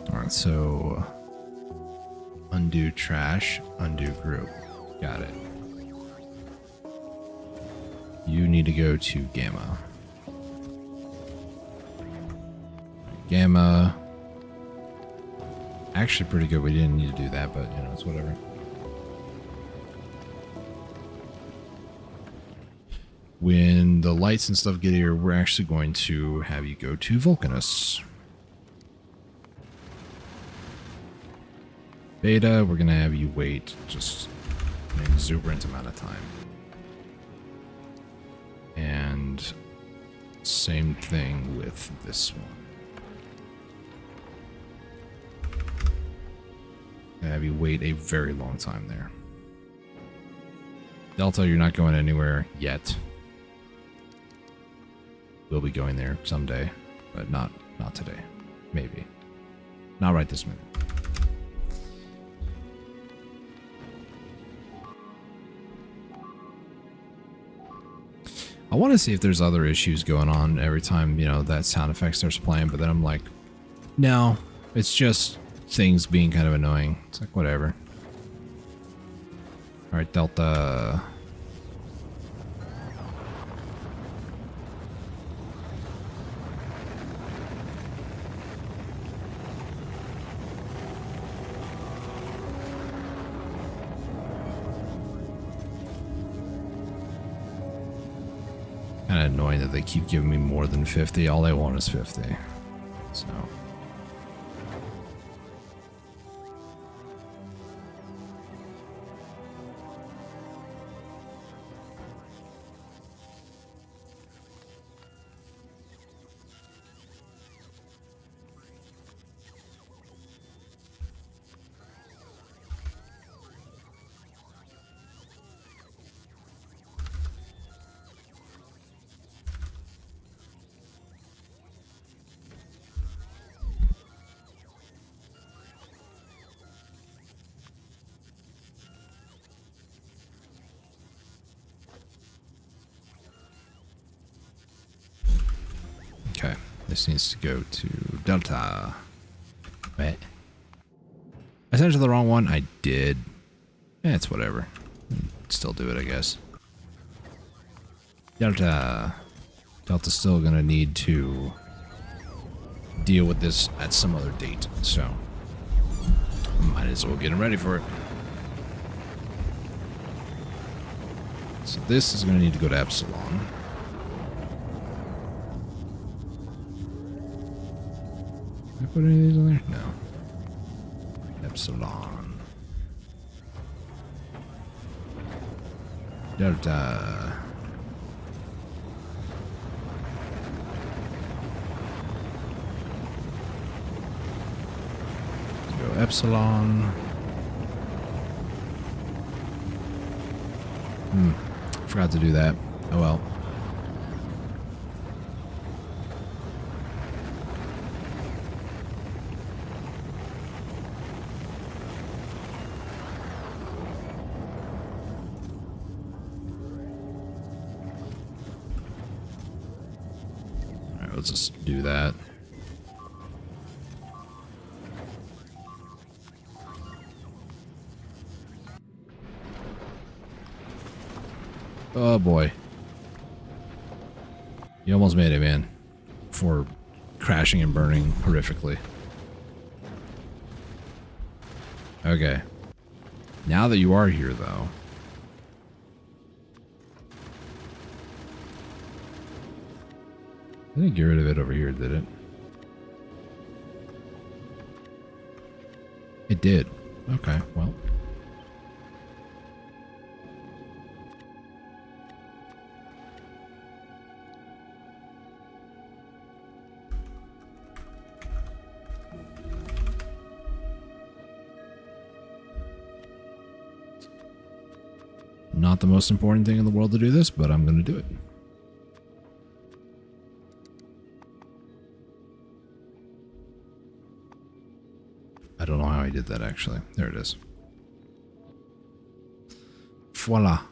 [SPEAKER 1] Alright, so undo trash, undo group. Got it. You need to go to Gamma. Gamma. Actually pretty good. We didn't need to do that, but you know, it's whatever. When the lights and stuff get here, we're actually going to have you go to Vulcanus. Beta, we're going to have you wait just an exuberant amount of time. And same thing with this one. Have you wait a very long time there. Delta, you're not going anywhere yet. We'll be going there someday, but not today. Maybe. Not right this minute. I want to see if there's other issues going on every time, you know, that sound effect starts playing, but then I'm like, no, it's just things being kind of annoying. It's like, whatever. Alright, Delta. Kind of annoying that they keep giving me more than 50. All I want is 50. So. Okay, this needs to go to Delta. Wait. I sent it to the wrong one? I did. Eh, it's whatever. Still do it, I guess. Delta. Delta's still gonna need to deal with this at some other date, so might as well get him ready for it. So this is gonna need to go to Epsilon. Did I put any of these on there? No. Epsilon. Delta. Go Epsilon. Forgot to do that. Oh well. Alright, let's just do that. Oh boy. You almost made it, man. Before crashing and burning horrifically. Okay. Now that you are here, though. I didn't get rid of it over here, did it? It did. Okay, well. Not the most important thing in the world to do this, but I'm going to do it. I don't know how I did that, actually. There it is. Voila.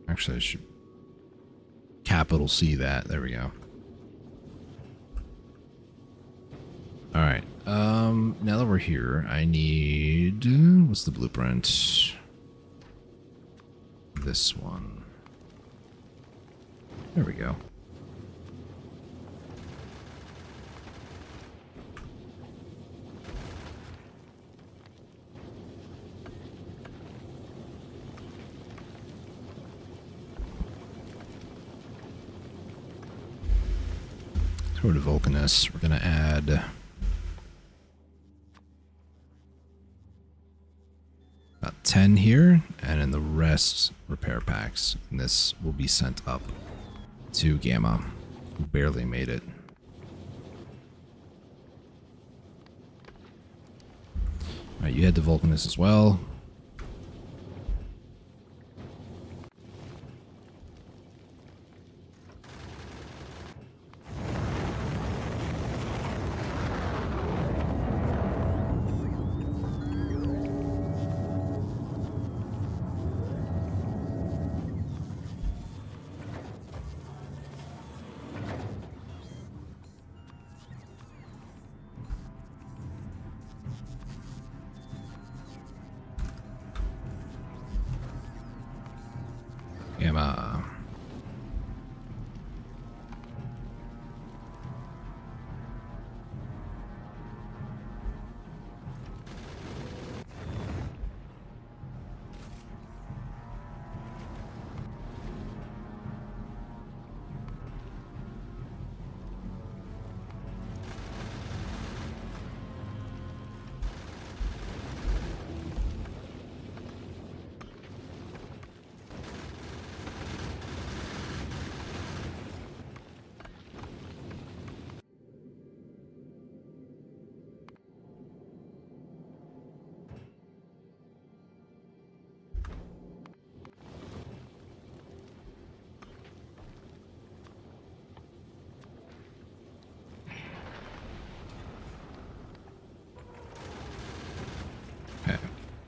[SPEAKER 1] Actually, I should capital C that. There we go. Alright. Now that we're here, I need... What's the blueprint? This one. There we go. Go to Vulcanus. We're going to add about 10 here, and then the rest repair packs. And this will be sent up to Gamma, who barely made it. Alright, you head to Vulcanus as well. Gamma.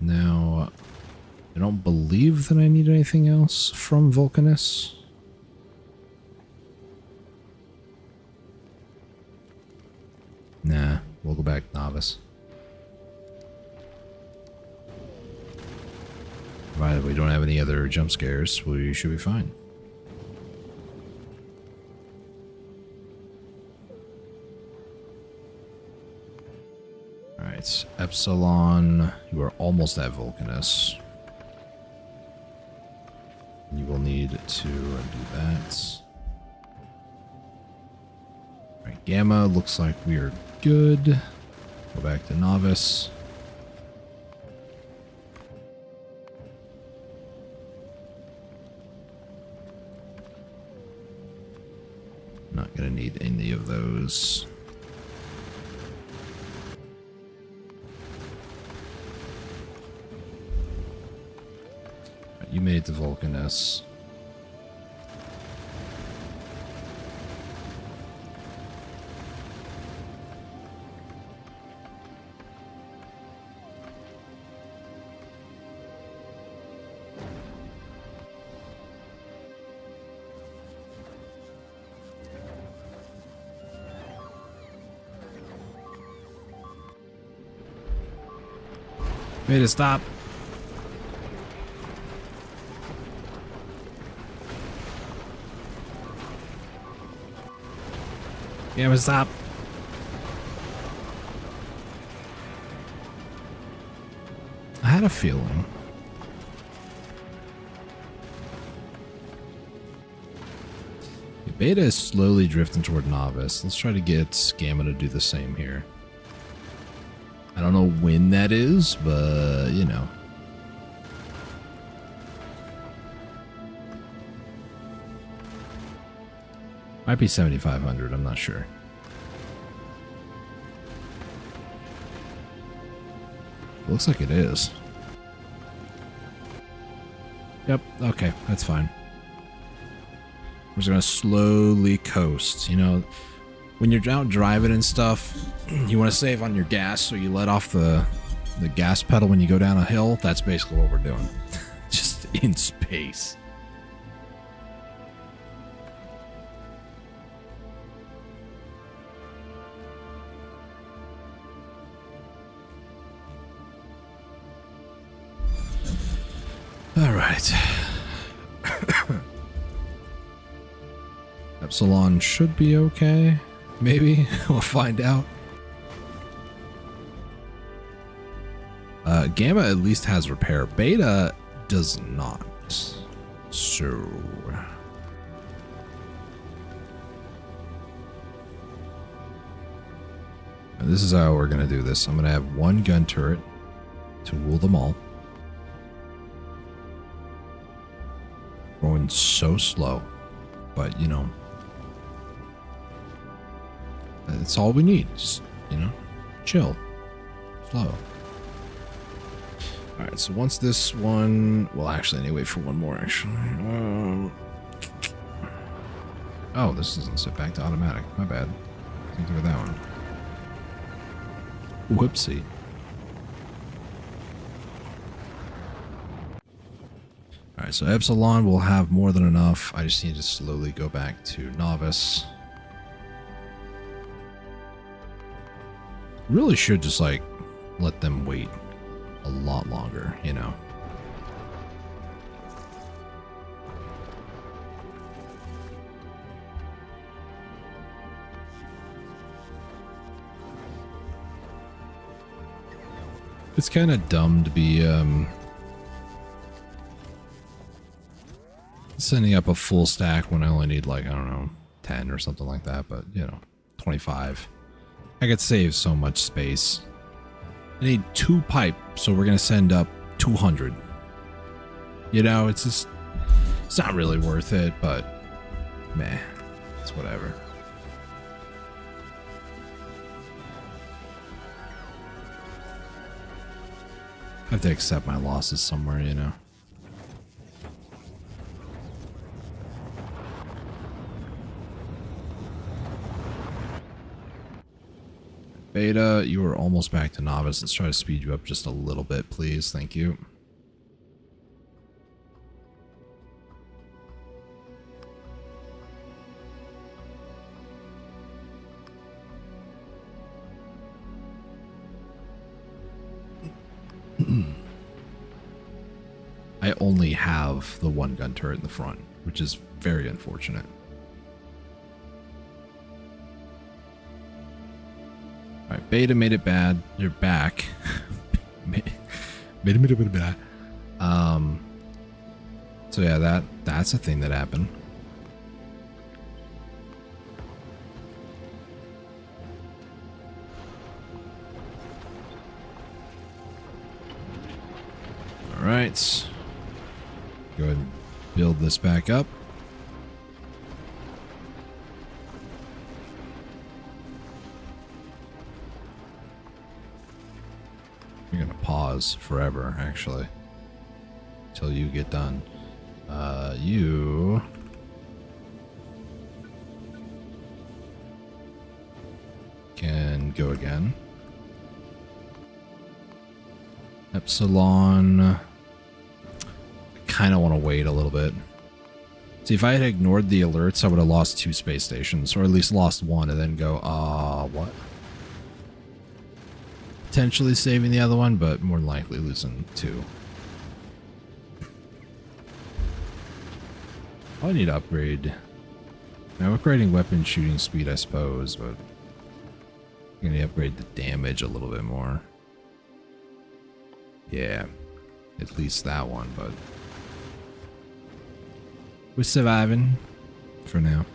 [SPEAKER 1] Now, I don't believe that I need anything else from Vulcanus. Nah, we'll go back to Novice. Provided we don't have any other jump scares, we should be fine. Alright, Epsilon, you are almost at Vulcanus. You will need to do that. Alright, Gamma, looks like we are good. Go back to Novice. Not gonna need any of those. You made it to Vulcanus. Beta, stop. Gamma, stop. I had a feeling. Beta is slowly drifting toward novice. Let's try to get Gamma to do the same here. I don't know when that is, but you know. Might be 7,500, I'm not sure. Looks like it is. Yep, okay, that's fine. We're just gonna slowly coast. You know, when you're out driving and stuff, you want to save on your gas, so you let off the gas pedal when you go down a hill. That's basically what we're doing. Just in space. All right. Epsilon should be okay. Maybe. We'll find out. Gamma at least has repair. Beta does not. So... this is how we're going to do this. I'm going to have one gun turret to rule them all. Going so slow. But, you know... that's all we need. Just, you know, chill. Slow. Alright, so once this one... well, actually, I need to wait for one more, actually. Oh, this doesn't sit back to automatic. My bad. Think of that one. Whoopsie. Alright, so Epsilon will have more than enough. I just need to slowly go back to Novice. Really should just, like, let them wait a lot longer, you know. It's kind of dumb to be, sending up a full stack when I only need, like, I don't know, 10 or something like that, but, you know, 25. I could save so much space. I need 2 pipe, so we're gonna send up 200. You know, it's just... it's not really worth it, but... meh. It's whatever. I have to accept my losses somewhere, you know. Beta, you are almost back to Novice. Let's try to speed you up just a little bit, please. Thank you. I only have the one gun turret in the front, which is very unfortunate. Alright, Beta made it bad. They're back. Made it bad. So yeah, that's a thing that happened. Alright. Go ahead and build this back up. You're gonna pause forever, actually, until you get done. You can go again. Epsilon. I kind of want to wait a little bit. See, if I had ignored the alerts, I would have lost 2 space stations, or at least lost 1, and then go, what? potentially saving the other one, but more than likely losing 2. I need to upgrade. Now, upgrading weapon shooting speed, I suppose, but I'm going to upgrade the damage a little bit more. Yeah, at least that one, but we're surviving for now.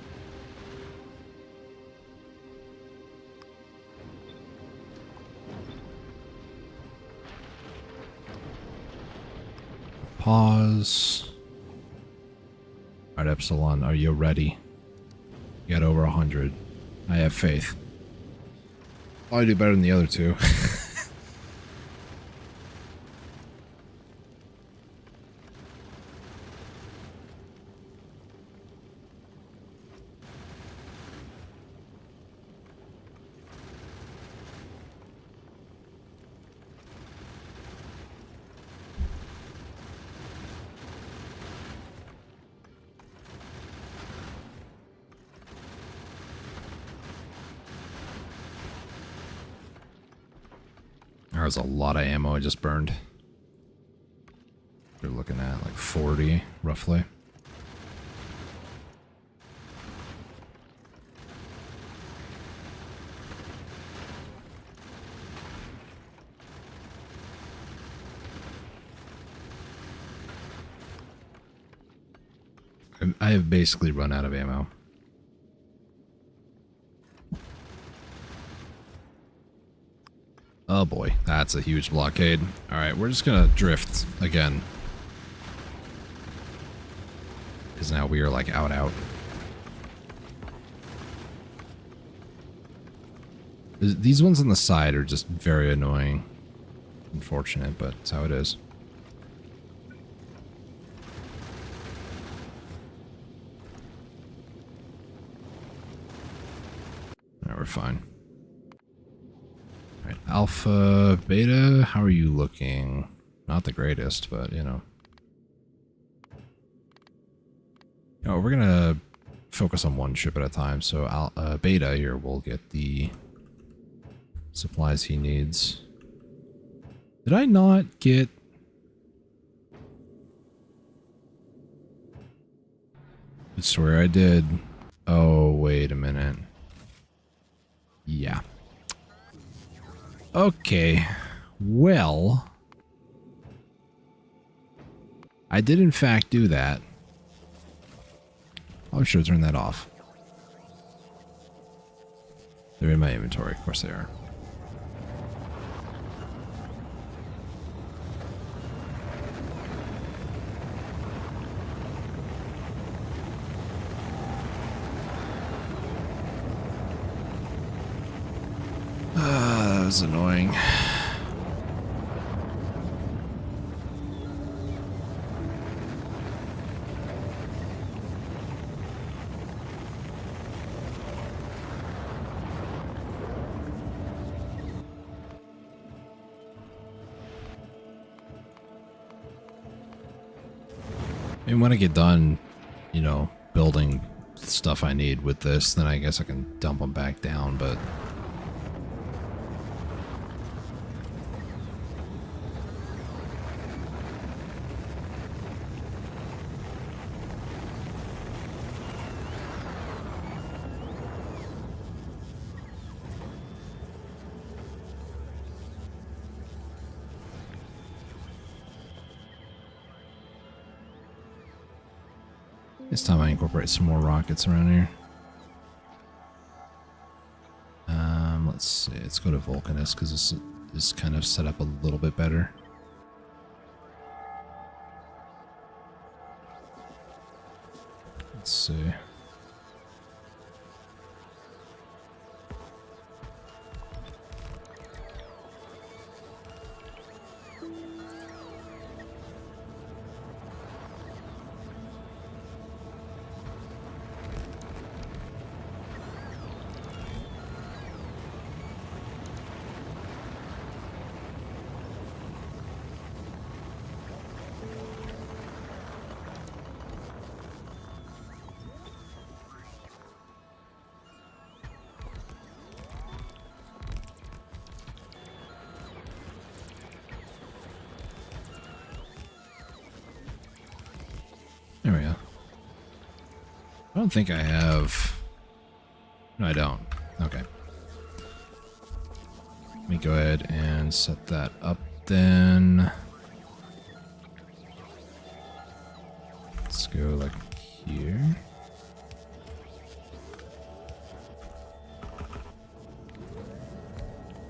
[SPEAKER 1] Pause. Alright, Epsilon, are you ready? You got over 100. I have faith. I'll do better than the other 2. There's a lot of ammo I just burned. We're looking at like 40, roughly. I have basically run out of ammo. Oh boy, that's a huge blockade. Alright, we're just gonna drift again. Because now we are like out. These ones on the side are just very annoying. Unfortunate, but it's how it is. Alright, we're fine. Alright, Alpha, Beta, how are you looking? Not the greatest, but you know. Oh, we're gonna focus on one ship at a time, so Beta here will get the supplies he needs. Did I not get... I swear I did. Oh, wait a minute. Yeah. Okay. Well, I did in fact do that. I should have turned that off. They're in my inventory. Of course they are. That was annoying. And when I get done, you know, building stuff I need with this, then I guess I can dump them back down, but... This time I incorporate some more rockets around here. Let's see. Let's go to Vulcanus because this is kind of set up a little bit better. Let's see. I don't think I have... No, I don't. Okay. Let me go ahead and set that up then. Let's go like here.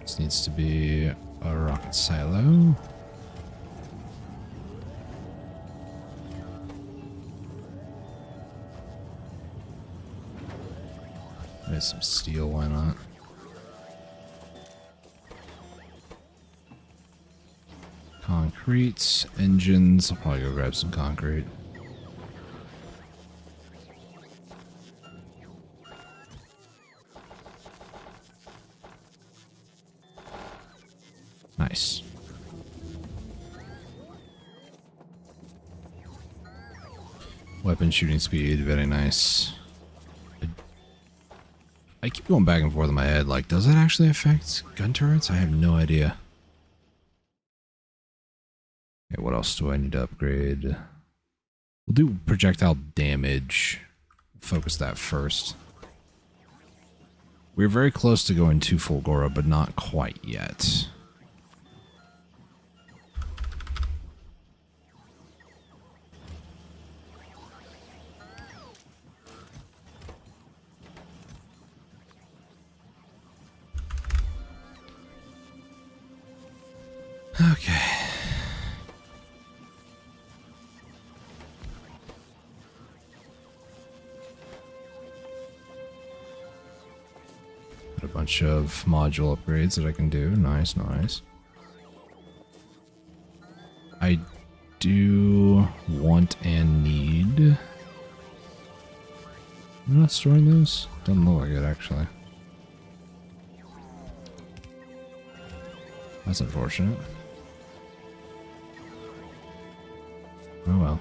[SPEAKER 1] This needs to be a rocket silo. There's some steel, why not? Concrete, engines. I'll probably go grab some concrete. Nice. Weapon shooting speed, very nice. I keep going back and forth in my head, like, does that actually affect gun turrets? I have no idea. Okay, what else do I need to upgrade? We'll do projectile damage. Focus that first. We're very close to going to full Gora, but not quite yet. Okay. Got a bunch of module upgrades that I can do. Nice, nice. I do want and need... I'm not storing those? Doesn't look like it, actually. That's unfortunate. Oh well.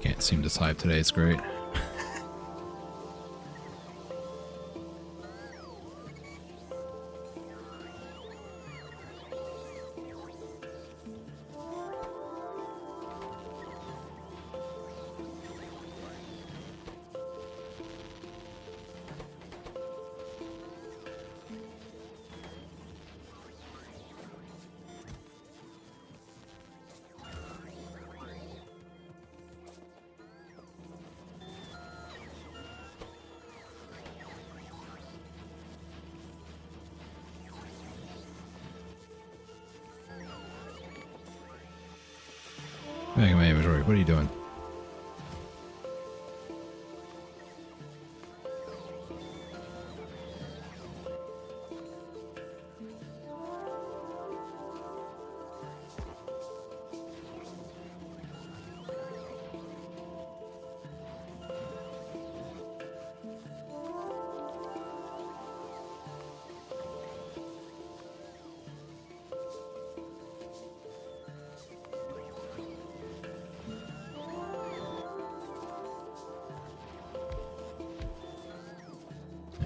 [SPEAKER 1] Can't seem to type today, it's great. Back in my inventory, what are you doing?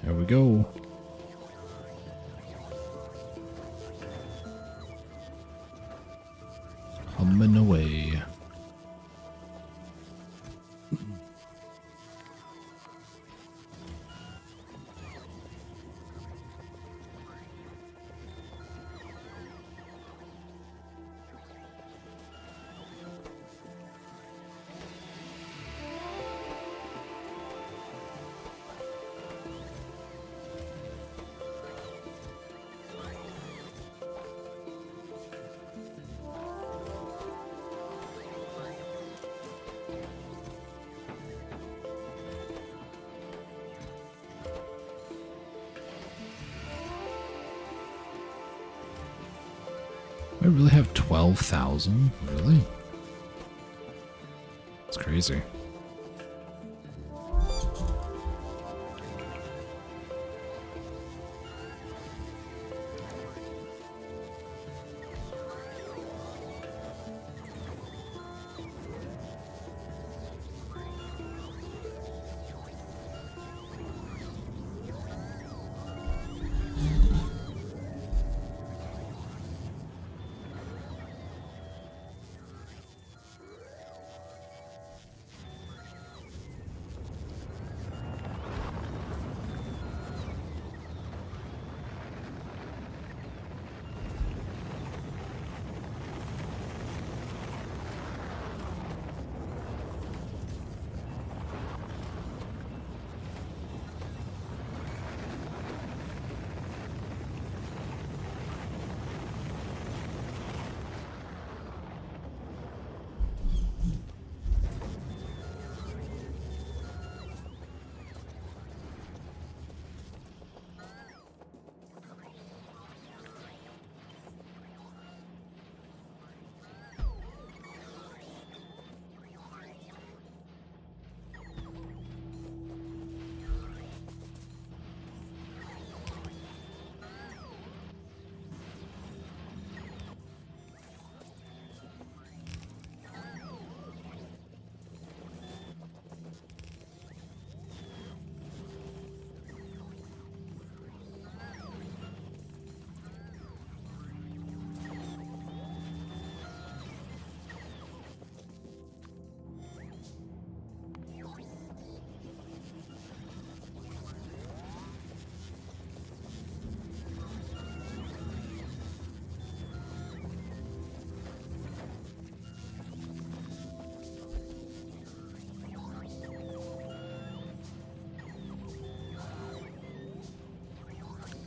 [SPEAKER 1] There we go. Humming away. I really have 12,000? Really? It's crazy.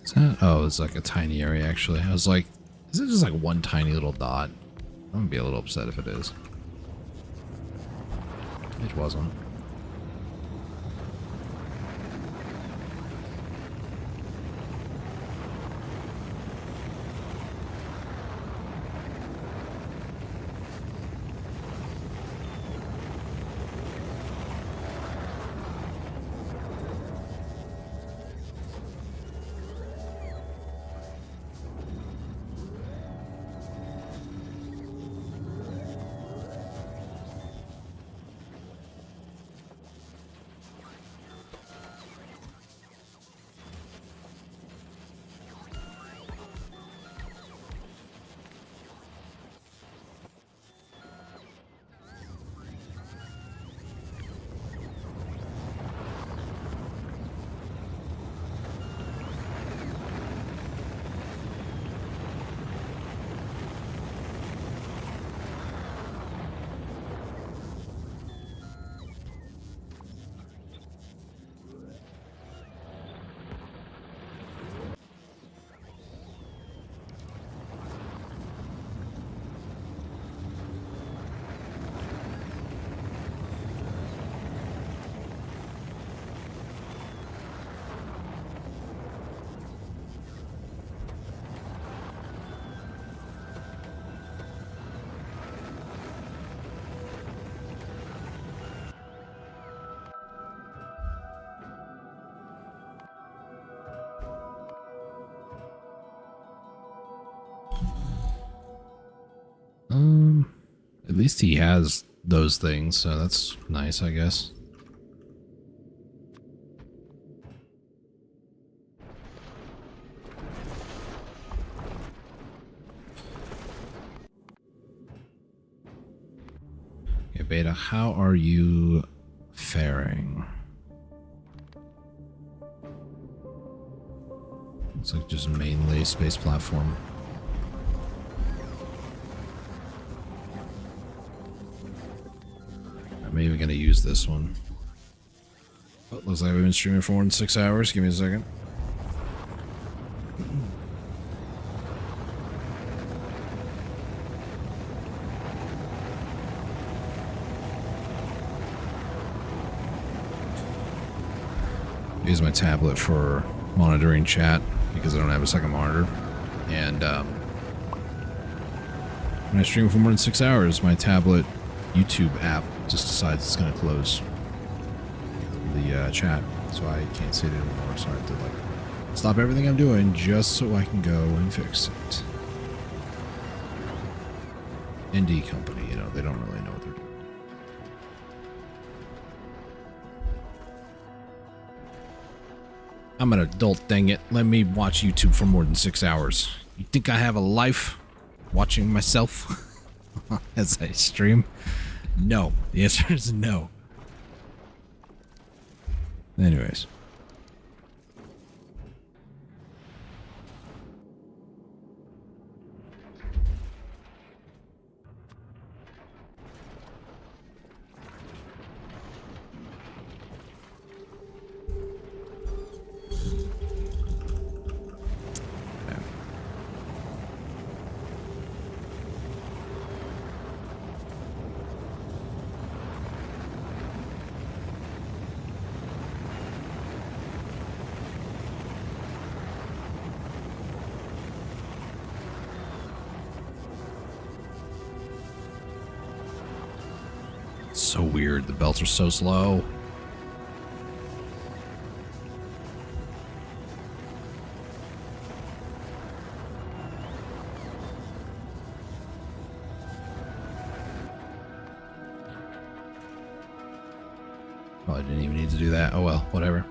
[SPEAKER 1] Is that? Oh, it's like a tiny area, actually. I was like, is it just like one tiny little dot? I'm gonna be a little upset if it is. It wasn't. At least he has those things, so that's nice, I guess. Okay, Beta, how are you faring? Looks like just mainly space platform. I'm even gonna use this one. Oh, looks like we've been streaming for more than 6 hours. Give me a second. Use my tablet for monitoring chat because I don't have a second monitor, and When I stream for more than 6 hours, my tablet YouTube app just decides it's going to close the chat, so I can't see it anymore. So I have to like stop everything I'm doing just so I can go and fix it. Indie company, you know, they don't really know what they're doing. I'm an adult, dang it. Let me watch YouTube for more than 6 hours. You think I have a life watching myself as I stream? No. The answer is no. Anyways. So weird. The belts are so slow. Oh, I didn't even need to do that. Oh well, whatever.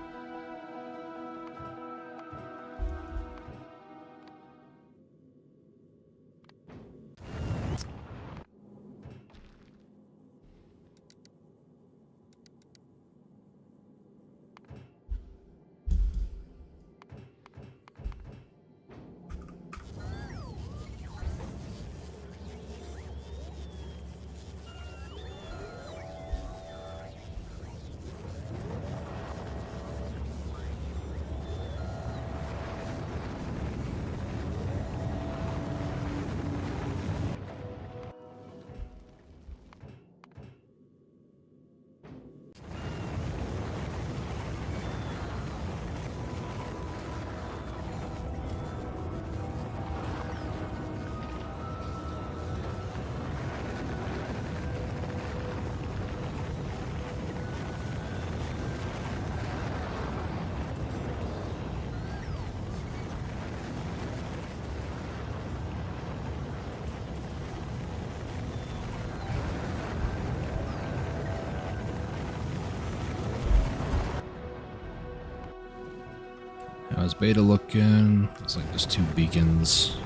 [SPEAKER 1] How's beta looking? It's like there's 2 beacons,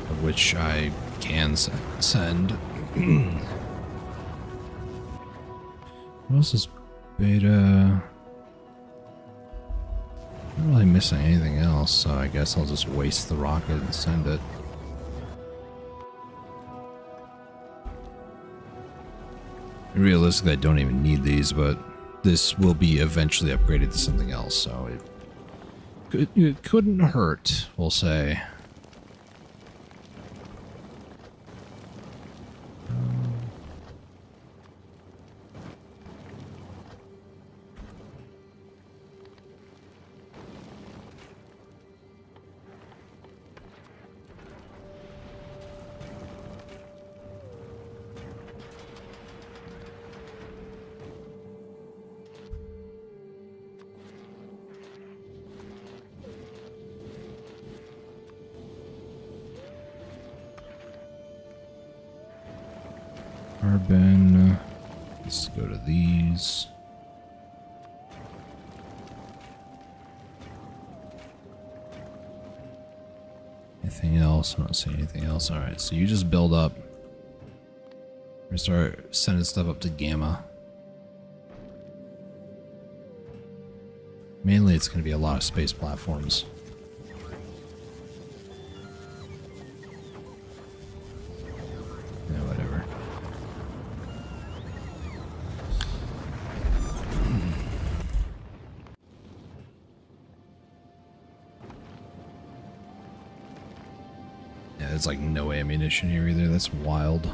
[SPEAKER 1] of which I can send. What else is beta? I'm not really missing anything else, so I guess I'll just waste the rocket and send it. Realistically, I don't even need these, but this will be eventually upgraded to something else, so it couldn't hurt, we'll say. Carbon. Let's go to these. Anything else? I'm not seeing anything else. Alright, so you just build up. We're gonna start sending stuff up to Gamma. Mainly it's gonna be a lot of space platforms. Yeah, whatever. Yeah, there's like no ammunition here either. That's wild.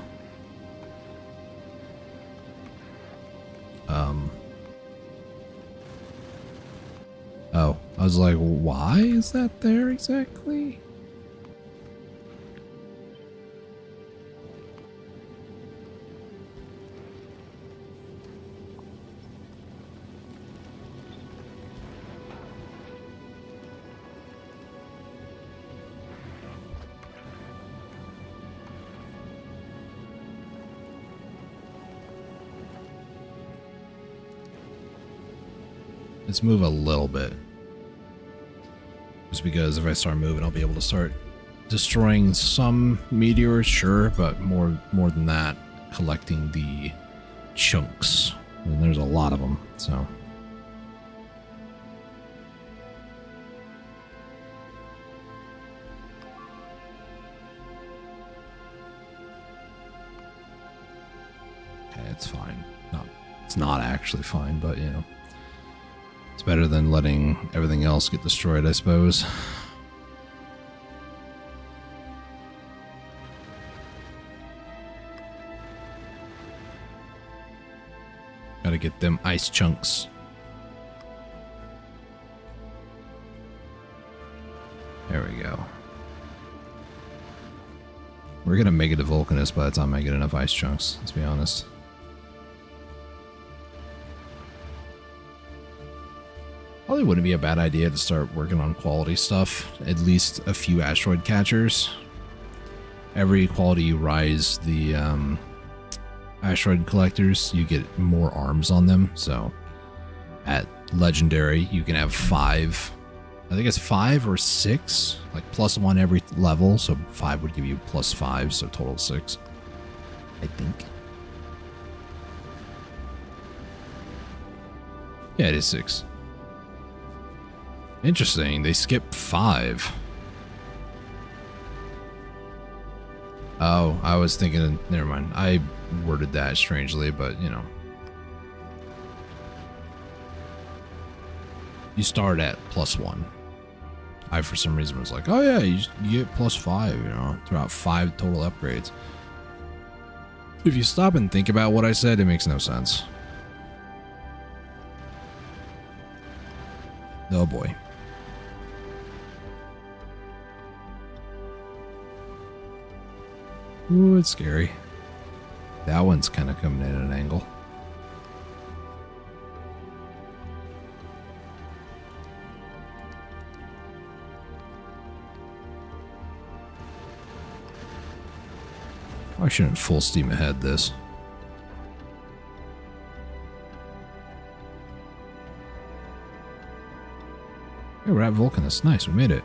[SPEAKER 1] Oh, I was like, why is that there exactly? Let's move a little bit. Just because if I start moving, I'll be able to start destroying some meteors, sure, but more than that, collecting the chunks. And there's a lot of them, so. Okay, it's fine. No, it's not actually fine, but you know. It's better than letting everything else get destroyed, I suppose. Gotta get them ice chunks. There we go. We're gonna make it a Vulcanist by the time I get enough ice chunks, let's be honest. Probably wouldn't be a bad idea to start working on quality stuff. At least a few asteroid catchers. Every quality you rise the asteroid collectors, you get more arms on them. So at legendary, you can have 5. I think it's 5 or 6, like +1 every level. So 5 would give you +5, so total 6, I think. Yeah, it is 6. Interesting, they skipped 5. Oh, I was thinking, never mind. I worded that strangely, but you know. You start at +1. I, for some reason, was like, oh yeah, you get +5, you know, throughout 5 total upgrades. If you stop and think about what I said, it makes no sense. Oh boy. Ooh, it's scary. That one's kind of coming in at an angle. I shouldn't full steam ahead this. Hey, we're at Vulcanus. Nice, we made it.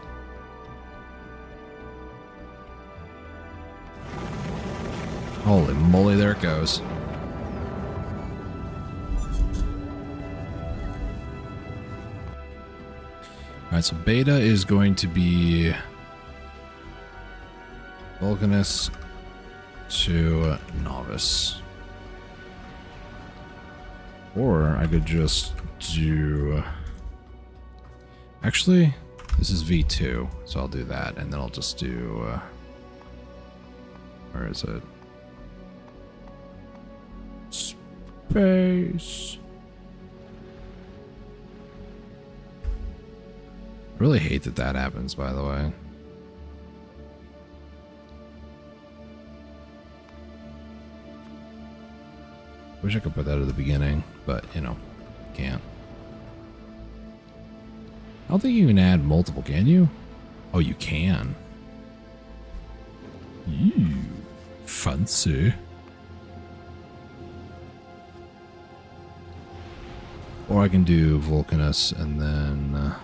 [SPEAKER 1] Holy moly, there it goes. Alright, so beta is going to be Vulcanus to novice. Or I could just do... Actually, this is V2, so I'll do that, and then I'll just do... where is it? Space. I really hate that that happens, by the way. Wish I could put that at the beginning, but, you know, can't. I don't think you can add multiple, can you? Oh, you can. Ew, fancy. Or I can do Vulcanus and then...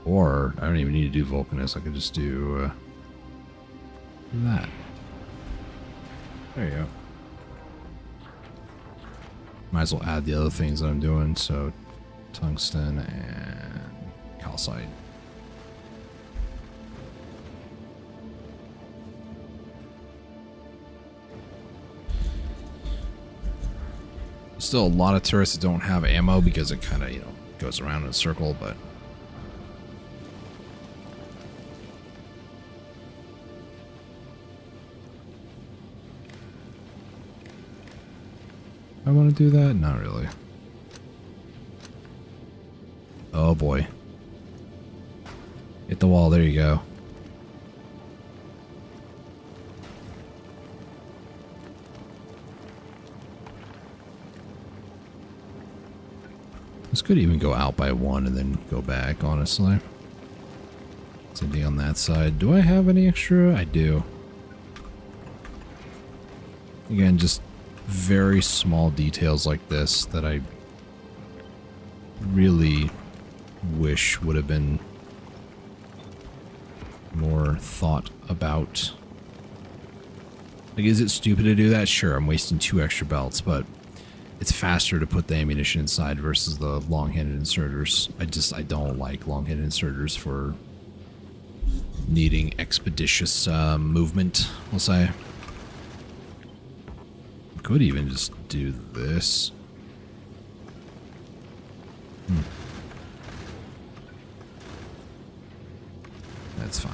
[SPEAKER 1] or I don't even need to do Vulcanus. I could just do that. There you go. Might as well add the other things that I'm doing. So tungsten and calcite. Still a lot of turrets that don't have ammo because it kind of, you know, goes around in a circle, but I want to do that? Not really. Oh boy. Hit the wall, there you go. This could even go out by 1 and then go back, honestly. Same thing on that side. Do I have any extra? I do. Again, just very small details like this that I really wish would have been more thought about. Like, is it stupid to do that? Sure, I'm wasting 2 extra belts, but it's faster to put the ammunition inside versus the long-handed inserters. I don't like long-handed inserters for needing expeditious movement, we'll say. Could even just do this. That's fine.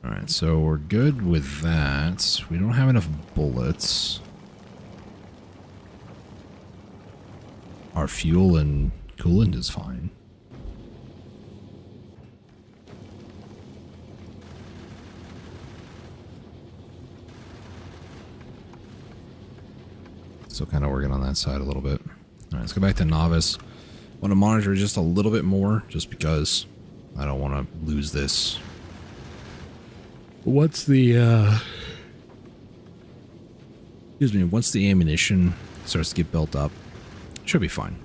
[SPEAKER 1] Alright, so we're good with that. We don't have enough bullets. Our fuel and coolant is fine. Still kind of working on that side a little bit. Alright, let's go back to novice. I want to monitor just a little bit more, just because I don't want to lose this. What's the, excuse me, once the ammunition starts to get built up, should be fine.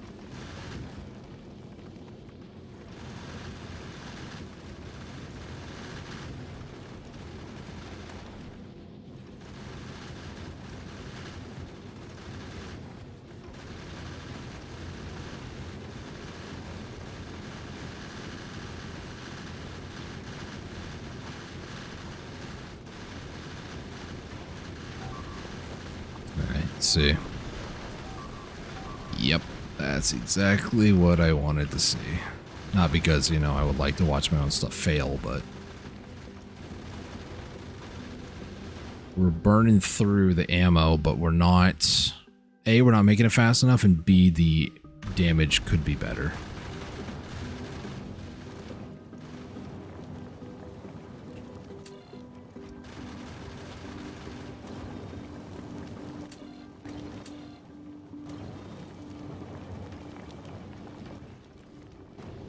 [SPEAKER 1] Let's see. Yep, that's exactly what I wanted to see. Not because, you know, I would like to watch my own stuff fail, but we're burning through the ammo, but we're not... A, we're not making it fast enough, and B, the damage could be better.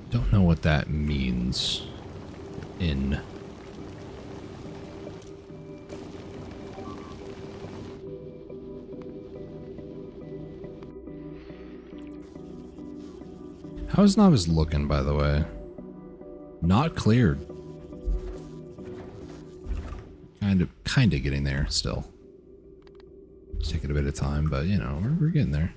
[SPEAKER 1] Don't know what that means in... How is Novice looking, by the way? Not cleared. Kind of getting there still. It's taking a bit of time, but you know, we're getting there.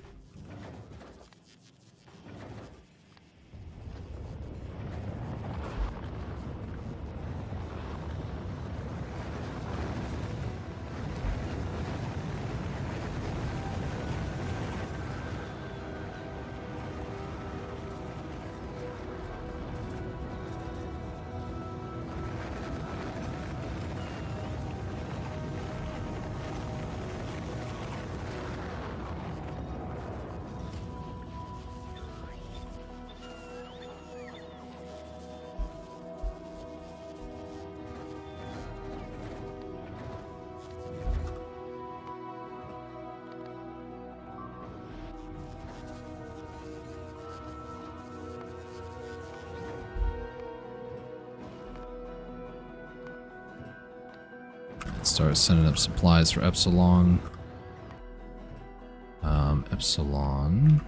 [SPEAKER 1] Start sending up supplies for Epsilon. Epsilon.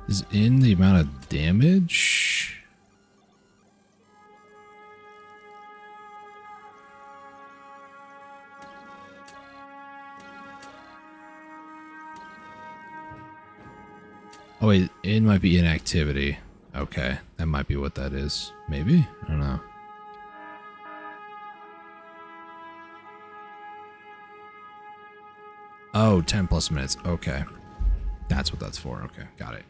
[SPEAKER 1] Is in the amount of damage? Oh wait, it might be inactivity. Okay, that might be what that is. Maybe? I don't know. Oh, 10 plus minutes. Okay. That's what that's for. Okay, got it.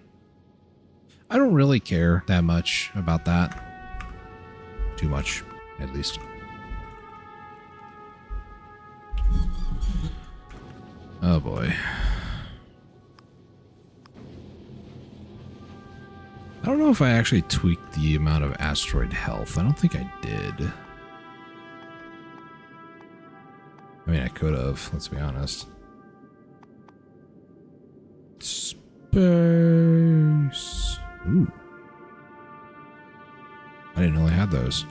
[SPEAKER 1] I don't really care that much about that. Too much, at least. Oh boy. I don't know if I actually tweaked the amount of asteroid health. I don't think I did. I mean, I could have, let's be honest. Space. Ooh. I didn't know I had those.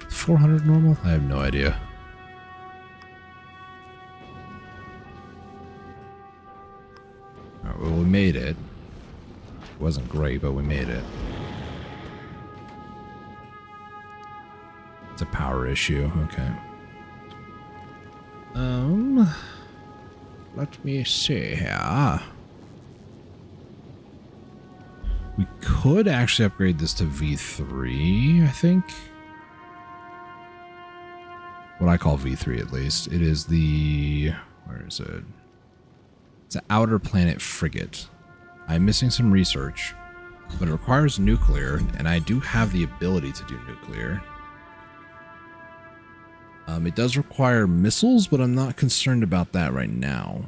[SPEAKER 1] 400 normal? I have no idea. Alright, well, we made it. It wasn't great, but we made it. It's a power issue, okay. Let me see here. We could actually upgrade this to V3, I think. What I call V3 at least. It is the... where is it? It's an outer planet frigate. I'm missing some research, but it requires nuclear, and I do have the ability to do nuclear. It does require missiles, but I'm not concerned about that right now.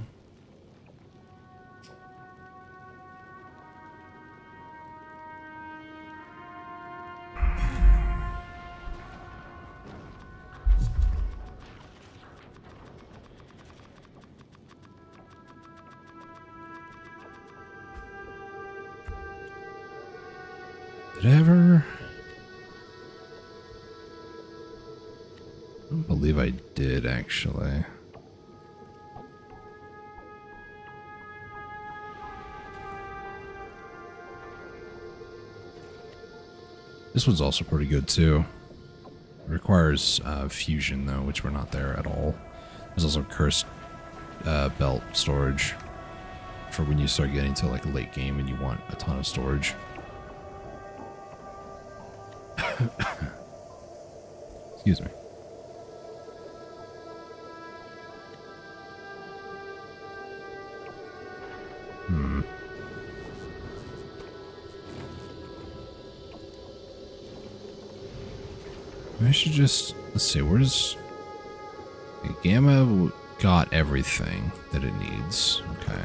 [SPEAKER 1] Did I ever... I don't believe I did, actually. This one's also pretty good, too. It requires fusion, though, which we're not there at all. There's also cursed belt storage for when you start getting to, like, late game and you want a ton of storage. Excuse me. I should just... let's see, where's... okay, Gamma got everything that it needs. Okay.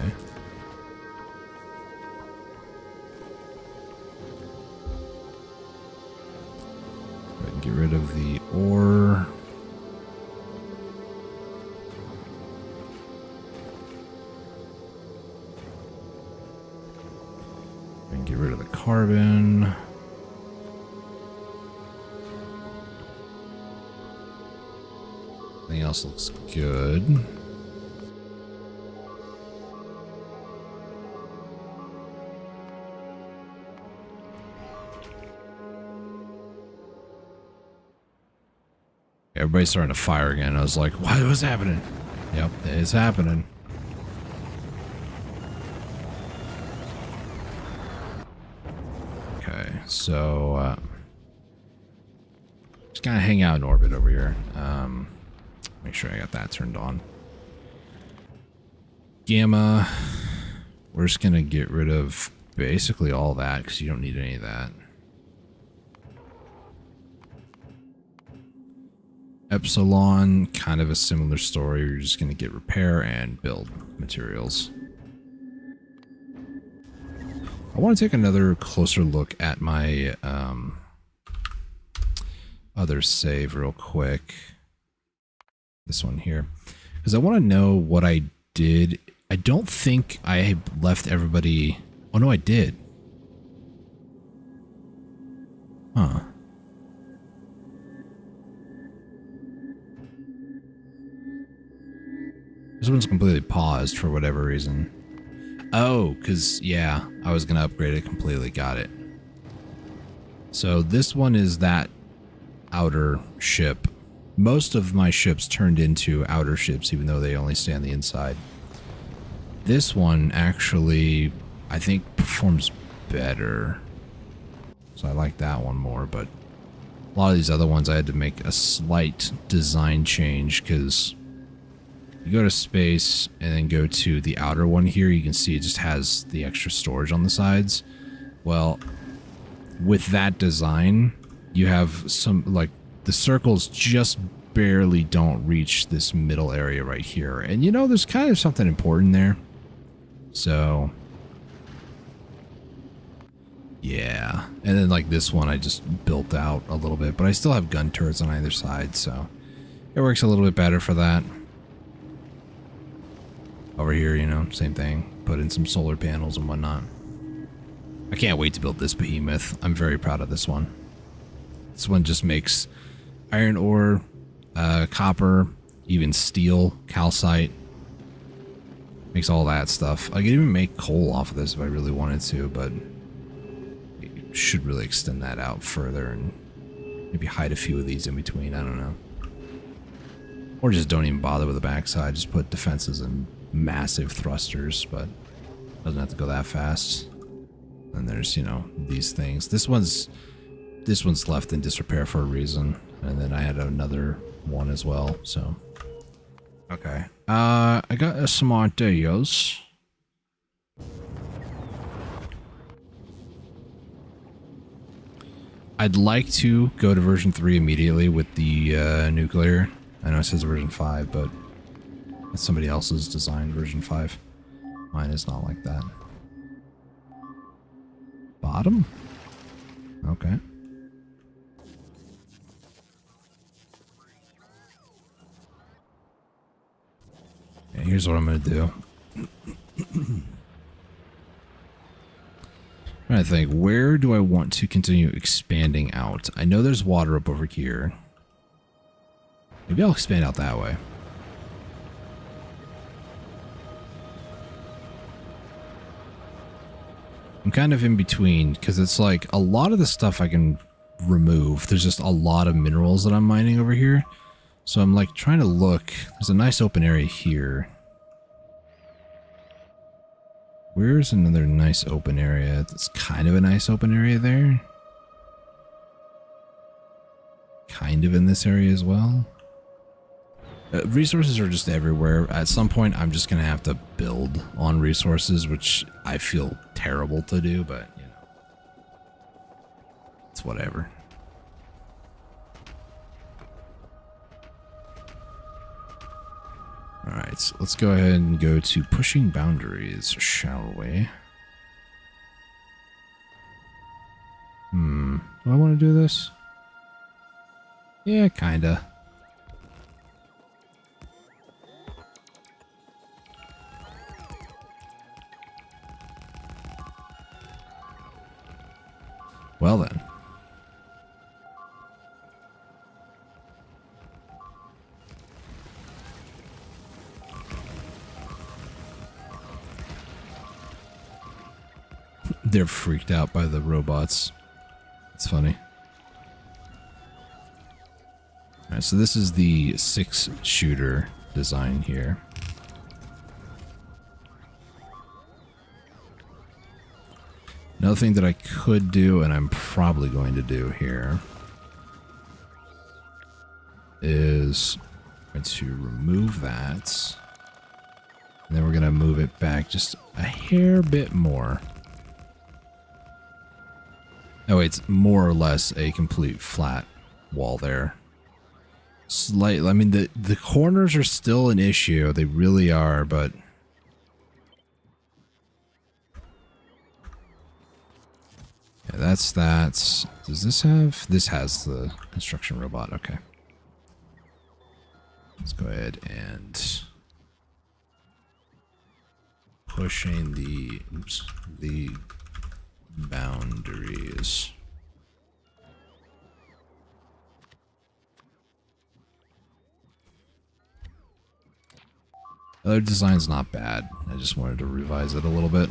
[SPEAKER 1] Go ahead and get rid of the ore. And get rid of the carbon. Everything else looks good. Everybody's starting to fire again. I was like, what's happening? Yep, it's happening. Okay, so just kind of hang out in orbit over here. Make sure I got that turned on. Gamma, we're just gonna get rid of basically all that because you don't need any of that. Epsilon, kind of a similar story. You're just gonna get repair and build materials. I want to take another closer look at my other save real quick. This one here, because I want to know what I did. I don't think I left everybody. Oh no, I did. Huh. This one's completely paused for whatever reason. Oh, because, yeah, I was going to upgrade it completely. Got it. So this one is that outer ship. Most of my ships turned into outer ships, even though they only stay on the inside. This one actually, I think, performs better. So I like that one more, but a lot of these other ones I had to make a slight design change because you go to space and then go to the outer one here. You can see it just has the extra storage on the sides. Well, with that design, you have some, like, the circles just barely don't reach this middle area right here. And, you know, there's kind of something important there. So, yeah. And then, like, this one I just built out a little bit, but I still have gun turrets on either side, so it works a little bit better for that. Over here, you know, same thing. Put in some solar panels and whatnot. I can't wait to build this behemoth. I'm very proud of this one. This one just makes iron ore, copper, even steel, calcite. Makes all that stuff. I could even make coal off of this if I really wanted to, but I should really extend that out further and maybe hide a few of these in between. I don't know. Or just don't even bother with the backside. Just put defenses and massive thrusters, but doesn't have to go that fast. And there's, you know, these things. This one's left in disrepair for a reason. And then I had another one as well, so. Okay. I got some ideas. I'd like to go to version 3 immediately with the nuclear. I know it says version 5, but it's somebody else's design version 5. Mine is not like that. Bottom? Okay. Okay, here's what I'm going to do. I'm trying to think, where do I want to continue expanding out? I know there's water up over here. Maybe I'll expand out that way. I'm kind of in between, because it's like a lot of the stuff I can remove. There's just a lot of minerals that I'm mining over here. So I'm like trying to look. There's a nice open area here. Where's another nice open area? That's kind of a nice open area there. Kind of in this area as well. Resources are just everywhere. At some point, I'm just going to have to build on resources, which I feel terrible to do, but, you know, it's whatever. Alright, so let's go ahead and go to pushing boundaries, shall we? Do I want to do this? Yeah, kinda. Well then. They're freaked out by the robots. It's funny. Alright, so this is the 6-shooter design here. Another thing that I could do, and I'm probably going to do here, is going to remove that. And then we're going to move it back just a hair bit more. Oh, it's more or less a complete flat wall there. Slightly, I mean, the corners are still an issue. They really are, but yeah, that's that. Does this have? This has the construction robot. Okay. Let's go ahead and pushing the boundaries. Other design's not bad. I just wanted to revise it a little bit.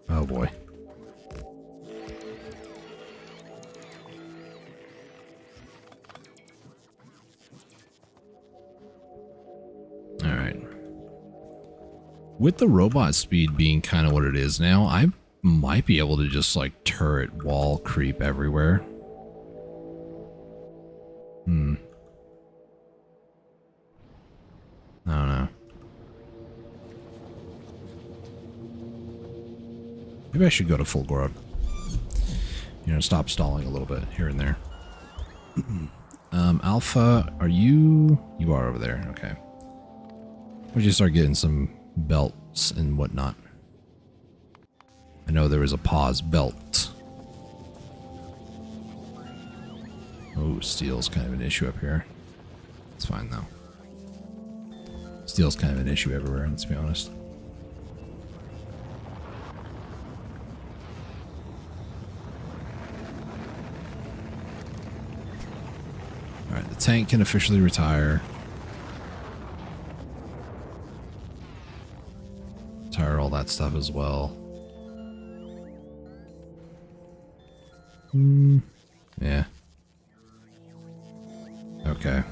[SPEAKER 1] Oh boy. Alright. With the robot speed being kind of what it is now, I might be able to just like turret wall creep everywhere. Maybe I should go to full growth. You know, stop stalling a little bit here and there. Alpha, are you... You are over there, okay. We just start getting some belts and whatnot. I know there was a pause belt. Oh, steel's kind of an issue up here. It's fine though. Steel's kind of an issue everywhere, let's be honest. Alright, the tank can officially retire. Retire all that stuff as well. Yeah. Okay.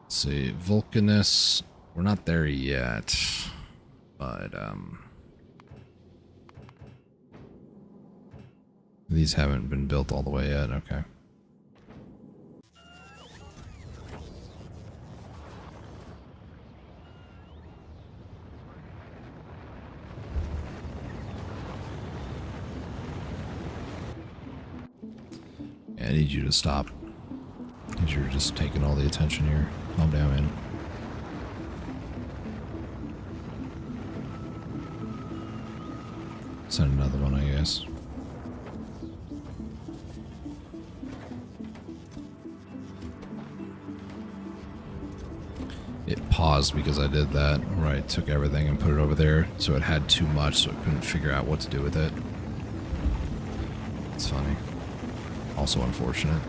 [SPEAKER 1] Let's see, Vulcanus. We're not there yet, but these haven't been built all the way yet. Okay. I need you to stop, because you're just taking all the attention here. Calm down, man. Send another one, I guess. It paused because I did that, where I took everything and put it over there, so it had too much, so it couldn't figure out what to do with it. It's funny. Also unfortunate.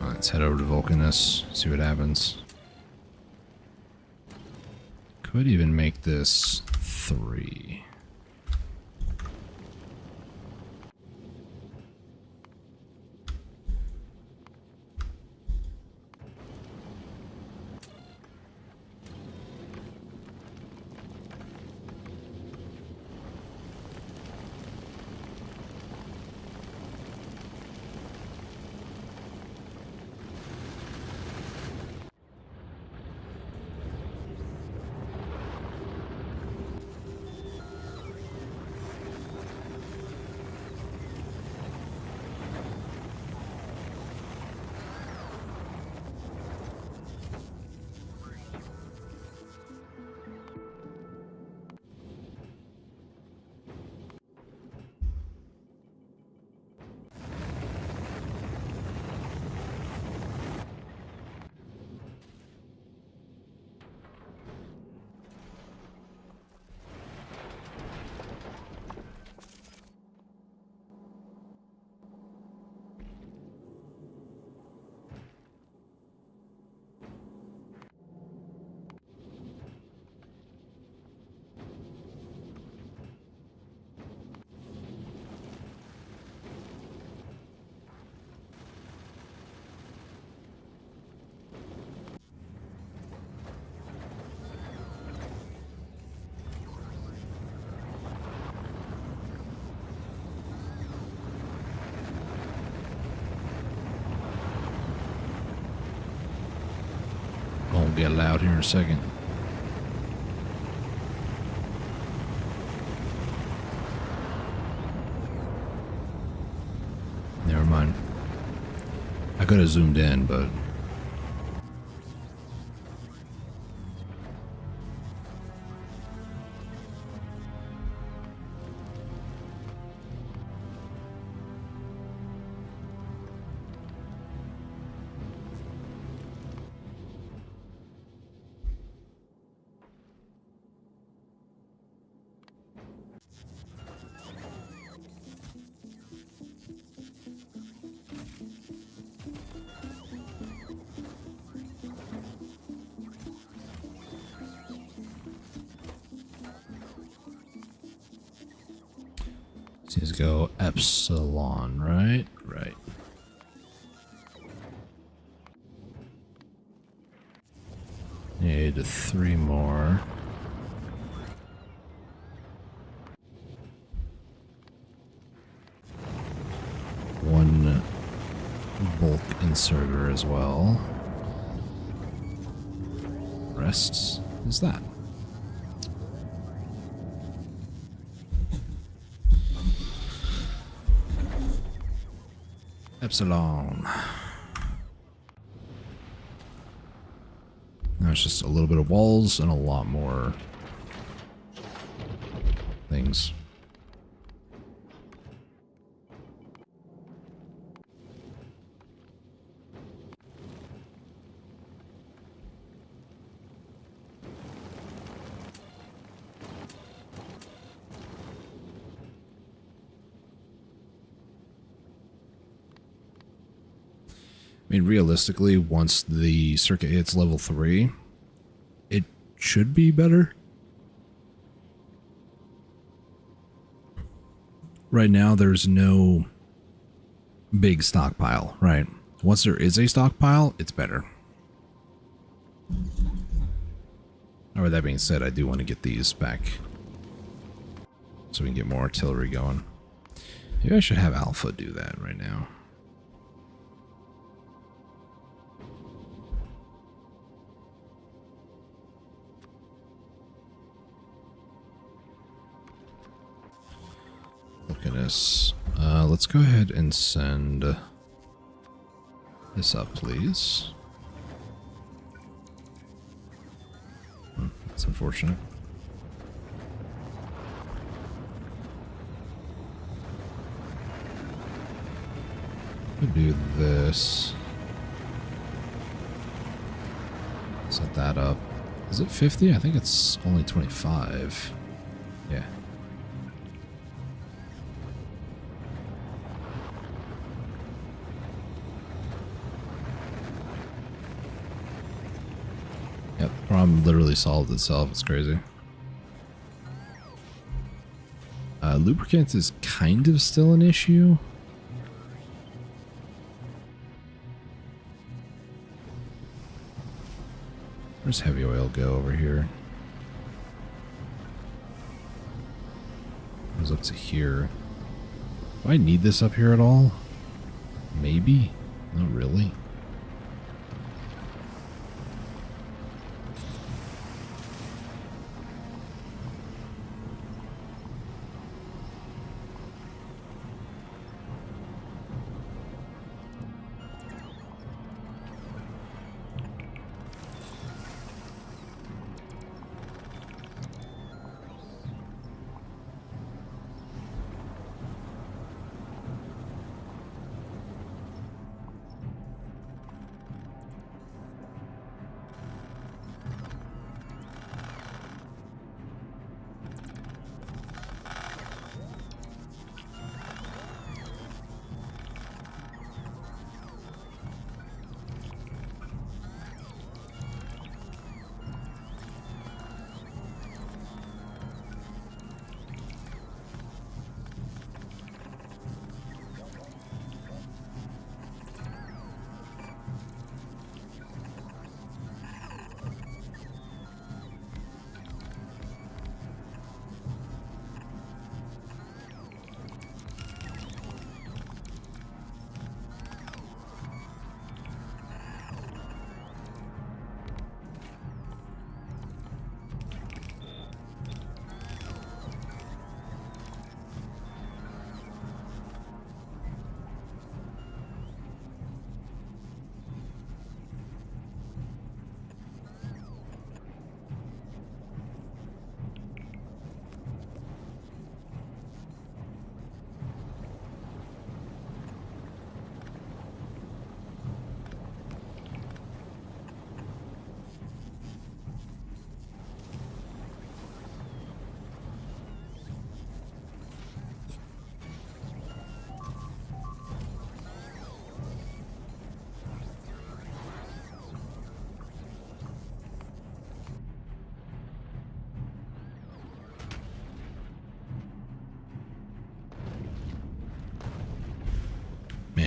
[SPEAKER 1] Let's head over to Vulcanus, see what happens. Could even make this 3. Won't get loud here in a second. mind. I could have zoomed in, but... Let's go epsilon, right? Right. Need 3 more. One bulk inserter as well. Rest is that. Epsilon. Now it's just a little bit of walls and a lot more things. I mean, realistically, once the circuit hits level 3, it should be better. Right now, there's no big stockpile, right? Once there is a stockpile, it's better. However, that being said, I do want to get these back so we can get more artillery going. Maybe I should have Alpha do that right now. Look at this. Let's go ahead and send this up, please. That's unfortunate. Could do this. Set that up. Is it 50? I think it's only 25. Yeah. Yep, the problem literally solved itself. It's crazy. Lubricants is kind of still an issue. Where's heavy oil go over here? Goes up to here. Do I need this up here at all? Maybe. Not really.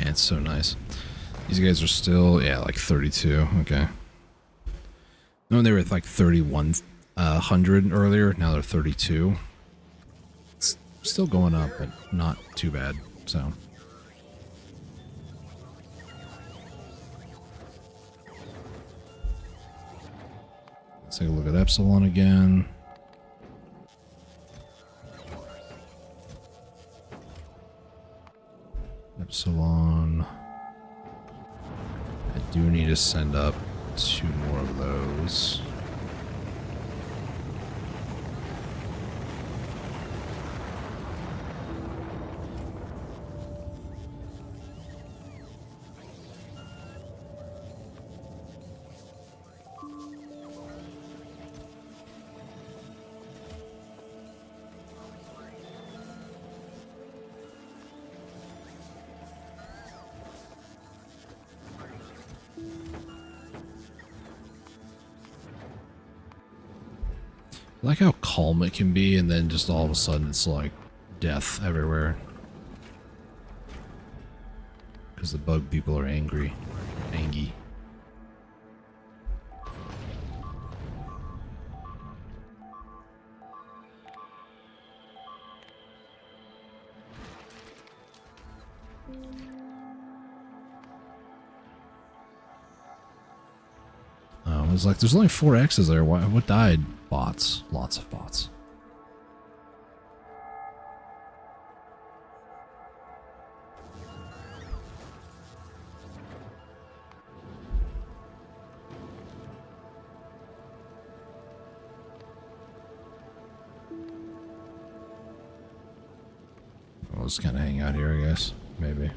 [SPEAKER 1] It's so nice. These guys are still, yeah, like 32. Okay. No, they were at like 3,100 earlier. Now they're 32. It's still going up, but not too bad. So. Let's take a look at Epsilon again. Epsilon. I do need to send up 2 more of those. I like how calm it can be, and then just all of a sudden it's like death everywhere. Because the bug people are angry. Angy. I was like, there's only 4 X's there. What died? Bots. Lots of bots. I'll just kind of hang out here, I guess. Maybe.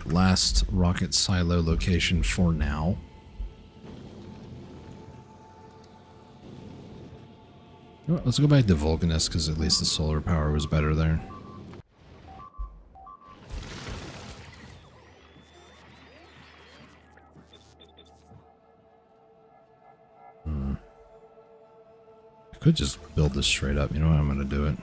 [SPEAKER 1] Last rocket silo location for now. You know what, let's go back to Vulcanus, because at least the solar power was better there. I could just build this straight up. You know what? I'm going to do it.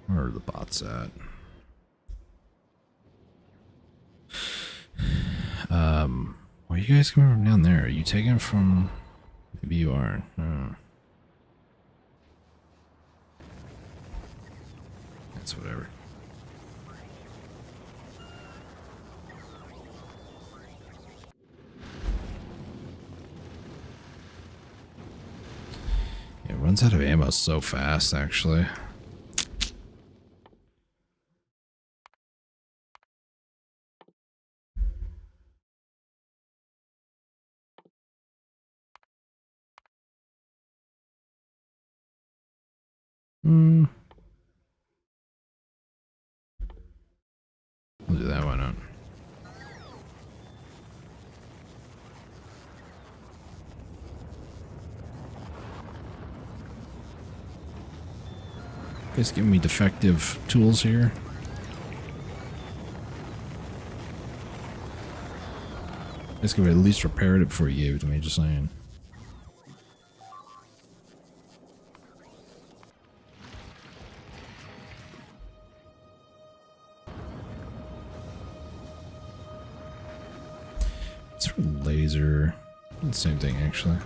[SPEAKER 1] Where are the bots at? Where are you guys coming from down there? Are you taking from... Maybe you are. That's whatever. Yeah, it runs out of ammo so fast, actually. We'll do that, why not? You guys giving me defective tools here? You guys could have at least repaired it before you gave it to me, just saying. It's for laser. Same thing, actually.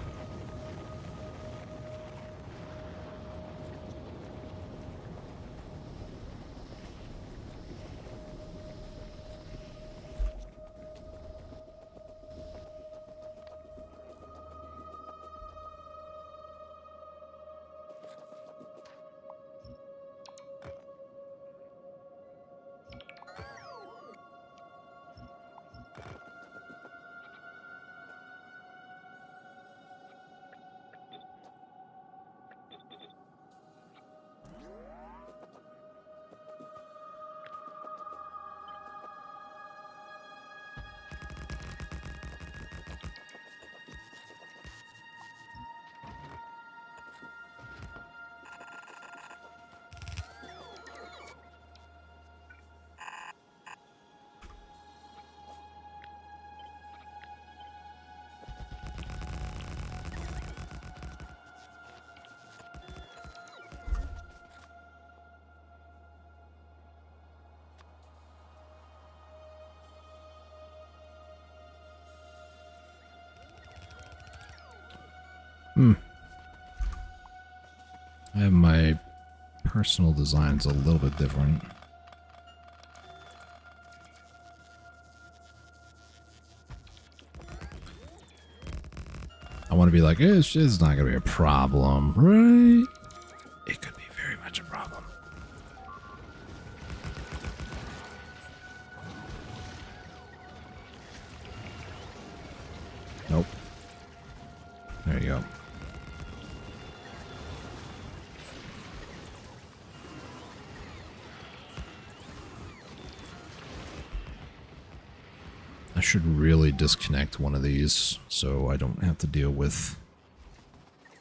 [SPEAKER 1] I have my personal designs a little bit different. I want to be like, it's not going to be a problem, right? It could be very much a problem. Nope. There you go. I should really disconnect one of these so I don't have to deal with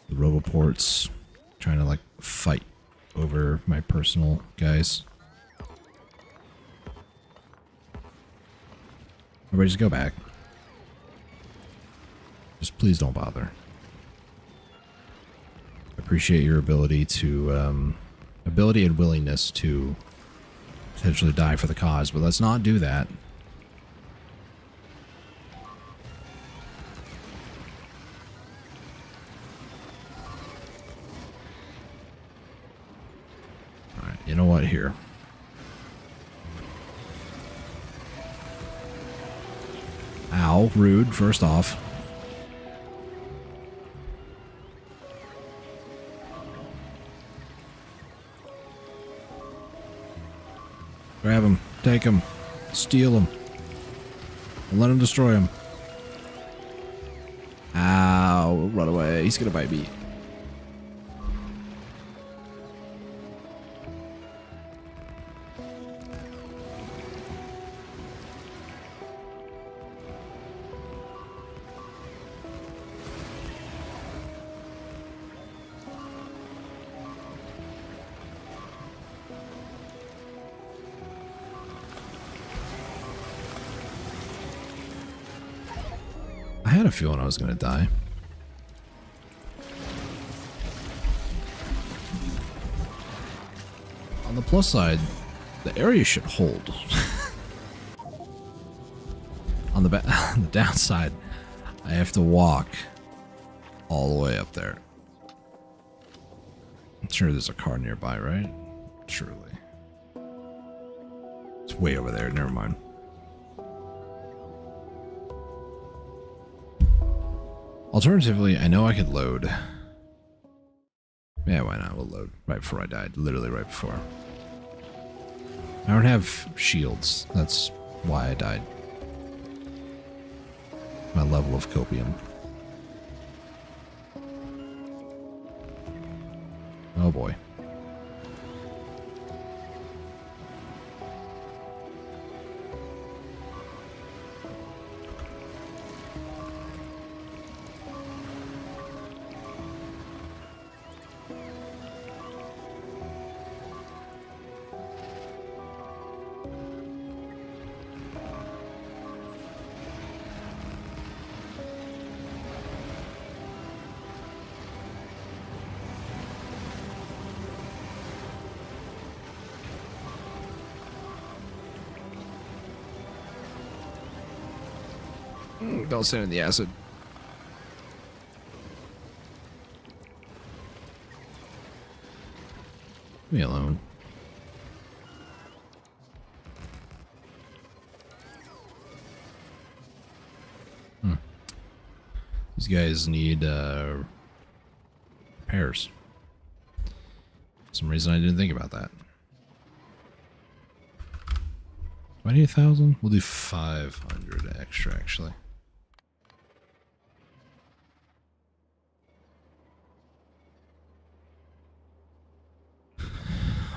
[SPEAKER 1] the roboports trying to like fight over my personal guys. Everybody just go back. Just please don't bother. I appreciate your ability to, ability and willingness to potentially die for the cause, but let's not do that. Alright, you know what? Here. Ow, rude, first off. Grab him, take him, steal him, and let him destroy him. Ow, run away, he's gonna bite me. I had a feeling I was going to die. On the plus side, the area should hold. On the on the downside, I have to walk all the way up there. I'm sure there's a car nearby, right? Surely. It's way over there. Never mind. Alternatively, I know I could load. Yeah, why not? We'll load right before I died. Literally right before. I don't have shields. That's why I died. My level of copium. Oh boy. Don't stand in the acid. Leave me alone. These guys need repairs. For some reason I didn't think about that. Do I need 1,000? We'll do 500 extra actually.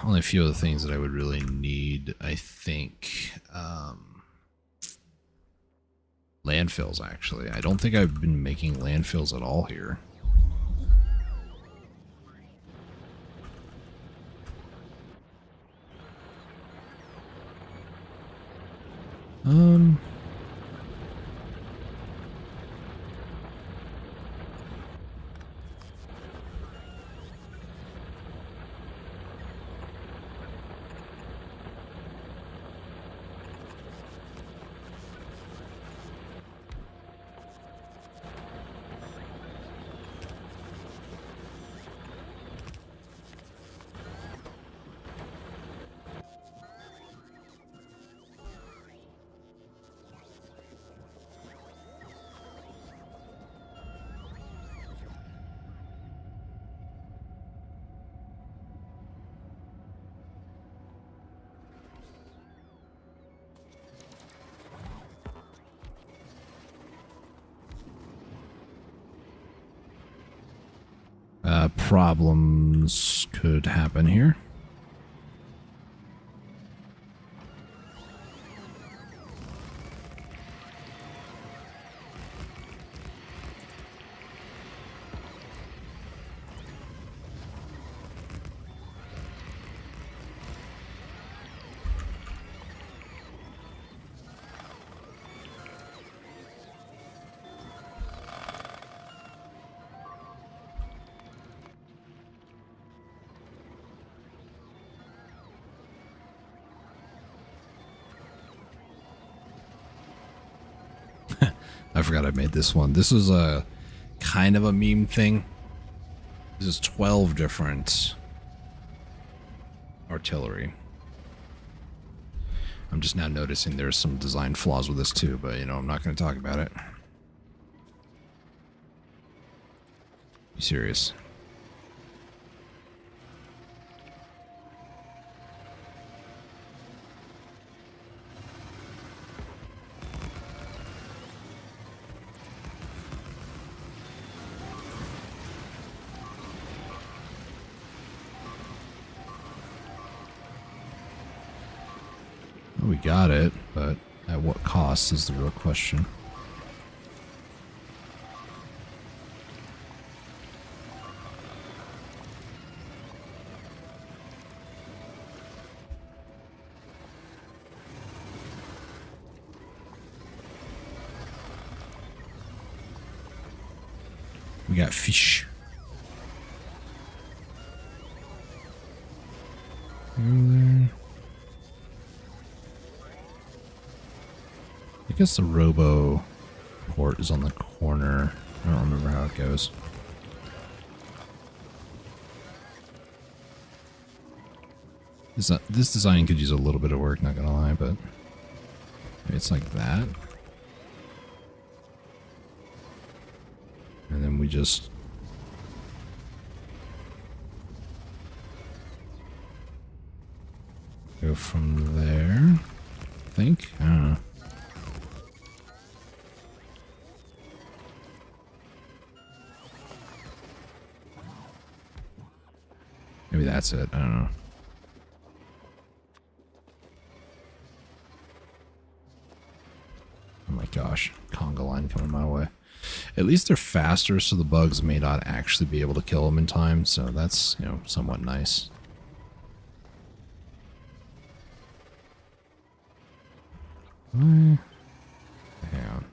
[SPEAKER 1] Only a few of the things that I would really need, I think. Landfills, actually. I don't think I've been making landfills at all here. problems could happen here. I forgot I made this one. This is a kind of a meme thing. This is 12 different artillery. I'm just now noticing there's some design flaws with this too, but you know, I'm not going to talk about it. Be serious. We got it, but at what cost is the real question. We got fish. I guess the robo port is on the corner. I don't remember how it goes. This design could use a little bit of work, not gonna lie, but maybe it's like that. And then we just go from there, I think. I don't know. Maybe that's it. I don't know. Oh my gosh. Conga line coming my way. At least they're faster, so the bugs may not actually be able to kill them in time. So that's, you know, somewhat nice. Hang on.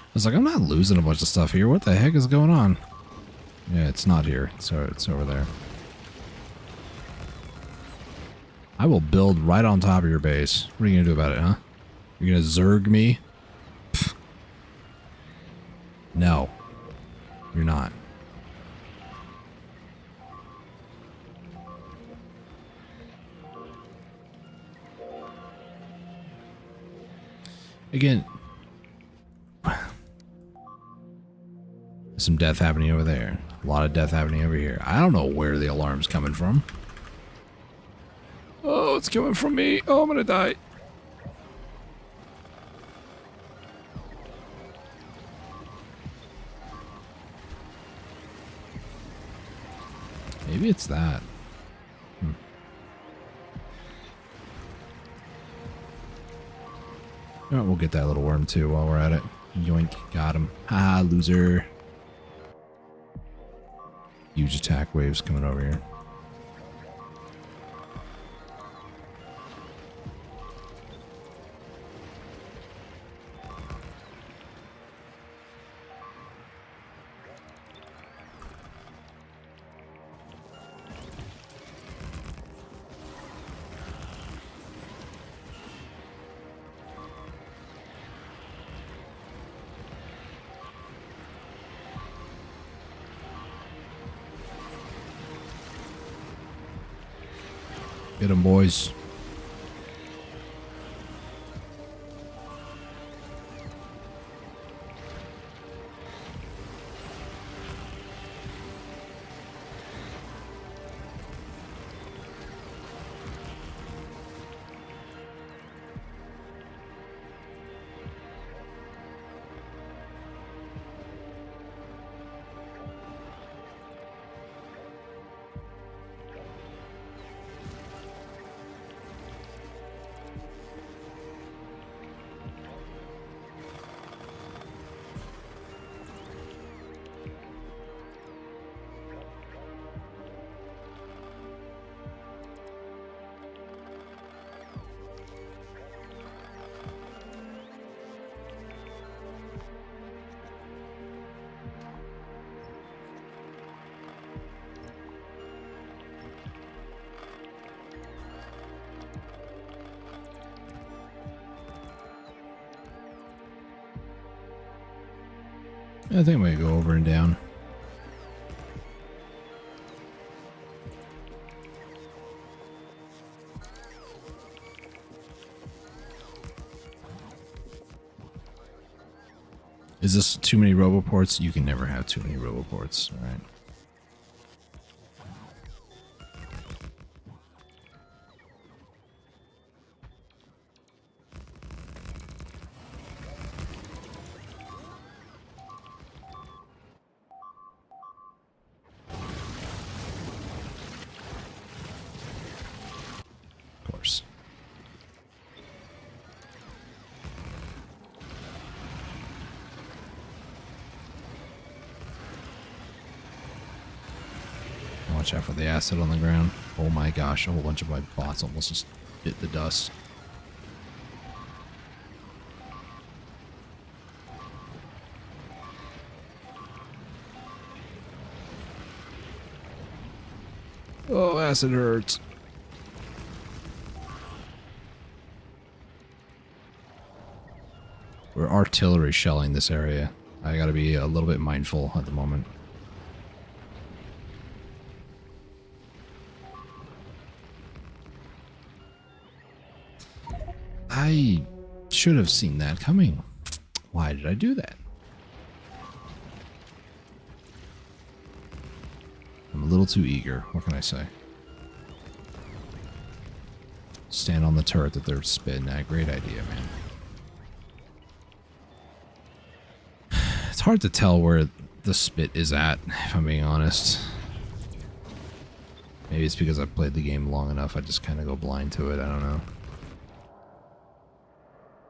[SPEAKER 1] I was like, I'm not losing a bunch of stuff here. What the heck is going on? Yeah, it's not here. It's over there. I will build right on top of your base. What are you going to do about it, huh? You're going to zerg me? Pfft. No. You're not. Again, some death happening over there. A lot of death happening over here. I don't know where the alarm's coming from. Oh, it's coming from me. Oh, I'm gonna die. Maybe it's that. Oh, we'll get that little worm too while we're at it. Yoink, got him. Haha, loser. Huge attack waves coming over here. Get them, boys. I think we go over and down. Is this too many roboports? You can never have too many roboports, all right? Of course. Watch out for the acid on the ground. Oh my gosh, a whole bunch of my bots almost just bit the dust. Oh, acid hurts. We're artillery shelling this area. I gotta be a little bit mindful at the moment. I should have seen that coming. Why did I do that? I'm a little too eager. What can I say? Stand on the turret that they're spitting at. Great idea, man. It's hard to tell where the spit is at, if I'm being honest. Maybe it's because I've played the game long enough. I just kind of go blind to it. I don't know.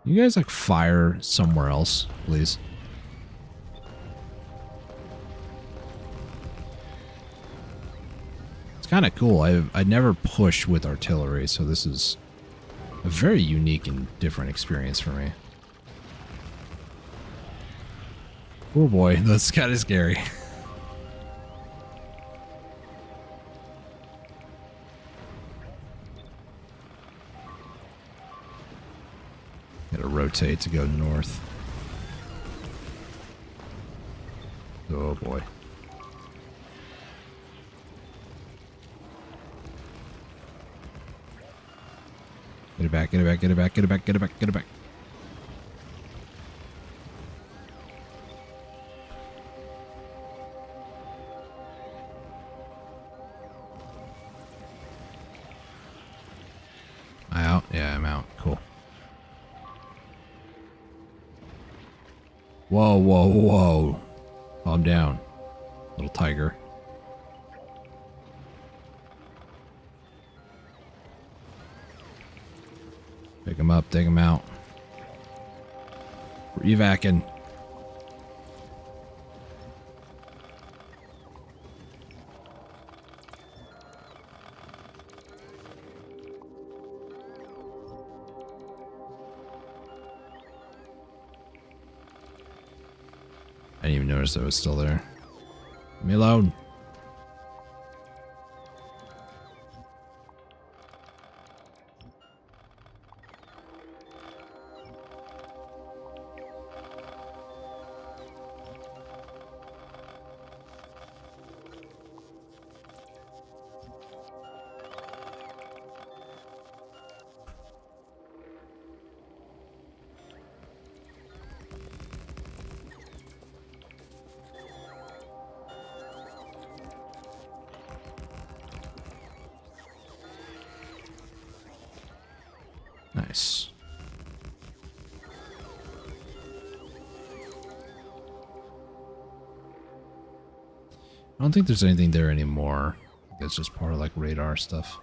[SPEAKER 1] You guys like fire somewhere else, please? It's kind of cool. I never push with artillery, so this is a very unique and different experience for me. Oh boy, that's kind of scary. Gotta rotate to go north. Oh boy. Get it back, get it back, get it back, get it back, get it back, get it back. Am I out? Yeah, I'm out. Cool. Whoa, whoa, whoa. Calm down, little tiger. Pick him up, take him out. We're evacing. I didn't even notice that it was still there. Leave me alone. Nice. I don't think there's anything there anymore. I think it's just part of like radar stuff.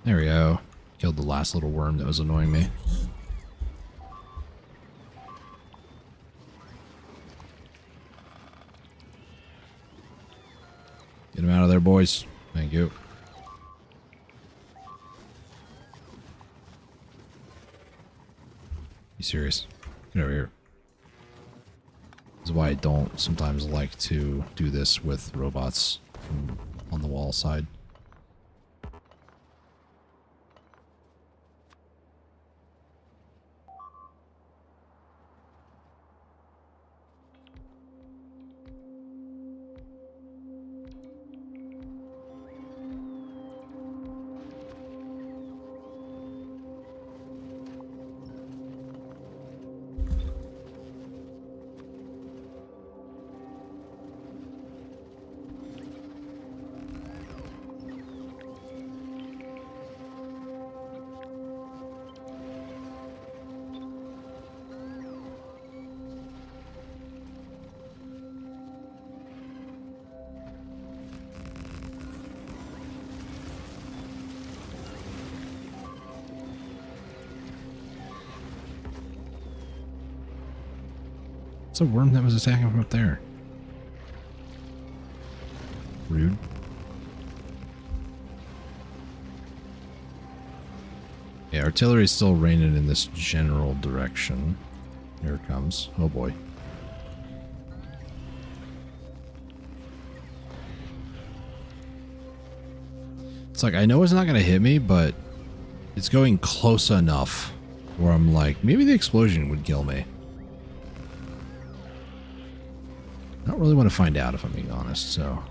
[SPEAKER 1] There we go. Killed the last little worm that was annoying me. Get him out of there, boys. Thank you. You serious? Get over here. This is why I don't sometimes like to do this with robots from on the wall side. It's a worm that was attacking from up there. Rude. Yeah, artillery is still raining in this general direction. Here it comes. Oh boy. It's like, I know it's not going to hit me, but it's going close enough where I'm like, maybe the explosion would kill me. I don't really want to find out if I'm being honest, so.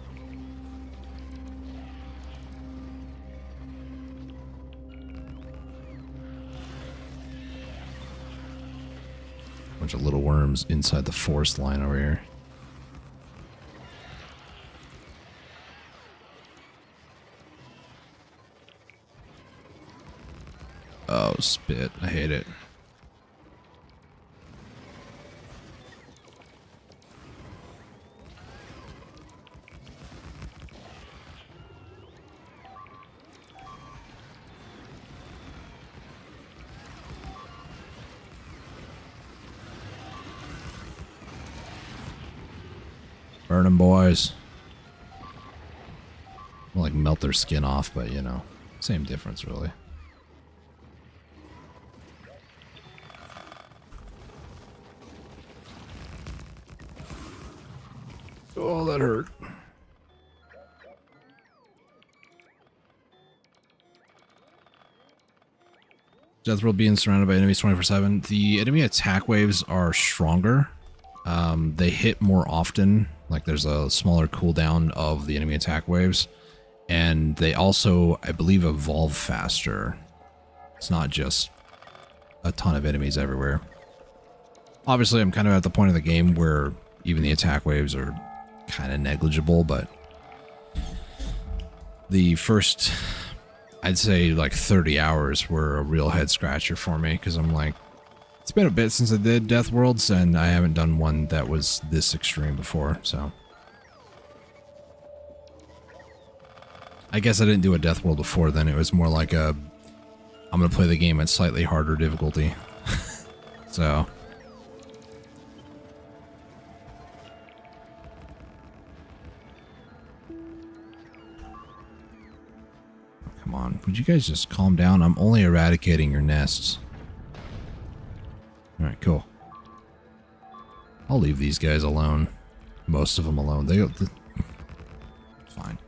[SPEAKER 1] Bunch of little worms inside the forest line over here. Oh, spit. I hate it. Burn them, boys. Well, like melt their skin off, but you know, same difference really. Oh, that hurt. Death World being surrounded by enemies 24/7. The enemy attack waves are stronger. They hit more often. Like there's a smaller cooldown of the enemy attack waves. And they also, I believe, evolve faster. It's not just a ton of enemies everywhere. Obviously, I'm kind of at the point of the game where even the attack waves are kind of negligible, but the first, I'd say like 30 hours were a real head scratcher for me, because I'm like, it's been a bit since I did Death Worlds, and I haven't done one that was this extreme before, so. I guess I didn't do a Death World before then. It was more like a, I'm going to play the game at slightly harder difficulty. So. Come on, would you guys just calm down? I'm only eradicating your nests. Alright, cool. I'll leave these guys alone. Most of them alone. Fine.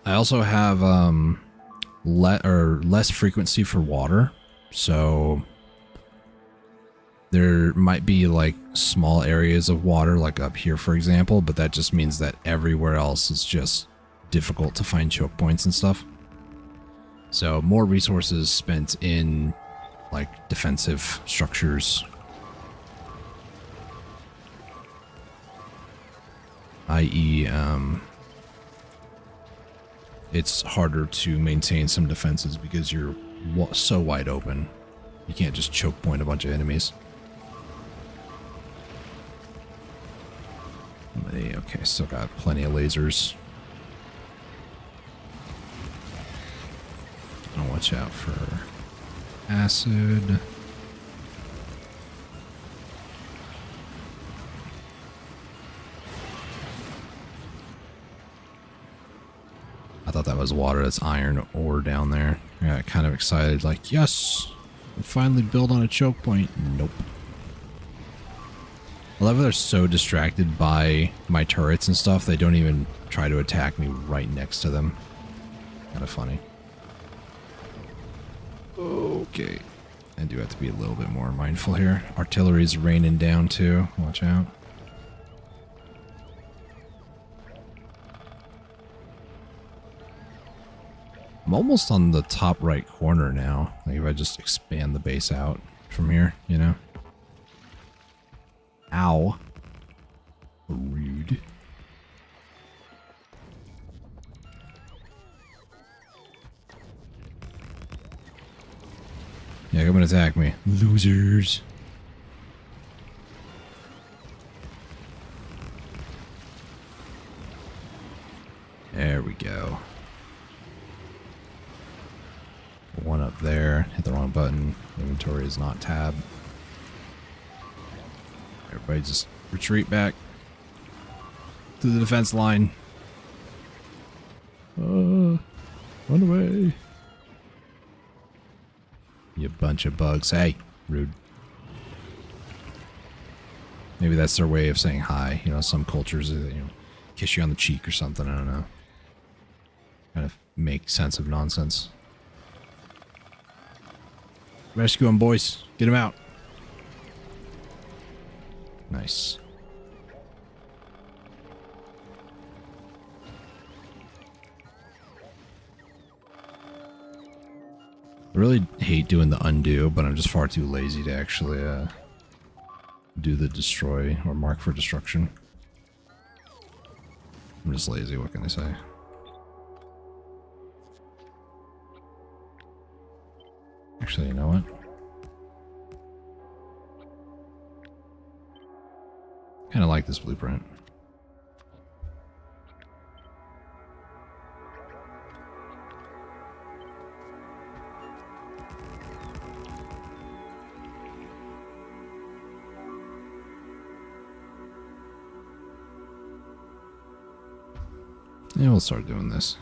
[SPEAKER 1] I also have less frequency for water, so there might be like small areas of water, like up here, for example, but that just means that everywhere else is just difficult to find choke points and stuff. So more resources spent in like defensive structures, i.e. It's harder to maintain some defenses because you're so wide open. You can't just choke point a bunch of enemies. Okay, still got plenty of lasers. I'll watch out for acid. I thought that was water. That's iron ore down there. I got kind of excited, like, yes, And finally build on a choke point. Nope. I love how they're so distracted by my turrets and stuff, they don't even try to attack me right next to them. Kind of funny. Okay. I do have to be a little bit more mindful here. Artillery's raining down too. Watch out. I'm almost on the top right corner now. Like if I just expand the base out from here, you know? Ow. Rude. Yeah, come and attack me. Losers. There we go. One up there. Hit the wrong button. Inventory is not tabbed. Everybody just retreat back to the defense line. Run away. You bunch of bugs. Hey, rude. Maybe that's their way of saying hi. You know, some cultures, kiss you on the cheek or something. I don't know. Kind of make sense of nonsense. Rescue him, boys. Get him out. Nice. I really hate doing the undo, but I'm just far too lazy to actually do the destroy or mark for destruction. I'm just lazy, what can I say? Actually, you know what? Kind of like this blueprint. Yeah, we'll start doing this.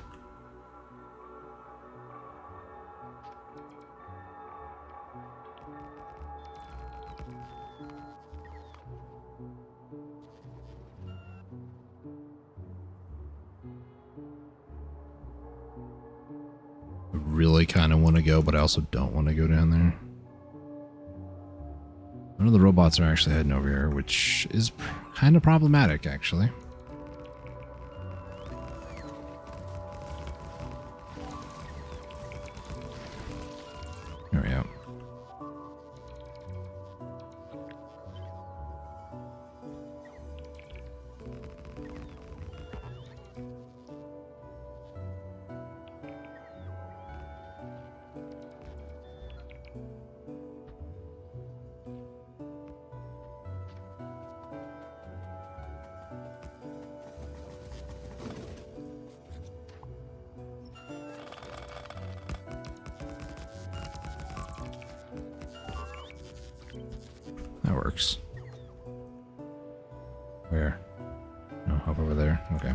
[SPEAKER 1] I really kind of want to go, but I also don't want to go down there. None of the robots are actually heading over here, which is kind of problematic, actually. There we go. That works. Where? Oh, up over there. Okay.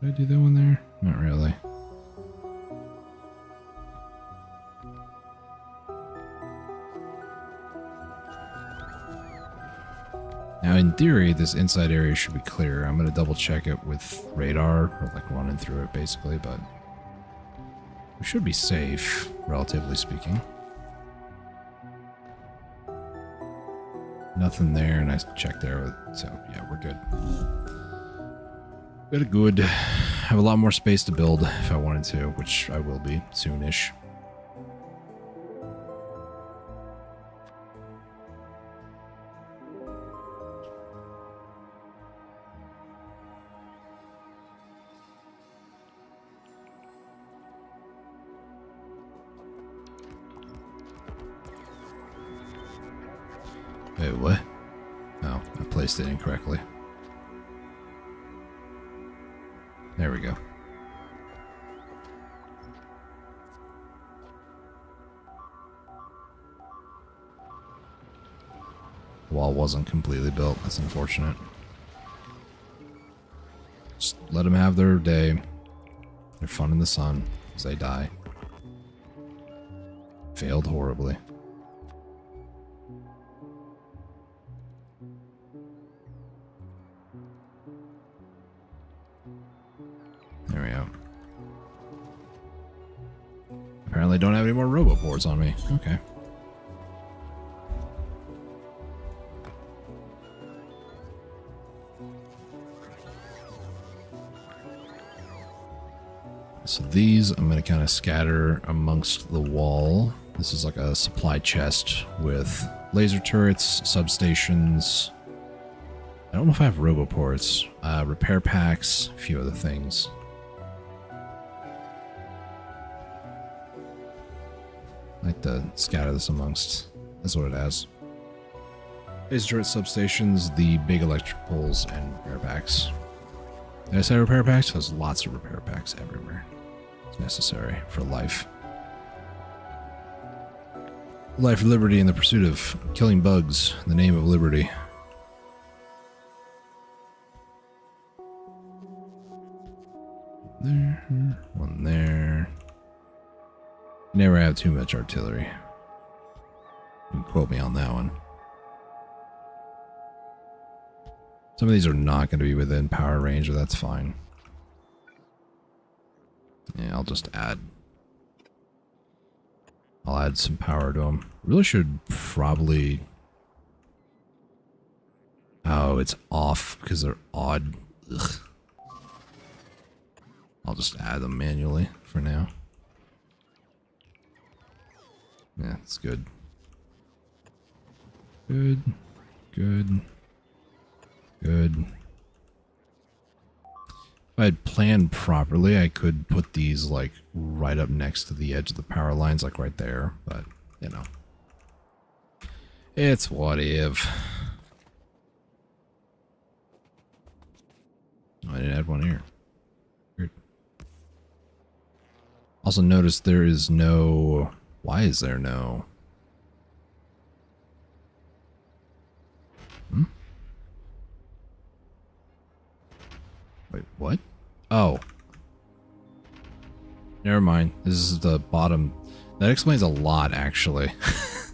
[SPEAKER 1] Did I do that one there? Not really. Now, in theory, this inside area should be clear. I'm going to double check it with radar, or like running through it basically, but we should be safe, relatively speaking. Nothing there, and I checked there, so yeah, we're good. Good. Have a lot more space to build if I wanted to, which I will be soonish. Wait, what? Oh, I placed it incorrectly. There we go. The wall wasn't completely built. That's unfortunate. Just let them have their day. They're fun in the sun as they die. Failed horribly. There we go. Apparently don't have any more roboports on me. Okay. So these I'm going to kind of scatter amongst the wall. This is like a supply chest with laser turrets, substations. I don't know if I have roboports, repair packs, a few other things. I like to scatter this amongst. That's what it has. Laser turret substations, the big electric poles, and repair packs. Did I say repair packs? There's lots of repair packs everywhere. It's necessary for life. Life, liberty, and the pursuit of killing bugs in the name of liberty. There, one there. Never have too much artillery. You can quote me on that one. Some of these are not going to be within power range, but that's fine. Yeah, I'll just add. I'll add some power to them. Really should probably. Oh, it's off because they're odd. Ugh. I'll just add them manually for now. Yeah, it's good. Good. Good. Good. If I had planned properly, I could put these like right up next to the edge of the power lines, like right there, but you know. It's what if. Oh, I didn't add one here. Weird. Also notice there is no... Why is there no... Wait, what? Oh. Never mind. This is the bottom. That explains a lot, actually. I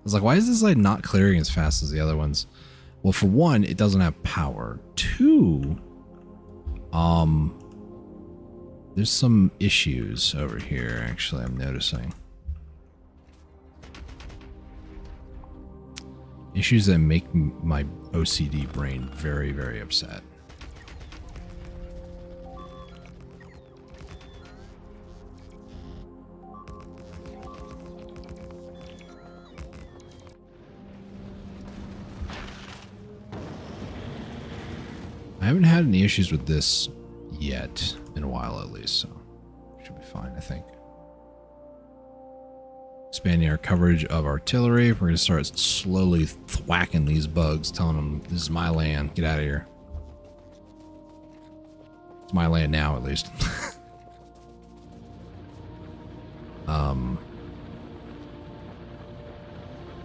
[SPEAKER 1] was like, why is this like not clearing as fast as the other ones? Well, for one, it doesn't have power. Two, there's some issues over here, actually, I'm noticing. Issues that make my OCD brain very, very upset. I haven't had any issues with this yet, in a while at least, so should be fine, I think. Expanding our coverage of artillery. We're going to start slowly thwacking these bugs, telling them, this is my land, get out of here. It's my land now, at least.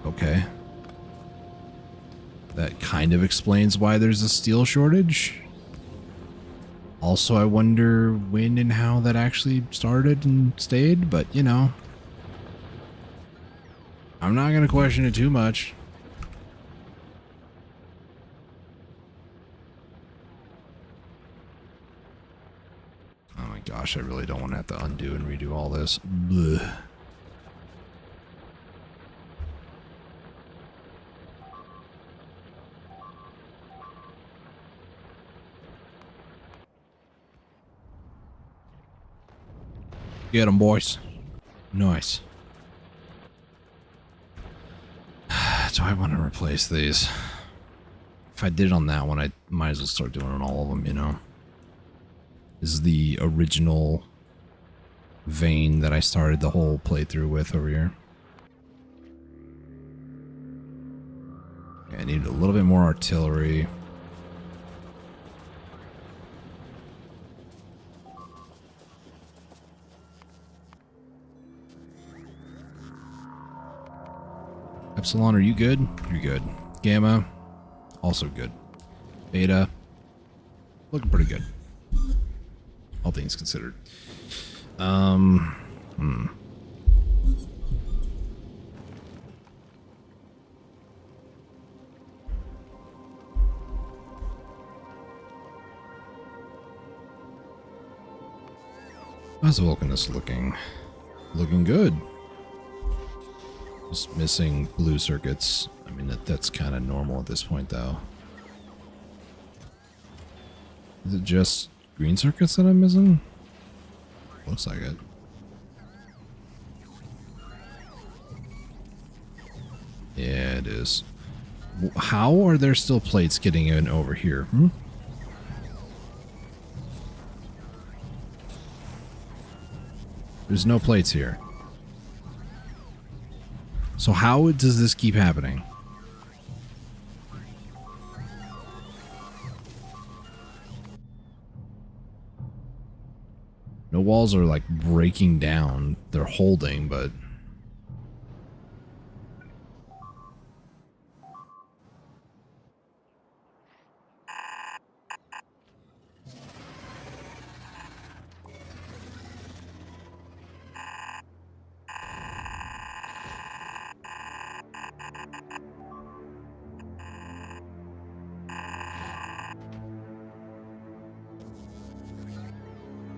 [SPEAKER 1] Okay. That kind of explains why there's a steel shortage. Also, I wonder when and how that actually started and stayed, but you know. I'm not going to question it too much. Oh my gosh, I really don't want to have to undo and redo all this. Blech. Get them, boys. Nice. Do I want to replace these? If I did it on that one, I might as well start doing it on all of them, you know? This is the original vein that I started the whole playthrough with over here. Yeah, I need a little bit more artillery. Epsilon, are you good? You're good. Gamma, also good. Beta, looking pretty good. All things considered. How's Vulcanus looking? Looking good. Just missing blue circuits. I mean, that's kind of normal at this point, though. Is it just green circuits that I'm missing? Looks like it. Yeah, it is. How are there still plates getting in over here? There's no plates here. So how does this keep happening? No walls are like breaking down. They're holding, but...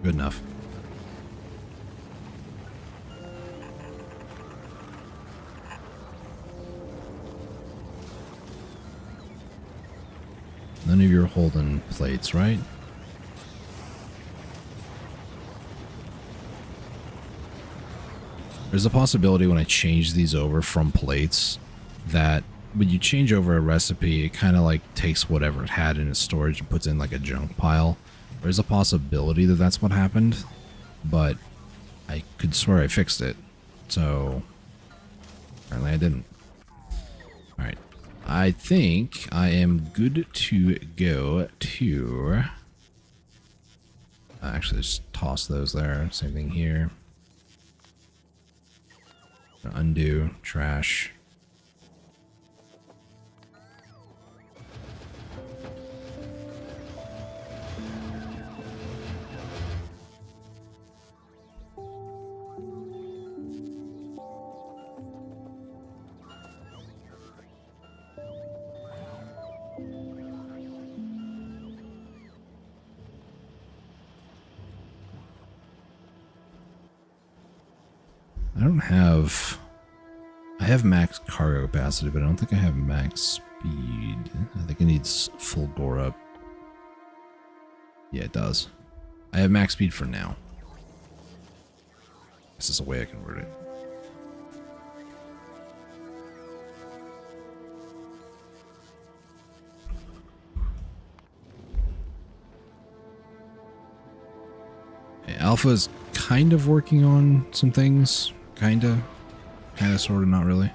[SPEAKER 1] Good enough. None of you are holding plates, right? There's a possibility when I change these over from plates that when you change over a recipe, it kind of like takes whatever it had in its storage and puts in like a junk pile. There's a possibility that that's what happened, but I could swear I fixed it. So apparently I didn't. All right. I think I am good to go to... actually, just toss those there. Same thing here. Undo, trash. I don't have... I have max cargo capacity, but I don't think I have max speed. I think it needs full gore up. Yeah, it does. I have max speed for now. This is a way I can word it. Okay, Alpha is kind of working on some things. Kinda, sorta, not really.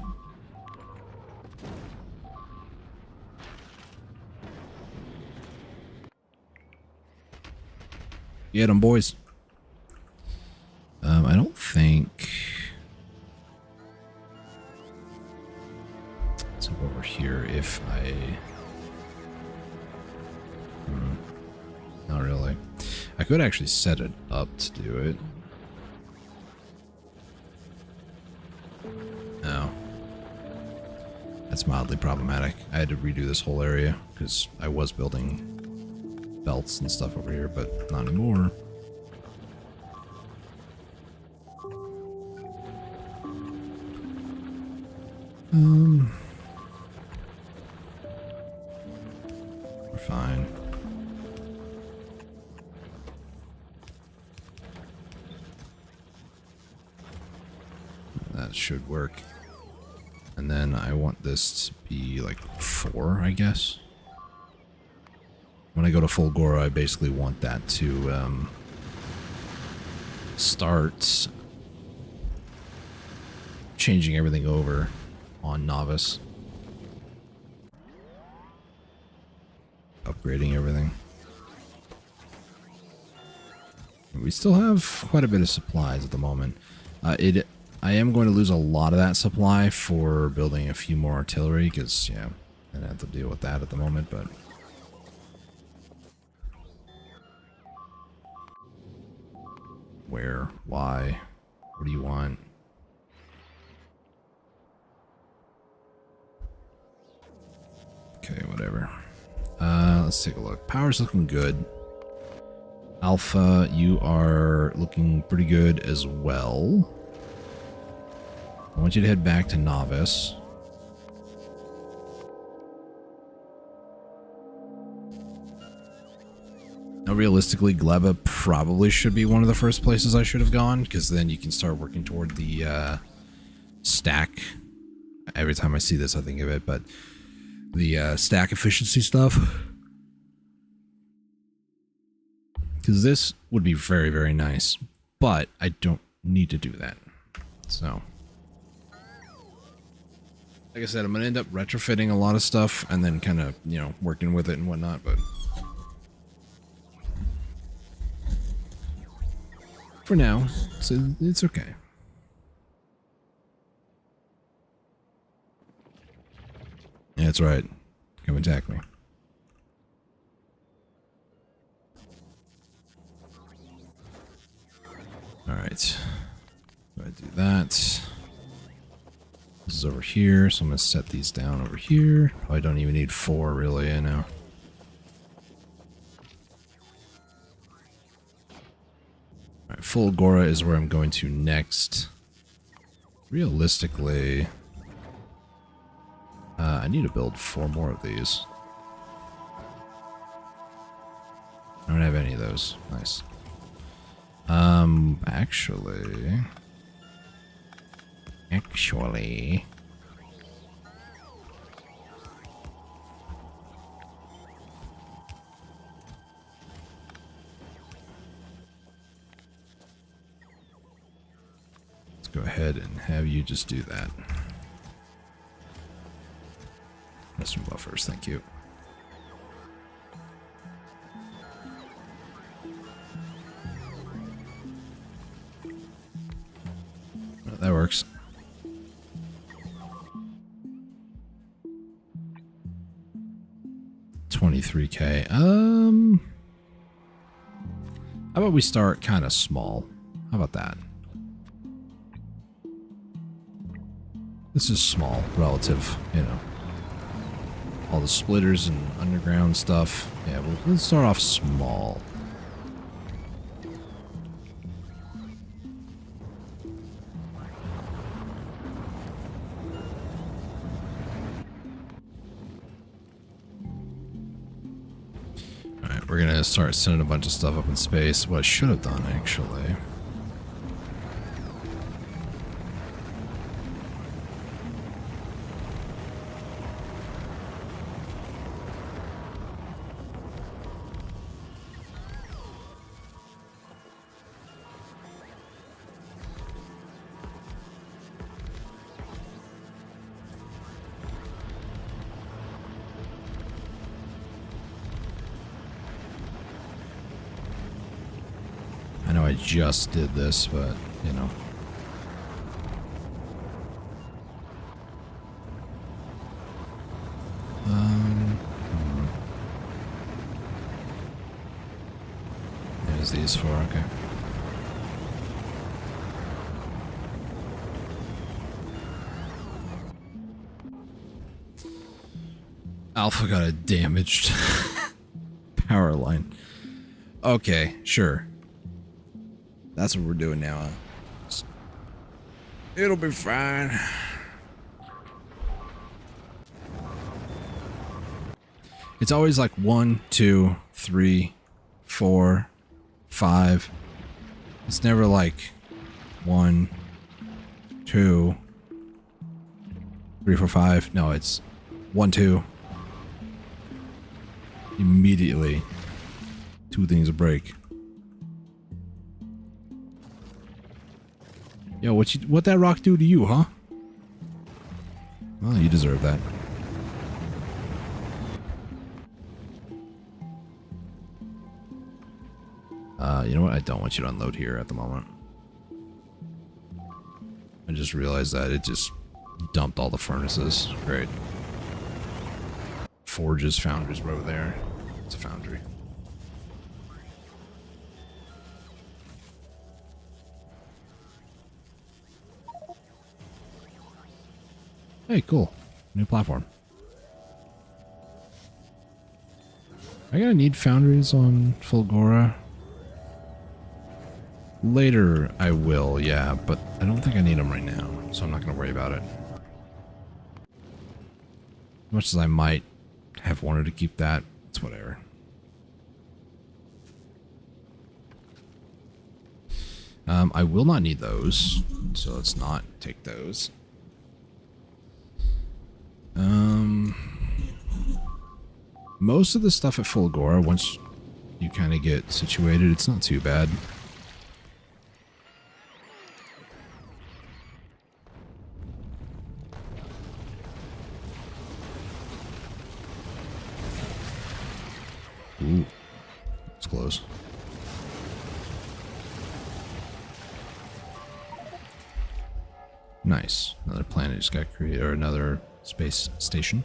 [SPEAKER 1] Get 'em, boys. I don't think... Let's go over here if I... Not really. I could actually set it up to do it. No. That's mildly problematic. I had to redo this whole area because I was building belts and stuff over here, but not anymore. We're fine. That should work. And then I want this to be like 4, I guess. When I go to full Gora, I basically want that to start changing everything over on Novice. Upgrading everything. We still have quite a bit of supplies at the moment. I am going to lose a lot of that supply for building a few more artillery, because, yeah, I don't have to deal with that at the moment, but... Where? Why? What do you want? Okay, whatever. Let's take a look. Power's looking good. Alpha, you are looking pretty good as well. I want you to head back to Novice. Now, realistically, Gleba probably should be one of the first places I should have gone, because then you can start working toward the stack. Every time I see this, I think of it, but the stack efficiency stuff. Because this would be very, very nice, but I don't need to do that. So, like I said, I'm going to end up retrofitting a lot of stuff and then kind of, you know, working with it and whatnot, but for now, it's okay. Yeah, that's right. Come attack me. Alright. Go ahead and do that. This is over here, so I'm going to set these down over here. Probably don't even need 4, really, I know. Alright, full Agora is where I'm going to next. Realistically, I need to build 4 more of these. I don't have any of those. Nice. Actually... Let's go ahead and have you just do that. That's some buffers, thank you. Oh, that works. $23K. How about we start kind of small? How about that? This is small, relative, you know. All the splitters and underground stuff. Yeah, we'll start off small. Alright, we're gonna start sending a bunch of stuff up in space. What I should have done, actually. I know I just did this, but, you know. There's these 4, okay. Alpha got a damaged power line. Okay, sure. That's what we're doing now. It'll be fine. It's always like 1, 2, 3, 4, 5. It's never like 1, 2, 3, 4, 5. No, it's 1, 2. Immediately, 2 things break. Yo, what that rock do to you, huh? Well, you deserve that. You know what? I don't want you to unload here at the moment. I just realized that it just dumped all the furnaces. Great. forges, foundries were over there. It's a foundry. Hey, cool. New platform. I gotta need foundries on Fulgora. Later I will, yeah, but I don't think I need them right now, so I'm not gonna worry about it. As much as I might have wanted to keep that, it's whatever. I will not need those, so let's not take those. Most of the stuff at Fulgora, once you kind of get situated, it's not too bad. Ooh, it's close. Nice. Another planet just got created, or another space station.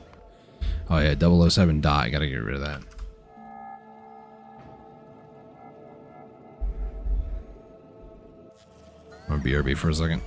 [SPEAKER 1] Oh yeah, 007 dot. I gotta get rid of that. I'm gonna BRB for a second.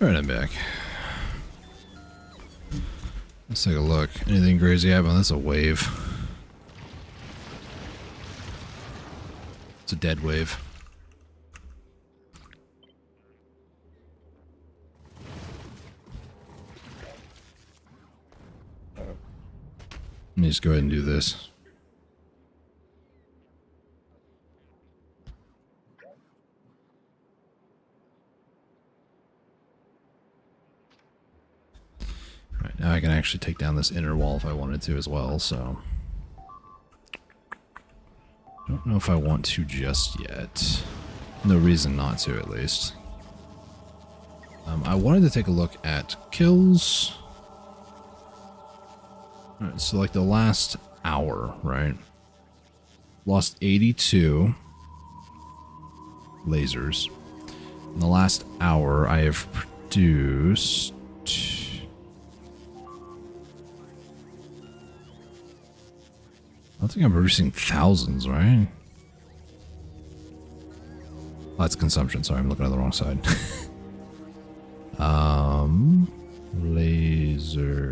[SPEAKER 1] Alright, I'm back. Let's take a look. Anything crazy happen? That's a wave. It's a dead wave. Let me just go ahead and do this. actually take down this inner wall if I wanted to as well, so... I don't know if I want to just yet. No reason not to, at least. I wanted to take a look at kills. Alright, so like the last hour, right? Lost 82 lasers. In the last hour, I have produced... I don't think I'm producing thousands, right? Oh, that's consumption. Sorry, I'm looking at the wrong side. Laser.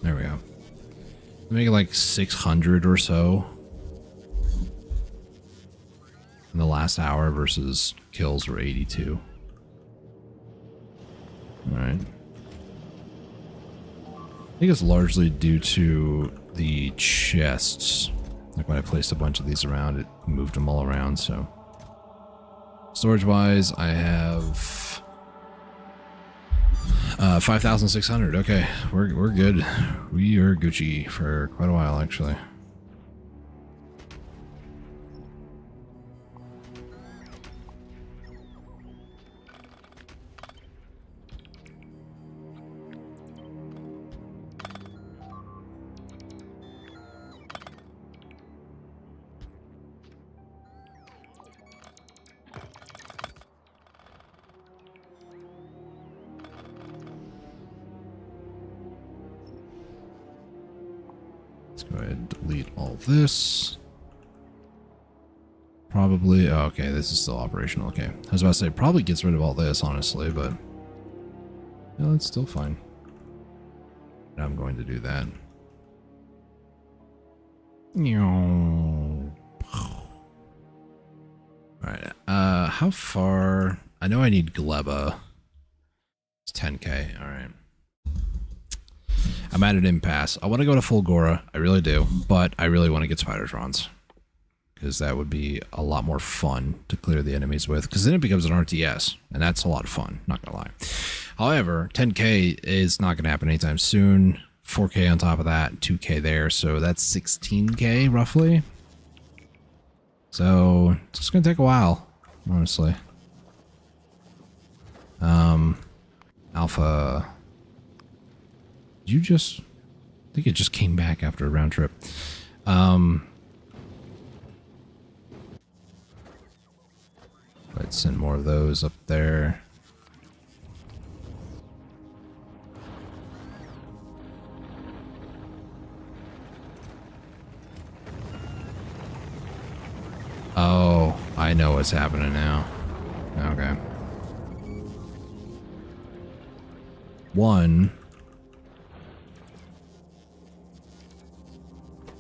[SPEAKER 1] There we go. Make it like 600 or so in the last hour versus kills were 82. Alright. I think it's largely due to the chests. Like when I placed a bunch of these around, it moved them all around, so. Storage-wise, I have 5,600. Okay, we're good. We are Gucci for quite a while, actually. Go ahead and delete all this. Probably, oh, okay, this is still operational, okay. I was about to say, probably gets rid of all this, honestly, but... no, it's still fine. I'm going to do that. Alright, how far... I know I need Gleba. It's 10k, alright. I'm at an impasse. I want to go to Fulgora, I really do, but I really want to get Spidertrons. Because that would be a lot more fun to clear the enemies with, because then it becomes an RTS, and that's a lot of fun, not gonna lie. However, 10k is not gonna happen anytime soon. 4k on top of that, 2k there, so that's 16k roughly. So, it's just gonna take a while, honestly. Alpha... you just... I think it just came back after a round trip. Let's send more of those up there. Oh, I know what's happening now. Okay. One...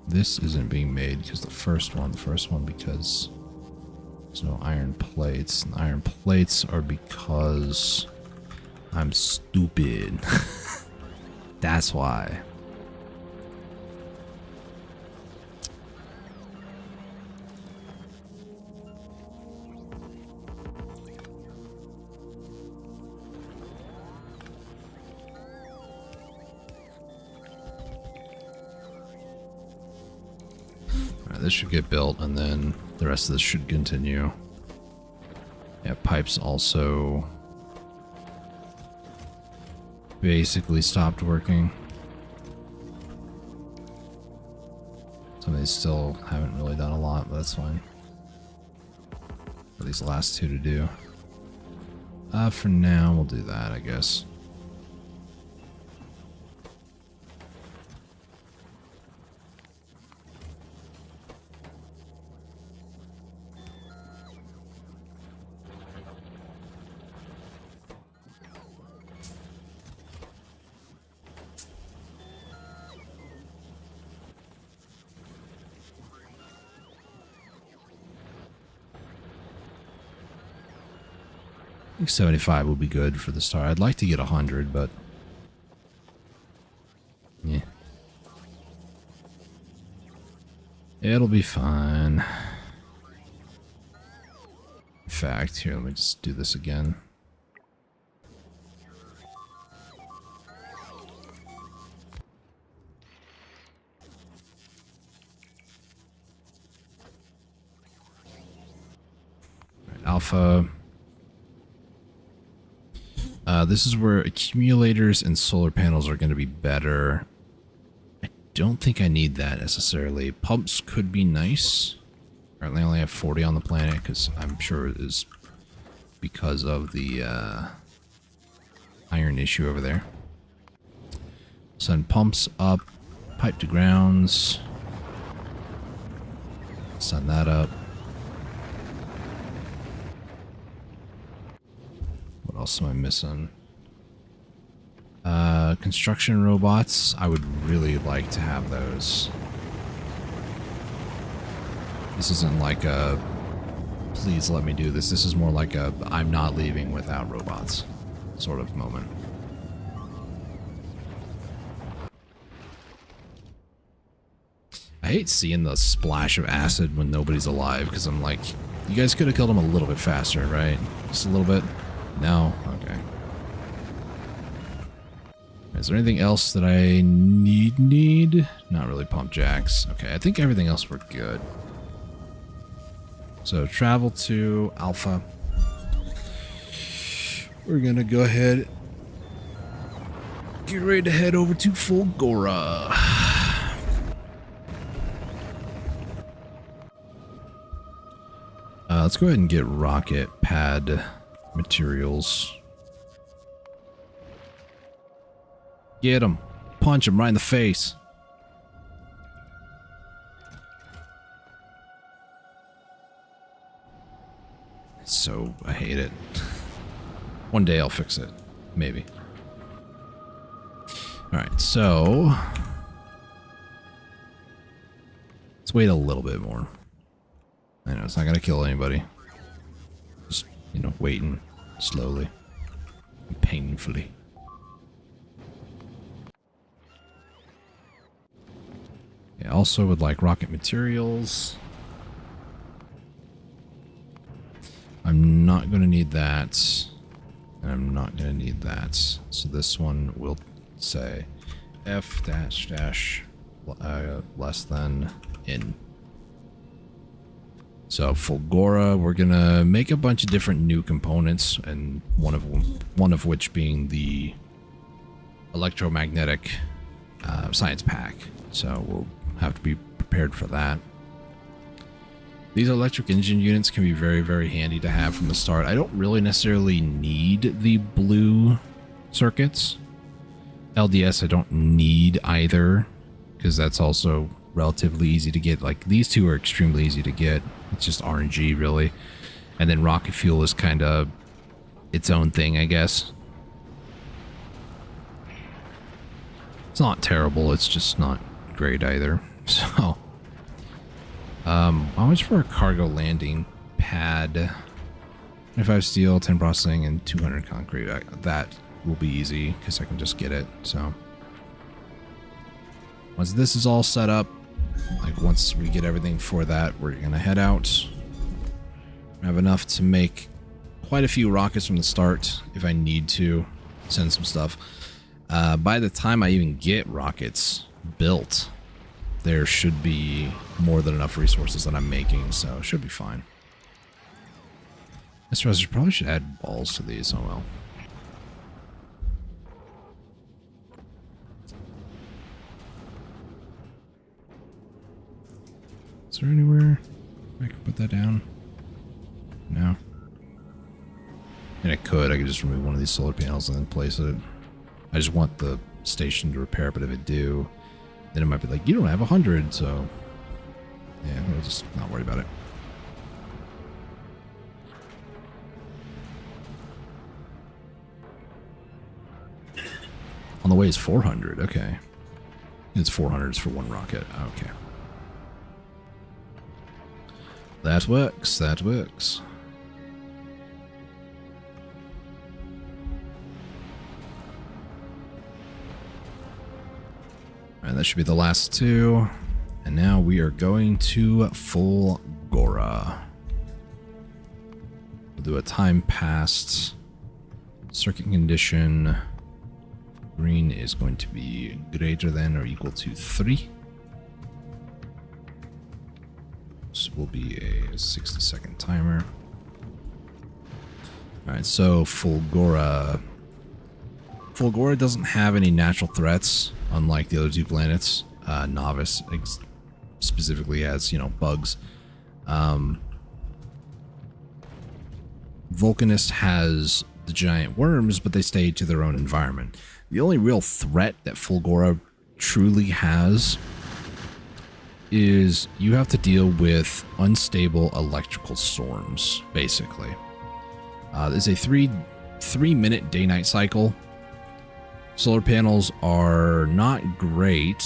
[SPEAKER 1] this isn't being made because the first one because there's no iron plates. And iron plates are because I'm stupid. That's why. This should get built, and then the rest of this should continue. Yeah, pipes also basically stopped working. Some of these still haven't really done a lot, but that's fine. For these last two to do. For now, we'll do that, I guess. I think 75 will be good for the start. I'd like to get 100, but... yeah. It'll be fine. In fact, here, let me just do this again. Right, Alpha. This is where accumulators and solar panels are going to be better. I don't think I need that necessarily. Pumps could be nice. Currently I only have 40 on the planet because I'm sure it is because of the iron issue over there. Send pumps up, pipe to grounds. Send that up. What else am I missing? Construction robots. I would really like to have those. This isn't like a please let me do this. This is more like a I'm not leaving without robots sort of moment. I hate seeing the splash of acid when nobody's alive because I'm like, you guys could have killed him a little bit faster, right? Just a little bit? No? Okay. Is there anything else that I need? Not really pump jacks. Okay, I think everything else we're good. So travel to Alpha. We're gonna go ahead. Get ready to head over to Fulgora. Let's go ahead and get rocket pad materials. Get him. Punch him right in the face. So, I hate it. One day I'll fix it. Maybe. Alright, so... let's wait a little bit more. I know, it's not gonna kill anybody. Just, you know, waiting slowly. And painfully. I also would like rocket materials. I'm not going to need that. And I'm not going to need that. So this one will say F dash dash less than in. So Fulgora, we're going to make a bunch of different new components, and one of which being the electromagnetic science pack. So we'll have to be prepared for that. These electric engine units can be very, very handy to have from the start. I don't really necessarily need the blue circuits. LDS I don't need either, because that's also relatively easy to get. Like, these two are extremely easy to get. It's just RNG, really. And then rocket fuel is kind of its own thing, I guess. It's not terrible, it's just not great either. So, how much for a cargo landing pad? 25 steel, 10 processing, and 200 concrete. That will be easy because I can just get it. So, once this is all set up, like once we get everything for that, we're gonna head out. I have enough to make quite a few rockets from the start if I need to send some stuff. By the time I even get rockets built, there should be more than enough resources that I'm making, so it should be fine. I suppose I probably should add balls to these. Oh well. Is there anywhere I can put that down? No. And I could just remove one of these solar panels and then place it. I just want the station to repair, but if it do, then it might be like, you don't have 100, so yeah, we'll just not worry about it. On the way is 400, okay. It's 400 for one rocket, okay. That works, that works. And that should be the last two. And now we are going to full Gora. We'll do a time passed. Circuit condition. Green is going to be greater than or equal to 3. This will be a 60-second timer. Alright, so Fulgora. Fulgora doesn't have any natural threats, unlike the other 2 planets. Novice specifically has, you know, bugs. Vulcanist has the giant worms, but they stay to their own environment. The only real threat that Fulgora truly has is you have to deal with unstable electrical storms, basically. There's a 3-minute day-night cycle. Solar panels are not great.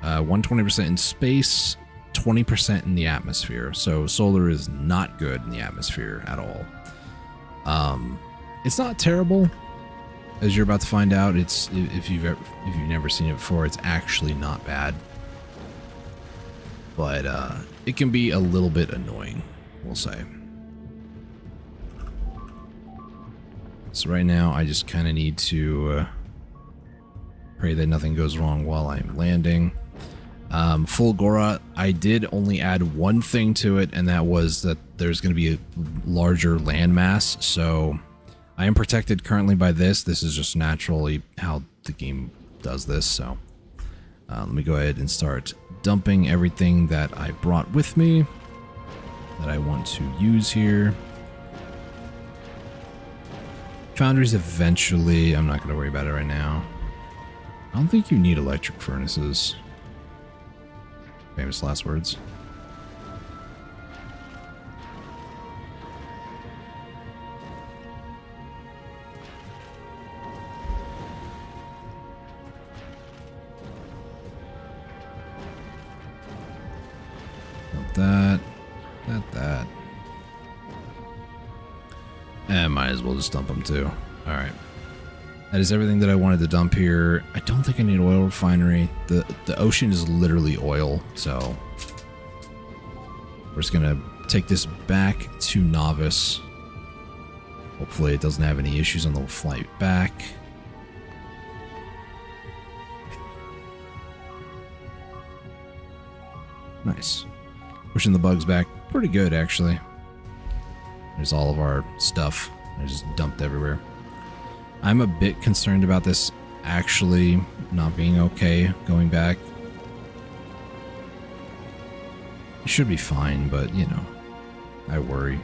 [SPEAKER 1] 120% in space, 20% in the atmosphere. So solar is not good in the atmosphere at all. It's not terrible, as you're about to find out. It's if you've never seen it before, it's actually not bad. But it can be a little bit annoying, we'll say. So right now, I just kind of need to pray that nothing goes wrong while I'm landing. Fulgora, I did only add one thing to it, and that was that there's going to be a larger landmass. So I am protected currently by this. This is just naturally how the game does this. So let me go ahead and start dumping everything that I brought with me that I want to use here. Foundries eventually, I'm not going to worry about it right now. I don't think you need electric furnaces. Famous last words. That. And might as well just dump them too. Alright. That is everything that I wanted to dump here. I don't think I need an oil refinery. The ocean is literally oil, so we're just gonna take this back to Novice. Hopefully it doesn't have any issues on the flight back. Nice. Pushing the bugs back pretty good, actually. There's all of our stuff. I just dumped everywhere. I'm a bit concerned about this actually not being okay going back. It should be fine, but you know, I worry.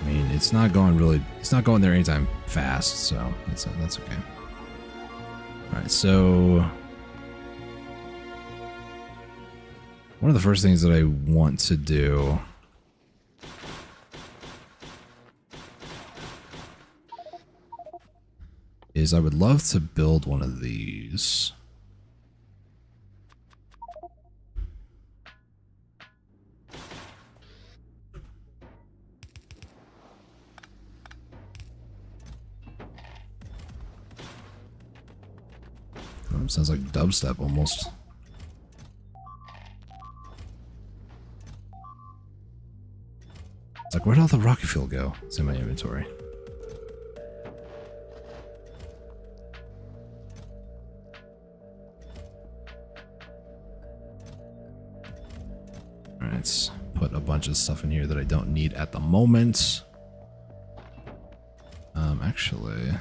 [SPEAKER 1] I mean, it's not going there anytime fast, so that's okay. Alright, so one of the first things that I want to do is I would love to build one of these. Oh, sounds like dubstep almost. It's like, where'd all the rocket fuel go? It's in my inventory. Alright, let's put a bunch of stuff in here that I don't need at the moment. Actually,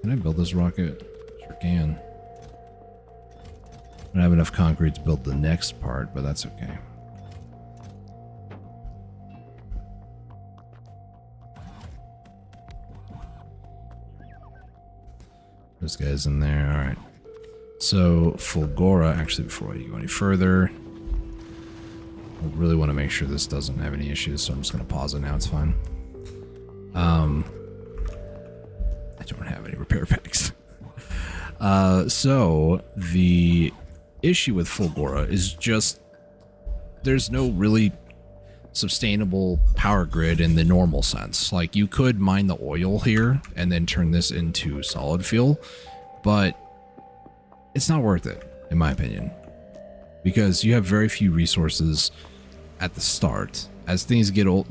[SPEAKER 1] can I build this rocket? Sure can. I don't have enough concrete to build the next part, but that's okay. This guy's in there. Alright. So, Fulgora, actually, before I go any further, I really want to make sure this doesn't have any issues, so I'm just going to pause it now. It's fine. I don't have any repair packs. So, the issue with Fulgora is just there's no really sustainable power grid in the normal sense. Like, you could mine the oil here and then turn this into solid fuel, but it's not worth it, in my opinion. because you have very few resources at the start. As things get old,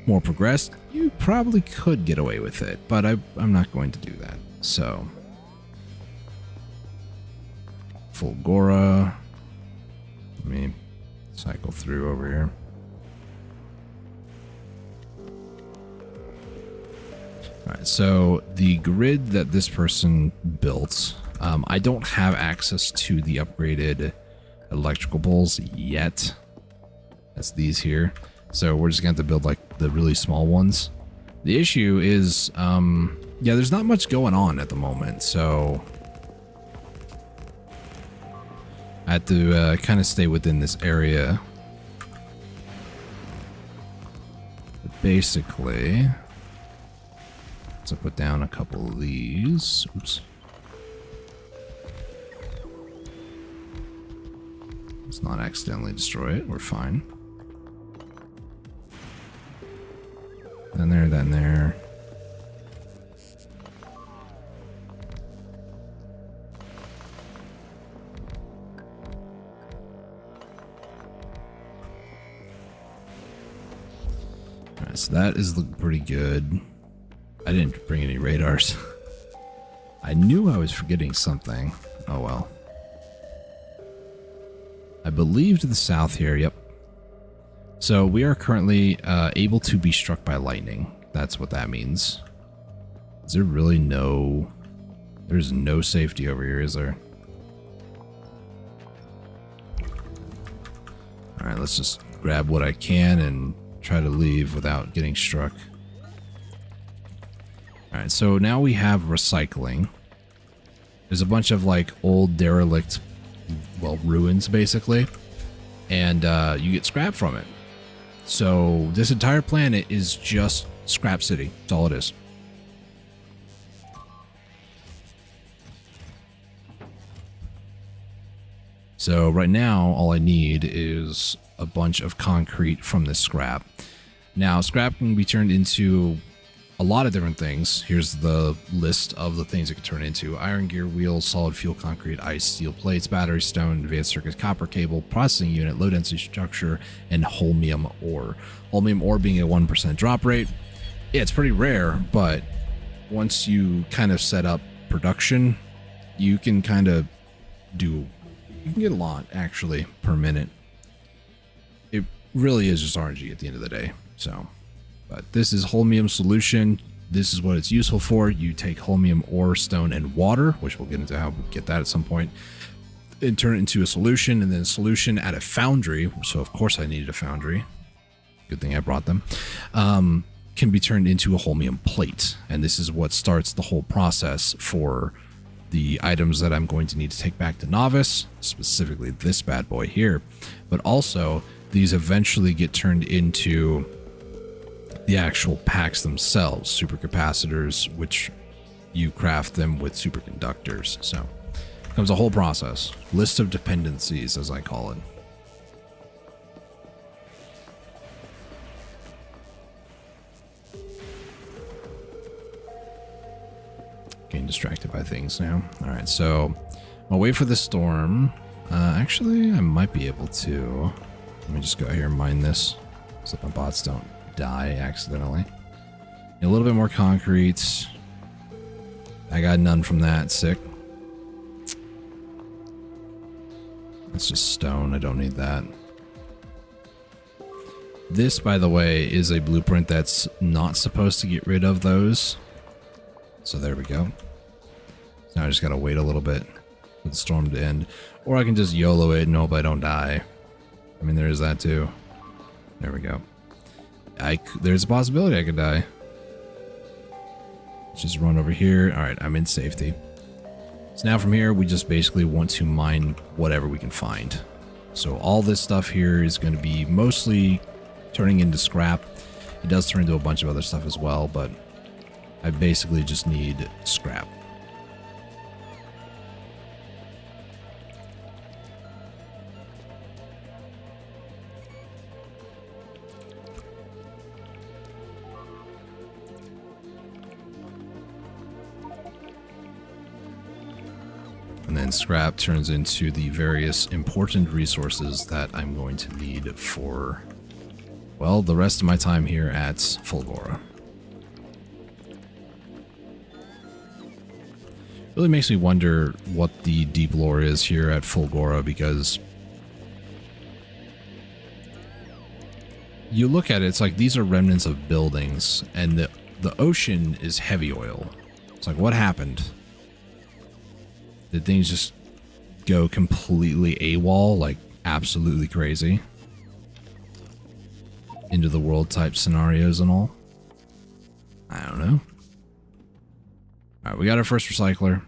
[SPEAKER 1] more progressed, you probably could get away with it, but I'm not going to do that. So, Fulgora. Let me cycle through over here. All right, so the grid that this person built, I don't have access to the upgraded electrical poles yet. That's these here. So we're just going to have to build like the really small ones. The issue is, yeah, there's not much going on at the moment. So I have to kind of stay within this area. But basically, let's put down a couple of these. Oops. Let's not accidentally destroy it. We're fine. Then there, then there. Alright, so that is looking pretty good. I didn't bring any radars. I knew I was forgetting something. Oh well. I believe to the south here, yep. So we are currently able to be struck by lightning. That's what that means. Is there really no... There's no safety over here, is there? Alright, let's just grab what I can and try to leave without getting struck. Alright, so now we have recycling. There's a bunch of like old derelict, well, ruins basically. And you get scrap from it. So this entire planet is just Scrap City. That's all it is. So right now, all I need is a bunch of concrete from this scrap. Now, scrap can be turned into a lot of different things. Here's the list of the things it can turn into: iron gear wheels, solid fuel concrete, ice, steel plates, battery stone, advanced circuits, copper cable, processing unit, low density structure, and holmium ore. Holmium ore being a 1% drop rate. Yeah, it's pretty rare, but once you kind of set up production, you can kind of do, you can get a lot actually per minute. It really is just RNG at the end of the day. So, but this is holmium solution. This is what it's useful for. You take holmium ore, stone, and water, which we'll get into how we get that at some point, and turn it into a solution, and then solution at a foundry. So of course I needed a foundry. Good thing I brought them. Can be turned into a holmium plate. And this is what starts the whole process for the items that I'm going to need to take back to Novice, specifically this bad boy here. But also, these eventually get turned into the actual packs themselves, supercapacitors, which you craft them with superconductors. So it comes a whole process. List of dependencies, as I call it. Getting distracted by things now. All right, so I'll wait for the storm. Actually, I might be able to. Let me just go out here and mine this so that my bots don't die accidentally. A little bit more concrete. I got none from that. Sick. That's just stone. I don't need that. This, by the way, is a blueprint that's not supposed to get rid of those. So there we go. Now I just gotta wait a little bit for the storm to end. Or I can just YOLO it and hope I don't die. I mean, there is that too. There we go. There's a possibility I could die. Let's just run over here. Alright, I'm in safety. So now from here, we just basically want to mine whatever we can find. So all this stuff here is going to be mostly turning into scrap. It does turn into a bunch of other stuff as well, but I basically just need scrap. And then scrap turns into the various important resources that I'm going to need for, well, the rest of my time here at Fulgora. Really makes me wonder what the deep lore is here at Fulgora, because you look at it, it's like these are remnants of buildings, and the ocean is heavy oil. It's like, what happened? Did things just go completely AWOL, like absolutely crazy? Into the world type scenarios and all? I don't know. Alright, we got our first recycler.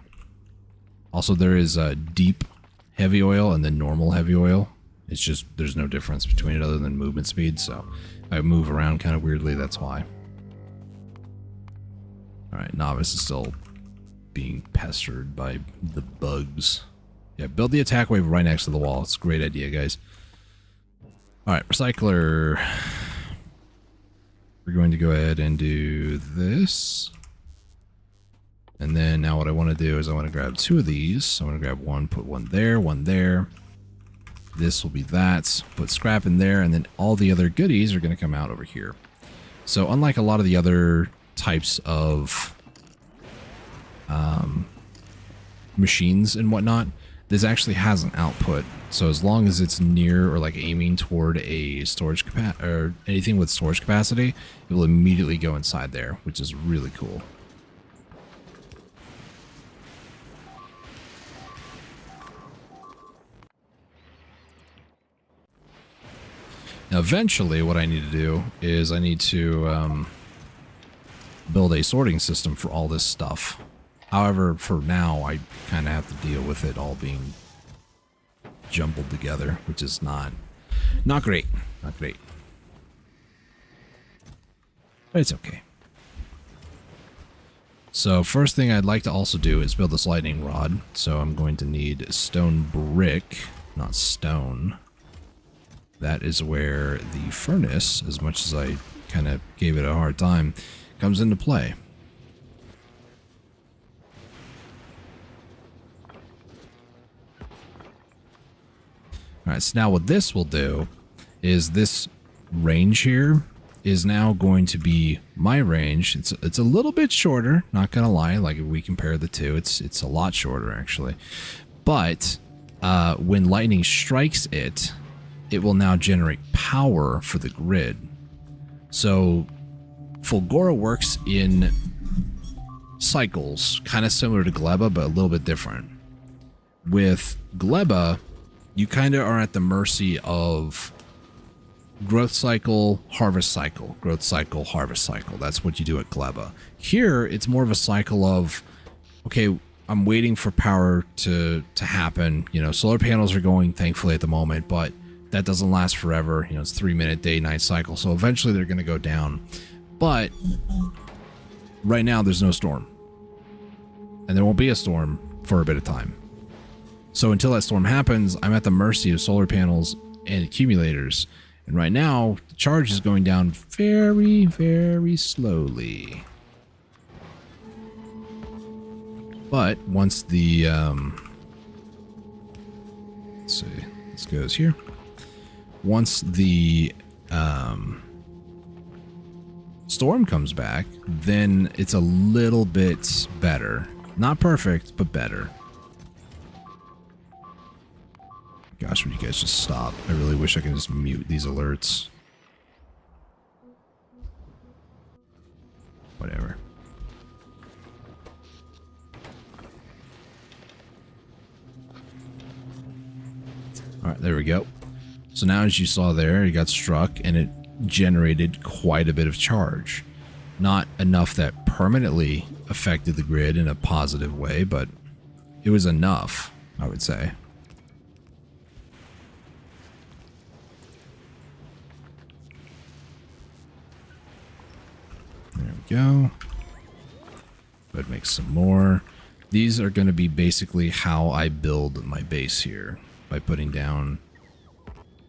[SPEAKER 1] Also, there is deep heavy oil and then normal heavy oil. It's just, there's no difference between it other than movement speed, so I move around kind of weirdly, that's why. Alright, Novice is still being pestered by the bugs. Yeah, build the attack wave right next to the wall. It's a great idea, guys. Alright, recycler. We're going to go ahead and do this. And then now what I want to do is I want to grab two of these. I want to grab one, put one there, one there. This will be that. Put scrap in there, and then all the other goodies are going to come out over here. So unlike a lot of the other types of machines and whatnot, this actually has an output. So as long as it's near or like aiming toward a storage capacity or anything with storage capacity, it will immediately go inside there, which is really cool. Now, eventually, what I need to do is I need to build a sorting system for all this stuff. However, for now, I kind of have to deal with it all being jumbled together, which is not great. Not great. But it's okay. So first thing I'd like to also do is build this lightning rod. So I'm going to need stone brick, not stone. That is where the furnace, as much as I kind of gave it a hard time, comes into play. Alright, so now what this will do is this range here is now going to be my range. It's a little bit shorter, not gonna lie. Like if we compare the two, it's a lot shorter actually. But when lightning strikes it, it will now generate power for the grid. So Fulgora works in cycles, kind of similar to Gleba, but a little bit different. With Gleba, you kind of are at the mercy of growth cycle, harvest cycle, growth cycle, harvest cycle. That's what you do at Gleba. Here, it's more of a cycle of, okay, I'm waiting for power to happen. You know, solar panels are going, thankfully, at the moment, but that doesn't last forever. You know, it's 3-minute day-night cycle, so eventually they're going to go down. But right now, there's no storm. And there won't be a storm for a bit of time. So until that storm happens, I'm at the mercy of solar panels and accumulators. And right now, the charge is going down very, very slowly. But once the, let's see, this goes here. Once the storm comes back, then it's a little bit better. Not perfect, but better. Gosh, would you guys just stop? I really wish I could just mute these alerts. Whatever. Alright, there we go. So now as you saw there, it got struck and it generated quite a bit of charge. Not enough that permanently affected the grid in a positive way, but it was enough, I would say. There we go. But make some more. These are going to be basically how I build my base here, by putting down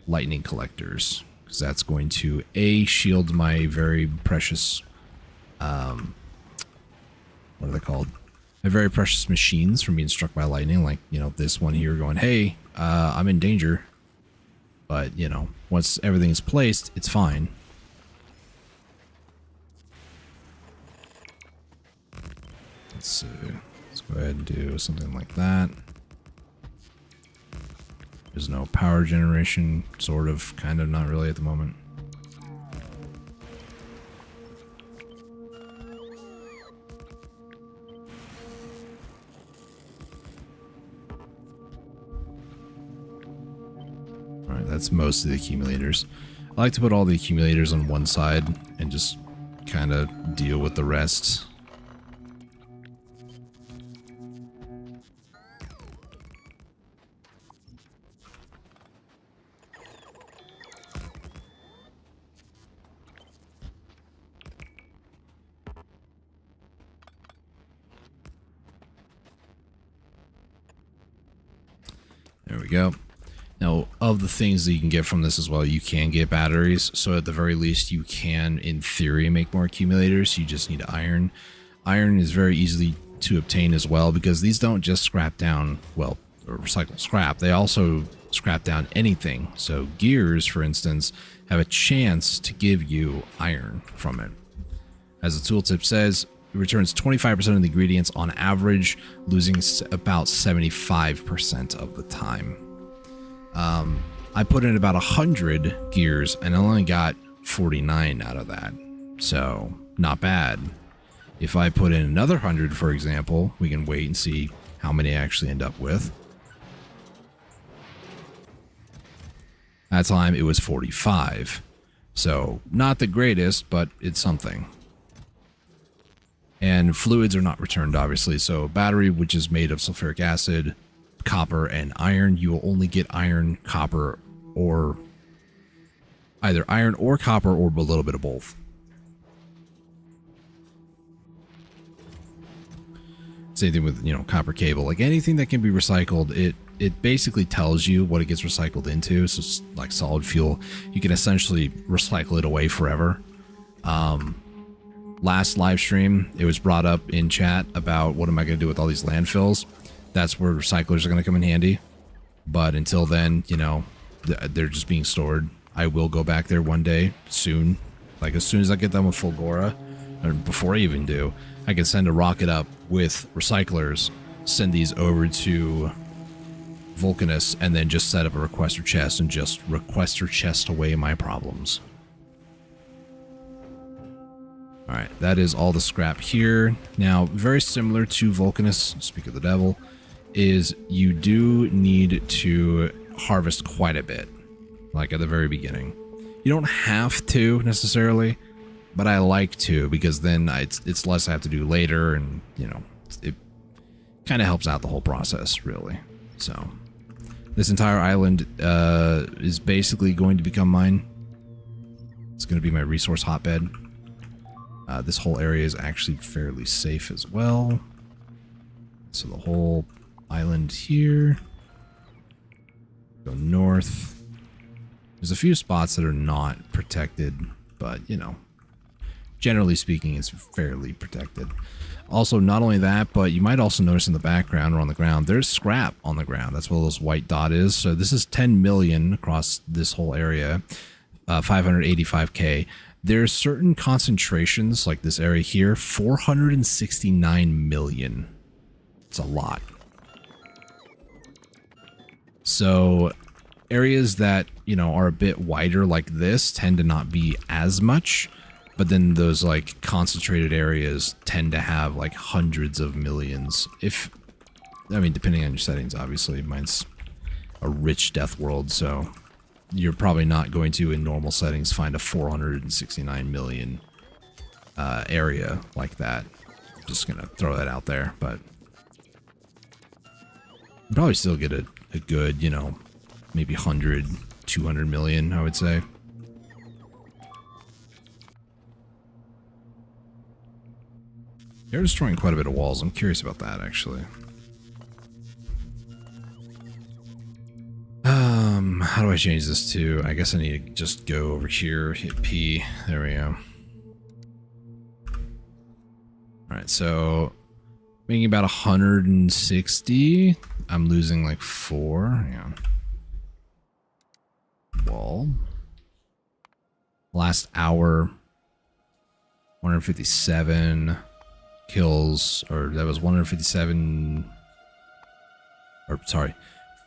[SPEAKER 1] lightning collectors, because that's going to shield my very precious what are they called? They're very precious machines from being struck by lightning, like, you know, this one here going, hey, I'm in danger. But, you know, once everything's placed, it's fine. Let's see. Let's go ahead and do something like that. There's no power generation, sort of, kind of, not really at the moment. Alright, that's most of the accumulators. I like to put all the accumulators on one side and just kind of deal with the rest. There we go. Now, of the things that you can get from this as well, you can get batteries. So at the very least, you can, in theory, make more accumulators. You just need iron. Iron is very easily to obtain as well, because these don't just scrap down, well, or recycle scrap. They also scrap down anything. So gears, for instance, have a chance to give you iron from it. As the tooltip says, it returns 25% of the ingredients on average, losing about 75% of the time. I put in about 100 gears and I only got 49 out of that. So, not bad. If I put in another 100, for example, we can wait and see how many I actually end up with. That time it was 45. So, not the greatest, but it's something. And fluids are not returned, obviously. So battery, which is made of sulfuric acid, copper, and iron, you will only get iron, copper, or either iron or copper, or a little bit of both. Same thing with, you know, copper cable. Like anything that can be recycled, it basically tells you what it gets recycled into. So it's like solid fuel. You can essentially recycle it away forever. Last live stream, it was brought up in chat about what am I going to do with all these landfills. That's where recyclers are going to come in handy. But until then, you know, they're just being stored. I will go back there one day soon. Like as soon as I get done with Fulgora, or before I even do, I can send a rocket up with recyclers, send these over to Vulcanus, and then just set up a requester chest and just requester chest away my problems. Alright, that is all the scrap here. Now, very similar to Vulcanus, speak of the devil, is you do need to harvest quite a bit, like at the very beginning. You don't have to, necessarily, but I like to, because then it's less I have to do later, and, you know, it kind of helps out the whole process, really. So, this entire island is basically going to become mine. It's going to be my resource hotbed. This whole area is actually fairly safe as well. So the whole island here. Go north. There's a few spots that are not protected, but, you know, generally speaking, it's fairly protected. Also, not only that, but you might also notice in the background or on the ground, there's scrap on the ground. That's what this white dot is. So this is 10 million across this whole area, 585K. There's certain concentrations, like this area here, 469 million. It's a lot. So areas that, you know, are a bit wider like this tend to not be as much, but then those like concentrated areas tend to have like hundreds of millions. If, I mean, depending on your settings, obviously. Mine's a rich death world, so you're probably not going to, in normal settings, find a 469 million area like that. Just gonna throw that out there, but you'd probably still get a good, you know, maybe 100, 200 million, I would say. They're destroying quite a bit of walls. I'm curious about that, actually. How do I change this to? I guess I need to just go over here, hit P. There we go. Alright, so Making about 160. I'm losing like 4. Yeah. Wall. Last hour. 157 kills, or that was 157. Or sorry,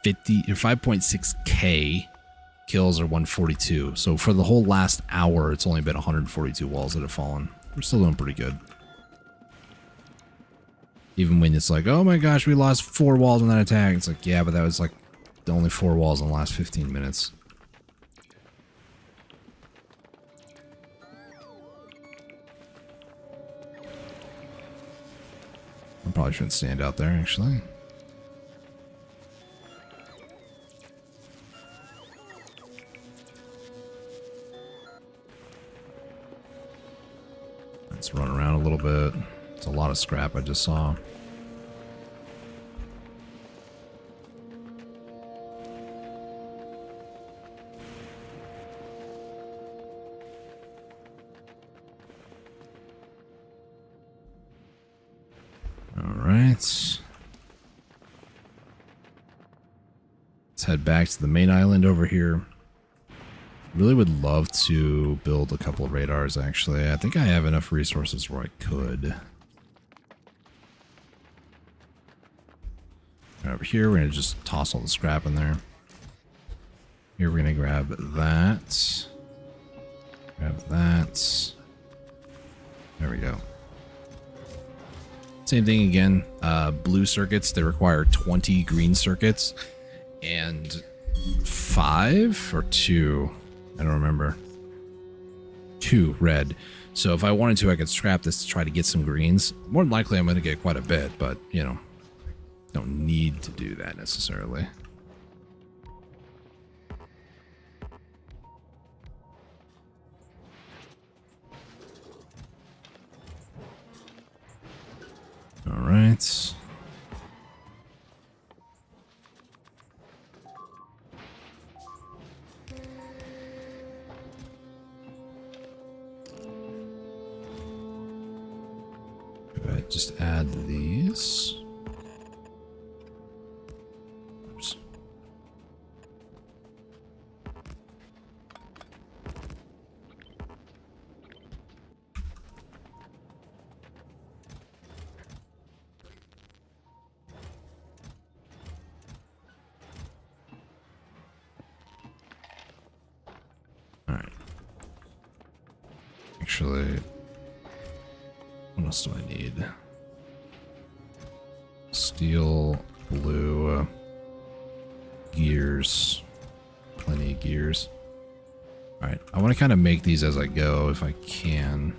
[SPEAKER 1] 5.6k kills are 142. So for the whole last hour, it's only been 142 walls that have fallen. We're still doing pretty good. Even when it's like, oh my gosh, we lost 4 walls in that attack. It's like, yeah, but that was like the only 4 walls in the last 15 minutes. I probably shouldn't stand out there, actually. Let's run around a little bit. It's a lot of scrap I just saw. Let's head back to the main island over here. Really would love to build a couple of radars, actually. I think I have enough resources where I could. Over here, we're going to just toss all the scrap in there. Here, we're going to grab that. Grab that. There we go. Same thing again. Blue circuits, they require 20 green circuits and 5 or 2. I don't remember. 2 red. So if I wanted to, I could scrap this to try to get some greens. More than likely, I'm going to get quite a bit, but, you know, don't need to do that necessarily. All right. Go ahead, just add these. Oops. All right. Actually, what else do I need? Steel, blue, gears, plenty of gears. All right, I want to kind of make these as I go if I can.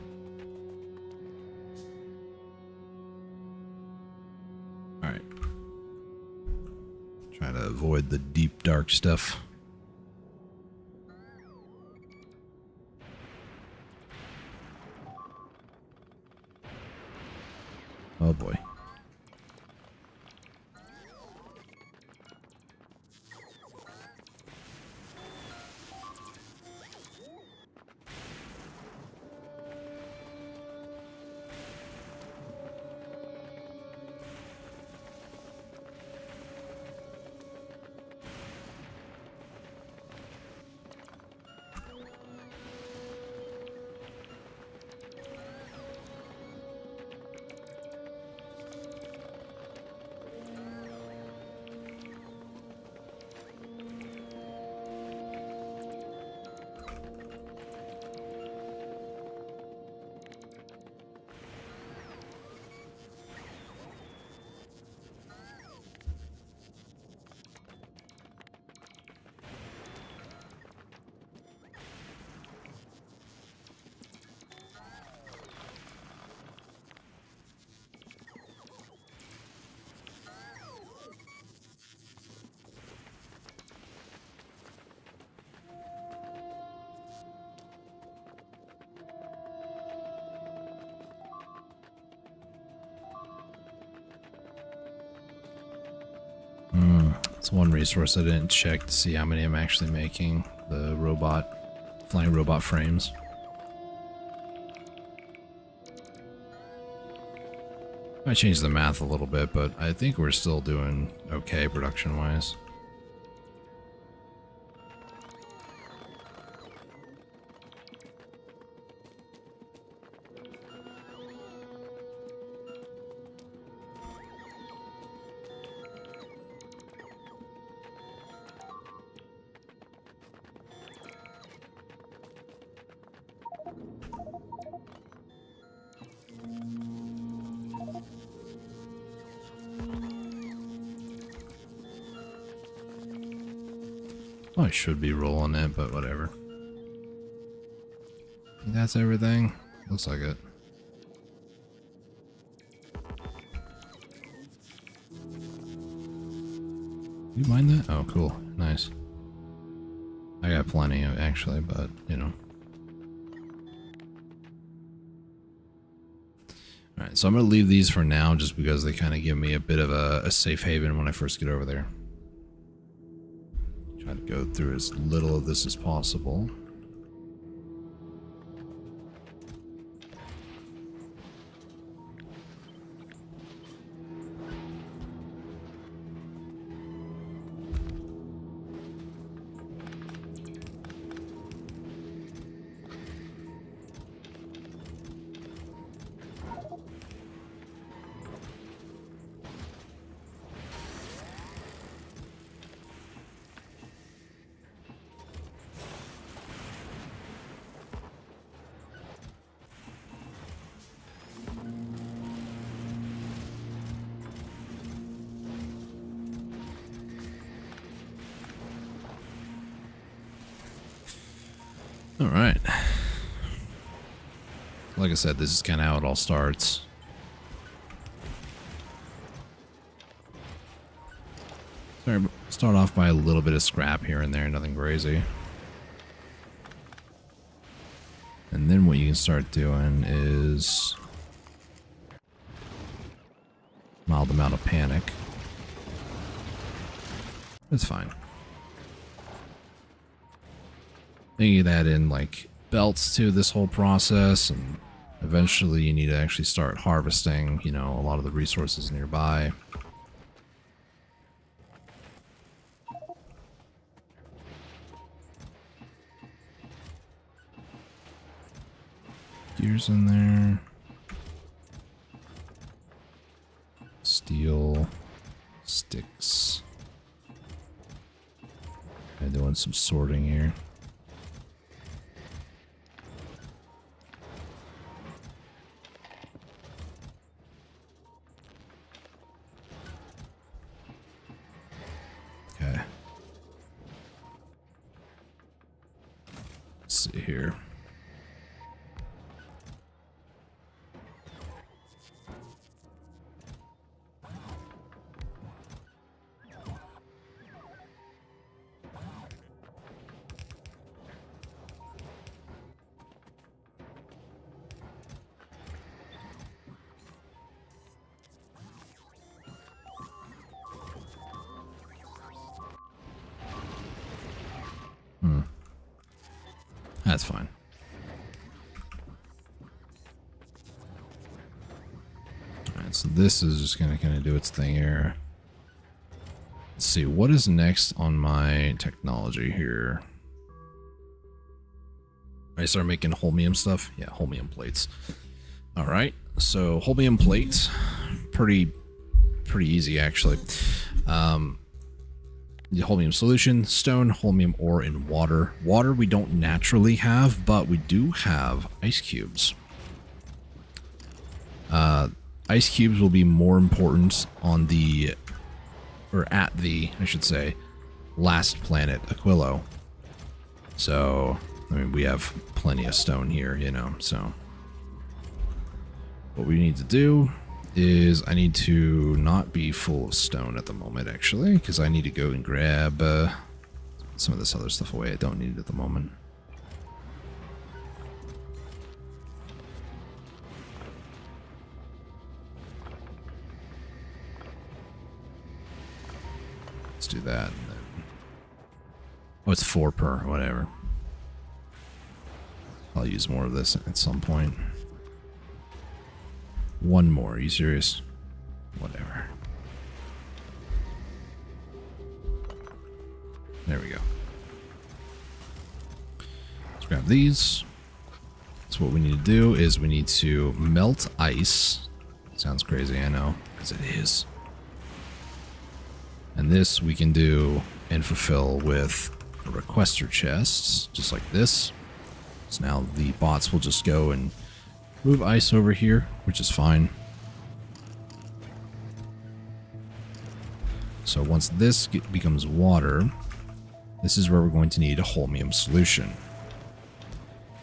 [SPEAKER 1] All right. Try to avoid the deep, dark stuff. Oh boy. It's one resource I didn't check to see how many I'm actually making. The robot, flying robot frames. I changed the math a little bit, but I think we're still doing okay production-wise. I should be rolling it, but whatever. That's everything. Looks like it. You mind that? Oh, cool. Nice. I got plenty, actually, but, you know. Alright, so I'm going to leave these for now just because they kind of give me a bit of a safe haven when I first get over there. Try to go through as little of this as possible. Alright. Like I said, this is kind of how it all starts. Start off by a little bit of scrap here and there, nothing crazy. And then what you can start doing is mild amount of panic. It's fine. Then you add in like belts to this whole process, and eventually you need to actually start harvesting, you know, a lot of the resources nearby. Gears in there. Steel. Sticks. I'm doing some sorting here. Okay. Let's see here. That's fine. Alright, so this is just gonna kind of do its thing here. Let's see, what is next on my technology here? I start making holmium stuff? Yeah, holmium plates. Alright, so holmium plates, pretty easy actually. The holmium solution, stone, holmium ore, and water. Water we don't naturally have, but we do have ice cubes. Ice cubes will be more important on the, or at the, I should say, last planet, Aquilo. So, I mean, we have plenty of stone here, you know, so. What we need to do is I need to not be full of stone at the moment, actually, because I need to go and grab some of this other stuff away. I don't need it at the moment. Let's do that. And then, oh, it's 4 per, whatever. I'll use more of this at some point. One more, are you serious? grab these. So what we need to do is we need to melt ice. Sounds crazy, I know, because it is. And this we can do and fulfill with a requester chests, just like this. So now the bots will just go and move ice over here, which is fine. So once this becomes water, this is where we're going to need a holmium solution.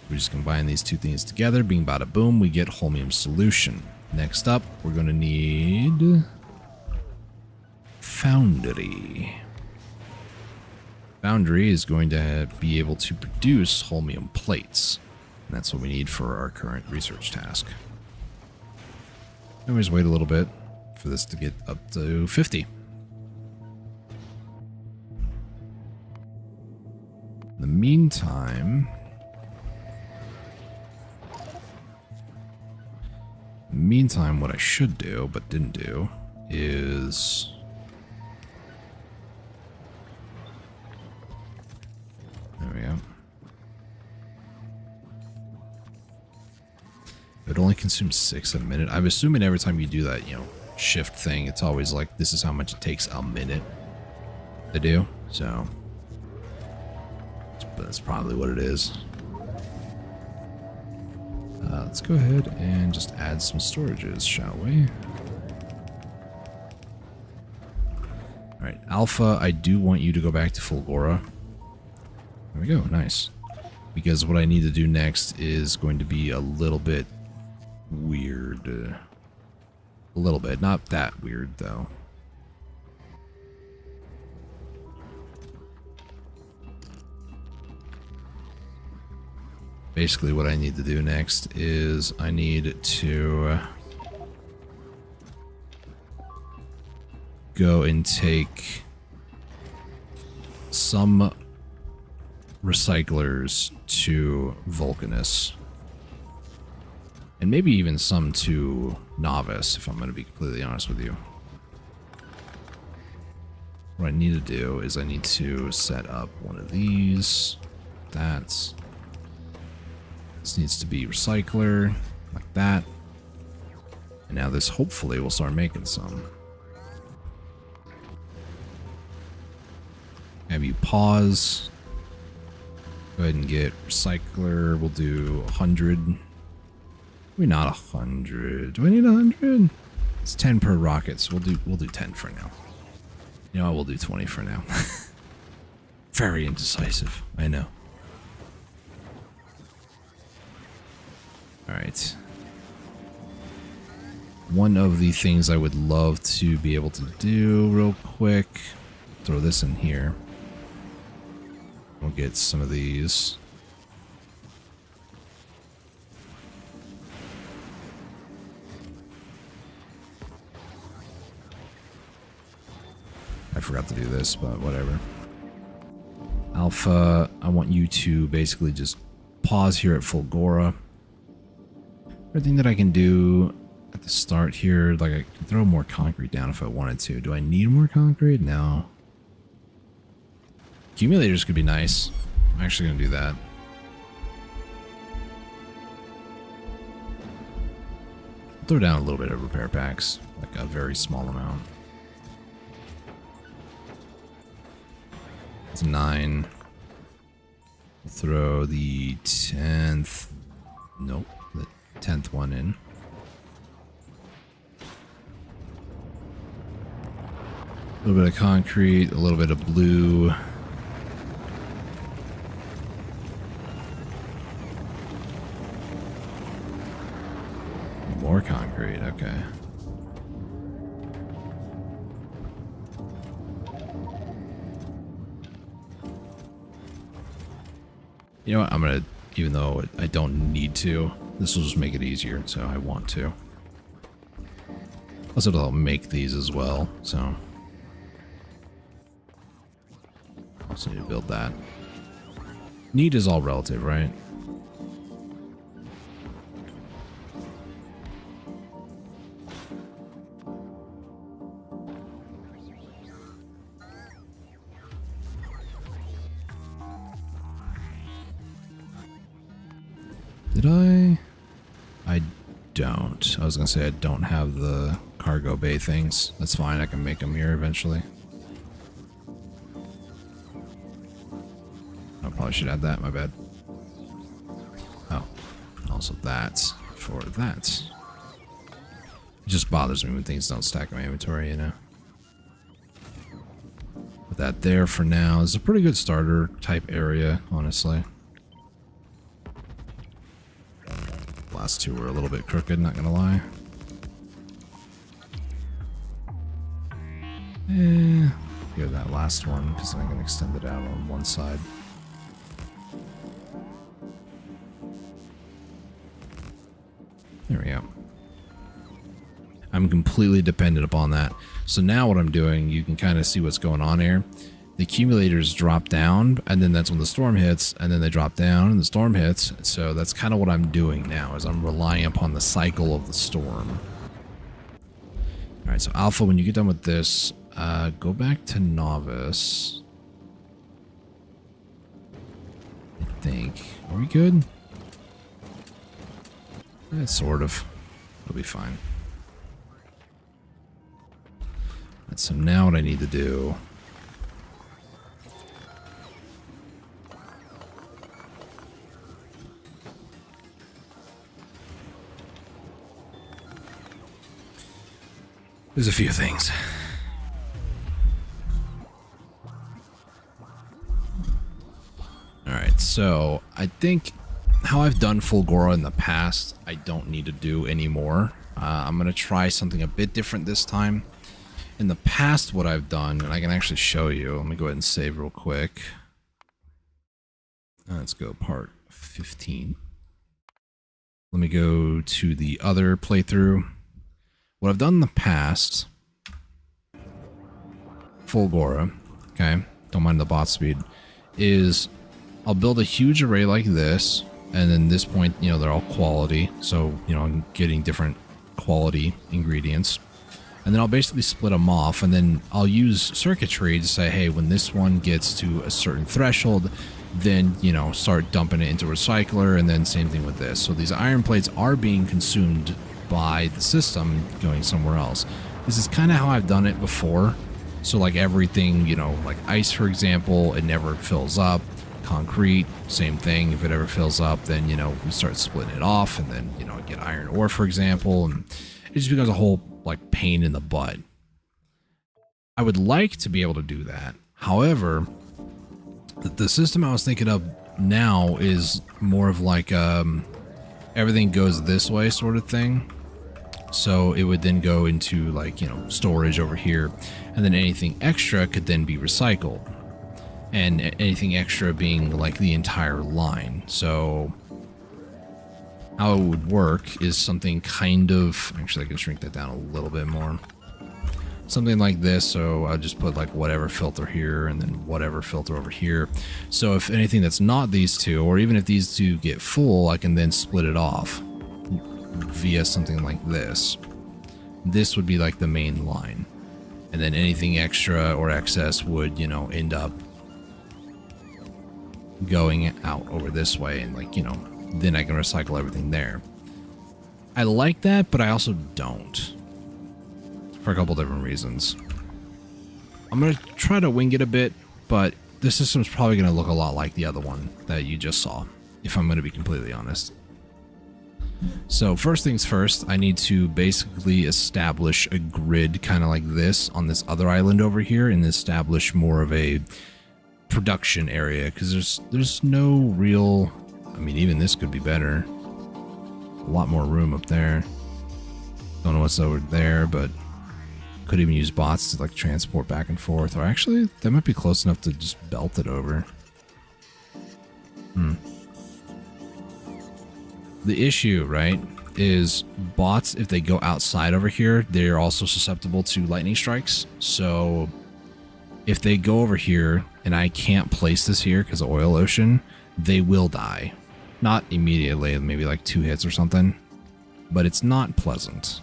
[SPEAKER 1] We just combine these two things together, bing bada boom, we get holmium solution. Next up, we're going to need foundry. Foundry is going to be able to produce holmium plates. And that's what we need for our current research task. Always wait a little bit for this to get up to 50. In the meantime, what I should do, but didn't do, is... There we go. It would only consume 6 a minute. I'm assuming every time you do that, you know, shift thing, it's always like, this is how much it takes a minute to do. So, that's probably what it is. Let's go ahead and just add some storages, shall we? Alright, Alpha, I do want you to go back to Fulgora. There we go, nice. Because what I need to do next is going to be a little bit weird. A little bit, not that weird though. Basically what I need to do next is I need to go and take some recyclers to Vulcanus. And maybe even some to Novice, if I'm going to be completely honest with you. What I need to do is I need to set up one of these. This needs to be recycler, like that. And now this hopefully will start making some. Have you pause. Go ahead and get recycler. We'll do 100. Maybe not 100. Do I need 100? It's 10 per rocket, so we'll do 10 for now. You know what, we'll do 20 for now. Very indecisive, I know. Alright. One of the things I would love to be able to do real quick, throw this in here. We'll get some of these. I forgot to do this, but whatever. Alpha, I want you to basically just pause here at Fulgora. Everything that I can do at the start here, like I can throw more concrete down if I wanted to. Do I need more concrete? No. Accumulators could be nice. I'm actually going to do that. Throw down a little bit of repair packs, like a very small amount. It's 9. Throw the 10th. Nope. The 10th one in. A little bit of concrete, a little bit of blue. More concrete, okay. You know what, I'm gonna, even though I don't need to, this will just make it easier, so I want to. Plus it'll make these as well, so. Also need to build that. Need is all relative, right? Did I? I don't. I was going to say I don't have the cargo bay things. That's fine. I can make them here eventually. I probably should add that. My bad. Oh. Also that for that. It just bothers me when things don't stack in my inventory, you know. Put that there for now. It's a pretty good starter type area, honestly. Last two were a little bit crooked, not gonna lie. Go that last one because I can extend it out on one side. There we go. I'm completely dependent upon that. So now what I'm doing, you can kind of see what's going on here. The accumulators drop down, and then that's when the storm hits, and then they drop down, and the storm hits. So that's kind of what I'm doing now, is I'm relying upon the cycle of the storm. Alright, so Alpha, when you get done with this, go back to Novice. I think. Are we good? Sort of. It'll be fine. Right, so now what I need to do... There's a few things. Alright, so I think how I've done Fulgora in the past, I don't need to do anymore. I'm going to try something a bit different this time. In the past, what I've done, and I can actually show you. Let me go ahead and save real quick. Let's go part 15. Let me go to the other playthrough. What I've done in the past, Fulgora, okay, don't mind the bot speed, is I'll build a huge array like this, and then this point, you know, they're all quality, so, you know, I'm getting different quality ingredients. And then I'll basically split them off, and then I'll use circuitry to say, hey, when this one gets to a certain threshold, then, you know, start dumping it into a recycler, and then same thing with this. So these iron plates are being consumed by the system going somewhere else. This is kind of how I've done it before. So like everything, you know, like ice, for example, it never fills up. Concrete, same thing. If it ever fills up, then, you know, we start splitting it off, and then, you know, get iron ore, for example, and it just becomes a whole, like, pain in the butt. I would like to be able to do that. However, the system I was thinking of now is more of like everything goes this way sort of thing. So it would then go into, like, you know, storage over here, and then anything extra could then be recycled. And anything extra being like the entire line. So how it would work is something kind of, actually I can shrink that down a little bit more. Something like this, so I'll just put like whatever filter here and then whatever filter over here. So if anything that's not these two, or even if these two get full, I can then split it off via something like this. This would be like the main line. And then anything extra or excess would, you know, end up going out over this way, and, like, you know, then I can recycle everything there. I like that, but I also don't, for a couple different reasons. I'm gonna try to wing it a bit, but this system's probably gonna look a lot like the other one that you just saw, if I'm gonna be completely honest. So first things first, I need to basically establish a grid kind of like this on this other island over here, and establish more of a production area, because there's no real, I mean, even this could be better. A lot more room up there. Don't know what's over there, but could even use bots to like transport back and forth, or actually that might be close enough to just belt it over. The issue, right, is bots, if they go outside over here, they're also susceptible to lightning strikes. So if they go over here and I can't place this here because of oil ocean, they will die. Not immediately, maybe like 2 hits or something, but it's not pleasant,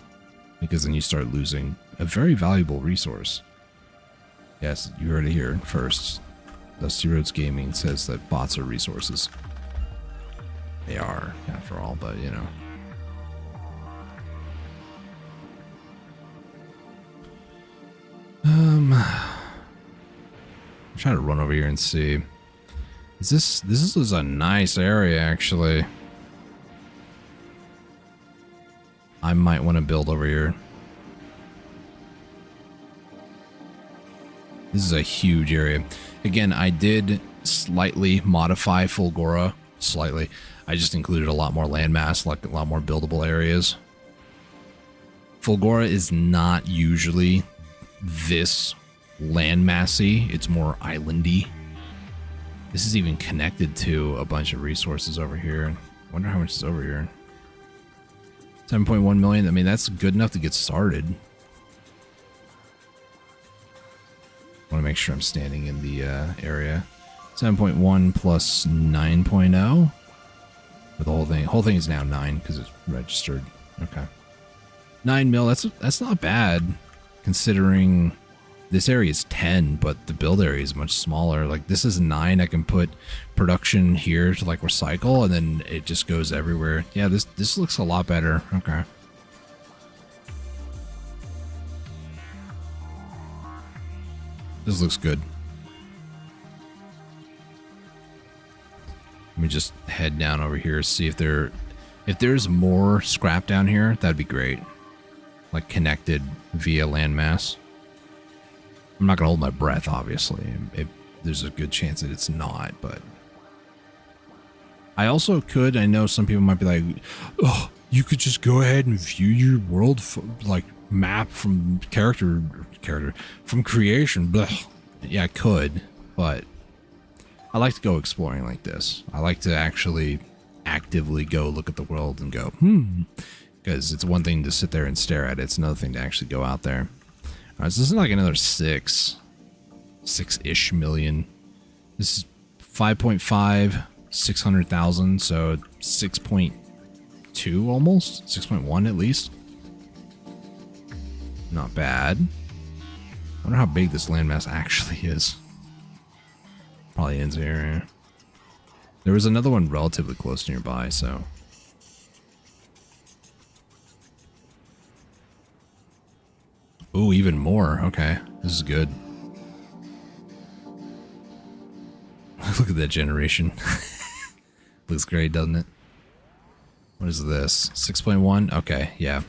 [SPEAKER 1] because then you start losing a very valuable resource. Yes, you heard it here first. Dusty Roads Gaming says that bots are resources. They are, after all, but you know. I'm trying to run over here and see. This is a nice area, actually. I might want to build over here. This is a huge area. Again, I did slightly modify Fulgora. Slightly. I just included a lot more landmass, like a lot more buildable areas. Fulgora is not usually this landmassy. It's more islandy. This is even connected to a bunch of resources over here. I wonder how much is over here. 7.1 million. I mean, that's good enough to get started. I want to make sure I'm standing in the area. 7.1 plus 9.0 for the whole thing. The whole thing is now 9 because it's registered. Okay. 9 mil. That's not bad considering this area is 10, but the build area is much smaller. Like this is 9. I can put production here to like recycle, and then it just goes everywhere. Yeah, this looks a lot better. Okay. This looks good. Let me just head down over here, see if there's more scrap down here. That'd be great. Like connected via landmass. I'm not gonna hold my breath, obviously. There's a good chance that it's not, but I also could. I know some people might be like, "Oh, you could just go ahead and view your world like map from character from creation." Blech. Yeah, I could, but I like to go exploring like this. I like to actually actively go look at the world and go, because it's one thing to sit there and stare at it. It's another thing to actually go out there. All right, so this is like another 6-ish million. This is 5.5, 600,000, so 6.2 almost, 6.1 at least. Not bad. I wonder how big this landmass actually is. Probably ends here. Yeah. There was another one relatively close nearby, so. Ooh, even more. Okay, this is good. Look at that generation. Looks great, doesn't it? What is this? 6.1? Okay, yeah.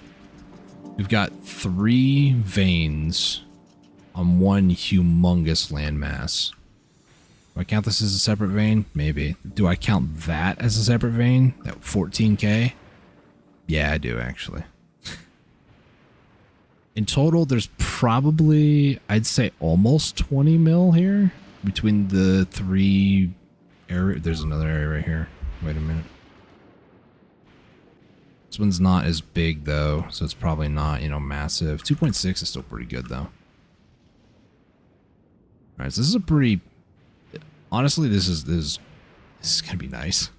[SPEAKER 1] We've got 3 veins on one humongous landmass. Do I count this as a separate vein? Maybe. Do I count that as a separate vein? That 14K? Yeah, I do, actually. In total, there's probably, I'd say, almost 20 mil here between the 3 areas. There's another area right here. Wait a minute. This one's not as big, though, so it's probably not, massive. 2.6 is still pretty good, though. All right, so this is a pretty... Honestly, this is going to be nice.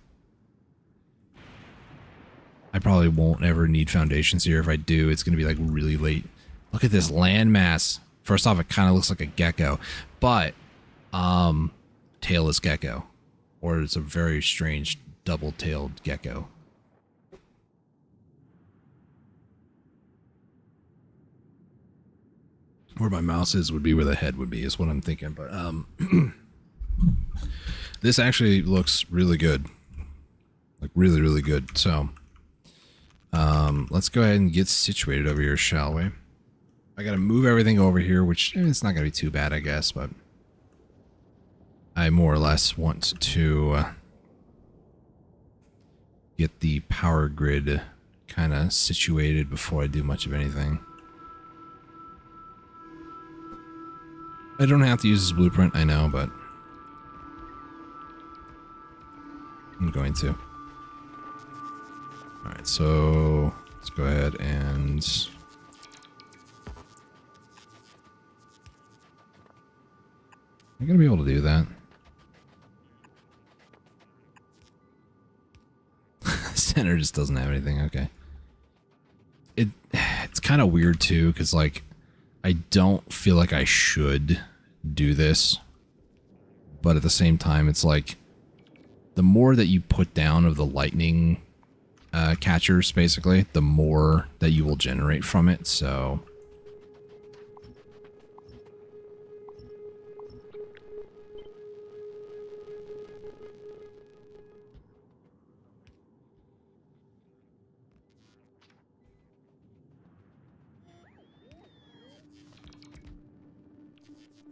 [SPEAKER 1] I probably won't ever need foundations here. If I do, it's going to be, like, really late. Look at this landmass. First off, it kind of looks like a gecko, but tailless gecko, or it's a very strange double-tailed gecko. Where my mouse is would be where the head would be, is what I'm thinking. But this actually looks really good, like really, really good. So let's go ahead and get situated over here, shall we? I gotta move everything over here, which it's not gonna be too bad, I guess, but I more or less want to get the power grid kind of situated before I do much of anything. I don't have to use this blueprint, I know, but I'm going to. Alright, so let's go ahead and... I'm gonna be able to do that. Center just doesn't have anything, okay. It's kind of weird too, because like, I don't feel like I should do this, but at the same time, it's like, the more that you put down of the lightning catchers, basically, the more that you will generate from it. So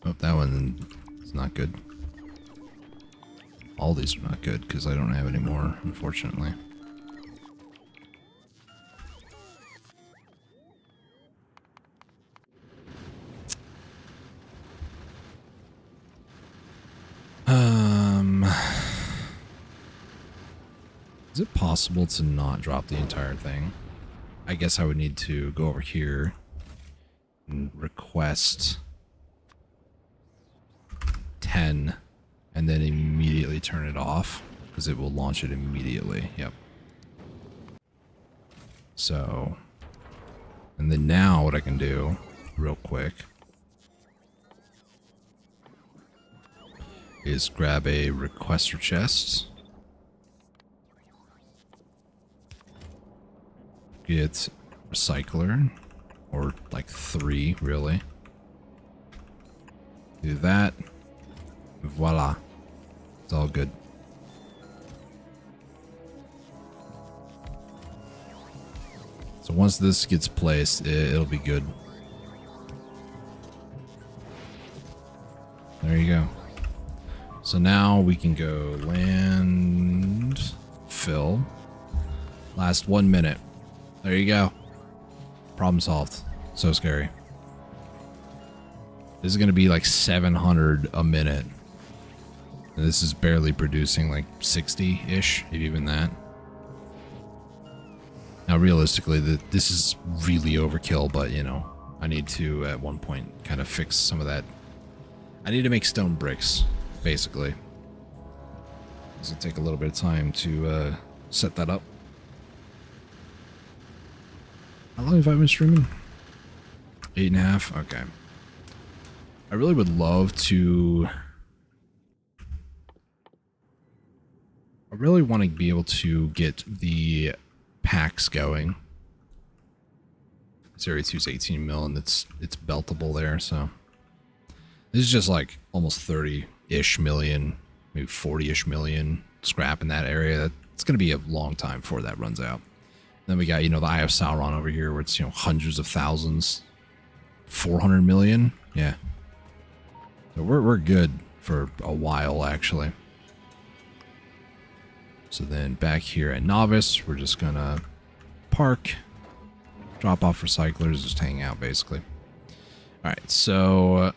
[SPEAKER 1] oh, that one is not good. All these are not good because I don't have any more, unfortunately. Is it possible to not drop the entire thing? I guess I would need to go over here and request 10 and then immediately turn it off because it will launch it immediately. Yep. So, and then now what I can do real quick is grab a requester chest. Get recycler, or like 3 really. Do that. Voila. It's all good. So once this gets placed, it'll be good. There you go. So now we can go land, fill. Last 1 minute. There you go. Problem solved. So scary. This is going to be like 700 a minute. And this is barely producing like 60-ish, if even that. Now, realistically, this is really overkill, but, you know, I need to, at one point, kind of fix some of that. I need to make stone bricks, basically. It's going to take a little bit of time to set that up. How long have I been streaming? 8.5? Okay. I really would love to... I really want to be able to get the packs going. This area 2 is 18 mil and it's beltable there, so... This is just like almost 30-ish million, maybe 40-ish million scrap in that area. It's going to be a long time before that runs out. Then we got, you know, the Eye of Sauron over here where it's, you know, hundreds of thousands. 400 million? Yeah. So we're good for a while, actually. So then back here at Novice, we're just going to park, drop off recyclers, just hang out, basically. All right, so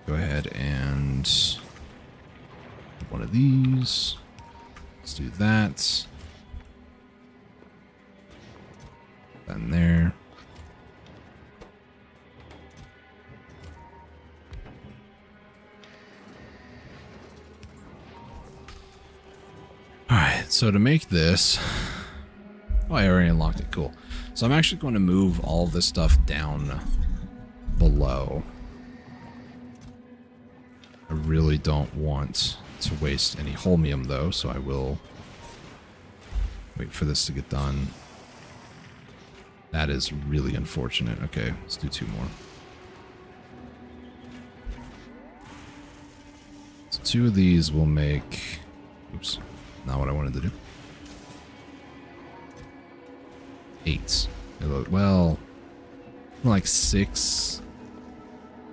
[SPEAKER 1] go ahead and one of these. Let's do that. And there. Alright, so to make this... Oh, I already unlocked it. Cool. So I'm actually going to move all this stuff down below. I really don't want to waste any holmium, though, so I will wait for this to get done. That is really unfortunate. Okay, let's do 2 more. So 2 of these will make... Oops, not what I wanted to do. 8. Well, like 6,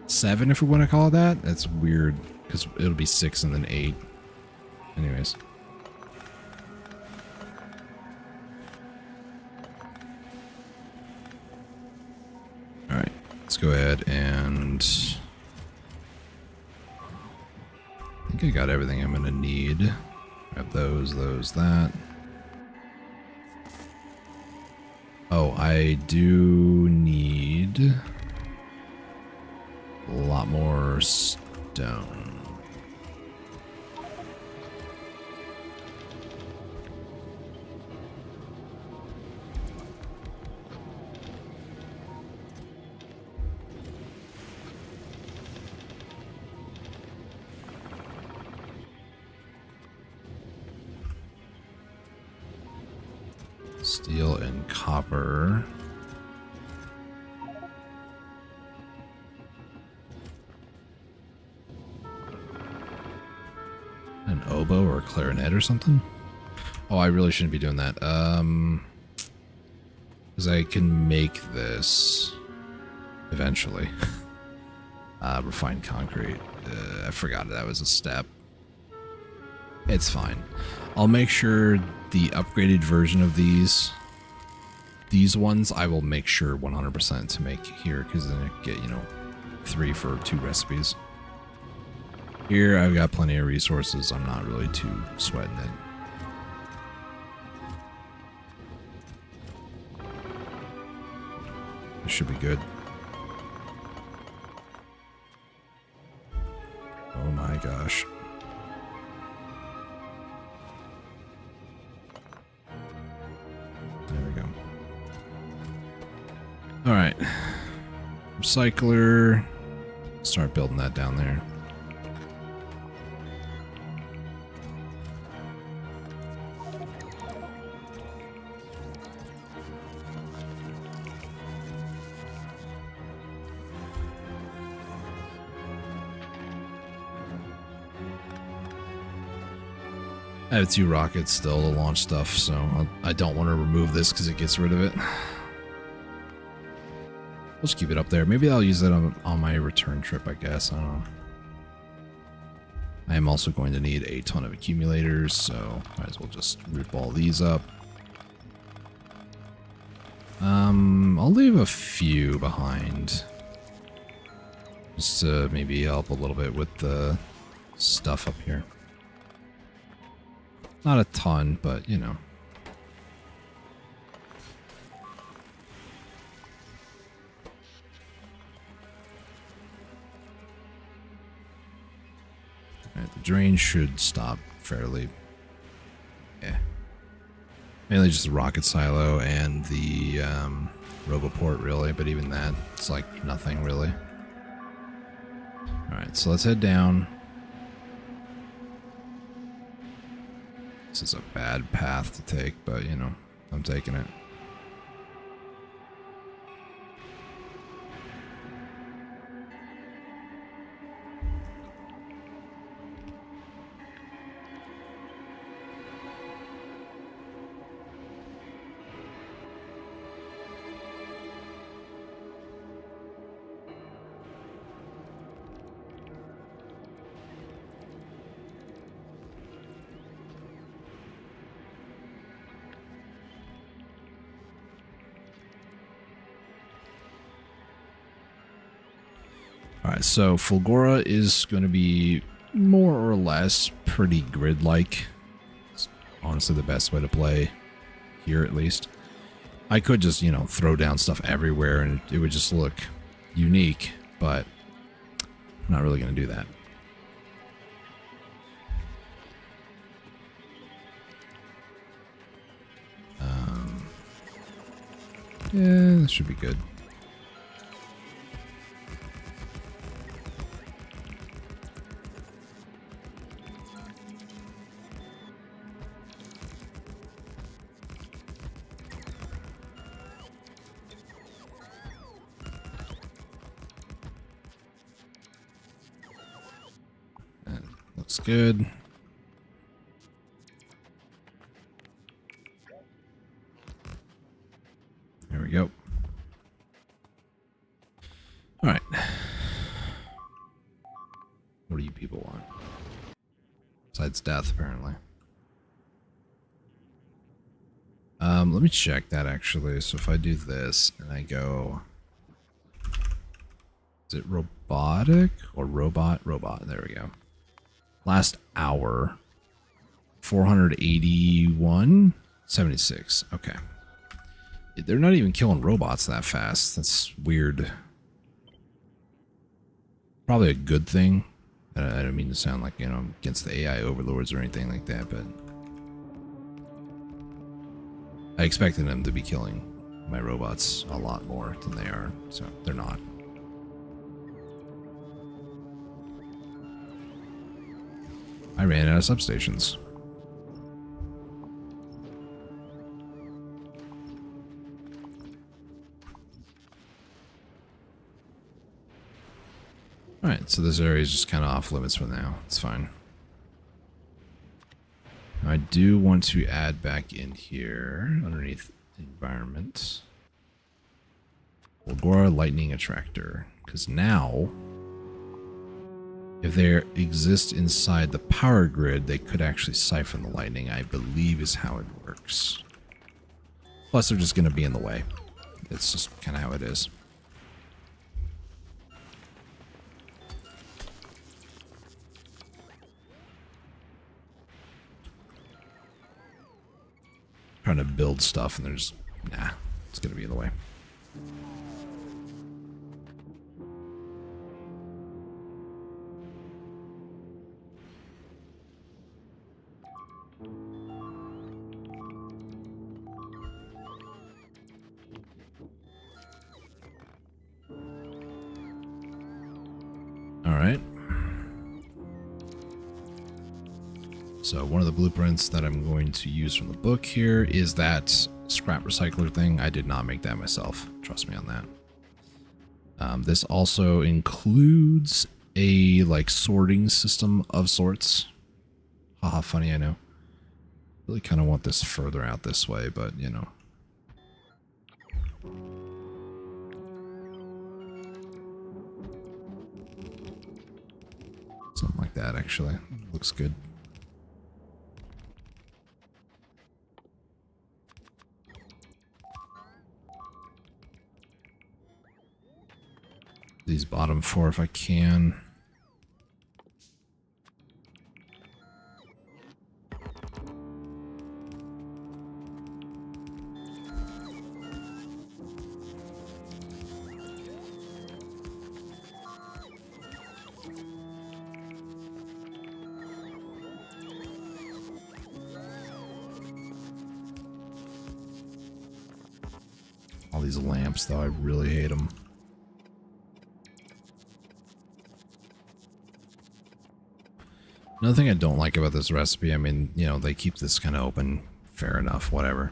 [SPEAKER 1] 7 if we want to call it that. That's weird, because it'll be 6 and then 8. Anyways. Alright, let's go ahead and... I think I got everything I'm going to need. Grab those, that. Oh, I do need a lot more stone. Steel and copper. An oboe or a clarinet or something? Oh, I really shouldn't be doing that. Because I can make this eventually. Refined concrete. I forgot that was a step. It's fine. I'll make sure the upgraded version of these ones, I will make sure 100% to make here, because then I get, 3 for 2 recipes. Here, I've got plenty of resources. I'm not really too sweating it. This should be good. Oh my gosh. There we go. Alright. Recycler. Start building that down there. I have 2 rockets still to launch stuff, so I don't want to remove this because it gets rid of it. We'll just keep it up there. Maybe I'll use that on my return trip, I guess. I don't know. I am also going to need a ton of accumulators, so might as well just rip all these up. I'll leave a few behind. Just to maybe help a little bit with the stuff up here. Not a ton, but you know. Alright, the drain should stop fairly. Yeah. Mainly just the rocket silo and the Roboport, really, but even that, it's like nothing, really. Alright, so let's head down. This is a bad path to take, but, you know, I'm taking it. Alright, so Fulgora is going to be more or less pretty grid-like. It's honestly the best way to play here, at least. I could just, you know, throw down stuff everywhere and it would just look unique, but I'm not really going to do that. Yeah, that should be good. Looks good. There we go. All right. What do you people want? Besides death, apparently. Let me check that actually. So if I do this and I go, is it robotic or robot? Robot. There we go. Last hour, 481, 76. Okay. They're not even killing robots that fast. That's weird. Probably a good thing. I don't mean to sound like, you know, against the AI overlords or anything like that, but I expected them to be killing my robots a lot more than they are, so they're not. I ran out of substations. Alright, so this area is just kind of off limits for now. It's fine. Now I do want to add back in here, underneath environment, Volgora lightning attractor. Because now, if they exist inside the power grid, they could actually siphon the lightning, I believe is how it works. Plus, they're just going to be in the way. It's just kind of how it is. Trying to build stuff and there's, nah, it's going to be in the way. All right. So one of the blueprints that I'm going to use from the book here is that scrap recycler thing. I did not make that myself. Trust me on that. This also includes a like sorting system of sorts. Haha, funny, I know. Really kind of want this further out this way, but you know. Something like that, actually. Looks good. These bottom four if I can. All these lamps, though, I really hate them. Another thing I don't like about this recipe, I mean, you know, they keep this kind of open, fair enough, whatever.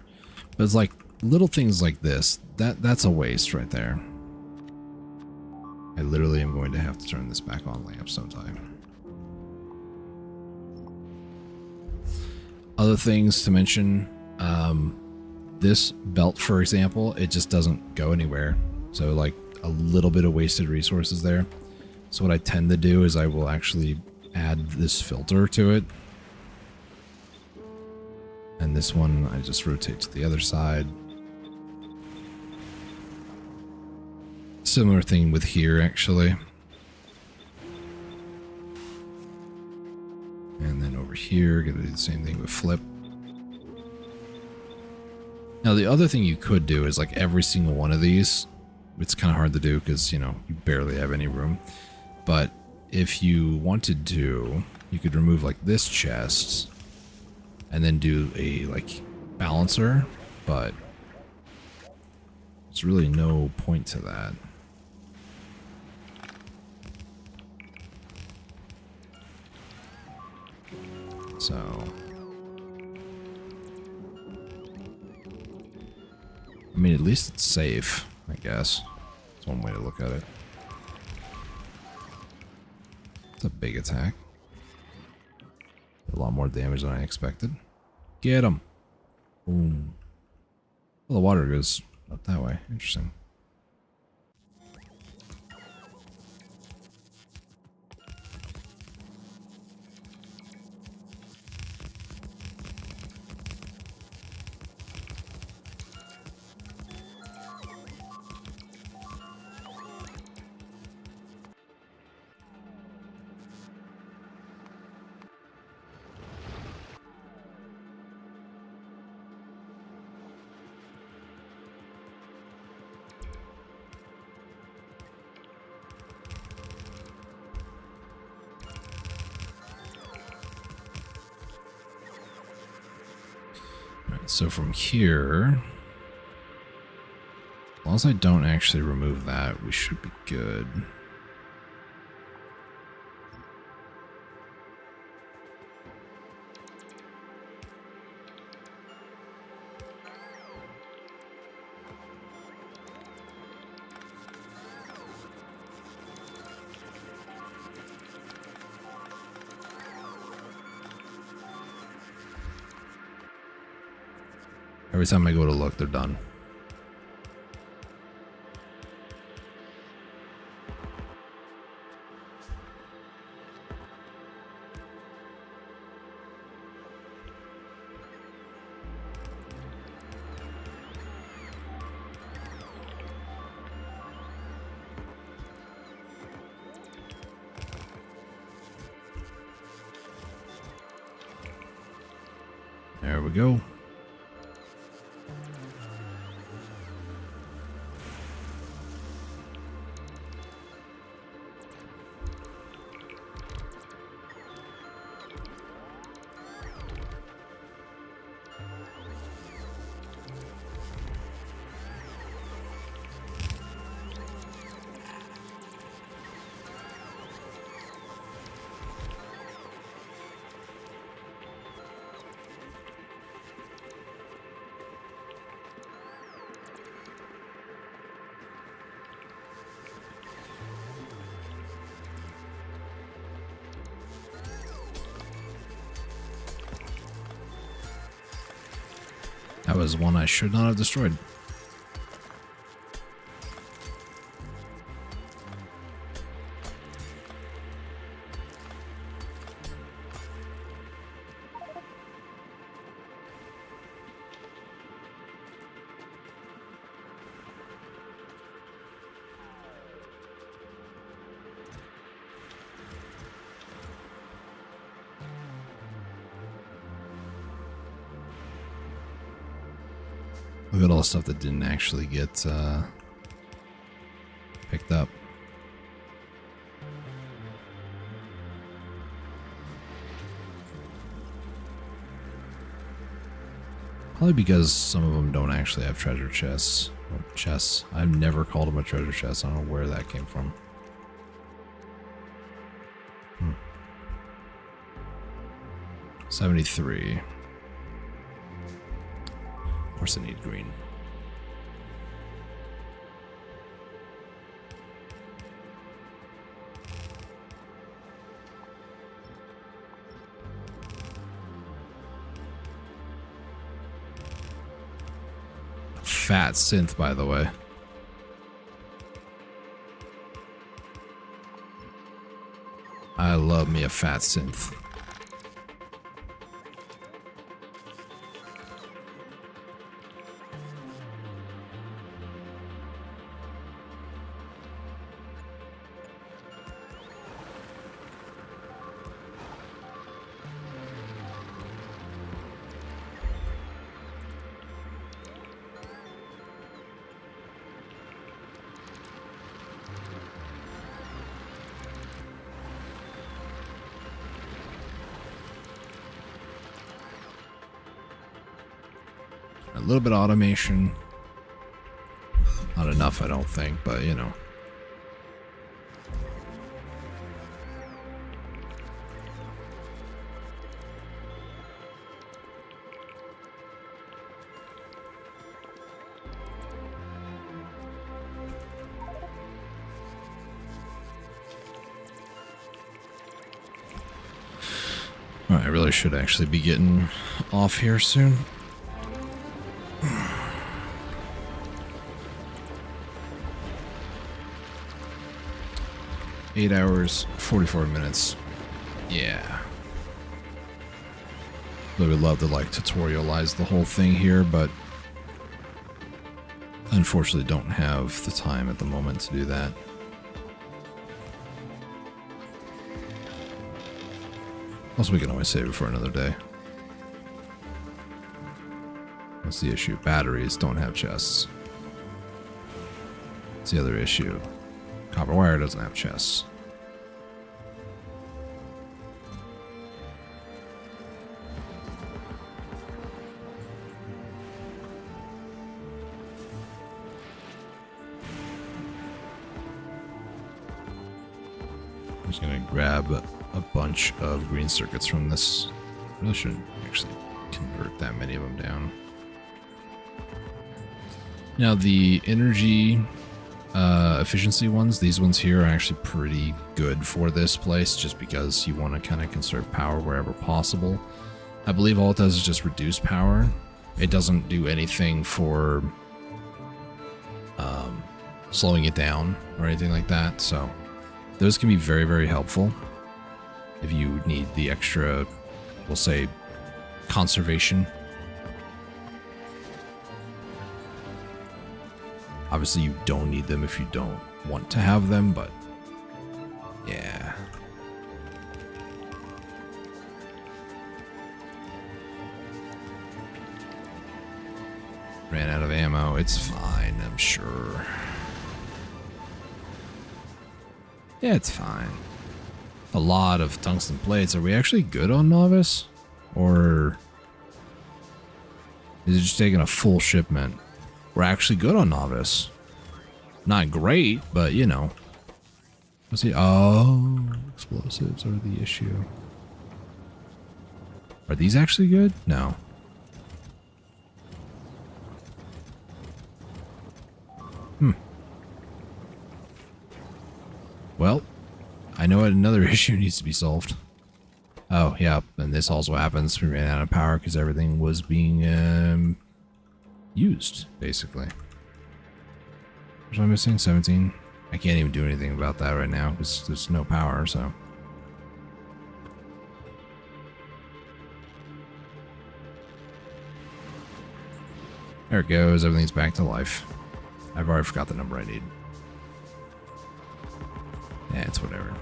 [SPEAKER 1] But it's like little things like this, that's a waste right there. I literally am going to have to turn this back on lamp sometime. Other things to mention, this belt, for example, it just doesn't go anywhere. So like a little bit of wasted resources there. So what I tend to do is I will actually add this filter to it. And this one I just rotate to the other side. Similar thing with here, actually. And then over here, gonna do the same thing with flip. Now the other thing you could do is like every single one of these, it's kind of hard to do because, you know, you barely have any room. But if you wanted to, you could remove like this chest and then do a like balancer, but there's really no point to that. So I mean, at least it's safe, I guess. That's one way to look at it. It's a big attack. A lot more damage than I expected. Get him! Boom. Well, the water goes up that way. Interesting. So from here, as long as I don't actually remove that, we should be good. Every time I go to look, they're done. There we go. That was one I should not have destroyed. Look at all the stuff that didn't actually get picked up. Probably because some of them don't actually have treasure chests. Or chests. I've never called them a treasure chest. I don't know where that came from. 73. Of course I need green. Fat synth, by the way. I love me a fat synth. A little bit of automation. Not enough, I don't think, but you know. All right, I really should actually be getting off here soon. 8 hours, 44 minutes. Yeah. I would love to like tutorialize the whole thing here, but unfortunately don't have the time at the moment to do that. Also, we can always save it for another day. That's the issue. Batteries don't have chests. That's the other issue. Copper wire doesn't have chests. I'm just gonna grab a bunch of green circuits from this. Really shouldn't actually convert that many of them down. Now the energy efficiency ones, these ones here are actually pretty good for this place just because you want to kind of conserve power wherever possible. I believe all it does is just reduce power. it doesn't do anything for slowing it down or anything like that. So those can be very, very helpful if you need the extra, we'll say, conservation. Obviously, you don't need them if you don't want to have them, but yeah. Ran out of ammo. It's fine, I'm sure. Yeah, it's fine. A lot of tungsten plates. Are we actually good on Novice? Or is it just taking a full shipment? We're actually good on Novice. Not great, but you know. Let's see. Oh, explosives are the issue. Are these actually good? No. Well, I know another issue needs to be solved. Oh, yeah, and this also happens. We ran out of power because everything was being used, basically. What am I missing? 17? I can't even do anything about that right now because there's no power, so. There it goes. Everything's back to life. I've already forgot the number I need. Yeah, it's whatever.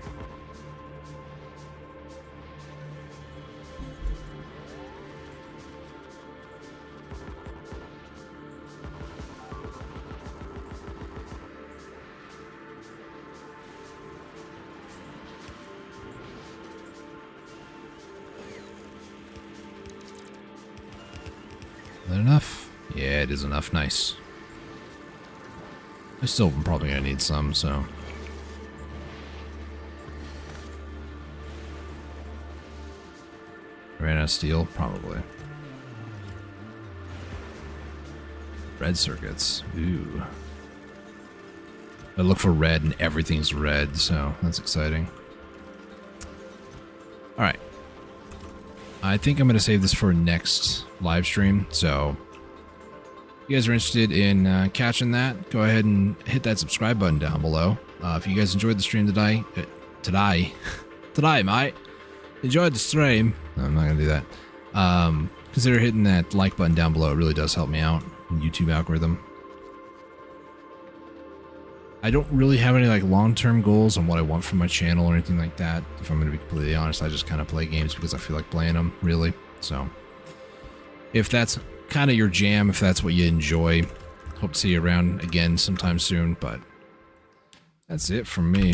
[SPEAKER 1] Is that enough? Yeah, it is enough. Nice. I still am probably gonna need some, so. Ran out of steel? Probably. Red circuits. Ooh. I look for red and everything's red, so that's exciting. Alright. I think I'm going to save this for next live stream, so if you guys are interested in catching that, go ahead and hit that subscribe button down below. If you guys enjoyed the stream today, mate. Enjoyed the stream. No, I'm not gonna do that. Consider hitting that like button down below. It really does help me out in YouTube algorithm. I don't really have any like long-term goals on what I want from my channel or anything like that. If I'm gonna be completely honest, I just kind of play games because I feel like playing them, really. So if that's kind of your jam, if that's what you enjoy, hope to see you around again sometime soon. But that's it from me.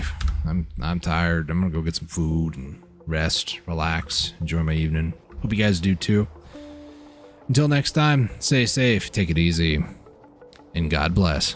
[SPEAKER 1] I'm tired. I'm gonna go get some food and rest, relax, enjoy my evening. Hope you guys do too. Until next time, stay safe, take it easy, and God bless.